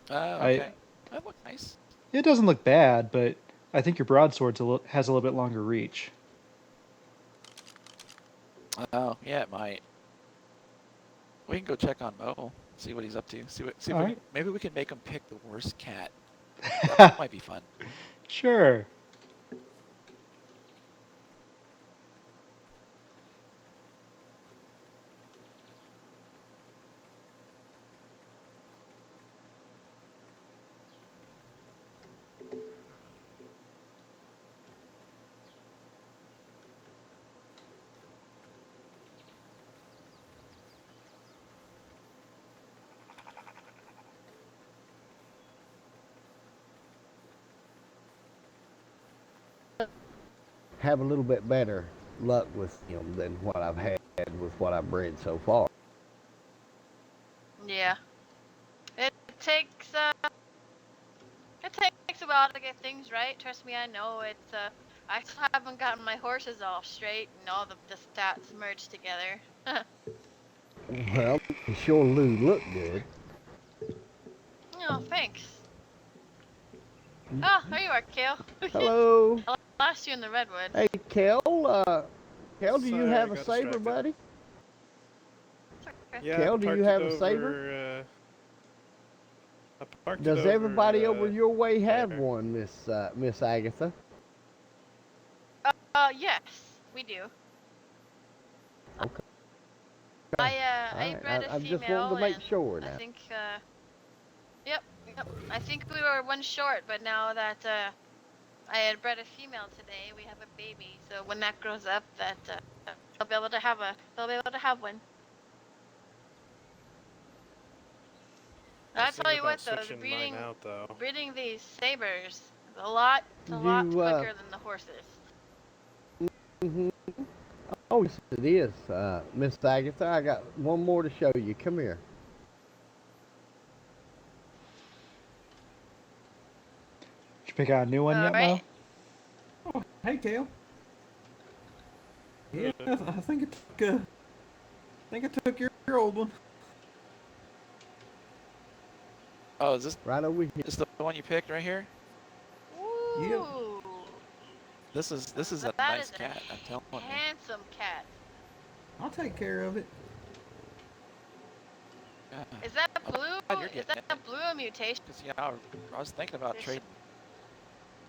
Oh, okay. That looks nice. It doesn't look bad, but I think your broadsword has a little bit longer reach. Oh, yeah, it might. We can go check on Mo, see what he's up to. Maybe we can make him pick the worst cat. That might be fun. Sure. have a little bit better luck with him than what I've had with what I've bred so far. Yeah. It takes a while to get things right. Trust me, I know. I still haven't gotten my horses all straight and all the stats merged together. Well, they sure do look good. Oh, thanks. Oh, there you are, Kale. Hello. I lost you in the redwoods. Hey, Kel. Kel, do you Sorry, I have a got saber, distracted. buddy? Yeah, Kel, I do you parked have it a saber? over. I parked Does it over. everybody over your way have there. one, Miss Agatha? Yes, we do. Okay. I All bred right. a I just wanted female, to make and sure I now. think, yep. I think we were one short, but now that I had bred a female today, we have a baby. So when that grows up, they'll be able to have one. I'll tell you what, though, Out, though. breeding these sabers is a lot quicker than the horses. Mm-hmm. Oh, yes, it is, Miss Agatha. I got one more to show you. Come here. Did you pick out a new one yet, Mo? Oh, hey, Kale. Yeah, I think I took your old one. Oh, is this right over here? Is the one you picked right here? Ooh. This is a nice cat. I'm telling you. Handsome cat. I'll take care of it. Yeah. Is that blue? Is that blue a mutation? Yeah, I was thinking about trading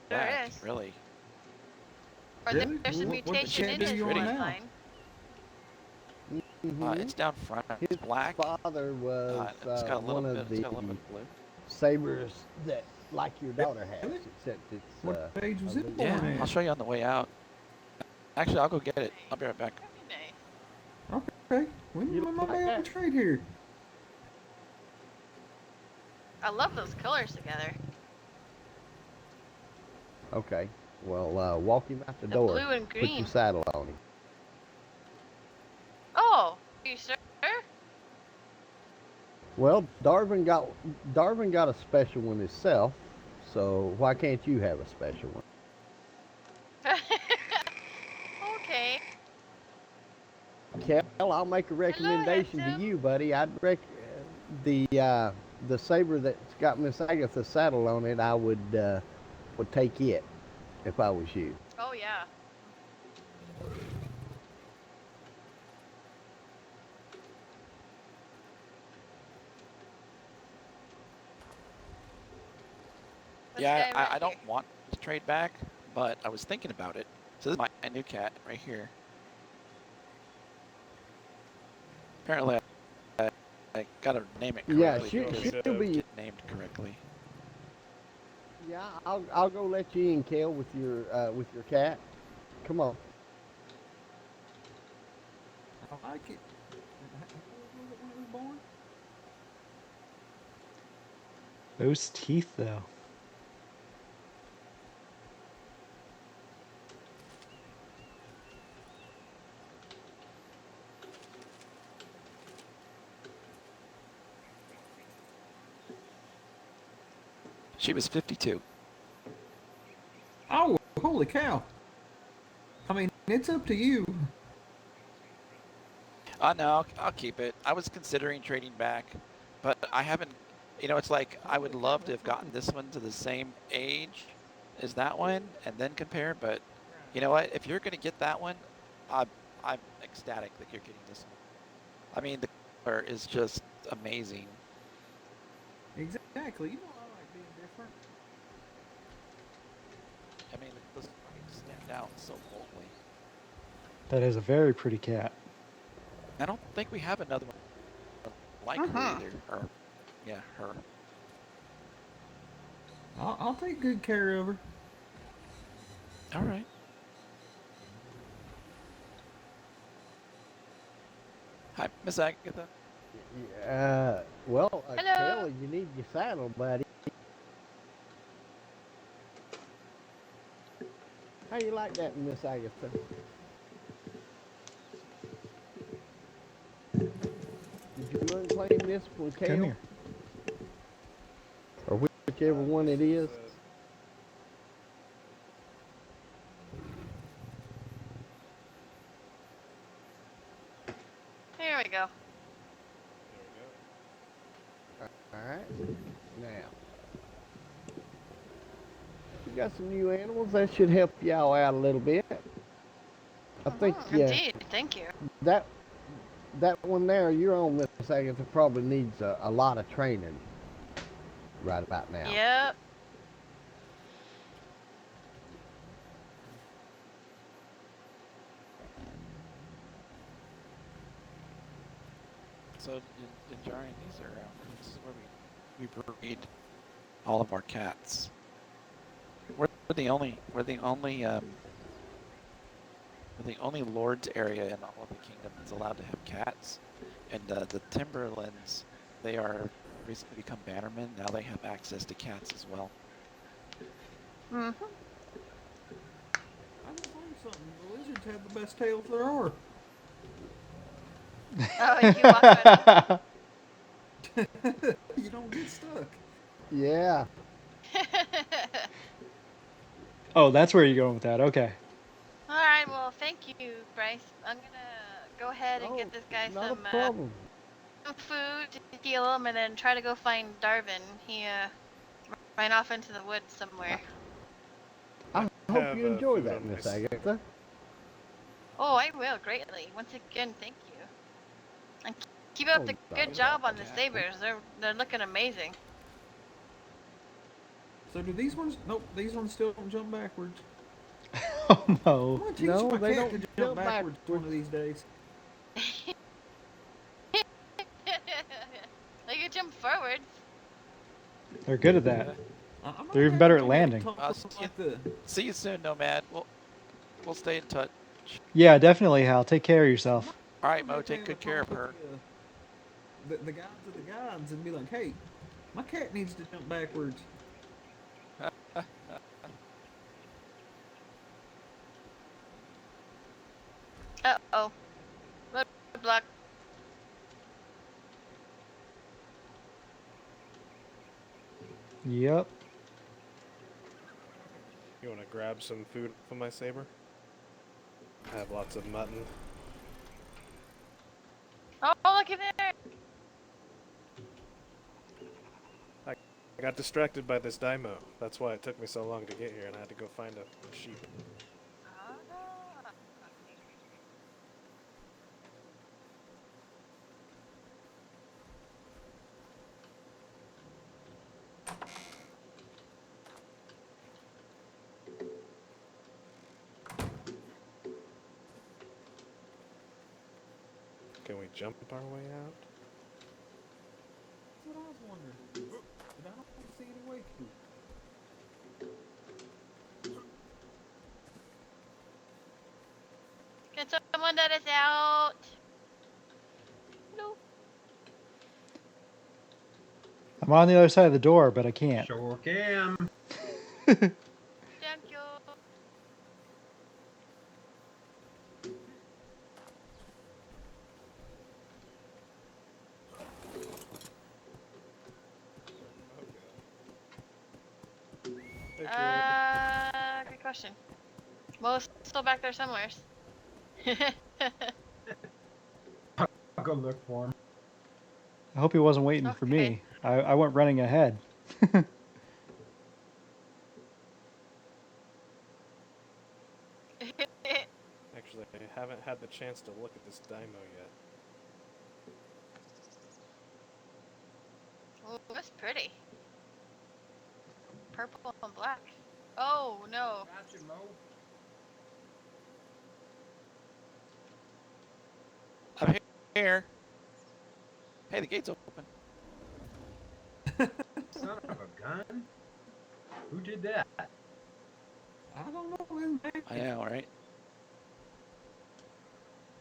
back. Is. Really. Or Really? there's a mutation in his bloodline. It's down front. It's black. His father was it's got a little one of bit, it's got a little the bit of blue. sabers that, like your daughter has, except it's. What age was it born Yeah, at? I'll show you on the way out. Actually, I'll go get it. I'll be right back. Okay. When am I on trade here? I love those colors together. Okay. Well, walk him out the door. Blue and Put green. your saddle on him. Oh, are you sure? Well, Darvin got a special one himself, so why can't you have a special one? Okay. Kel, I'll make a recommendation to you, buddy. I'd the saber that's got Miss Agatha's saddle on it. I would take it if I was you. Oh yeah. Yeah, I don't want to trade back, but I was thinking about it. So this is my new cat right here. Apparently, I gotta name it correctly. Yeah, she'll be named correctly. Yeah, I'll go let you in, Kel, with your cat. Come on. I like it. When it was born? Those teeth, though. She was 52. Oh, holy cow. I mean, it's up to you. No, I'll keep it. I was considering trading back, but I haven't, it's like I would love to have gotten this one to the same age as that one and then compare, but you know what? If you're going to get that one, I'm ecstatic that you're getting this one. I mean, the color is just amazing. Exactly. You know I like being different. I mean, those stand out so boldly. That is a very pretty cat. I don't think we have another one like her either. Or, yeah, her. I'll take good care of her. All right. Hi, Miss Agatha. Well, Kelly, you need your saddle, buddy. How you like that, Miss Agatha? Did you unclaim this from Come Kale? here. Or whichever one it is? Here we go. Alright. Now. You got some new animals. That should help y'all out a little bit. I think, yeah. Indeed, thank you. That one there, you're on, Miss Agatha, probably needs a lot of training right about now. Yep. So in Jarian, this is where we breed all of our cats. We're the only lord's area in all of the kingdom that's allowed to have cats. And the Timberlands, they are recently become bannermen. Now they have access to cats as well. Mhm. I just learned something. The lizards have the best tails there are. Oh, you walk right up. You don't get stuck. Yeah. Oh, that's where you're going with that. Okay. All right. Well, thank you, Bryce. I'm gonna go ahead and get this guy Not a some problem. food to heal him, and then try to go find Darvin. He ran off into the woods somewhere. I hope you enjoy that, Miss Agatha. Oh, I will greatly. Once again, thank you. And keep up the good job on the sabers. They're looking amazing. So do these ones? Nope, these ones still don't jump backwards. Oh I'm no. gonna teach my cat to jump backwards one of these days. They can jump forwards. They're good at that. They're even better at landing. See you soon, Nomad. We'll stay in touch. Yeah, definitely, Hal. Take care of yourself. All right, Mo. Take good care of her. The guys of the gods and be like, hey, my cat needs to jump backwards. Uh-oh. Roadblock. Yep. You want to grab some food for my saber? I have lots of mutton. Oh, look at there. I got distracted by this Daimo. That's why it took me so long to get here, and I had to go find a sheep. Can we jump our way out? That's what I was wondering. But I don't see any way to. Can someone let us out? No. I'm on the other side of the door, but I can't. Sure can. Thank you. Good question. Well, it's still back there somewhere. I'll go look for him. I hope he wasn't waiting for me. I went running ahead. Actually, I haven't had the chance to look at this Daimo yet. Oh, that's pretty. Purple and black. Oh, no. Gotcha, Mo. I'm here. Hey, the gate's open. Son of a gun. Who did that? I don't know. I know, right?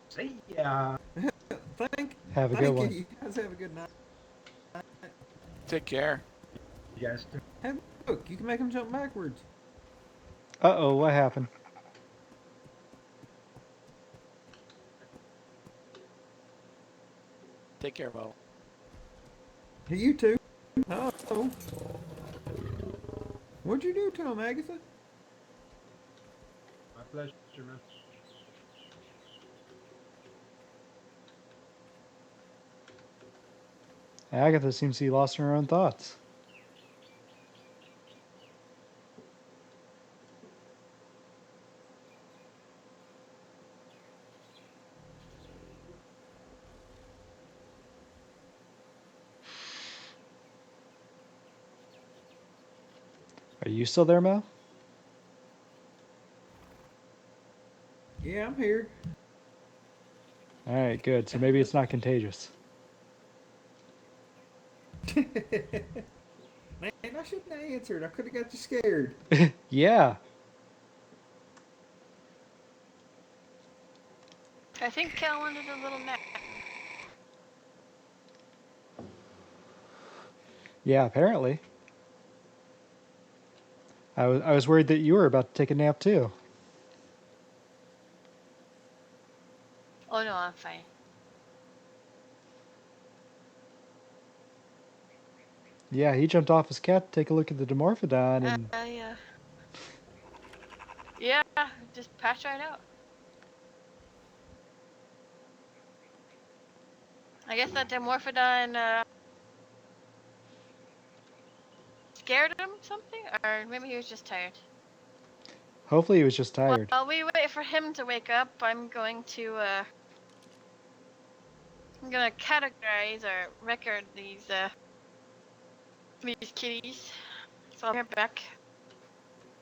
See ya. Have a good one. You guys have a good night. Take care. You guys too. Hey, look, you can make them jump backwards. Uh-oh, what happened? Take care, Mo. Hey, you too. Oh. What'd you do to him, Agatha? My pleasure, man. Agatha seems to be lost in her own thoughts. Are you still there, Mo? Yeah, I'm here. All right, good. So maybe it's not contagious. Man, I shouldn't have answered. I could have got you scared. Yeah. I think Cal wanted a little nap. Yeah, apparently. I was worried that you were about to take a nap too. Oh no, I'm fine. Yeah, he jumped off his cat to take a look at the Dimorphodon and Yeah. Yeah, just patch right out. I guess that Dimorphodon scared him something, or maybe he was just tired. hopefully he was just tired. While we wait for him to wake up, I'm going to I'm gonna categorize or record these kitties. So I'll be right back.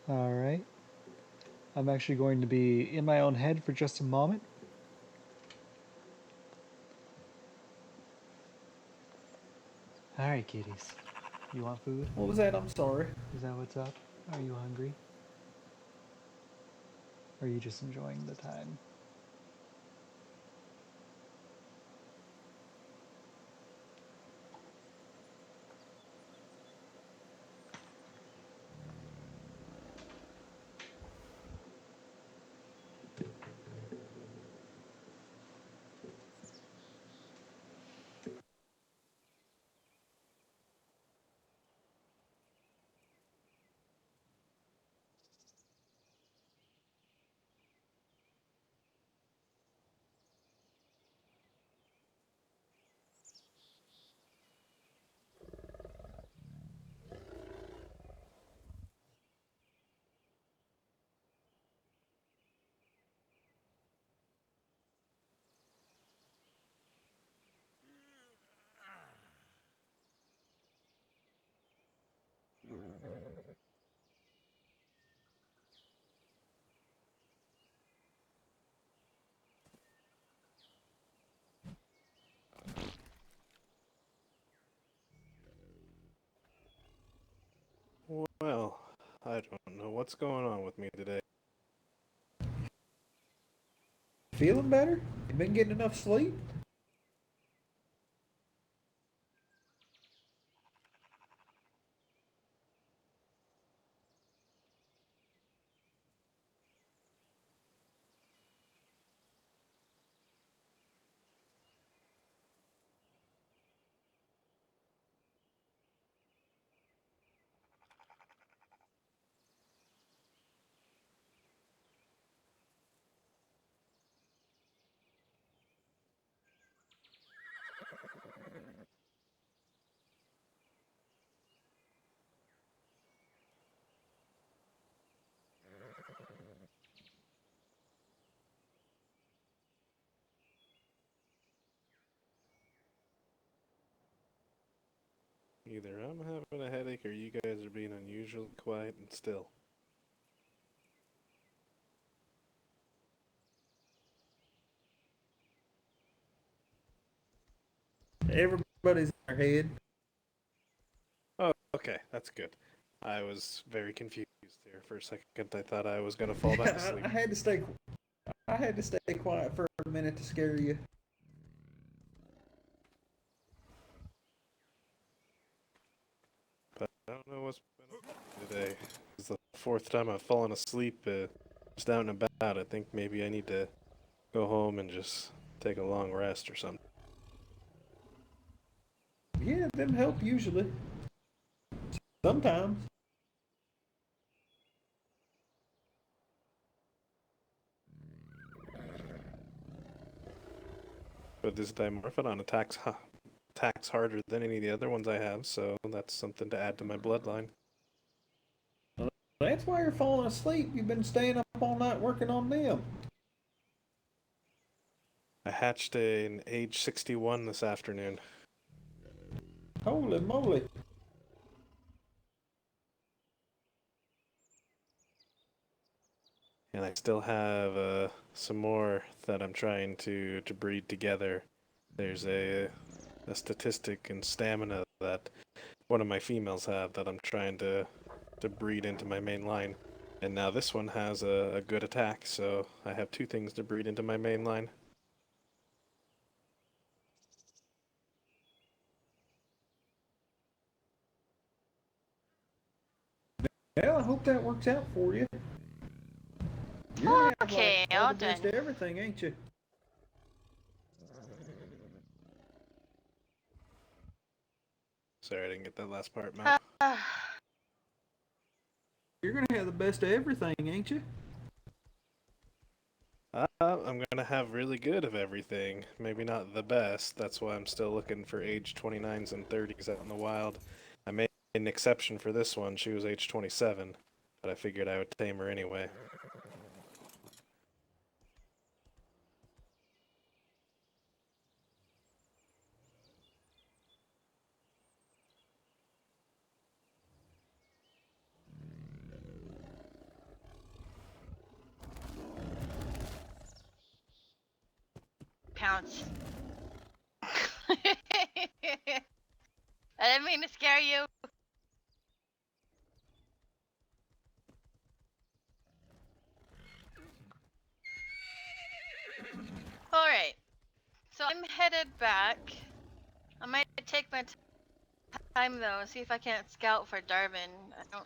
All right. I'm actually going to be in my own head for just a moment. All right, kitties. You want food? What was that? I'm sorry. Is that what's up? Are you hungry? Or are you just enjoying the time? Well, I don't know what's going on with me today. Feeling better? You been getting enough sleep? Either I'm having a headache or you guys are being unusually quiet and still. Everybody's in their head. Oh, okay, that's good. I was very confused there for a second. I thought I was gonna fall back asleep. I had to stay quiet for a minute to scare you. But I don't know what's been up today. It's the fourth time I've fallen asleep just out and about. I think maybe I need to go home and just take a long rest or something. them help usually. Sometimes. But this dimorphodon attacks harder than any of the other ones I have, so that's something to add to my bloodline. Well, that's why you're falling asleep. You've been staying up all night working on them. I hatched an age 61 this afternoon. Holy moly. And I still have some more that I'm trying to breed together. There's a statistic in stamina that one of my females have that I'm trying to breed into my main line. And now this one has a good attack, so I have 2 things to breed into my main line. Well, I hope that works out for you. You're Okay, all all the best done. to everything, ain't you? Sorry, I didn't get that last part, Matt. You're gonna have the best of everything, ain't you? I'm gonna have really good of everything. Maybe not the best. That's why I'm still looking for age 29s and 30s out in the wild. I made an exception for this one. She was age 27, but I figured I would tame her anyway. Pounce. I didn't mean to scare you. Alright. So I'm headed back. I might take my time though and see if I can't scout for Darvin.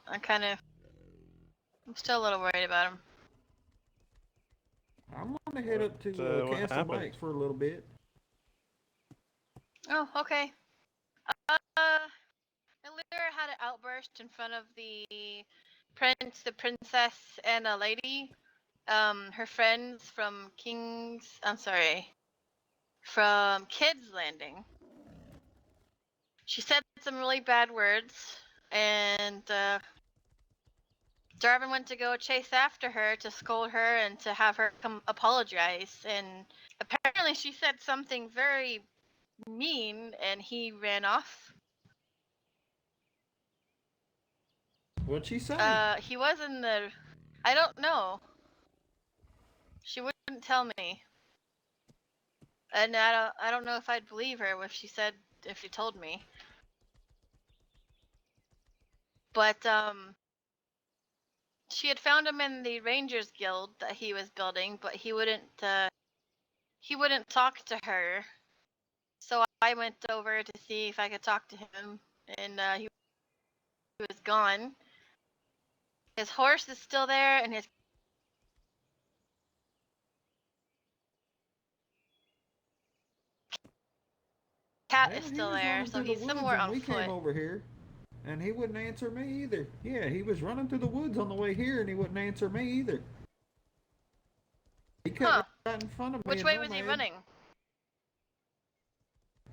I'm still a little worried about him. I'm gonna head up to what Castle happened? Black for a little bit. Oh, okay. Lyra had an outburst in front of the prince, the princess, and a lady. Her friends from from Kids Landing. She said some really bad words, and Darvin went to go chase after her to scold her and to have her come apologize. And apparently she said something very mean, and he ran off. What'd she say? He was in the... I don't know. She wouldn't tell me. And I don't know if I'd believe her if she told me. But she had found him in the Rangers Guild that he was building, but he wouldn't talk to her. So I went over to see if I could talk to him, and he was gone. His horse is still there, and his cat is still there, so he's somewhere on we foot. came over here, and he wouldn't answer me either. Yeah, he was running through the woods on the way here, and he wouldn't answer me either. He cut right in front of me. Which way was he running?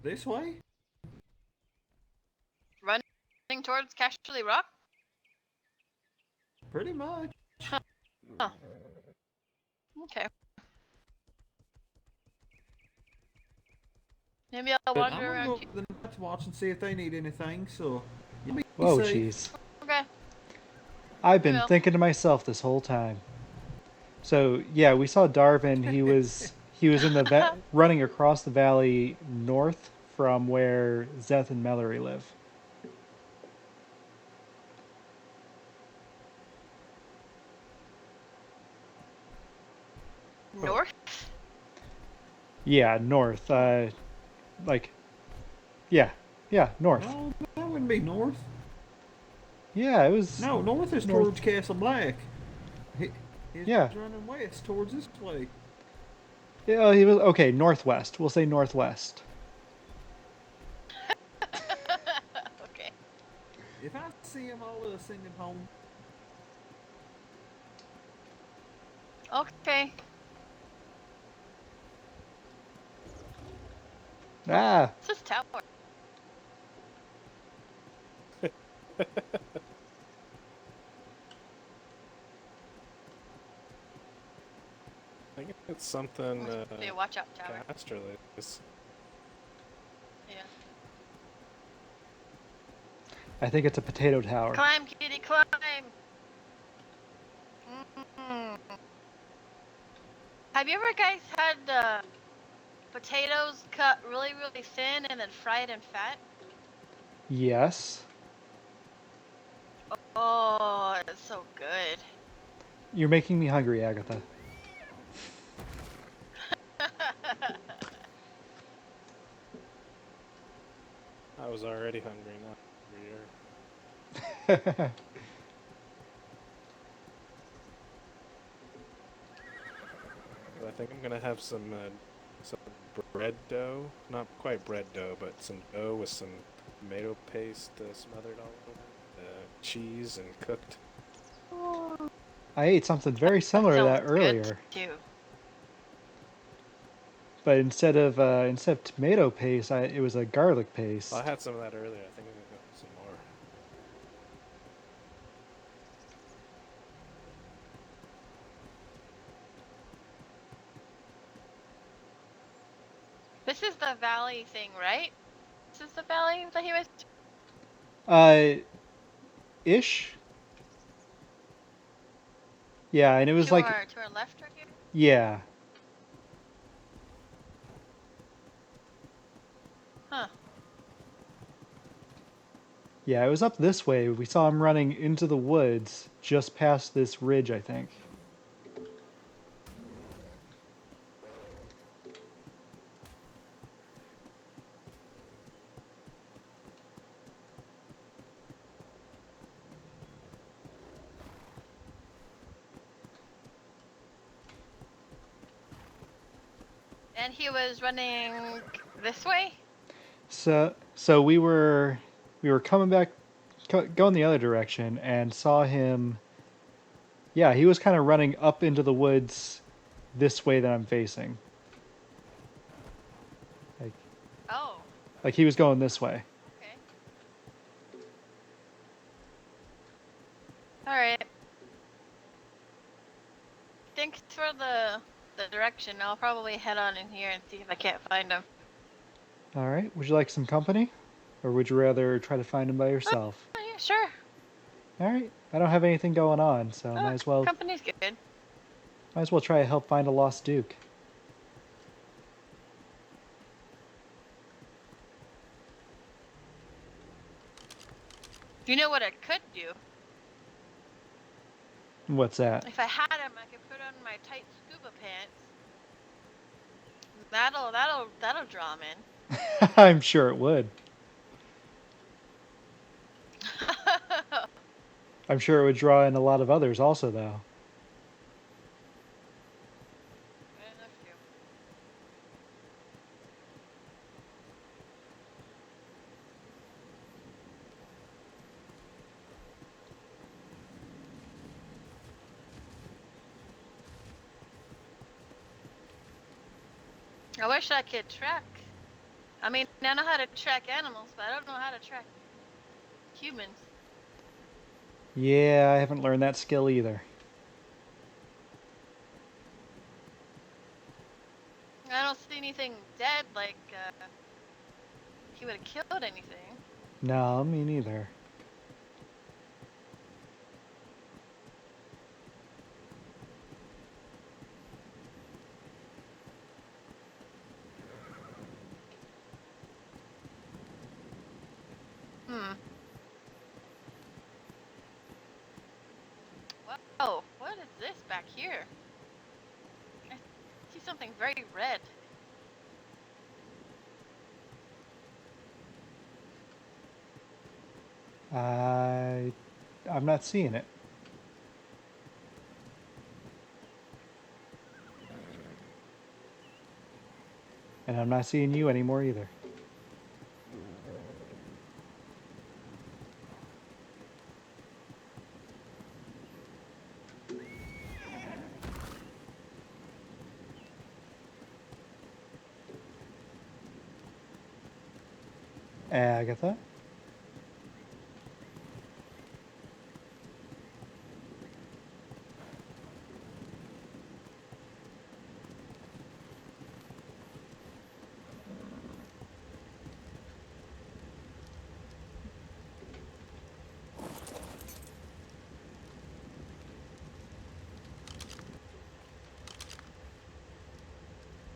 This way? Running towards Casterly Rock? Pretty much. Huh. Okay. Maybe I'll But wander I'm around. gonna go to the Night's Watch and see if they need anything, so you be Whoa, safe. jeez. Okay. I've been thinking to myself this whole time. So yeah, we saw Darvin. He was in the running across the valley north from where Zeth and Mallory live. North? Yeah, north. Yeah, north. No, that wouldn't be north. Yeah, it was. No, north is north. towards Castle Black. He's Yeah. running west towards this way. Yeah, he was okay. Northwest. We'll say northwest. If I see them, I'll send them home. Okay. Ah, It's this tower. I think it's something Must be a watch out tower. Casterly's. Yeah. I think it's a potato tower. Climb, kitty, climb. Mm. Have you ever guys had potatoes cut really, really thin and then fried in fat? Yes. Oh, it's so good. You're making me hungry, Agatha. I was already hungry, not hungrier. I think I'm gonna have some bread dough. Not quite bread dough, but some dough with some tomato paste smothered all over it. Cheese and cooked. I ate something very similar to that earlier. Too. But instead of tomato paste, it was a garlic paste. I had some of that earlier. I think I'm gonna go for some more. This is the valley thing, right? This is the valley that he was. Ish. Yeah, and it was to like our left right here. Yeah. Huh. Yeah, it was up this way. We saw him running into the woods just past this ridge, I think. And he was running this way? So we were coming back, going the other direction, and saw him. Yeah, he was kind of running up into the woods, this way that I'm facing. Like he was going this way. Okay. All right. Thanks for the direction. I'll probably head on in here and see if I can't find him. All right. Would you like some company, or would you rather try to find him by yourself? Oh, yeah, sure. All right. I don't have anything going on, so might as well Company's good. might as well try to help find a lost duke. Do you know what I could do? What's that? If I had him, I could put on my tight scuba pants. That'll draw him in. I'm sure it would. I'm sure it would draw in a lot of others also, though. I wish I could track. I mean, I know how to track animals, but I don't know how to track humans. Yeah, I haven't learned that skill either. I don't see anything dead, like he would have killed anything. No, me neither. Whoa, what is this back here? I see something very red. I'm not seeing it. And I'm not seeing you anymore either. Agatha?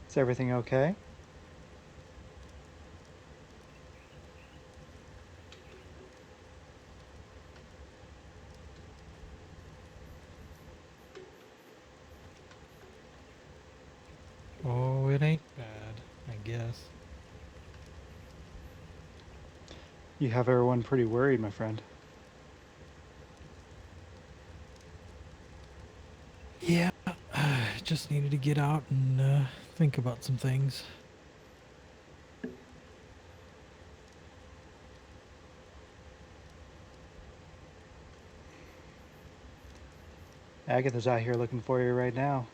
Is everything okay? Oh, it ain't bad, I guess. You have everyone pretty worried, my friend. Yeah, just needed to get out and think about some things. Agatha's out here looking for you right now.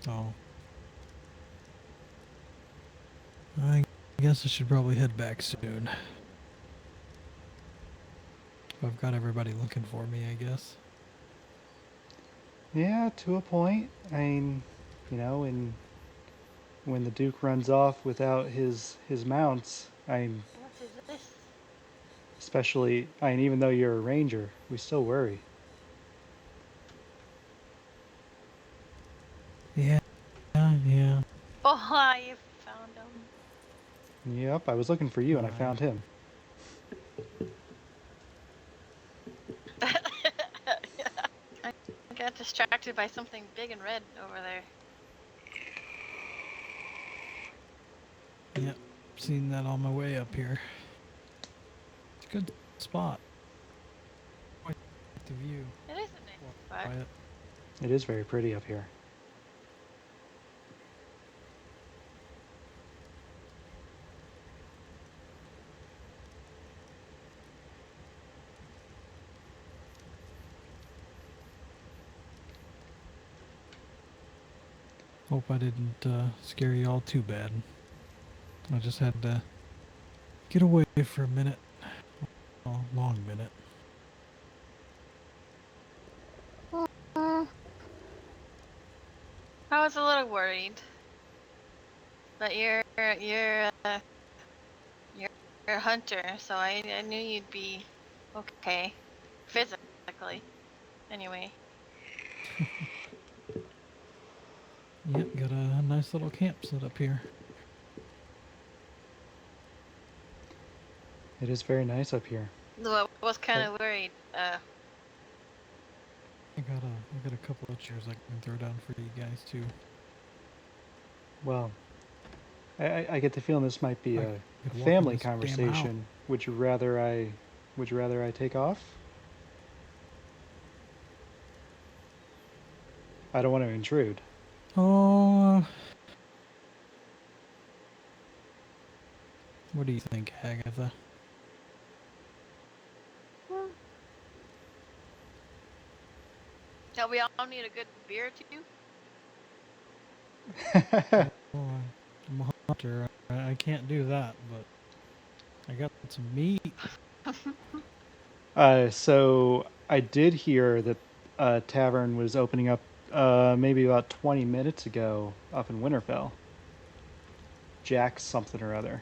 Oh. I guess I should probably head back soon. I've got everybody looking for me, I guess. Yeah, to a point. I mean, you know, when the Duke runs off without his mounts, What is this? especially, even though you're a ranger, we still worry. Yeah, yeah. Oh, you found him. Yep, I was looking for you and I found him. I got distracted by something big and red over there. Yep, seen that on my way up here. It's a good spot. Quite the view. It is a nice spot. Quiet. It is very pretty up here. Hope I didn't scare you all too bad. I just had to get away for a minute. A long minute. I was a little worried, but you're a hunter, so I knew you'd be okay, physically. Anyway. Yep, got a nice little camp set up here. It is very nice up here. I was kind of worried. I got a couple of chairs I can throw down for you guys too. Well, I get the feeling this might be a could walk family in this damn conversation. Would you rather I take off? I don't want to intrude. Oh, what do you think, Agatha? Yeah, we all need a good beer too. Oh, I'm a hunter. I can't do that, but I got some meat. So I did hear that a tavern was opening up maybe about 20 minutes ago up in Winterfell. Jack's something or other.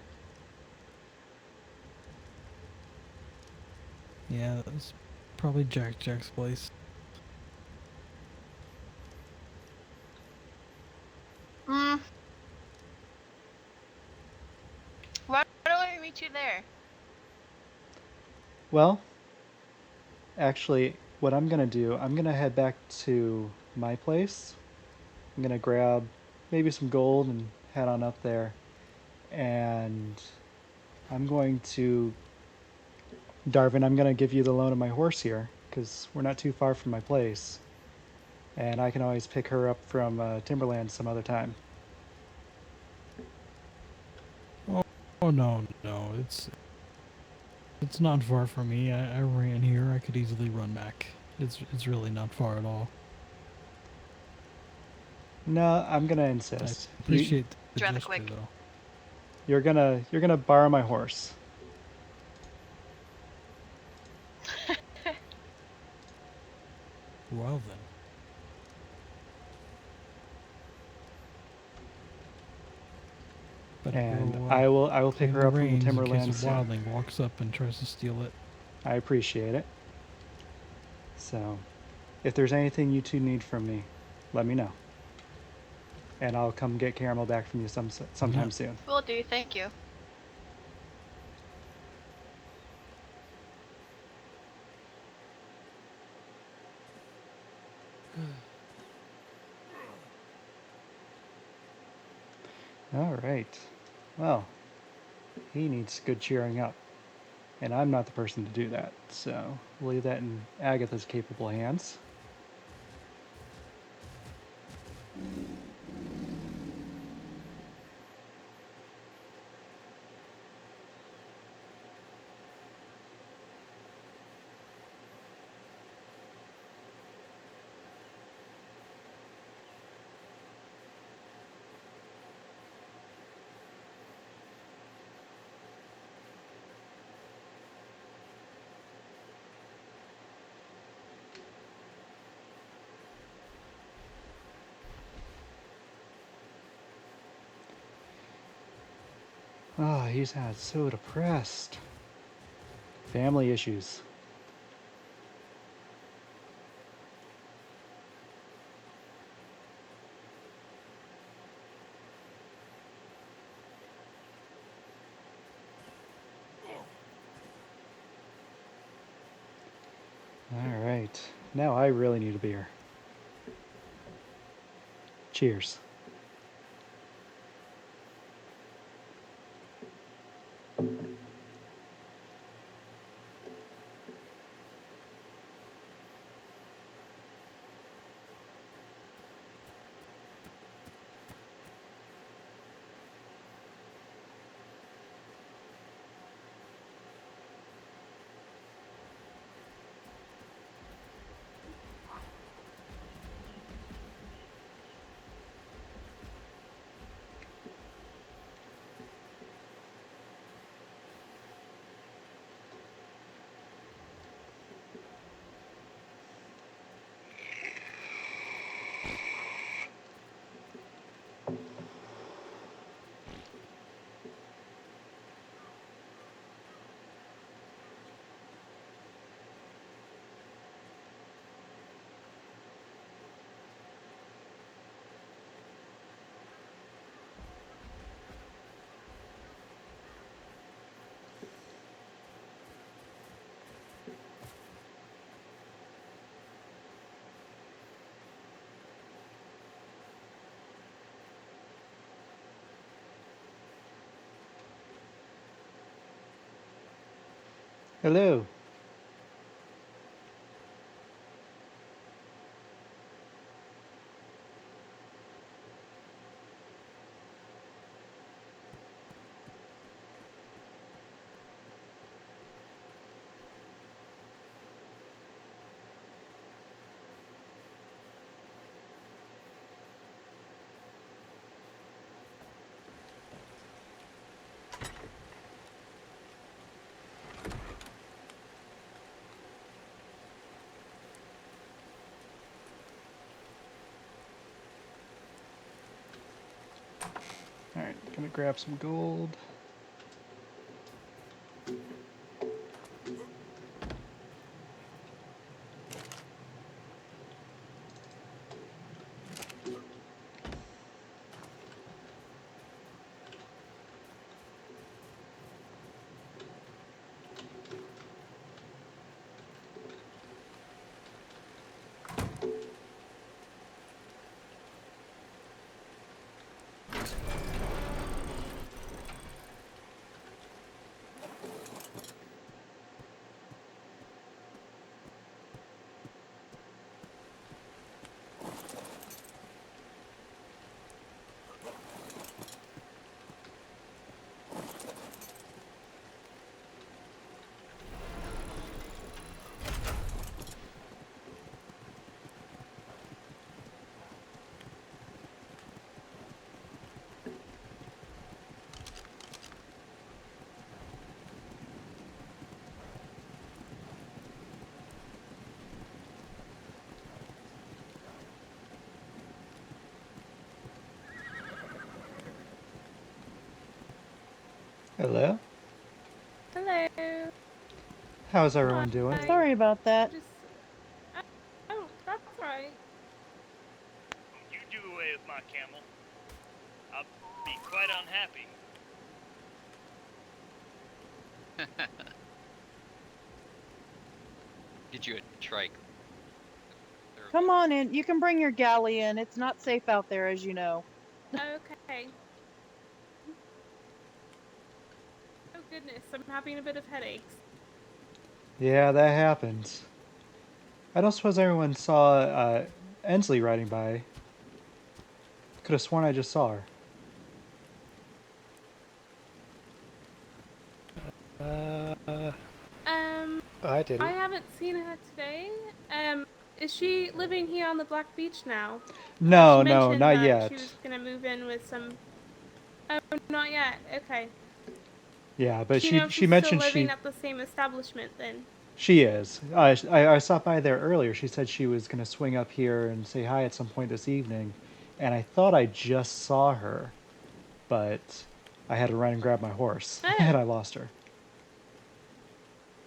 Yeah, that's probably Jack's place. Why don't we meet you there? Well, actually, what I'm gonna do, I'm gonna head back to my place. I'm gonna grab maybe some gold and head on up there. And I'm going to, Darvin, I'm gonna give you the loan of my horse here, because we're not too far from my place. And I can always pick her up from Timberland some other time. Oh no, it's not far from me. I ran here. I could easily run back. It's really not far at all. No, I'm gonna insist. I appreciate the Rather gesture, quick. though. You're gonna borrow my horse. Well then. Better And go, I will pick clean her the up from the reins in case timberlands a soon. wildling walks up and tries to steal it. I appreciate it. So, if there's anything you two need from me, let me know. And I'll come get Caramel back from you sometime soon. Will do. Thank you. All right. Well, he needs good cheering up. And I'm not the person to do that. So, we'll leave that in Agatha's capable hands. Oh, he's had so depressed. Family issues. All right. Now I really need a beer. Cheers. Hello. All right, gonna grab some gold. Hello. Hello. How's everyone doing? Sorry about that. Just. Oh, that's right. You do away with my camel. I'll be quite unhappy. Get you a trike. Come on in. You can bring your galley in. It's not safe out there, as you know. Okay. Oh goodness, I'm having a bit of headaches. Yeah, that happens. I don't suppose everyone saw Ensley riding by. Could have sworn I just saw her. I didn't. haven't seen her today. Is she living here on the Black Beach now? No, She no, mentioned not that yet. she was gonna move in with some. Oh, not yet. Okay. Yeah, but Do you know if she she's still mentioned living at the same establishment then? she is. I stopped by there earlier. She said she was gonna swing up here and say hi at some point this evening, and I thought I just saw her, but I had to run and grab my horse, and I lost her.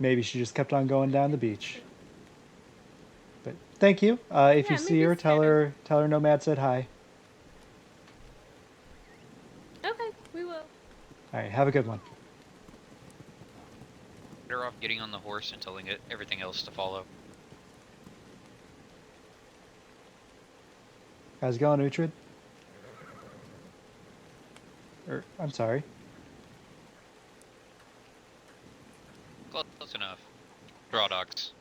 Maybe she just kept on going down the beach. But thank you. If you see her, tell her Nomad said hi. Okay, we will. All right, have a good one. Better off getting on the horse and telling it everything else to follow. How's it going, Uhtred? I'm sorry. Close enough. Draw dogs.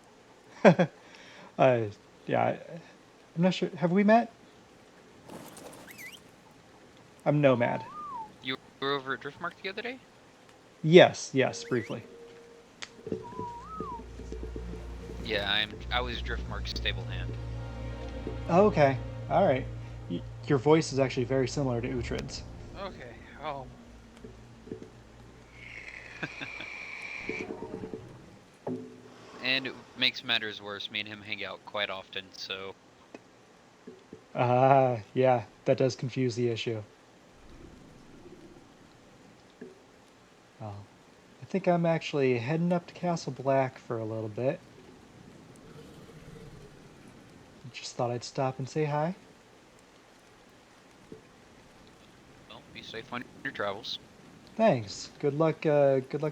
Yeah, I'm not sure. Have we met? I'm Nomad. You were over at Driftmark the other day? Yes, briefly. Yeah, I was Driftmark's stable hand. Oh, okay, all right. Your voice is actually very similar to Uhtred's. Okay. Oh. And it makes matters worse. Me and him hang out quite often, so. Yeah, that does confuse the issue. Oh, I think I'm actually heading up to Castle Black for a little bit. Just thought I'd stop and say hi. Well, be safe on your travels. Thanks. Good luck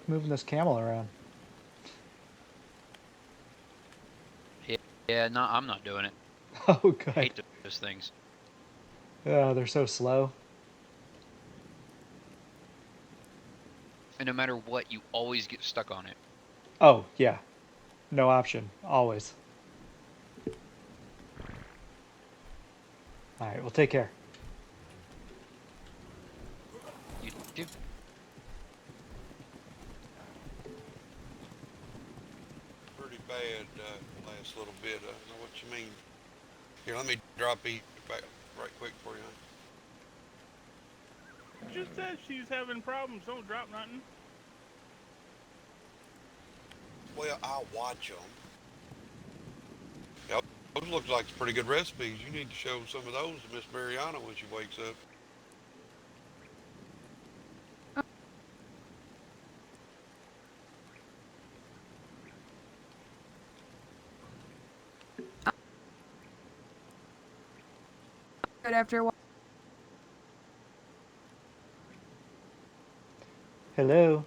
moving this camel around. Yeah, no, I'm not doing it. Oh, good. I hate those things. They're so slow. And no matter what, you always get stuck on it. Oh, yeah. No option. Always. Alright, well, take care. You do. Pretty bad last little bit. I know what you mean. Here, let me drop eat back right quick for you. Just said she's having problems. Don't drop nothing. Well, I'll watch them. Yep, those look like pretty good recipes. You need to show some of those to Miss Mariana when she wakes up. Good after a while. Hello.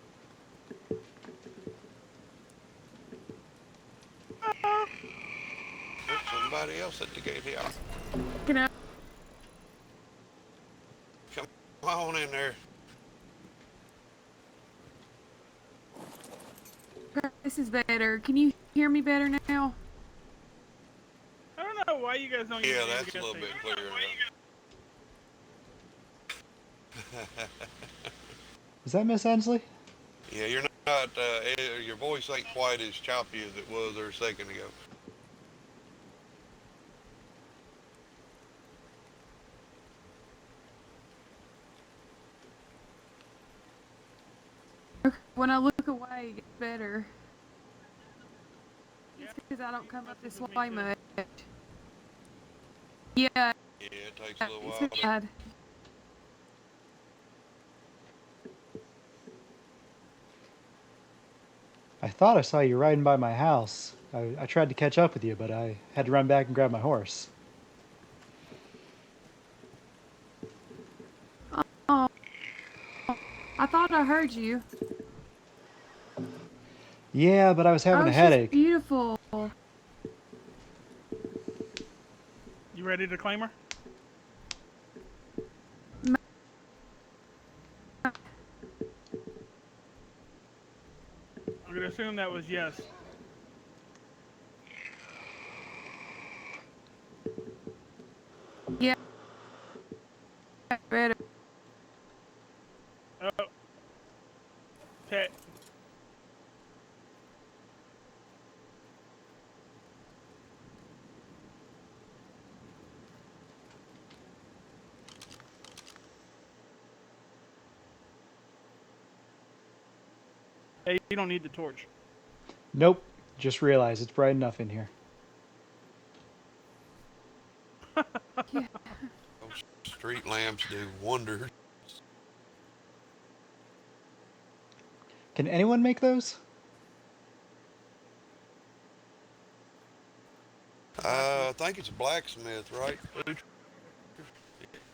There's somebody else at the gate here. Can I? Come on in there. This is better. Can you hear me better now? I don't know why you guys don't. Yeah, that's a little bit clearer now. Is that Miss Ensley? Yeah, you're not. Your voice ain't quite as choppy as it was there a second ago. When I look away, it gets better. It's because I don't come up this way much. Yeah. Yeah, it takes a little while. Bad. I thought I saw you riding by my house. I tried to catch up with you, but I had to run back and grab my horse. Oh, I thought I heard you. Yeah, but I was having Oh, a she's headache. beautiful. You ready to claim her? I'm gonna assume that was yes. Yeah, better. Oh. Okay. Hey, you don't need the torch. Nope. Just realized it's bright enough in here. Yeah. Those street lamps do wonders. Can anyone make those? I think it's a blacksmith, right?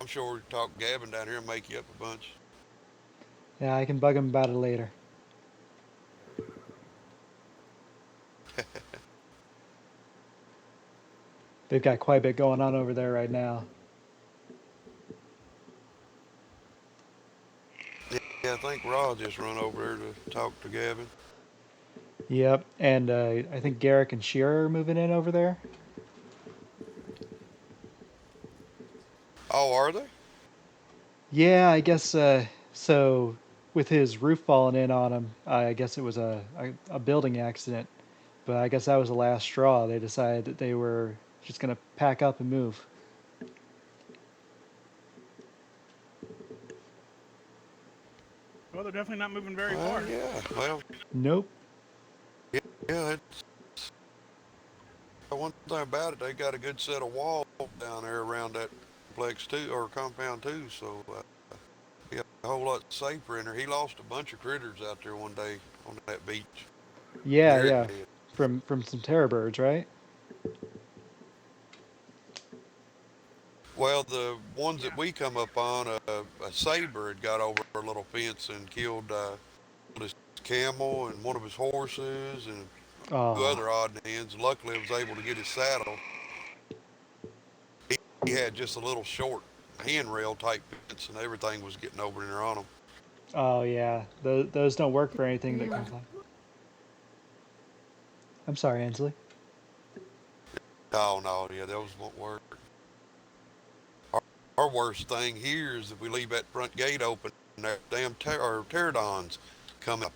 I'm sure we talk Gavin down here and make you up a bunch. Yeah, I can bug him about it later. They've got quite a bit going on over there right now. Yeah, I think Rod just run over there to talk to Gavin. Yep, and I think Garrick and Shearer are moving in over there. Oh, are they? Yeah, I guess so. With his roof falling in on him, I guess it was a building accident. But I guess that was the last straw. They decided that they were just gonna pack up and move. Well, they're definitely not moving very Well, far. yeah. Well, Nope. yeah. It's one thing about it. They got a good set of walls down there around that complex too, or compound too. So yeah, a whole lot safer in there. He lost a bunch of critters out there one day on that beach. Yeah, Garrett yeah. did. From some terror birds, right? Well, the ones that we come up on, a saber had got over a little fence and killed his camel and one of his horses and a few Oh, other odd ends. Luckily, I was able to get his saddle. He had just a little short handrail type fence, and everything was getting over in there on him. oh yeah. Those don't work for anything that Yeah. can fly. I'm sorry, Ainsley. Oh no, yeah, those won't work. Our worst thing here is if we leave that front gate open, and that damn pterodons come in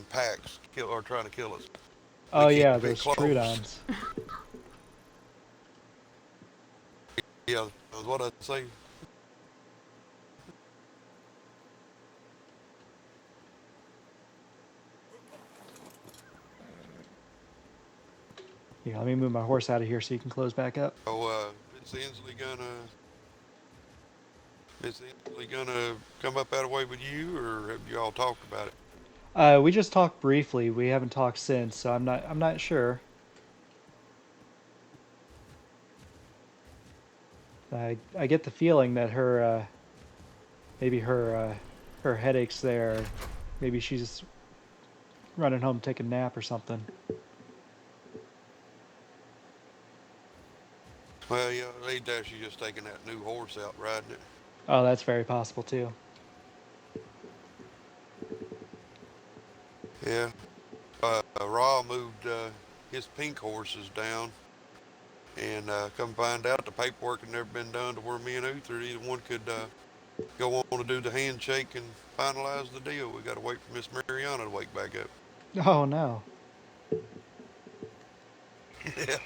packs, or trying to kill us. We Oh can't yeah, get those close. Trudons. Yeah, that's what I'd say. Yeah, let me move my horse out of here so you can close back up. So, Miss Inslee gonna come up that way with you, or have you all talked about it? We just talked briefly. We haven't talked since, so I'm not sure. I get the feeling that maybe her headache's there. Maybe she's running home to take a nap or something. Well, yeah, ain't that she's just taking that new horse out riding it. Oh, that's very possible too. Yeah. Raw moved his pink horses down, and come find out the paperwork had never been done to where me and Uther, either one could go on to do the handshake and finalize the deal. We got to wait for Miss Mariana to wake back up. Oh no. Yeah.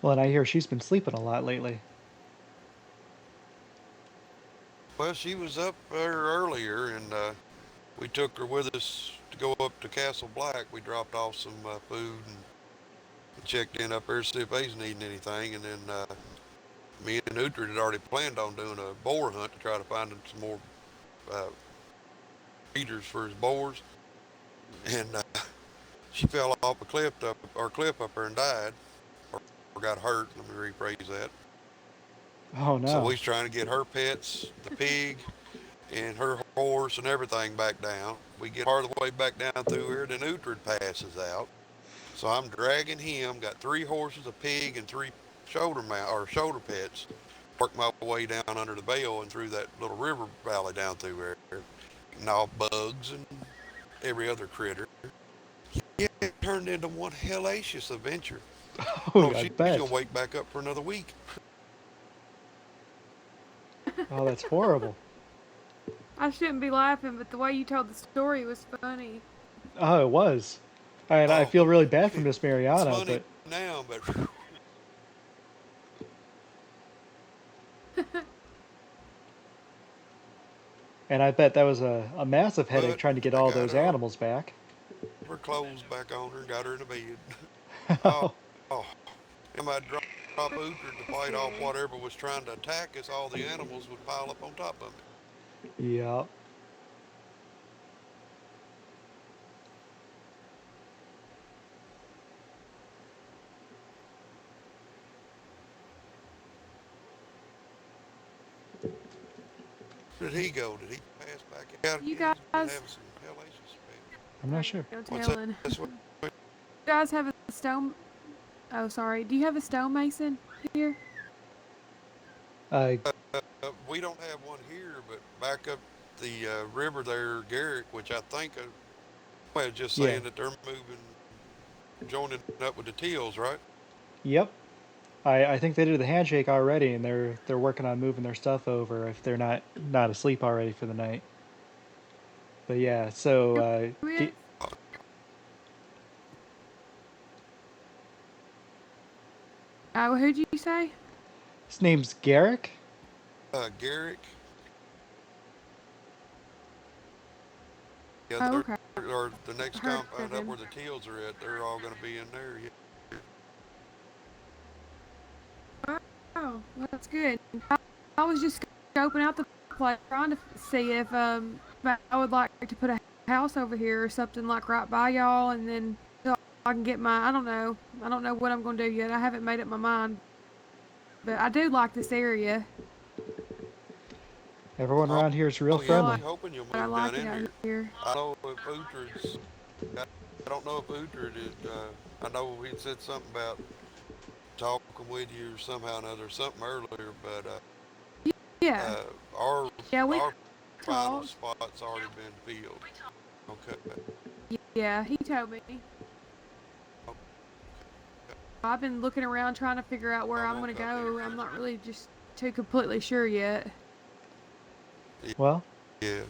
Well, and I hear she's been sleeping a lot lately. Well, she was up there earlier, and we took her with us to go up to Castle Black. We dropped off some food and checked in up there to see if they was needing anything, and then me and Uther had already planned on doing a boar hunt to try to find some more feeders for his boars, and she fell off a cliff up there and died, or got hurt. Let me rephrase that. Oh So no. he's trying to get her pets, the pig, and her horse and everything back down. We get part of the way back down through here, then Uhtred passes out. So I'm dragging him, got 3 horses, a pig, and 3 shoulder pets. Work my way down under the bale and through that little river valley down through there, and all bugs and every other critter. Yeah, it turned into one hellacious adventure. Oh, No, I she's bet. gonna wake back up for another week. Oh, that's horrible. I shouldn't be laughing, but the way you told the story was funny. Oh, it was. And I feel really bad for Miss It's Mariana, funny but now, but and I bet that was a massive headache trying to get I all got those her animals back. clothes back on her and got her in the bed. Oh, Oh, and I'd drop Uhtred to fight off whatever was trying to attack us. All the animals would pile up on top of me. yeah. Where did he go? Did he pass back out again? You He's been guys, having some hellacious spell. I'm not sure. no What's telling. that? You guys have a stone? Oh, sorry. Do you have a stonemason here? We don't have one here, but back up the river there, Garrick, which I think was just saying that they're joining up with the Teals, right? Yep. I think they did the handshake already, and they're working on moving their stuff over if they're not asleep already for the night. But yeah, so Who'd you say? his name's Garrick. Garrick. Yeah, Oh, okay. or the next Heard compound of up him. where the Teals are at, they're all going to be in there. Yeah. Oh, well, that's good. I was just scoping out the place, trying to see if I would like to put a house over here or something like right by y'all, and then so I can get my. I don't know what I'm going to do yet. I haven't made up my mind, but I do like this area. Everyone around here is real friendly. I'm hoping you'll move I like down it in out here. I know if Uhtred's. I don't know if Uhtred is. I know he said something about talking with you or somehow or another, something earlier, but Yeah. our we final talked. spot's already been filled. Okay. Yeah, he told me. I've been looking around trying to figure out where I'm going to go. I'm not really just too completely sure yet. Well. Yeah.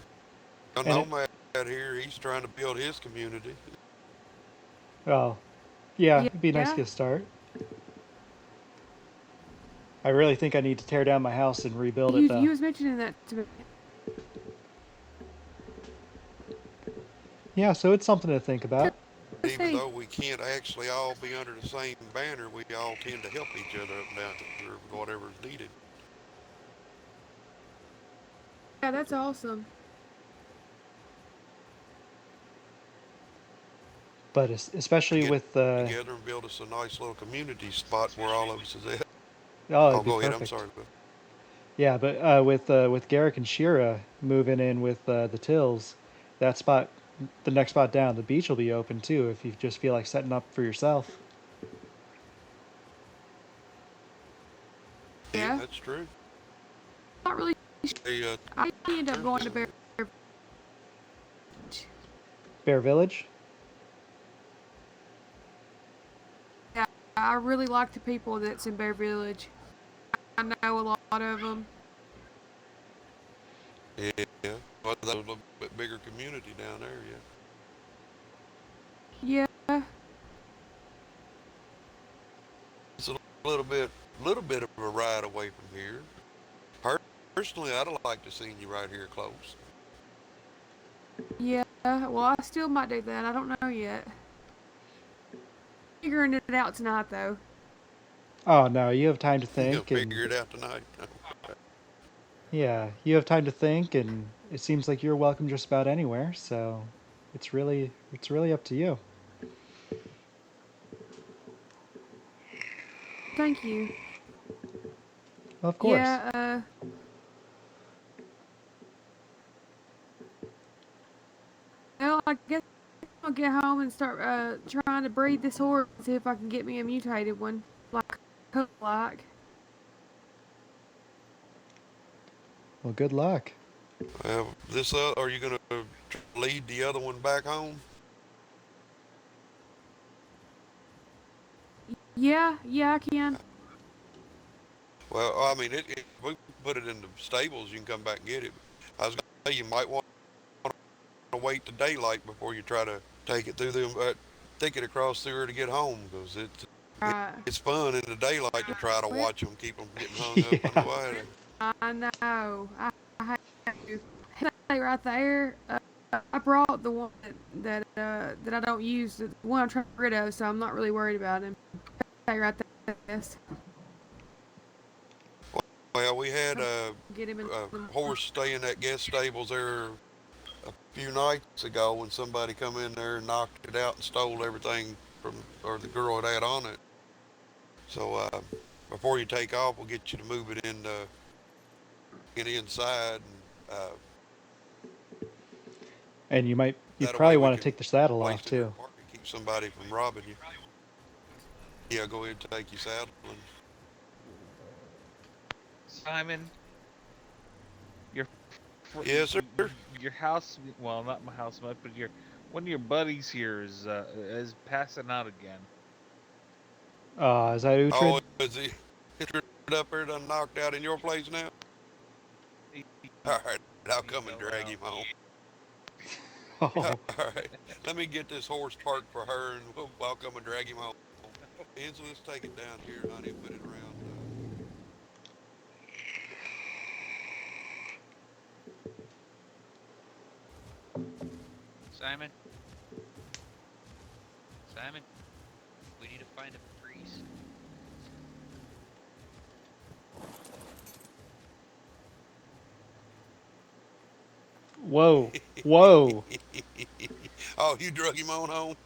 A nomad here, he's trying to build his community. Oh, yeah, it'd be nice to get a start. I really think I need to tear down my house and rebuild it, though. He was mentioning that to me. Yeah, so it's something to think about. Even though we can't actually all be under the same banner, we all tend to help each other up and down or whatever's needed. Yeah, that's awesome. But especially with together and build us a nice little community spot where all of us is at. Oh, go ahead. Perfect. I'm sorry. Yeah, but with Garrick and Shira moving in with the Tills, that spot, the next spot down, the beach will be open too if you just feel like setting up for yourself. Yeah, that's true. Not really. I end up going to Bear Village. Yeah, I really like the people that's in Bear Village. I know a lot of them. Yeah, well, that's a little bit bigger community down there, yeah. Yeah. It's a little bit of a ride away from here. Personally, I'd like to see you right here close. Yeah, well, I still might do that. I don't know yet. Figuring it out tonight, though. Oh no, you have time to think. You'll figure it out tonight. Yeah, you have time to think it seems like you're welcome just about anywhere, so it's really up to you. Thank you. Of course. Yeah, well, I guess I'll get home and start trying to breed this horse and see if I can get me a mutated one, like. Well, good luck. Are you gonna lead the other one back home? Yeah, I can. Well, I mean, if we put it in the stables, you can come back and get it. I was gonna say you might want to wait to daylight before you try to take it through the thicket across through her to get home, because it's fun in the daylight to try to watch them, keep them getting hung up on the way. I know. I have to. Hey, right there. I brought the one that I don't use, the one I'm trying to get rid of, so I'm not really worried about him. Hey, right there. Yes. Well, we had a Get him in horse stay in that guest stables there a few nights ago when somebody come in there and knocked it out and stole everything or the girl had on it. So before you take off, we'll get you to move it get inside, And you that probably way we want to can take the saddle place off it in your too. park and keep somebody from robbing you. Yeah, go ahead and take your saddle. Simon, your Yes, sir. your house. Well, not my house, but one of your buddies here is passing out again. Is that Uhtred? Oh, is he up there done knocked out in your place now? All right, I'll come and drag him home. Oh. All right, let me get this horse parked for her, and I'll come and drag him home. Ansel, let's take it down here, honey, and put it around. Simon? Simon? We need to find a priest. Whoa. Whoa. Oh, you drug him on home?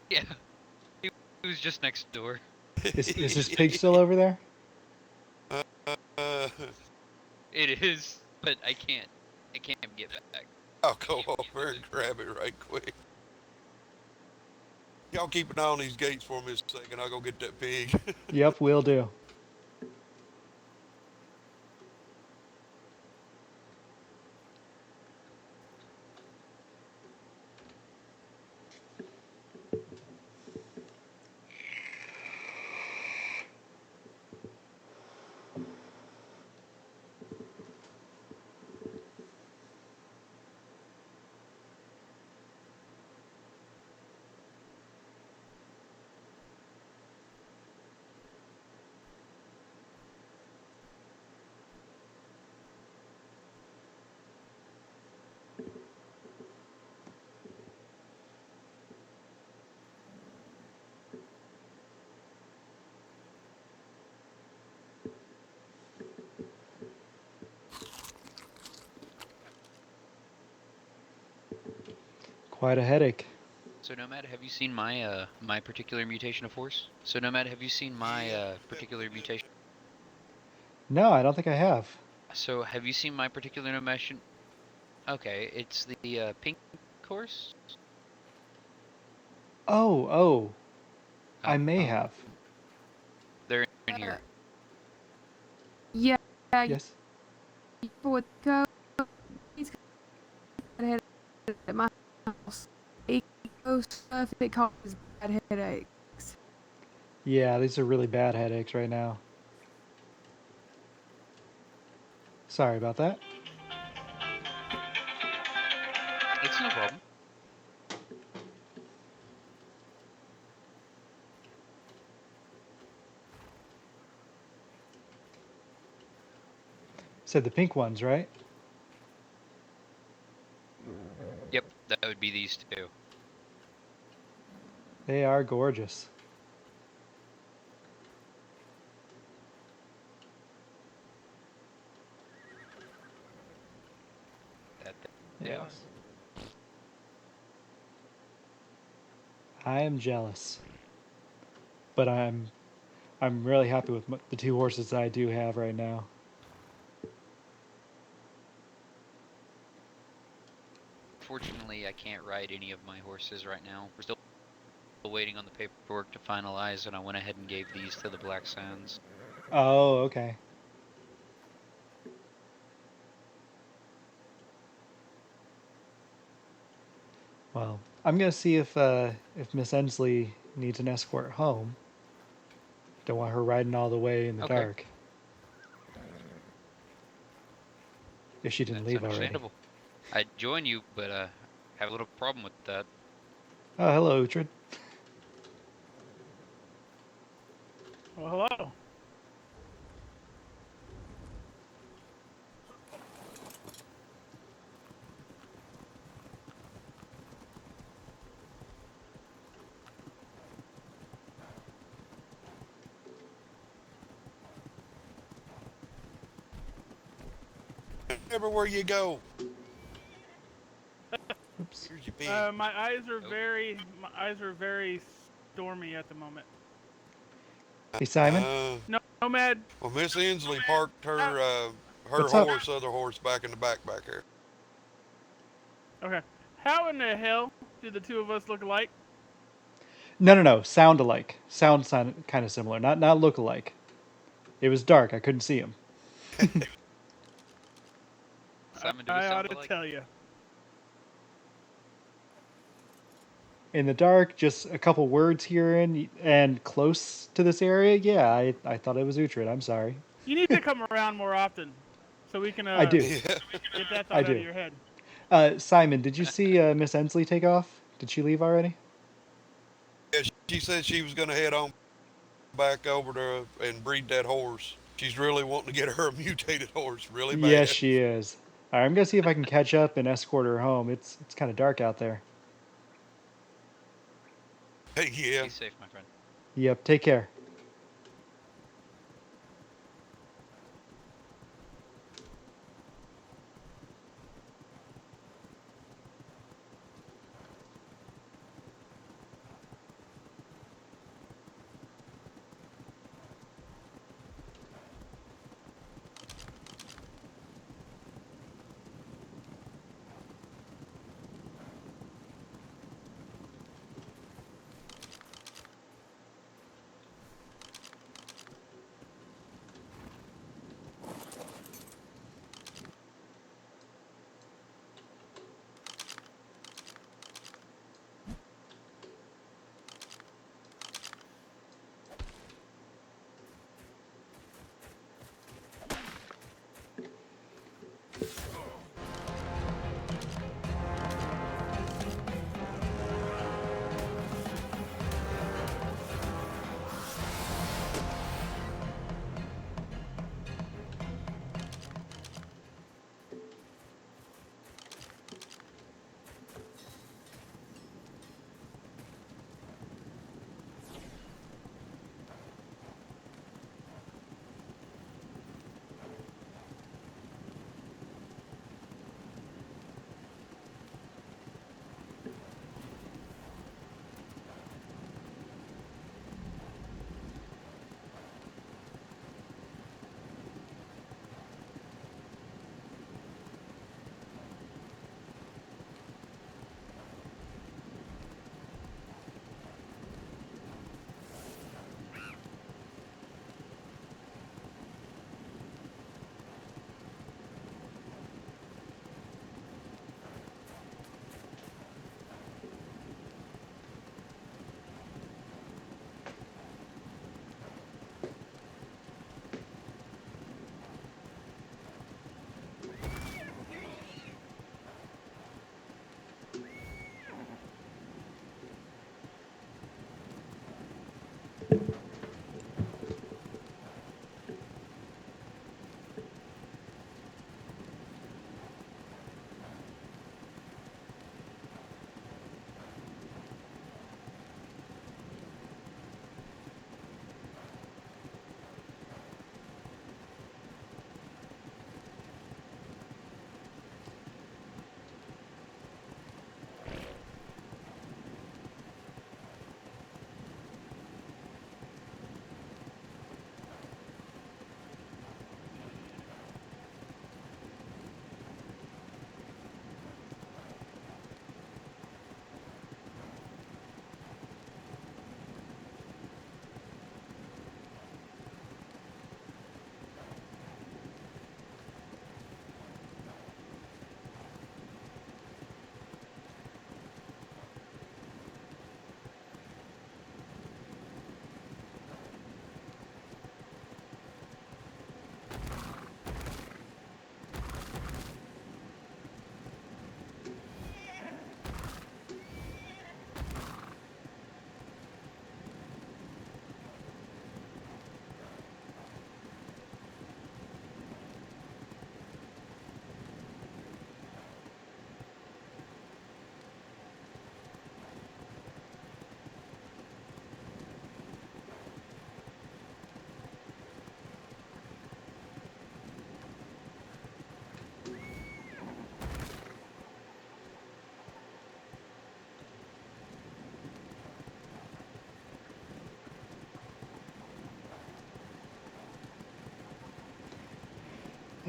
Yeah. He was just next door. Is his pig still over there? It is, but I can't get back. I'll go over and grab it right quick. Y'all keep an eye on these gates for me a second. I'll go get that pig. Yep, will do. Quite a headache. So Nomad, have you seen my my particular mutation of horse? So Nomad, have you seen my particular mutation? No, I don't think I have. So have you seen my particular mutation? Okay, it's the pink horse. Oh. I may have. They're in here. Yeah. Yes. Would go. He's got at my house. Eco stuff. It causes bad headaches. Yeah, these are really bad headaches right now. Sorry about that. It's no problem. Said the pink ones, right? Yep, that would be these two. They are gorgeous. Yes. I am jealous, but I'm really happy with the 2 horses that I do have right now. Fortunately, I can't ride any of my horses right now. We're still waiting on the paperwork to finalize, and I went ahead and gave these to the Black Sands. Oh, okay. Well, I'm gonna see if Miss Ensley needs an escort home. Don't want her riding all the way in the Okay. dark. If she didn't That's leave already. understandable. I'd join you, but have a little problem with that. Oh, hello, Uhtred. Well, hello. Everywhere you go. Oops. Here's your pig. My eyes are very stormy at the moment. Hey, Simon. No, Nomad. Well, Miss Inslee parked her her What's up? other horse back in the back here. Okay. How in the hell do the two of us look alike? No. Sound alike. Sound kind of similar. Not look alike. It was dark. I couldn't see him. Simon, do we I ought sound to alike? tell you. In the dark, just a couple words here and close to this area. Yeah, I thought it was Uhtred. I'm sorry. You need to come around more often, so we can I do. get that I thought out do. of your head. Simon, did you see Miss Ensley take off? Did she leave already? Yeah, she said she was going to head on back over to and breed that horse. She's really wanting to get her a mutated horse really bad. Yes, she is. All right, I'm gonna see if I can catch up and escort her home. It's kind of dark out there. Yeah. Be safe, my friend. Yep. Take care.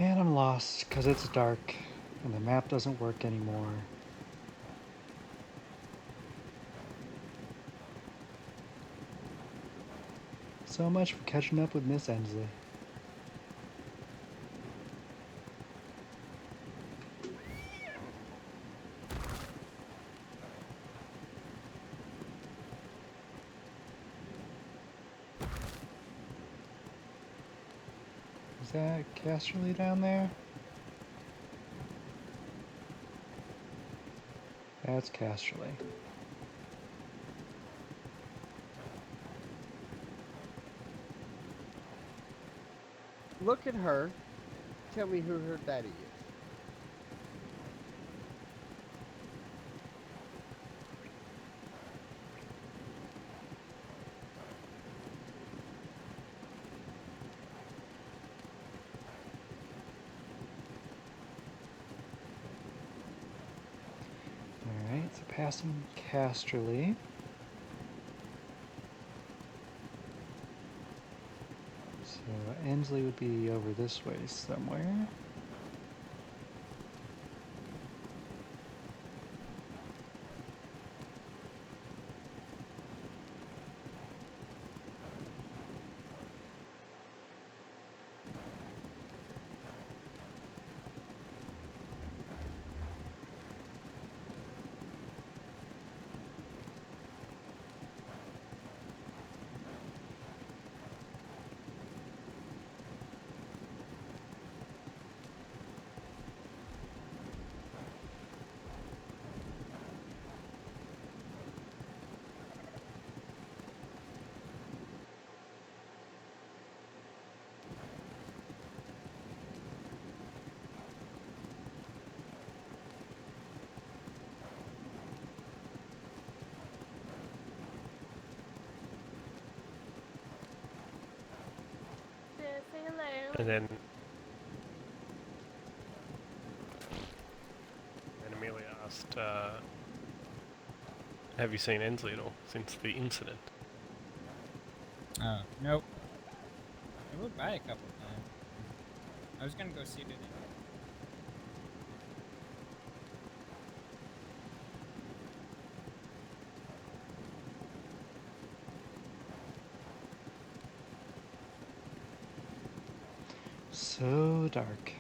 And I'm lost because it's dark and the map doesn't work anymore. So much for catching up with Miss Ensley. Is that Casterly down there? That's Casterly. Look at her. Tell me who her daddy is. Alright, so passing Casterly. So Ensley would be over this way somewhere. Say hello. And then Amelia asked, have you seen Ensley at all since the incident? Nope. I rode by a couple times. I was gonna go see it. So dark.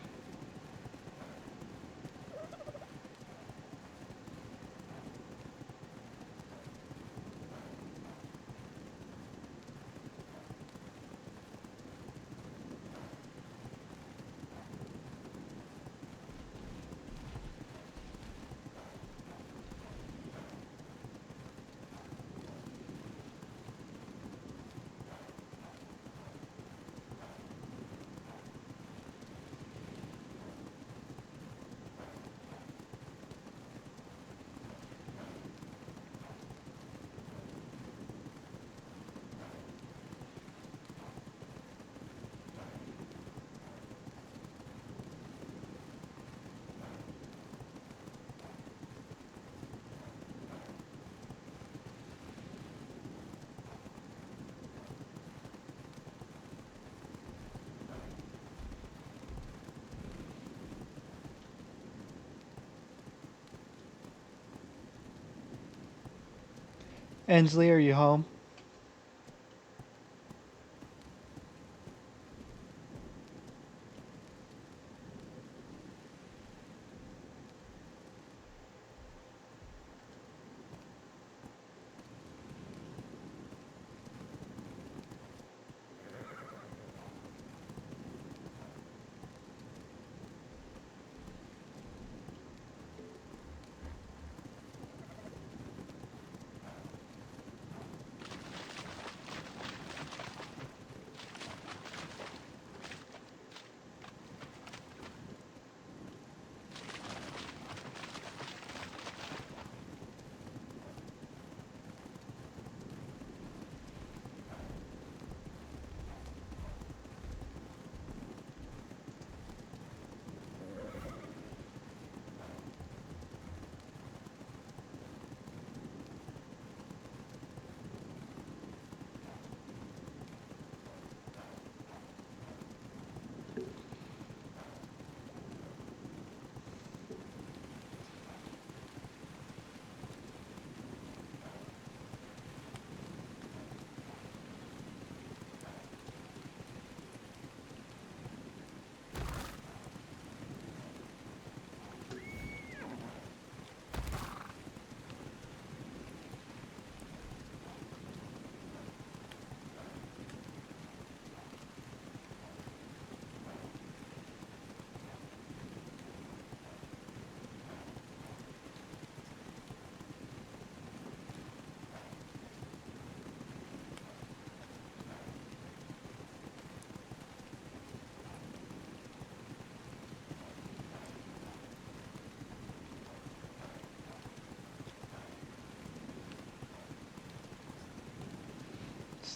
Ensley, are you home?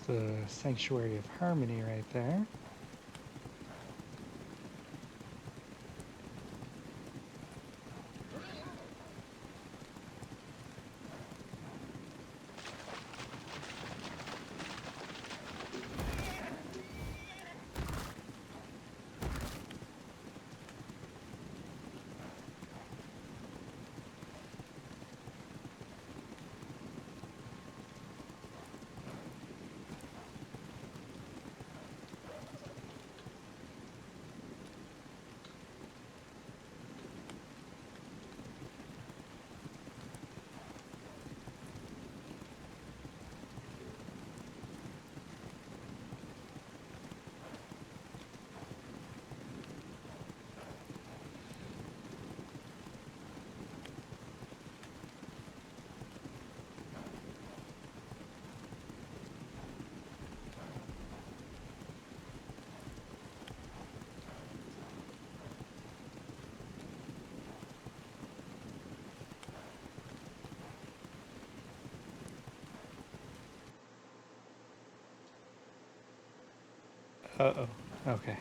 That's the Sanctuary of Harmony right there. Uh-oh. Okay.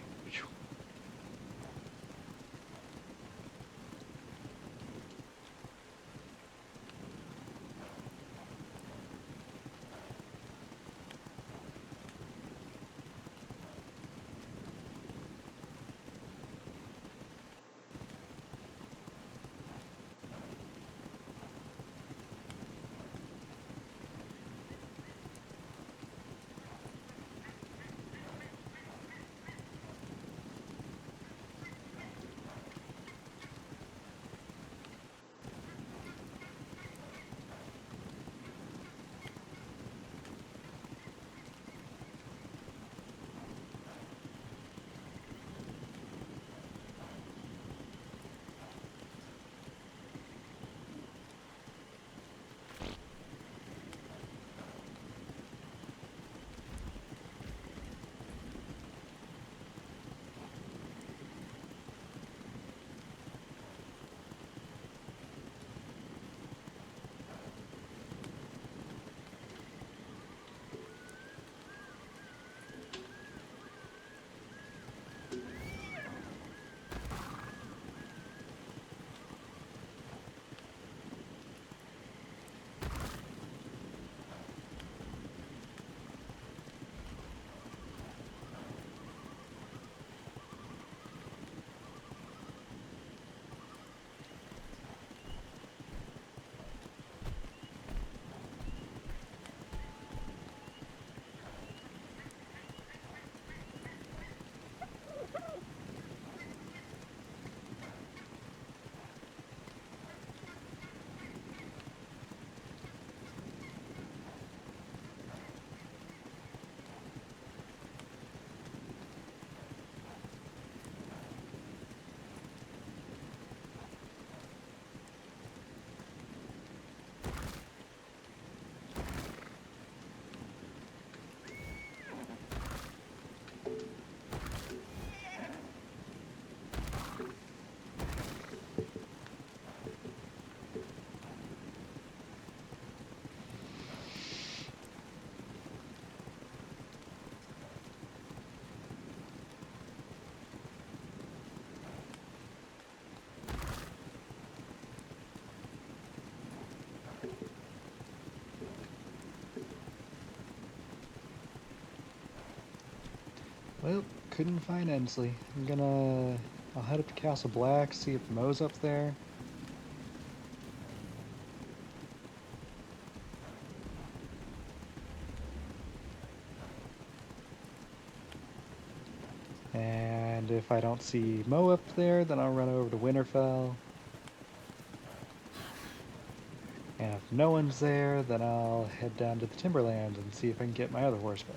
Well, couldn't find Ensley. I'll head up to Castle Black, see if Mo's up there. And if I don't see Mo up there, then I'll run over to Winterfell. And if no one's there, then I'll head down to the Timberlands and see if I can get my other horse back.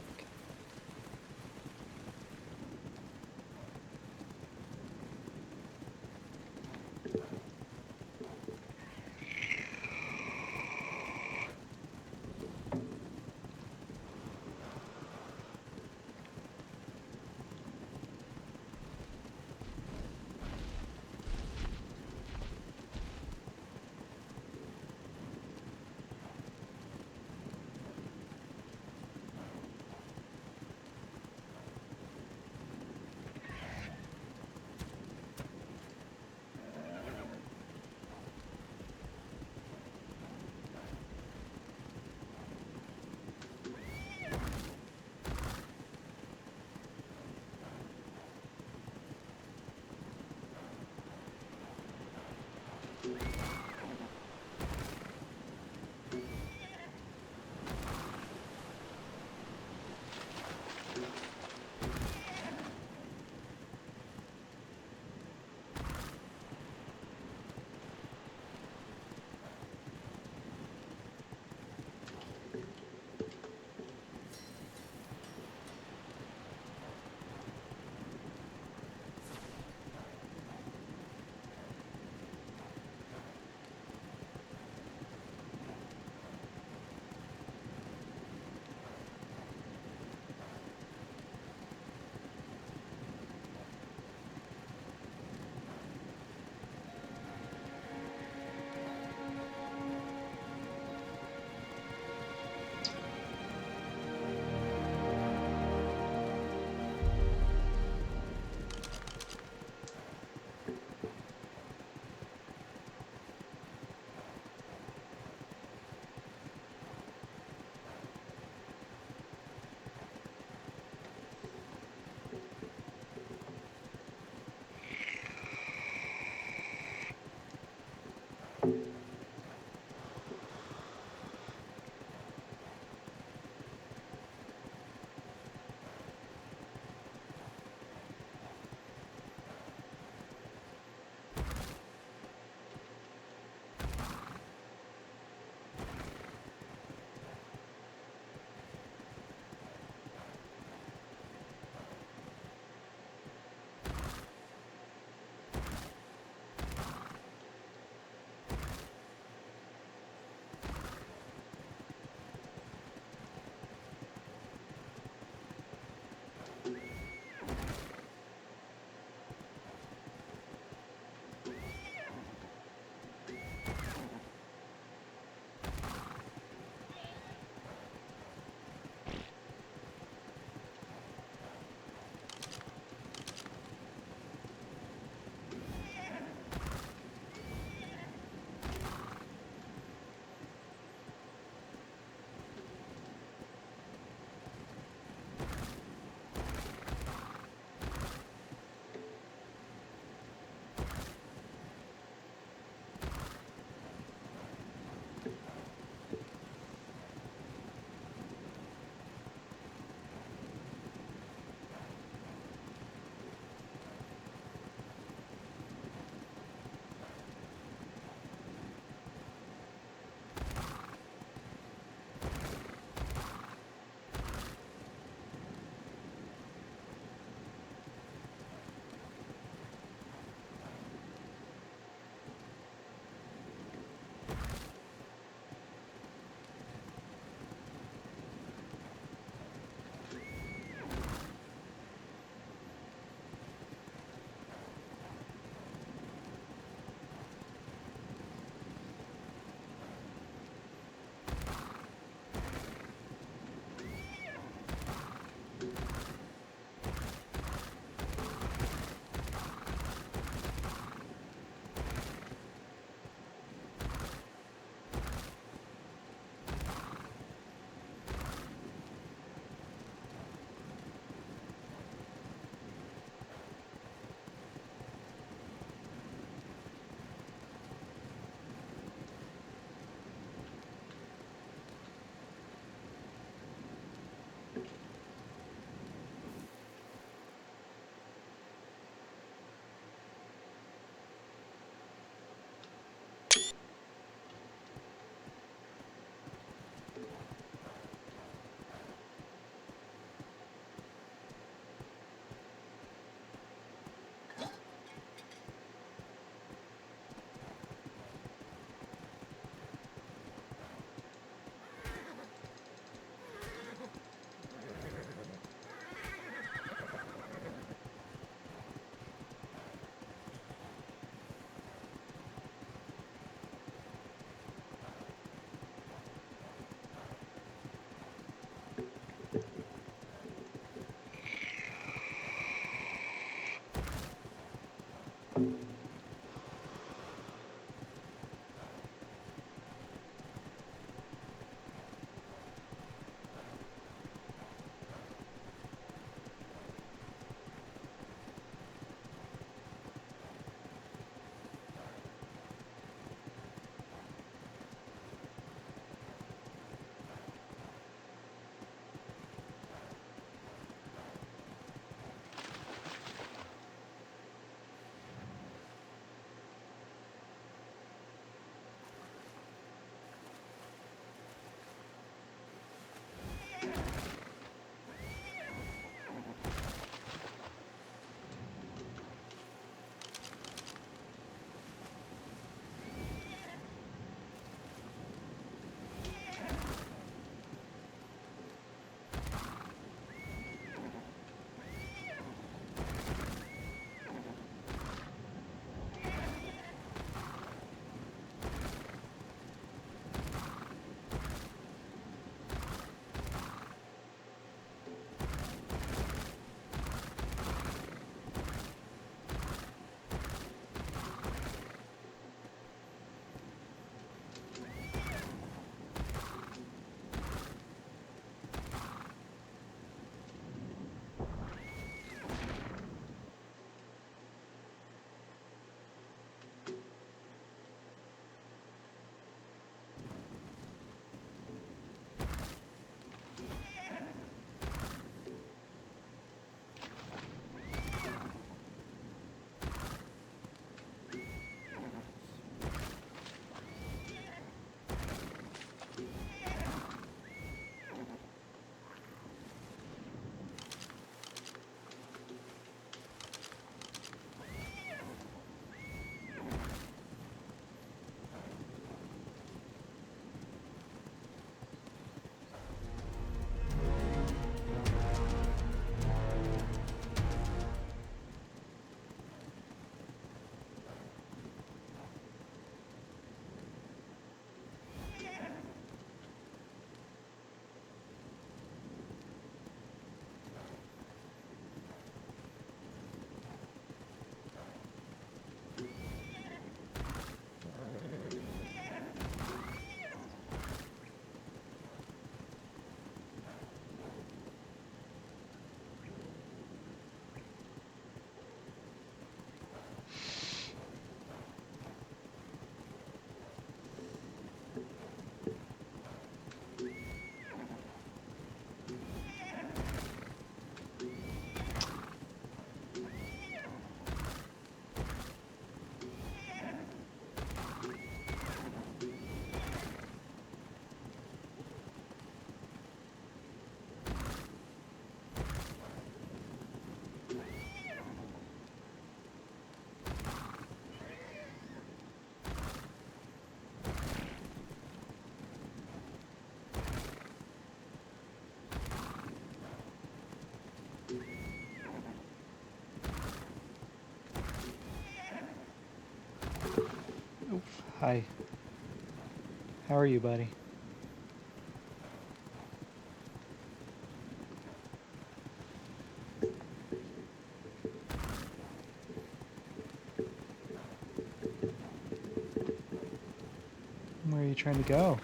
Hi. How are you, buddy? Where are you trying to go?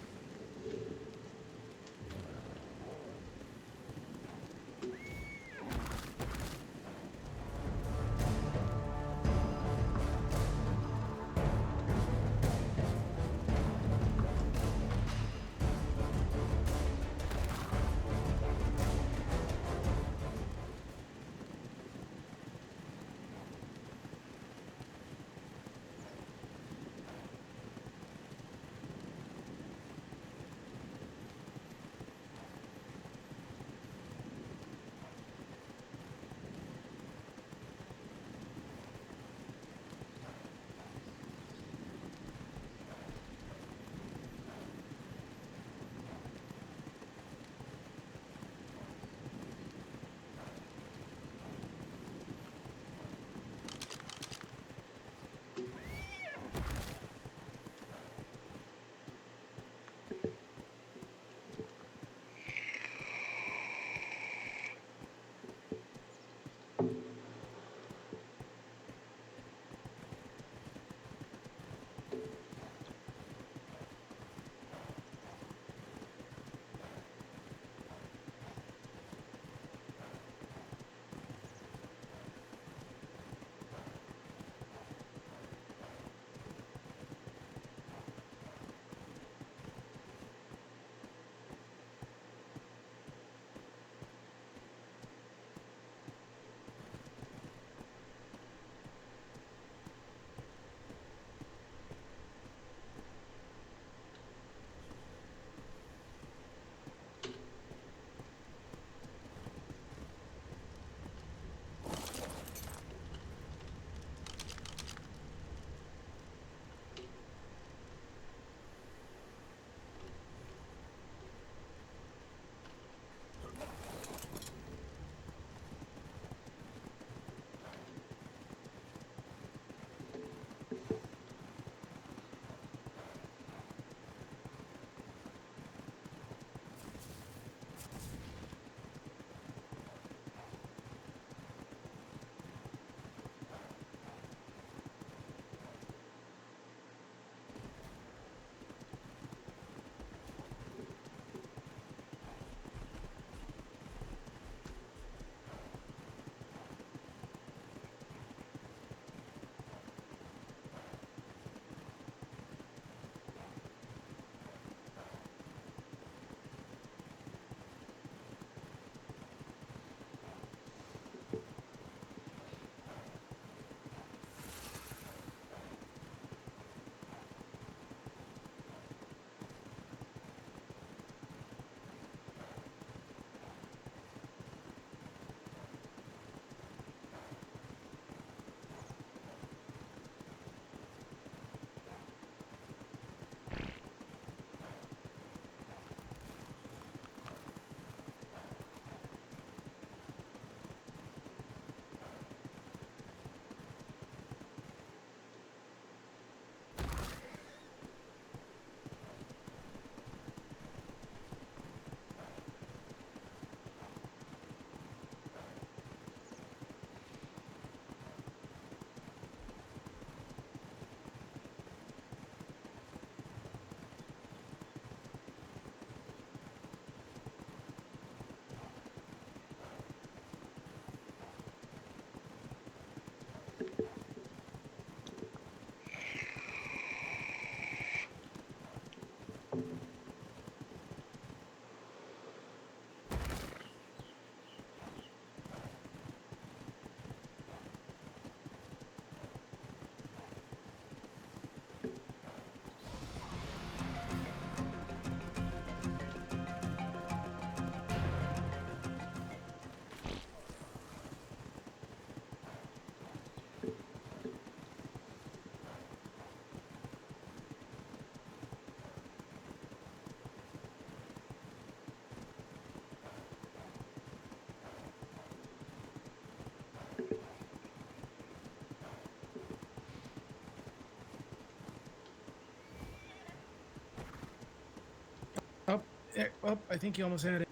There, oh, I think you almost had it.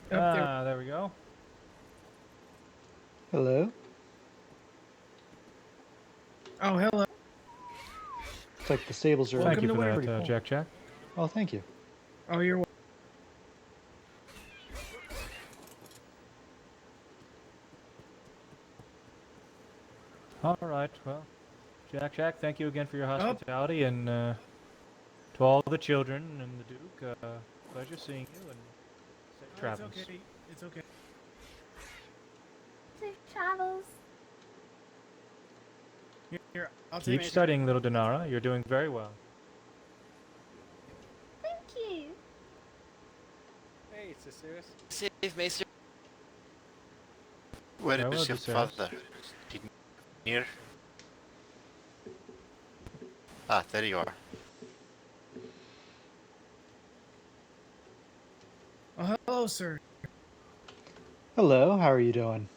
There we go. Hello. Oh, hello. Looks like the stables are Welcome empty. to Pretty Waverly. full. Jack Jack. Oh, thank you. Oh, you're welcome. All right, well, Jack Jack, thank you again for your hospitality, and to all the children and the Duke, pleasure seeing you, and safe travels. It's okay. It's okay. Safe travels. Here, I'll take Keep my- studying, little Dinara. You're doing very well. Thank you. Hey, sisters. Safe, Maester. Where Farewell, is your Viserys. father? Near? Ah, there you are. Oh, hello, sir. Hello. How are you doing?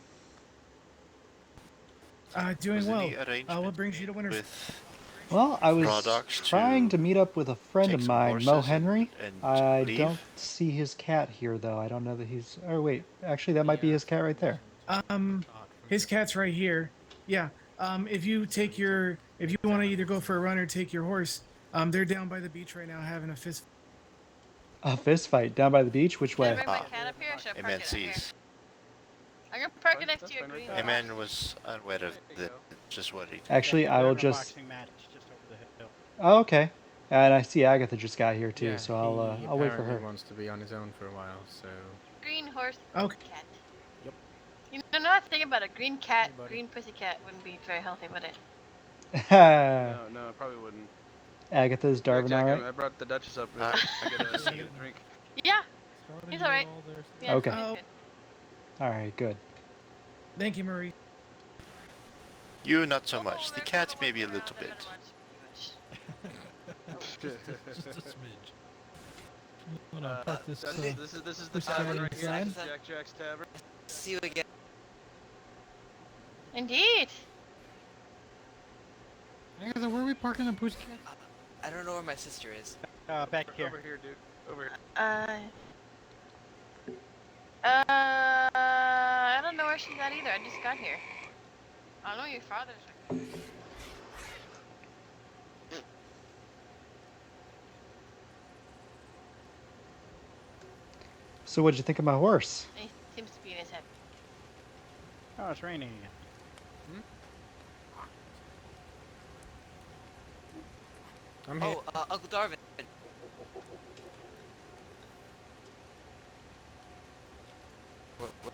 Doing Was well. any arrangement What brings you to Winter's? Well, I was products trying to meet up with a friend take of some mine, Mo horses and- Henry. and I leave? don't see his cat here, though. I don't know that he's. Oh, wait. Actually, that might be his cat right there. His cat's right here. Yeah. If you want to either go for a run or take your horse, they're down by the beach right now having a fist. A fist fight down by the beach. Which Can I way? bring my cat up here or should I park Amen it up here? sees. I'm gonna park it next to your green car. Amen was unaware of the just worried. Actually, I will just. Oh, okay. And I see Agatha just got here too, so I'll wait for her. He wants to be on his own for a while, so. Green horse, okay. cat. Yep. You know, not thinking about a green cat, green pussy cat wouldn't be very healthy, would it? No, it probably wouldn't. Agatha's Darvin, Jack, alright? I brought the Duchess up. I get a drink. Yeah, he's alright. Yeah, Okay. he's good. Alright, good. Thank you, Marie. You not so much. The cat maybe a little bit. Just a smidge. Hold on, park this this is the this tavern guy right here. inside. This is Jack Jack's tavern. See you again. Indeed. Agatha, where are we parking the pussycat? I don't know where my sister is. Back here. Over here, dude. Over here. I don't know where she's at either. I just got here. I know your father's. So, what'd you think of my horse? He seems to be in his head. Oh, it's raining again. I'm here. Uncle Darvin.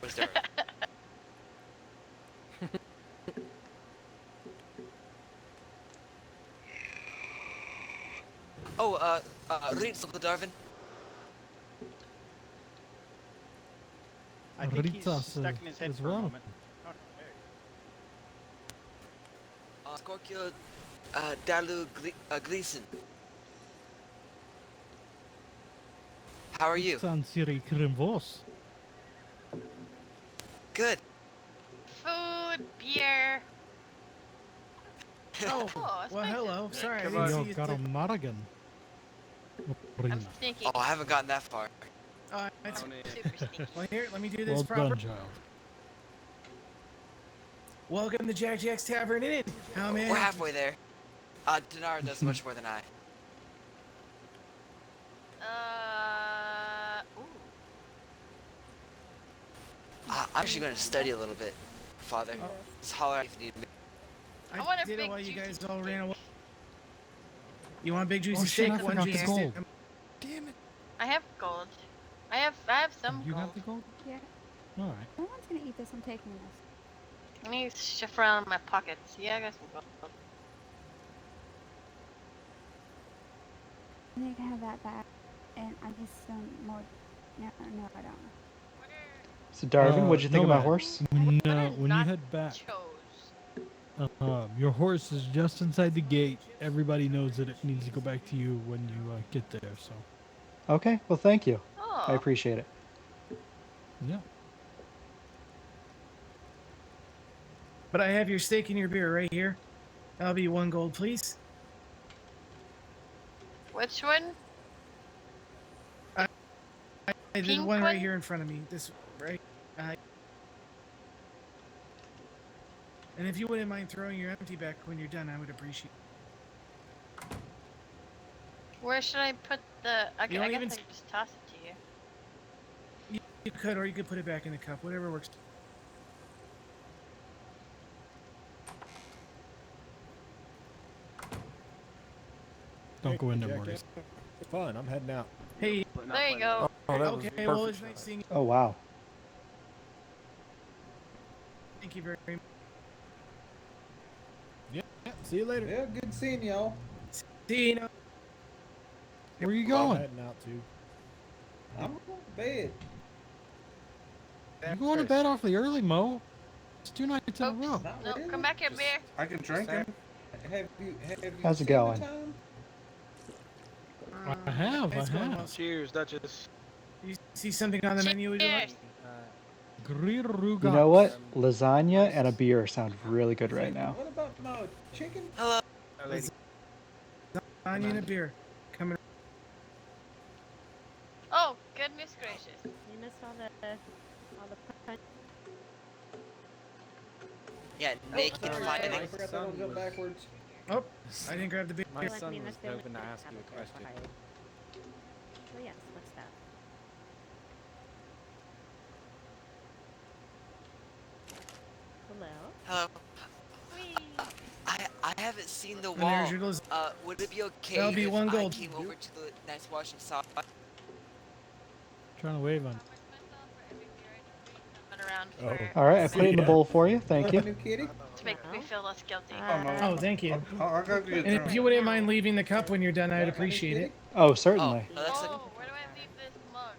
Where's Darvin? Reeds, Uncle Darvin. I think he's Ritas, stuck in his head as for a well. moment. Scorpio, Dalu Gleason. How are you? Sansiri Krimvos. Good. Food, beer. Oh, it's well, nice. hello. Sorry, I Yo, didn't see you. Maragan. I'm sneaky. Oh, I haven't gotten that far. It's Super sneaky. well, here, let me do this Well proper. done, child. Welcome to Jack Jack's Tavern Inn. How may I We're help halfway there. Dinara does much more than I. Ooh. I'm actually going to study a little bit, Father. Just holler if you need me. I want a did it big while you juicy guys all ran away. You want a big juicy Oh, shit, steak? I One forgot the juicy gold. steak. Damn it. I have gold. I have some You gold. have the gold? Yeah. Alright. No one's gonna eat this. I'm taking this. Let me shift around in my pockets. Yeah, I got some gold. And you can have that back. And I just some more. No, I don't. So, Darvin, what'd you think of my Nomad, horse? When you head back, your horse is just inside the gate. Everybody knows that it needs to go back to you when you get there, so. Okay, well, thank you. Oh. I appreciate it. Yeah. But I have your steak and your beer right here. That'll be 1 gold, please. Which one? there's Pink one right one? here in front of me. This right. And if you wouldn't mind throwing your empty back when you're done, I would appreciate it. Where should I put the? I You guess I don't even can just toss it to you. You could, or you could put it back in the cup. Whatever works. Don't go in there, Jack, Morty. it's fun. I'm heading out. Hey. There you go. Oh, that was Okay, well, perfect it's nice shot. seeing you. Oh wow. Thank you very much. Yeah, see you later. Yeah, good seeing y'all. See you. Where are you I'm going? heading out too. I'm going to bed. You going to bed awfully early, Mo? It's 2 nights in a row. Not No, really. come back here, Just- beer. I can drink it. Have you How's it seen going? the time? I have. It's going well. Cheers, Duchess. You see something on the menu? Would you like? Cheers. You know what? Lasagna and a beer sound really good right now. What about my chicken? Hello. Onion and a beer. Coming. Oh, goodness gracious. You missed all the punch. Yeah, naked sorry, fly I in. forgot that one go backwards. Oh, I didn't grab the beer. My son was hoping to ask you a question. Well, yes, what's that? Hello? Hello. I haven't seen the And wall. there's your Liz- Would it be okay That'll be if one I gold. came over to the next watch and saw it? Trying to wave on. All right, I put it in the bowl for you. Thank you. New kitty? To make me feel less guilty. Oh, thank you. I'll go get And if you wouldn't mind leaving the cup when you're done, I'd appreciate it. Oh, certainly. Oh, where do I leave this mug?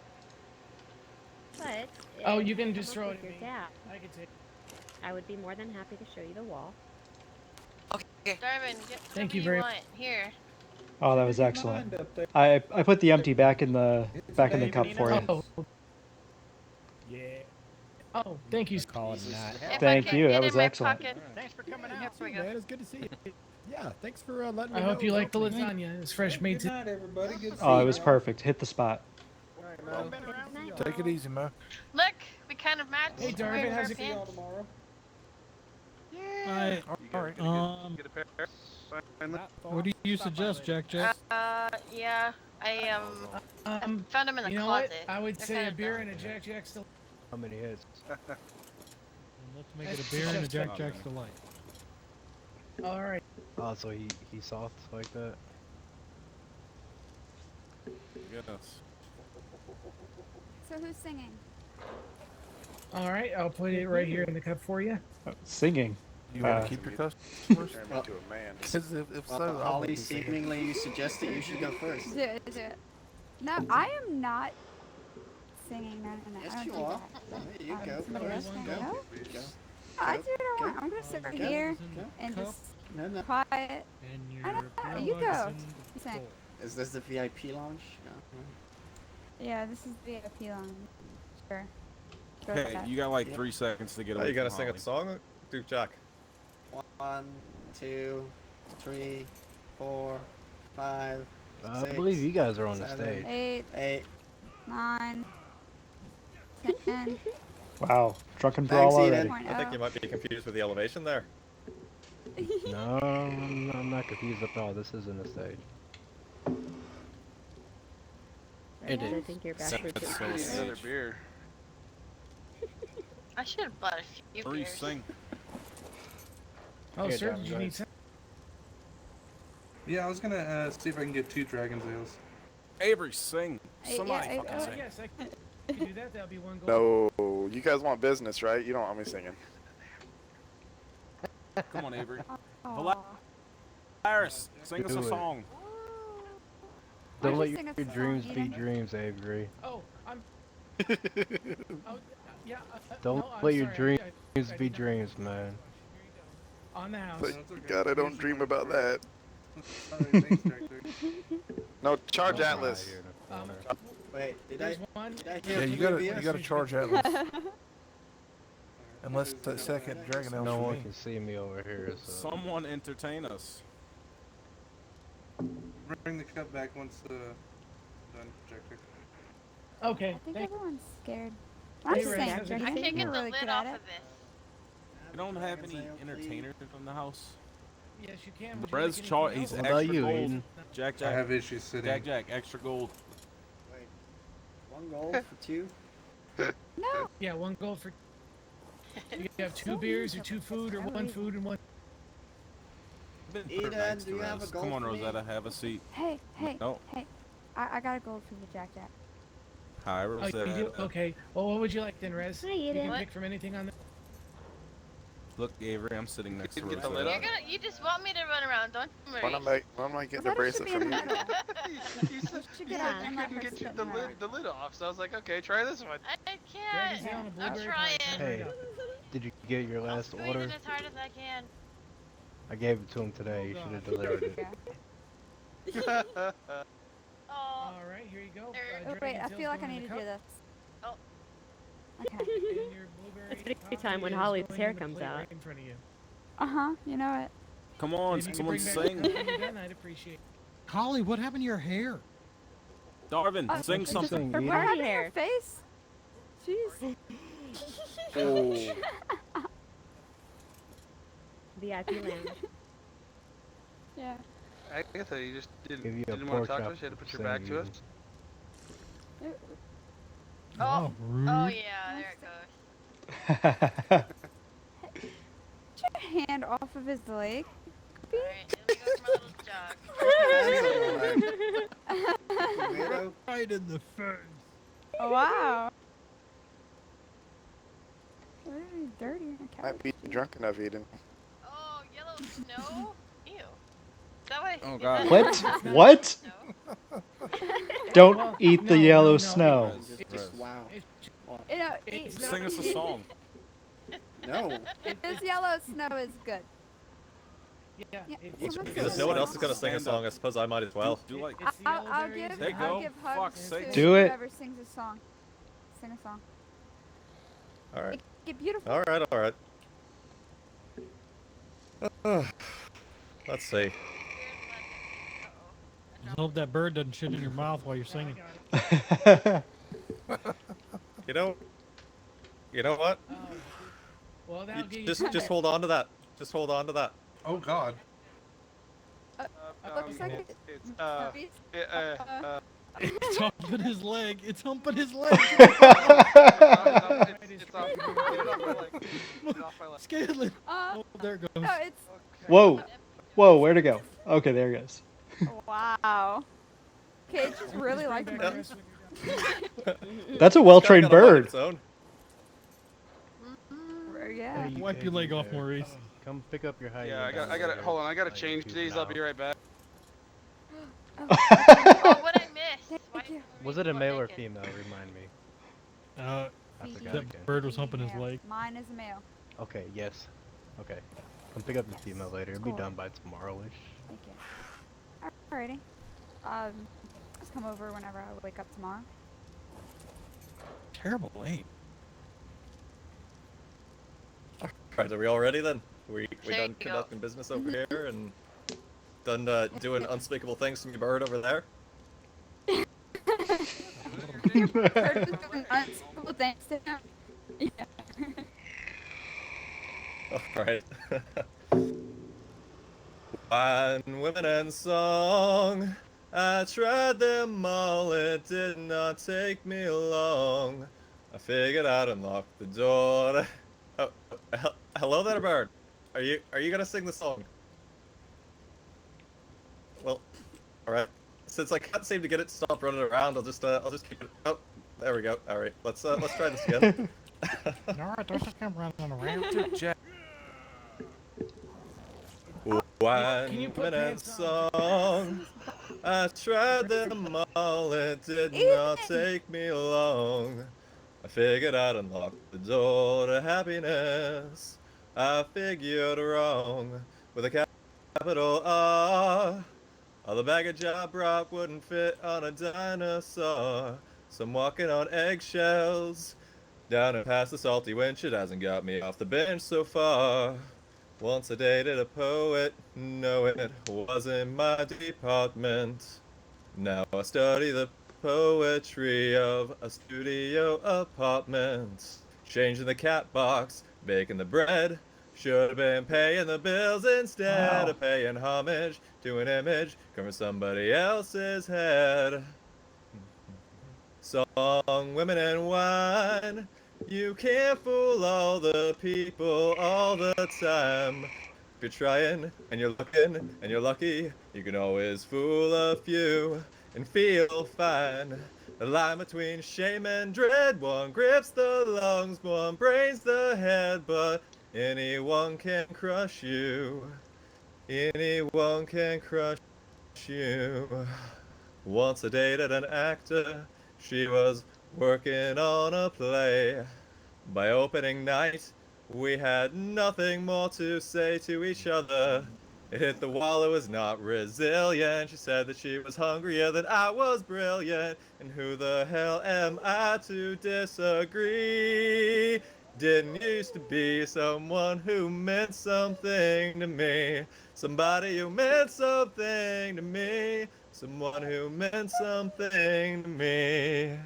But Oh, if you can come just up throw with it your at me. dad, I can take. I would be more than happy to show you the wall. Okay. Darvin, get Thank whatever you you very want. Here. Oh, that was excellent. I put the empty back in the cup for you. Oh, Yeah. oh, thank you. Call it a night. If I Thank can you. get That in was my excellent. pocket. Thanks for coming Here out, we too, go. man. It's good to see you. Yeah, thanks for letting me I know. hope you like the Welcome. lasagna. It's fresh made Good to. night, everybody. Good Oh, it seeing was y'all. perfect. Hit the spot. Take it easy, Mo. Look, we kind of matched. Hey, Darvin, Wearing how's our it See y'all pants. tomorrow. Alright. Get a pair. What do you suggest, Jack? Yeah, I found them in the You know closet. what? I would They're say kinda a beer dumb. and a Jack Jack still. How many hits? Let's make it a beer and a Jack Jack's delight. All right. Oh, so he soft like that? Yes. So who's singing? All right. I'll put it right here in the cup for you. Singing. You want to keep your customers? Because if so, I'll Holly be singing. seemingly suggested you should go first. Do it, do it. No, I am not singing. No. Yes, I don't you do are. that. There you go. Somebody else can go? Go. I do what I want. I'm gonna sit right here and just quiet. I don't know. You go. You sing. Is this the VIP lounge? No. Yeah, this is the VIP lounge. Sure. Go Hey, with that. you got like 3 seconds to get away. You gotta from sing a Holly. song? Do Jack. 1, 2, 3, 4, 5. I 6, believe you guys are on the 7, stage. 8, 9, 10. Wow, drunken brawl already. I think you might be confused with the elevation there. No, I'm not confused at all. This isn't a stage. It is. I think you're backwards. Another beer. I should have bought a few Hurry, beers. sing. Oh, Here, sir, Darvin, did you go need ahead. some? Yeah, I was gonna see if I can get 2 Dragon's Ales. Avery, sing. Hey, Somebody yeah, fucking Oh, sing. yes, I can do that. That'll be 1 gold. No, you guys want business, right? You don't want me singing. Come on, Avery. Aw. Polaris, sing us Do a it. song. Don't let you your sing a dreams song, be Eden? dreams, Avery. Oh, I'm. Oh, yeah. Don't no, I'm let your sorry, dreams be dreams, man. On the house. God, I don't dream about that. No, charge Atlas. Wait, did There's I? one. Did I Yeah, hear you three gotta beers? charge Atlas. Unless that second Dragon Ale's No for one me. can see me over here. So. Someone entertain us. Bring the cup back once done, Jack. Okay. I think everyone's scared. Hey, I'm just Ray, saying, how's it I going? think Taking you're the really lid good off at it. of this. You don't have any entertainers in the house? Yes, you can. Would you Res like chart, anything he's else? extra gold. Jack, I have issues sitting. Jack, extra gold. Wait, 1 gold for 2? No. Yeah, 1 gold for. You have 2 beers or 2 food or 1 food and 1. Been Eden, nice do to you have Res. a gold Come on, for me? Rosetta, have a seat. Hey, No. I got a gold for you, Jack. Hi, Oh, Rosetta. you do? Okay. Well, what would you like then, Rez? Hi, You Eden. can pick from anything on the. Look, Avery, I'm sitting next to Get the Rosetta. lid You just want me to run around, don't worry. Why am I getting a Rosetta should bracelet be in from the you? middle. He said, should he get said out you and let couldn't her get you sit the in her. lid off, so I was like, okay, try this one. I Drag his can't. down a I'm blueberry trying. pie. Hey, did you get your last Squeeze order? it as hard as I can. I gave it to him today. You should have delivered it. All right, here you go. Oh wait, I feel like I need to do this. Oh. Okay. And your blueberry It's a pie good time when is Holly's going hair in the comes plate out. right in front of you. You know it. Come on, If you could someone bring back sing. the when you're done, I'd appreciate it. Holly, what happened to your hair? Darvin, sing it's something. What happened to your face? Jeez. Oh. VIP lounge. Yeah. Agatha, you just Give you didn't a want pork to talk to chop us. You had to put for your back to saying us. Oh. rude. Oh yeah, there it goes. Get your hand off of his leg. Alright, let me go for my little jog. Right in the face. Oh, wow. What are you dirty? Okay. Might be drunk enough, Eden. Oh, yellow snow? Ew. Is that what? Oh, is God. that- What? What? Don't eat the yellow snow. Wow. You know, Sing us a song. No. This yellow snow is good. Yeah. Because no one else is gonna sing a song, I suppose I might as well. Do like. I'll give There you I'll go. give hugs Fuck's to sake. Do it. whoever sings a song. Sing a song. Alright. Get beautiful. Alright. Let's see. Just hope that bird doesn't shit in your mouth while you're singing. You know what? Well, You just hold on to that. Just hold on to that. Oh God. Looks like It's It's humping his leg. It's humping his leg. it's off. Scanlan. Oh, there it goes. No, it's. Whoa. Whoa, where'd it go? Okay, there it goes. Wow. Cage is really like this. That's a well-trained bird. Yeah. Wipe your leg off, Maurice. Come pick up your high. Yeah, I got it. Hold on, I gotta change these. I'll be right back. Oh, what I missed. Thank you. Was it a male or female? Remind me. I forgot That again. bird was humping his Male. leg. Mine is a male. Okay, yes. Okay. Come pick up the female later. It'll be Cool. done by tomorrow-ish. Thank you. Alrighty. Just come over whenever I wake up tomorrow. Terrible late. Alright, are we all ready then? We There done you go. conducting business over here and done doing unspeakable things from your bird over there? Unspeakable thanks to him. Yeah. Alright. Wine, women, and song. I tried them all, it did not take me long. I figured I'd unlock the door. Oh, hello there, bird. Are you gonna sing the song? Well, all right. Since I can't seem to get it to stop running around, I'll just keep it. Oh, there we go. All right, let's try this again. No, don't come running around. Jack. Wine, Can you put women, and pants on? song. I tried them all, it did not take me long. I figured I'd unlock the door to happiness. I figured wrong with a capital R. All the baggage I brought wouldn't fit on a dinosaur. So I'm walking on eggshells down and past the salty winch. It hasn't got me off the bench so far. Once I dated a poet, no, it wasn't my department. Now I study the poetry of a studio apartment. Changing the cat box, baking the bread. Should have been paying the bills instead of paying homage to an image coming from somebody else's head. Song, women, and wine. You can't fool all the people all the time. If you're trying and you're looking and you're lucky, you can always fool a few and feel fine. The line between shame and dread, one grips the lungs, one brains the head, but anyone can crush you. Anyone can crush you. Once I dated an actor, she was working on a play. By opening night, we had nothing more to say to each other. It hit the wall, it was not resilient. She said that she was hungrier than I was brilliant. And who the hell am I to disagree? Didn't used to be someone who meant something to me. Somebody who meant something to me. Someone who meant something to me.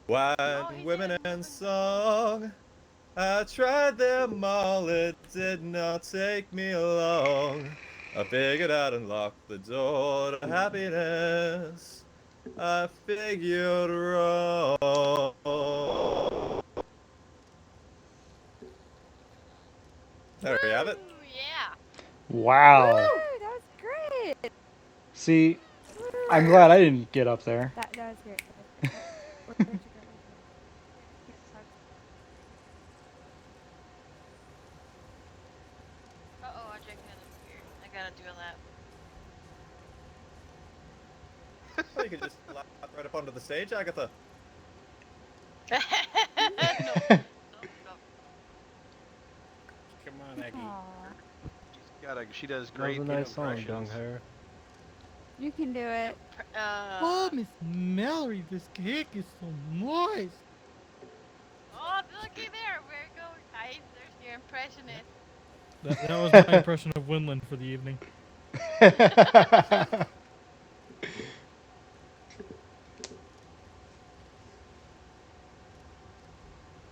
Wine, women, and song. I tried them all, it did not take me long. I figured I'd unlock the door to happiness. I figured wrong. There we have it. Wow. Woo, that was great. See, I'm glad I didn't get up there. That was great. Where'd you go? Uh-oh, I drank another beer. I gotta do that. Well, you can just lap right up onto the stage, Agatha. No. Come on, Aggie. She does great That was a nice song, impressions. Jung-Her. You can do it. Oh, Miss Mallory, this cake is so moist. Oh, looky there. Where it goes, guys. There's your impressionist. That was my impression of Winland for the evening.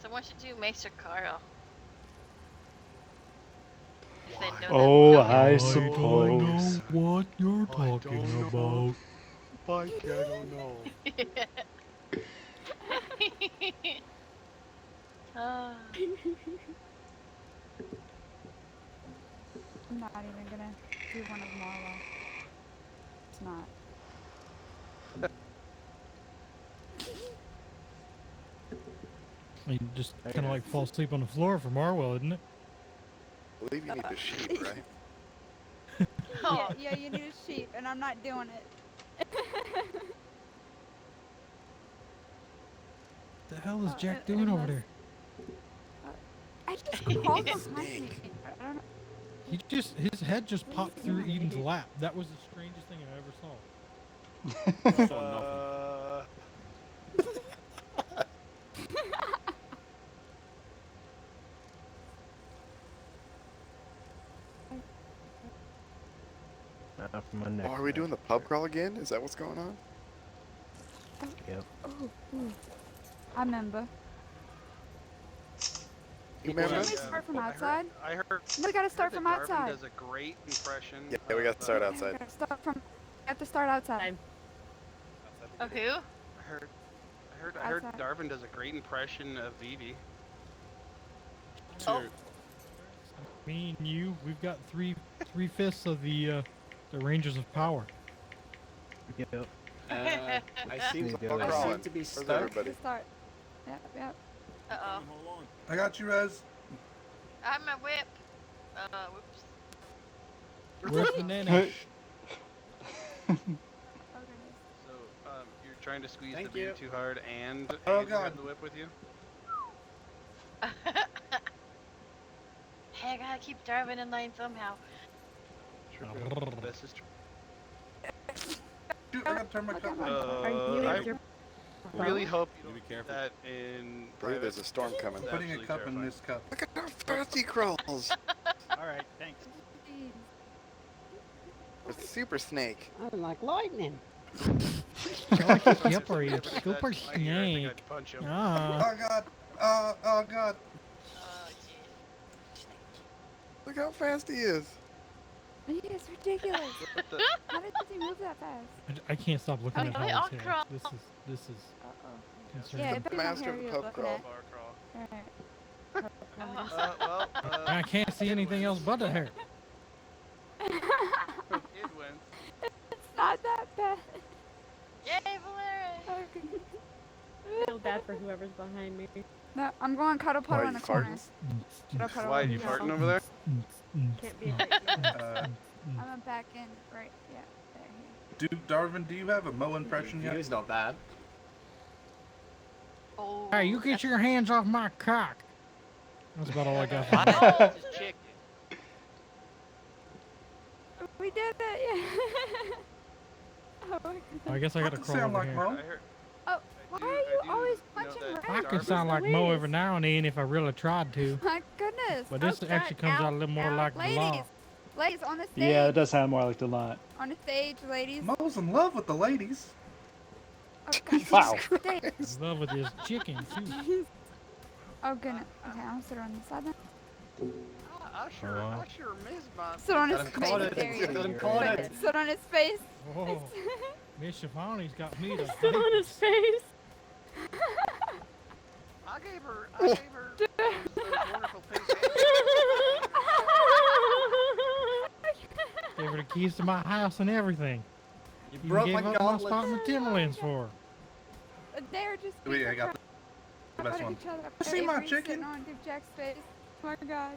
Someone should do Maester Carl. If they know Oh, that I don't know suppose. what you're talking about. I don't know. Ah. I'm not even gonna do one of Marla. It's not. You just kind of like fall asleep on the floor for Marwell, isn't it? I believe you need a sheep, right? Yeah, you need a sheep, and I'm not doing it. The hell is Jack doing over there? I just crawled behind me. I don't know. His head just popped through Eden's lap. That was the strangest thing I ever saw. For my next Oh, are we doing the pub crawl again? Is that what's going on? Yep. Oh, I remember. You remember? Didn't we start from outside? I heard. We gotta start from Darvin outside. does a great impression. Yeah, we got to start outside. We have to start outside. Of who? I heard Outside. Darvin does a great impression of Vivi. Oh. Me and you, we've got three-fifths of the Rangers of Power. Yep. I seem to be stuck. Where's everybody? Start. Yep. Uh-oh. I got you, Rez. I have my whip. Whoops. Where's the nana? So, you're trying to squeeze Thank the beer you. too hard and Oh, you God. have the whip with you? Hey, I gotta keep Darvin in line somehow. This is true. Dude, I gotta turn my cup on. I really hope you You be don't careful. that in I believe there's a storm coming. It's Putting a absolutely cup in terrifying. this cup. Look at how fast he crawls. Alright, thanks. It's Super Snake. I like lightning. Shall I pick you up or If you he ever said super my ear, I think snake? I'd punch him. Ah. Oh god. Oh god. Look how fast he is. It's ridiculous. What the? How did he move that fast? I can't stop looking at they all Holly's hair. crawl. This is concerning. Yeah, it better be Master hair of the you're pub looking crawl. at. Bar crawl. Alright. I can't see anything else but the hair. It went. It's not that bad. Yay, Valeria! I feel bad for whoever's behind me. No, I'm going cuddle Why puddle are in the you corner. farting? Cuddle puddle. Why are you No. farting over there? Can't be a victim. I'm back in right. Yeah, there. Dude, Darvin, do you have a Mo impression yet? He's not bad. Oh, Hey, you get your hands off my cock. That's about all I got for Oh, you. it's a chick. We did it. Yeah. Oh, my God. I guess I gotta Doesn't crawl sound over like here. Mo. Oh, why are you always punching that I rabbits? can sound like Mo every now and then if I really tried to. My goodness. But this actually comes out a little more like the ladies. law. Ladies on the stage. Yeah, it does sound more like the lot. On the stage, ladies. Mo's in love with the ladies. Wow. Stage. In love with this chicken too. Oh goodness. Okay, I'm sit on this side then. I sure miss my. Sit on his Let him call face. it. There you Let him go. call it. Sit on his face. Oh, Miss Shivani's got me to Sit on his face. I gave her those wonderful pink Gave her the keys to my house and everything. You You broke gave my up my spot gauntlet. in the Timberlands for. They're just. Wait, I got the best one. See my chicken? On Duke Jack's face. Oh my God.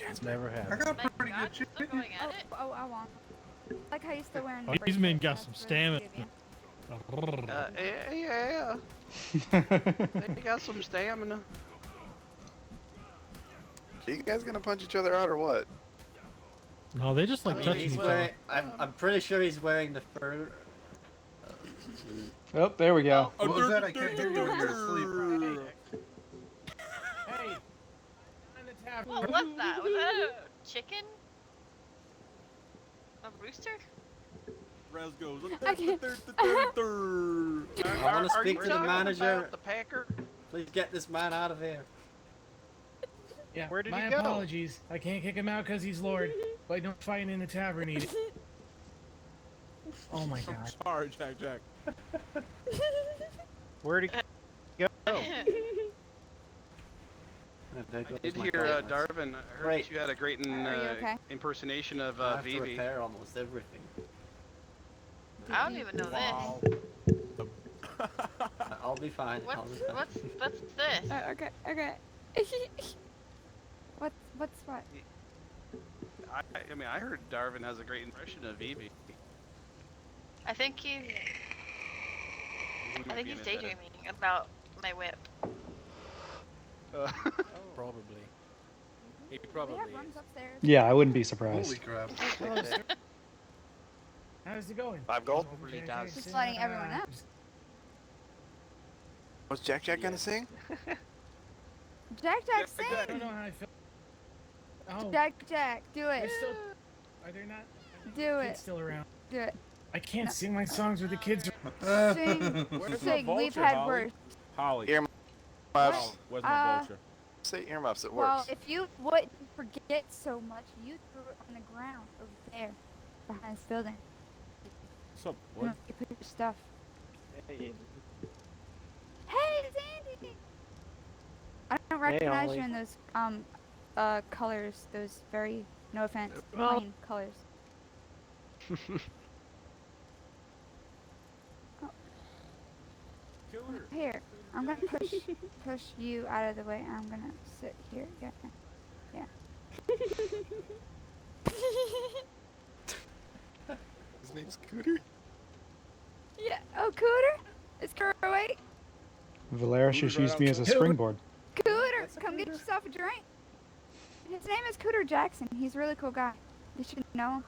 It's never I happened. got My pretty God, good you're still chicken. going at it. Oh, I won. Like how you still wearing the Oh, these men got bracelet. some That's stamina. really yeah. They got some stamina. Are you guys gonna punch each other out or what? No, they just like touching He's each wearing, other. I'm pretty sure he's wearing the fur. Oh, there we go. What was that? I can't hear you when you're asleep. Hey. What was that? Was that a chicken? A rooster? Res goes. I can't. I want to speak to the manager. The packer. Please get this man out of here. Yeah. Where did my he go? apologies. I can't kick him out because he's Lord. But don't fight in the tavern, eat it. Oh my I'm God. sorry, Jack. Where'd he go? There I goes did my hear gauntlet. Darvin. I heard Great. that you had a great Are you okay? impersonation of I have to Vivi. repair almost everything. I don't even know this. I'll be fine. I'll be fine. What's this? Okay. What's what? I mean, I heard Darvin has a great impression of Vivi. I think he's daydreaming about my whip. Probably. He We probably have is. rooms upstairs. Yeah, I wouldn't be surprised. Holy crap. Hello, sir. How's it going? 5 gold. Really does. Just letting everyone know. Was Jack gonna sing? Jack, I sing. don't know how I feel. Oh, Jack, do they're it. still, are there not Do kids it. still around? Do it. I can't sing my songs with the kids. Are... Sing. Where's Sing. my We've vulture, had Holly? worse. Holly. Earmuffs. Where's my vulture? Say earmuffs, it Well, works. if you wouldn't forget so much, you threw it on the ground over there, behind this building. What's up, You bud? put your stuff. Hey, Hey, it's Andy. I don't recognize you in those colors. Those very, no offense, plain colors. Here, I'm gonna push you out of the way. I'm gonna sit here. Yeah. His name's Cooter. Yeah. Oh, Cooter, it's Curway. Valera should use me as a springboard. Cooter, come get yourself a drink. His name is Cooter Jackson. He's a really cool guy. You should know him.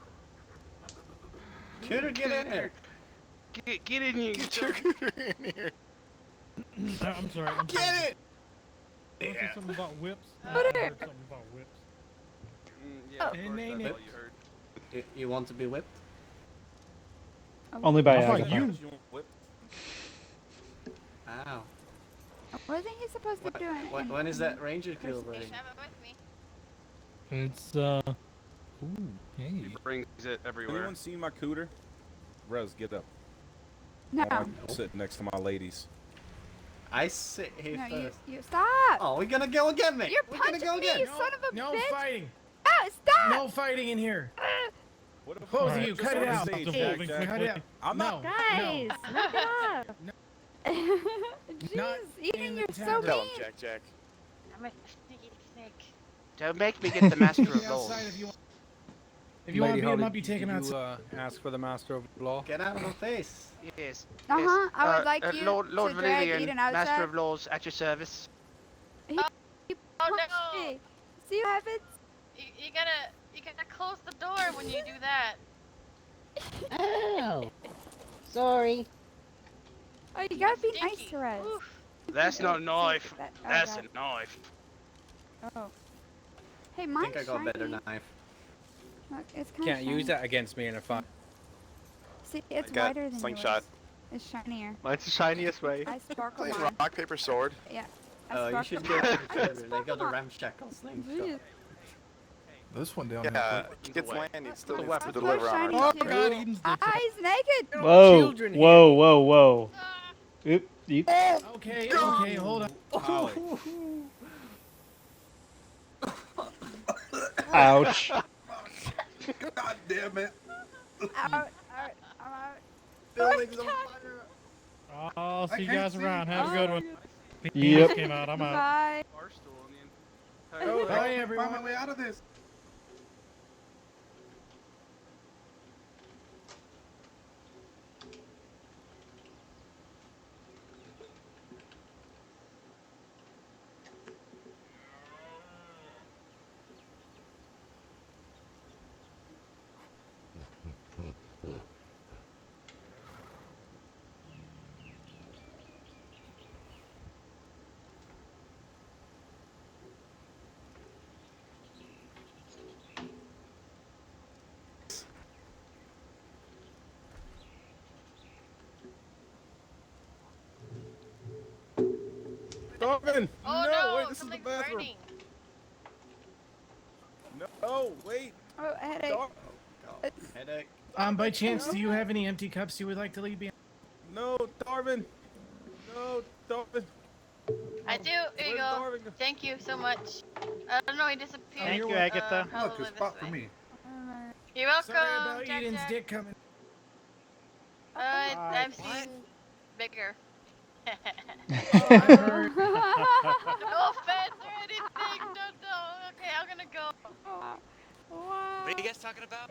Cooter, get in here. Get in here. Get your Cooter in here. I'm sorry. Get it! Did I say something about whips? I Cooter. heard something about whips. Yeah, of Oh. course, Nay, that's nay. all you heard. You want to be whipped? Only by How about Agatha. you? Ow. Wasn't he supposed to do it? When is that ranger kill thing? It's Ooh, hey. He brings it everywhere. Anyone seen my cooter? Rose, get up. No. I want to sit next to my ladies. I sit here No, first. you stop. Oh, we're gonna go again, mate. You're We're gonna punching go me, again. you son of a No bitch. fighting. Oh, stop. No fighting in here. What if Both of Alright, you, just cut it on out. stage, Hey, Jack. cut it out. I'm no, not. Guys, knock it off. Jeez, Not Eden, you're so Tell him, mean. Jack, Jack. I'm a sneaky snake. Don't make me get the master Get outside if you want. If you want to beat him up, you take him outside. Ask for the master of law? Get out of my face. Yes. Uh-huh, I would like you Lord to drag Valerian, Eden outside. Master of Laws, at your service. He punched me. See what happens? You gotta close the door when you do that. Oh. Sorry. Oh, you gotta be nice to us. That's not a knife. Oh, That's God. a knife. Oh. Hey, I mine's think I got a better shiny. knife. Look, it's kind of Can't shiny. use that against me in a fight. See, it's I got whiter than slingshot. yours. It's shinier. Mine's the shiniest way. I sparkle Please, mine. rock, paper, sword. Yeah. Oh, you should go to the children. They got a ramshackle slingshot. This one down Yeah, here. it's land. It's still It's needs to so deliver on shiny our too. God, Ah, he's naked. Whoa, whoa, whoa, whoa. Oop, oop. Okay, okay, hold on. Holly. Ouch. God damn it. I'm out. Building's on fire. I'll see you can't guys see. around. Have a good one. Yep. Penis came out. I'm out. Bye. Bye, everyone. Find my way out of this. Darvin! Oh no, wait, this is the something's bathroom. burning. No, wait. Oh, headache. Headache. By chance, do you have any empty cups you would like to leave behind? No, Darvin. No, Darvin. I do. Here you go. Thank you so much. I don't know. He disappeared. Thank you, Agatha. Look, Probably a spot for me. You're welcome. Sorry about Jack, Eden's Jack. dick coming. I've seen bigger. Oh, I heard. No offense or anything. No. Okay, I'm gonna go. Wow. What are you guys talking about?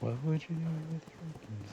What would you do with drinking?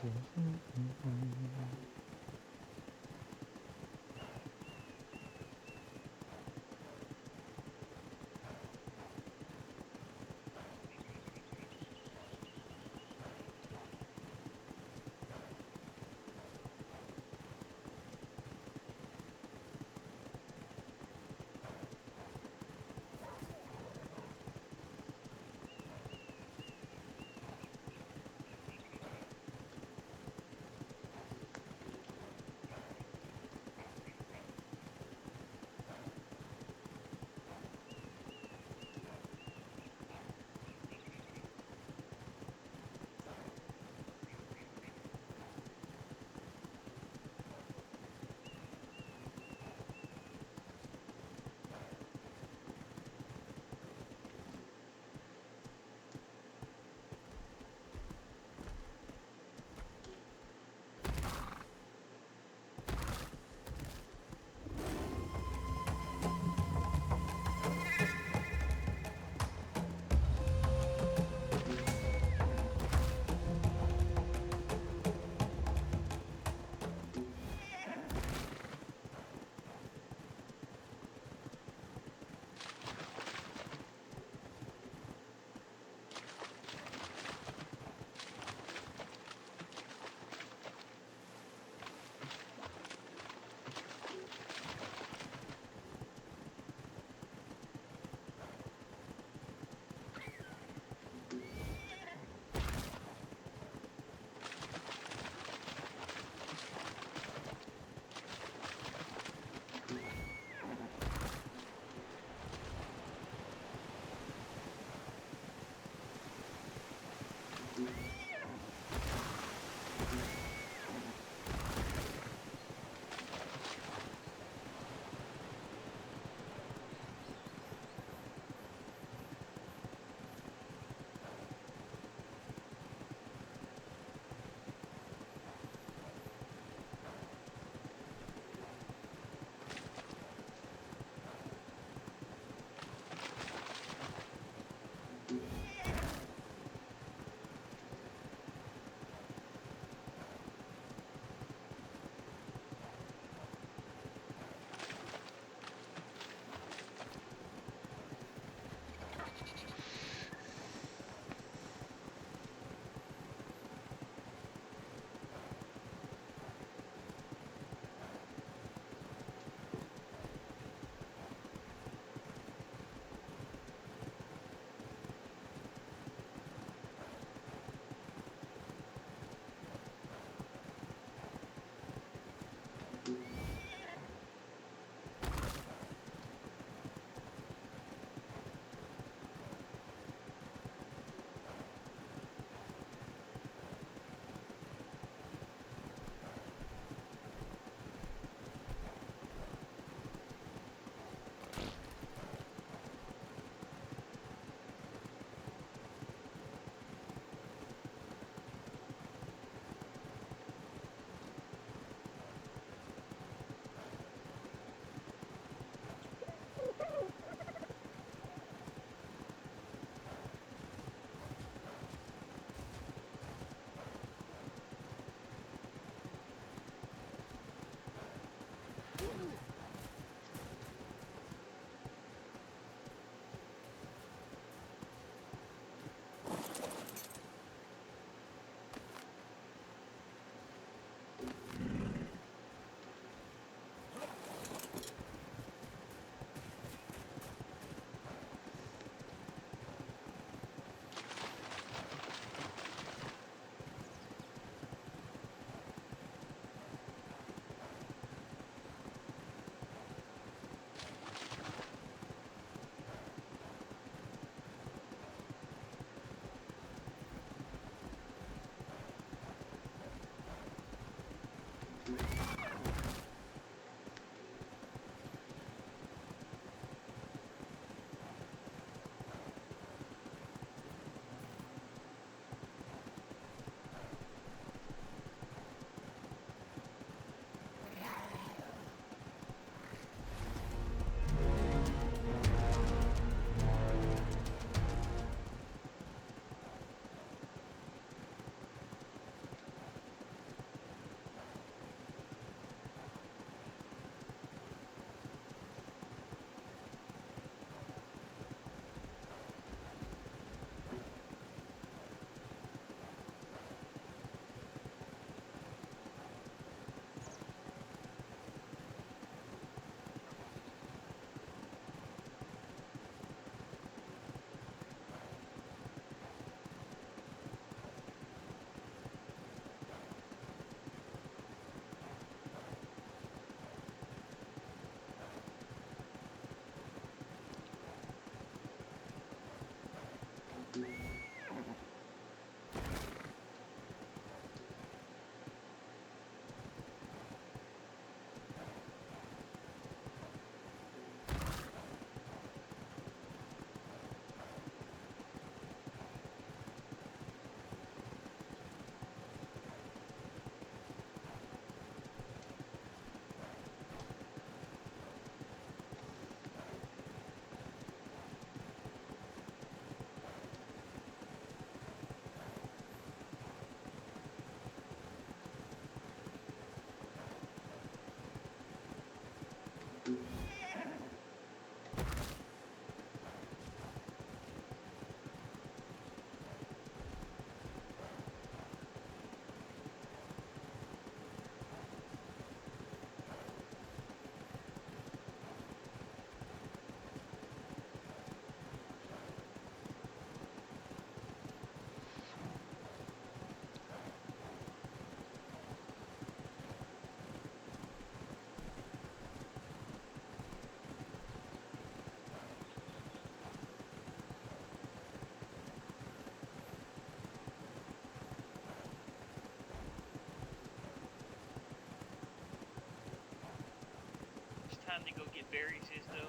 time to go get berries is though?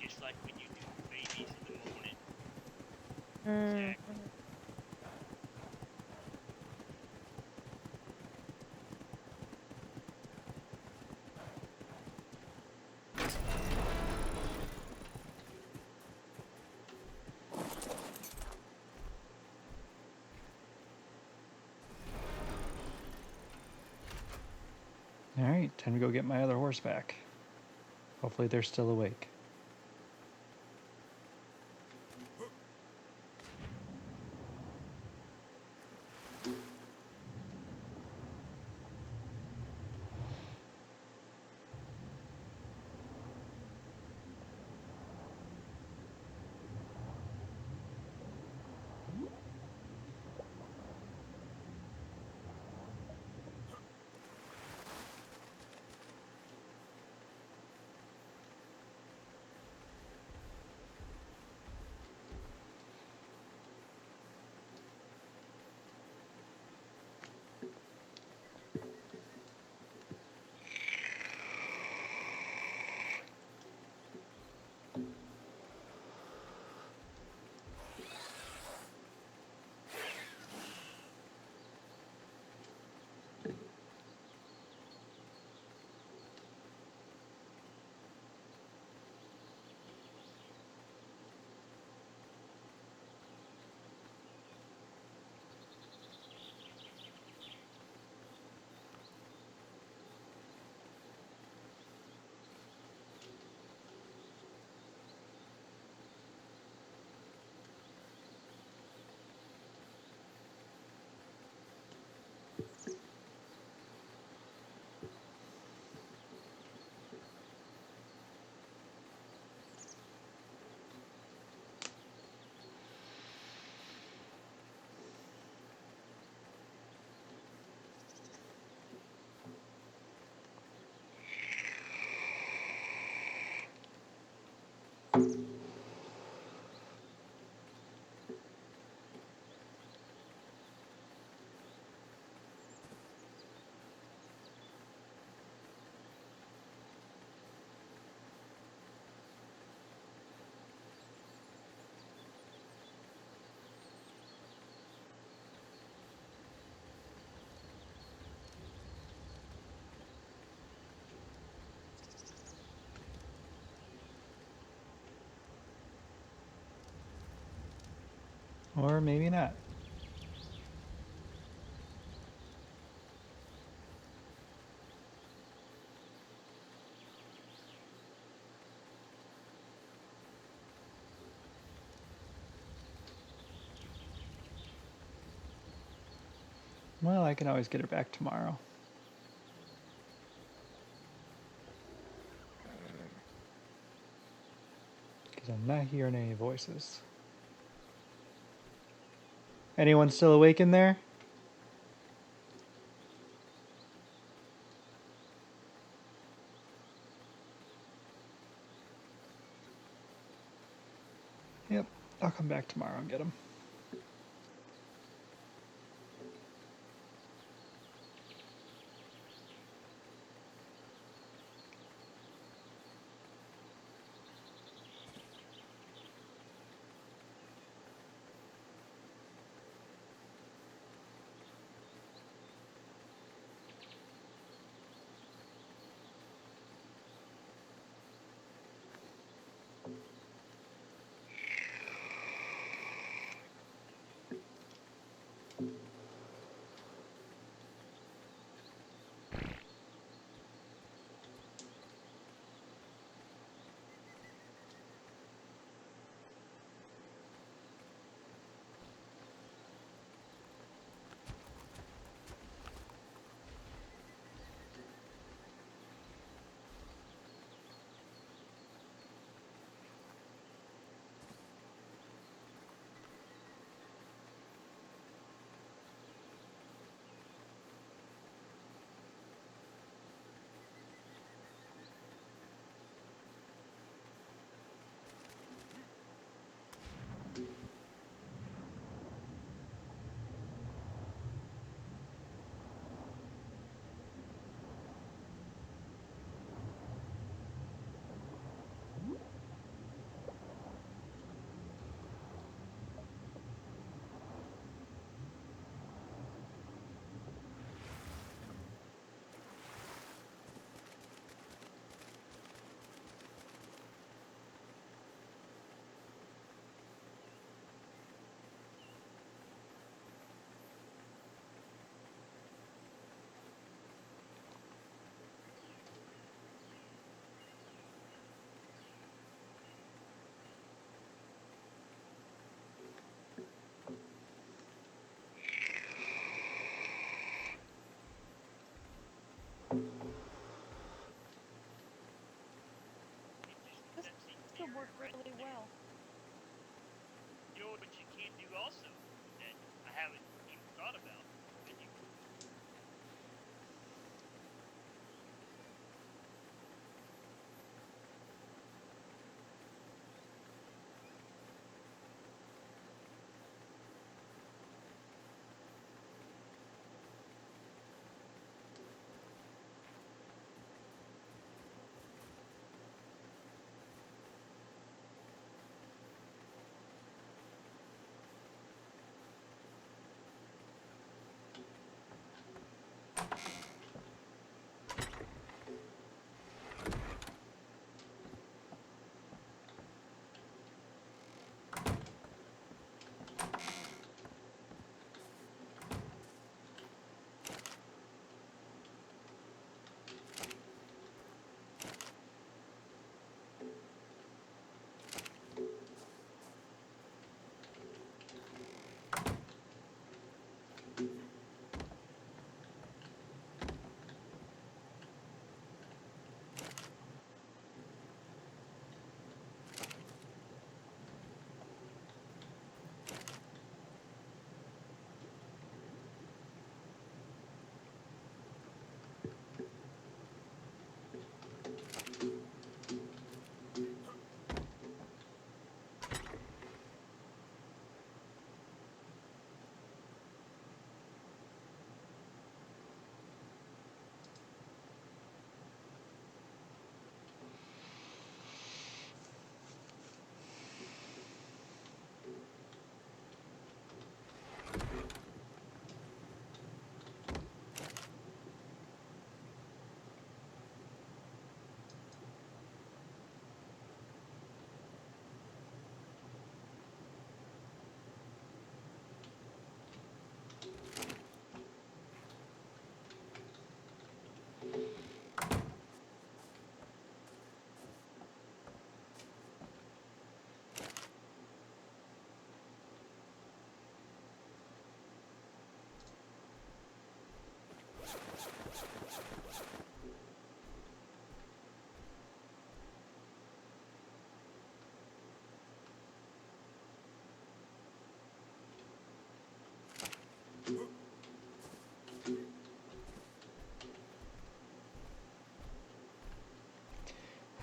Just like when you do babies in the morning. Exactly. Alright, time to go get my other horse back. Hopefully they're still awake. Or maybe not. Well, I can always get her back tomorrow. Because I'm not hearing any voices. Anyone still awake in there? Yep, I'll come back tomorrow and get them. would work really well. You know what you can do also that I haven't even thought about with you.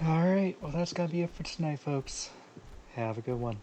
Alright, well that's gonna be it for tonight, folks. Have a good one.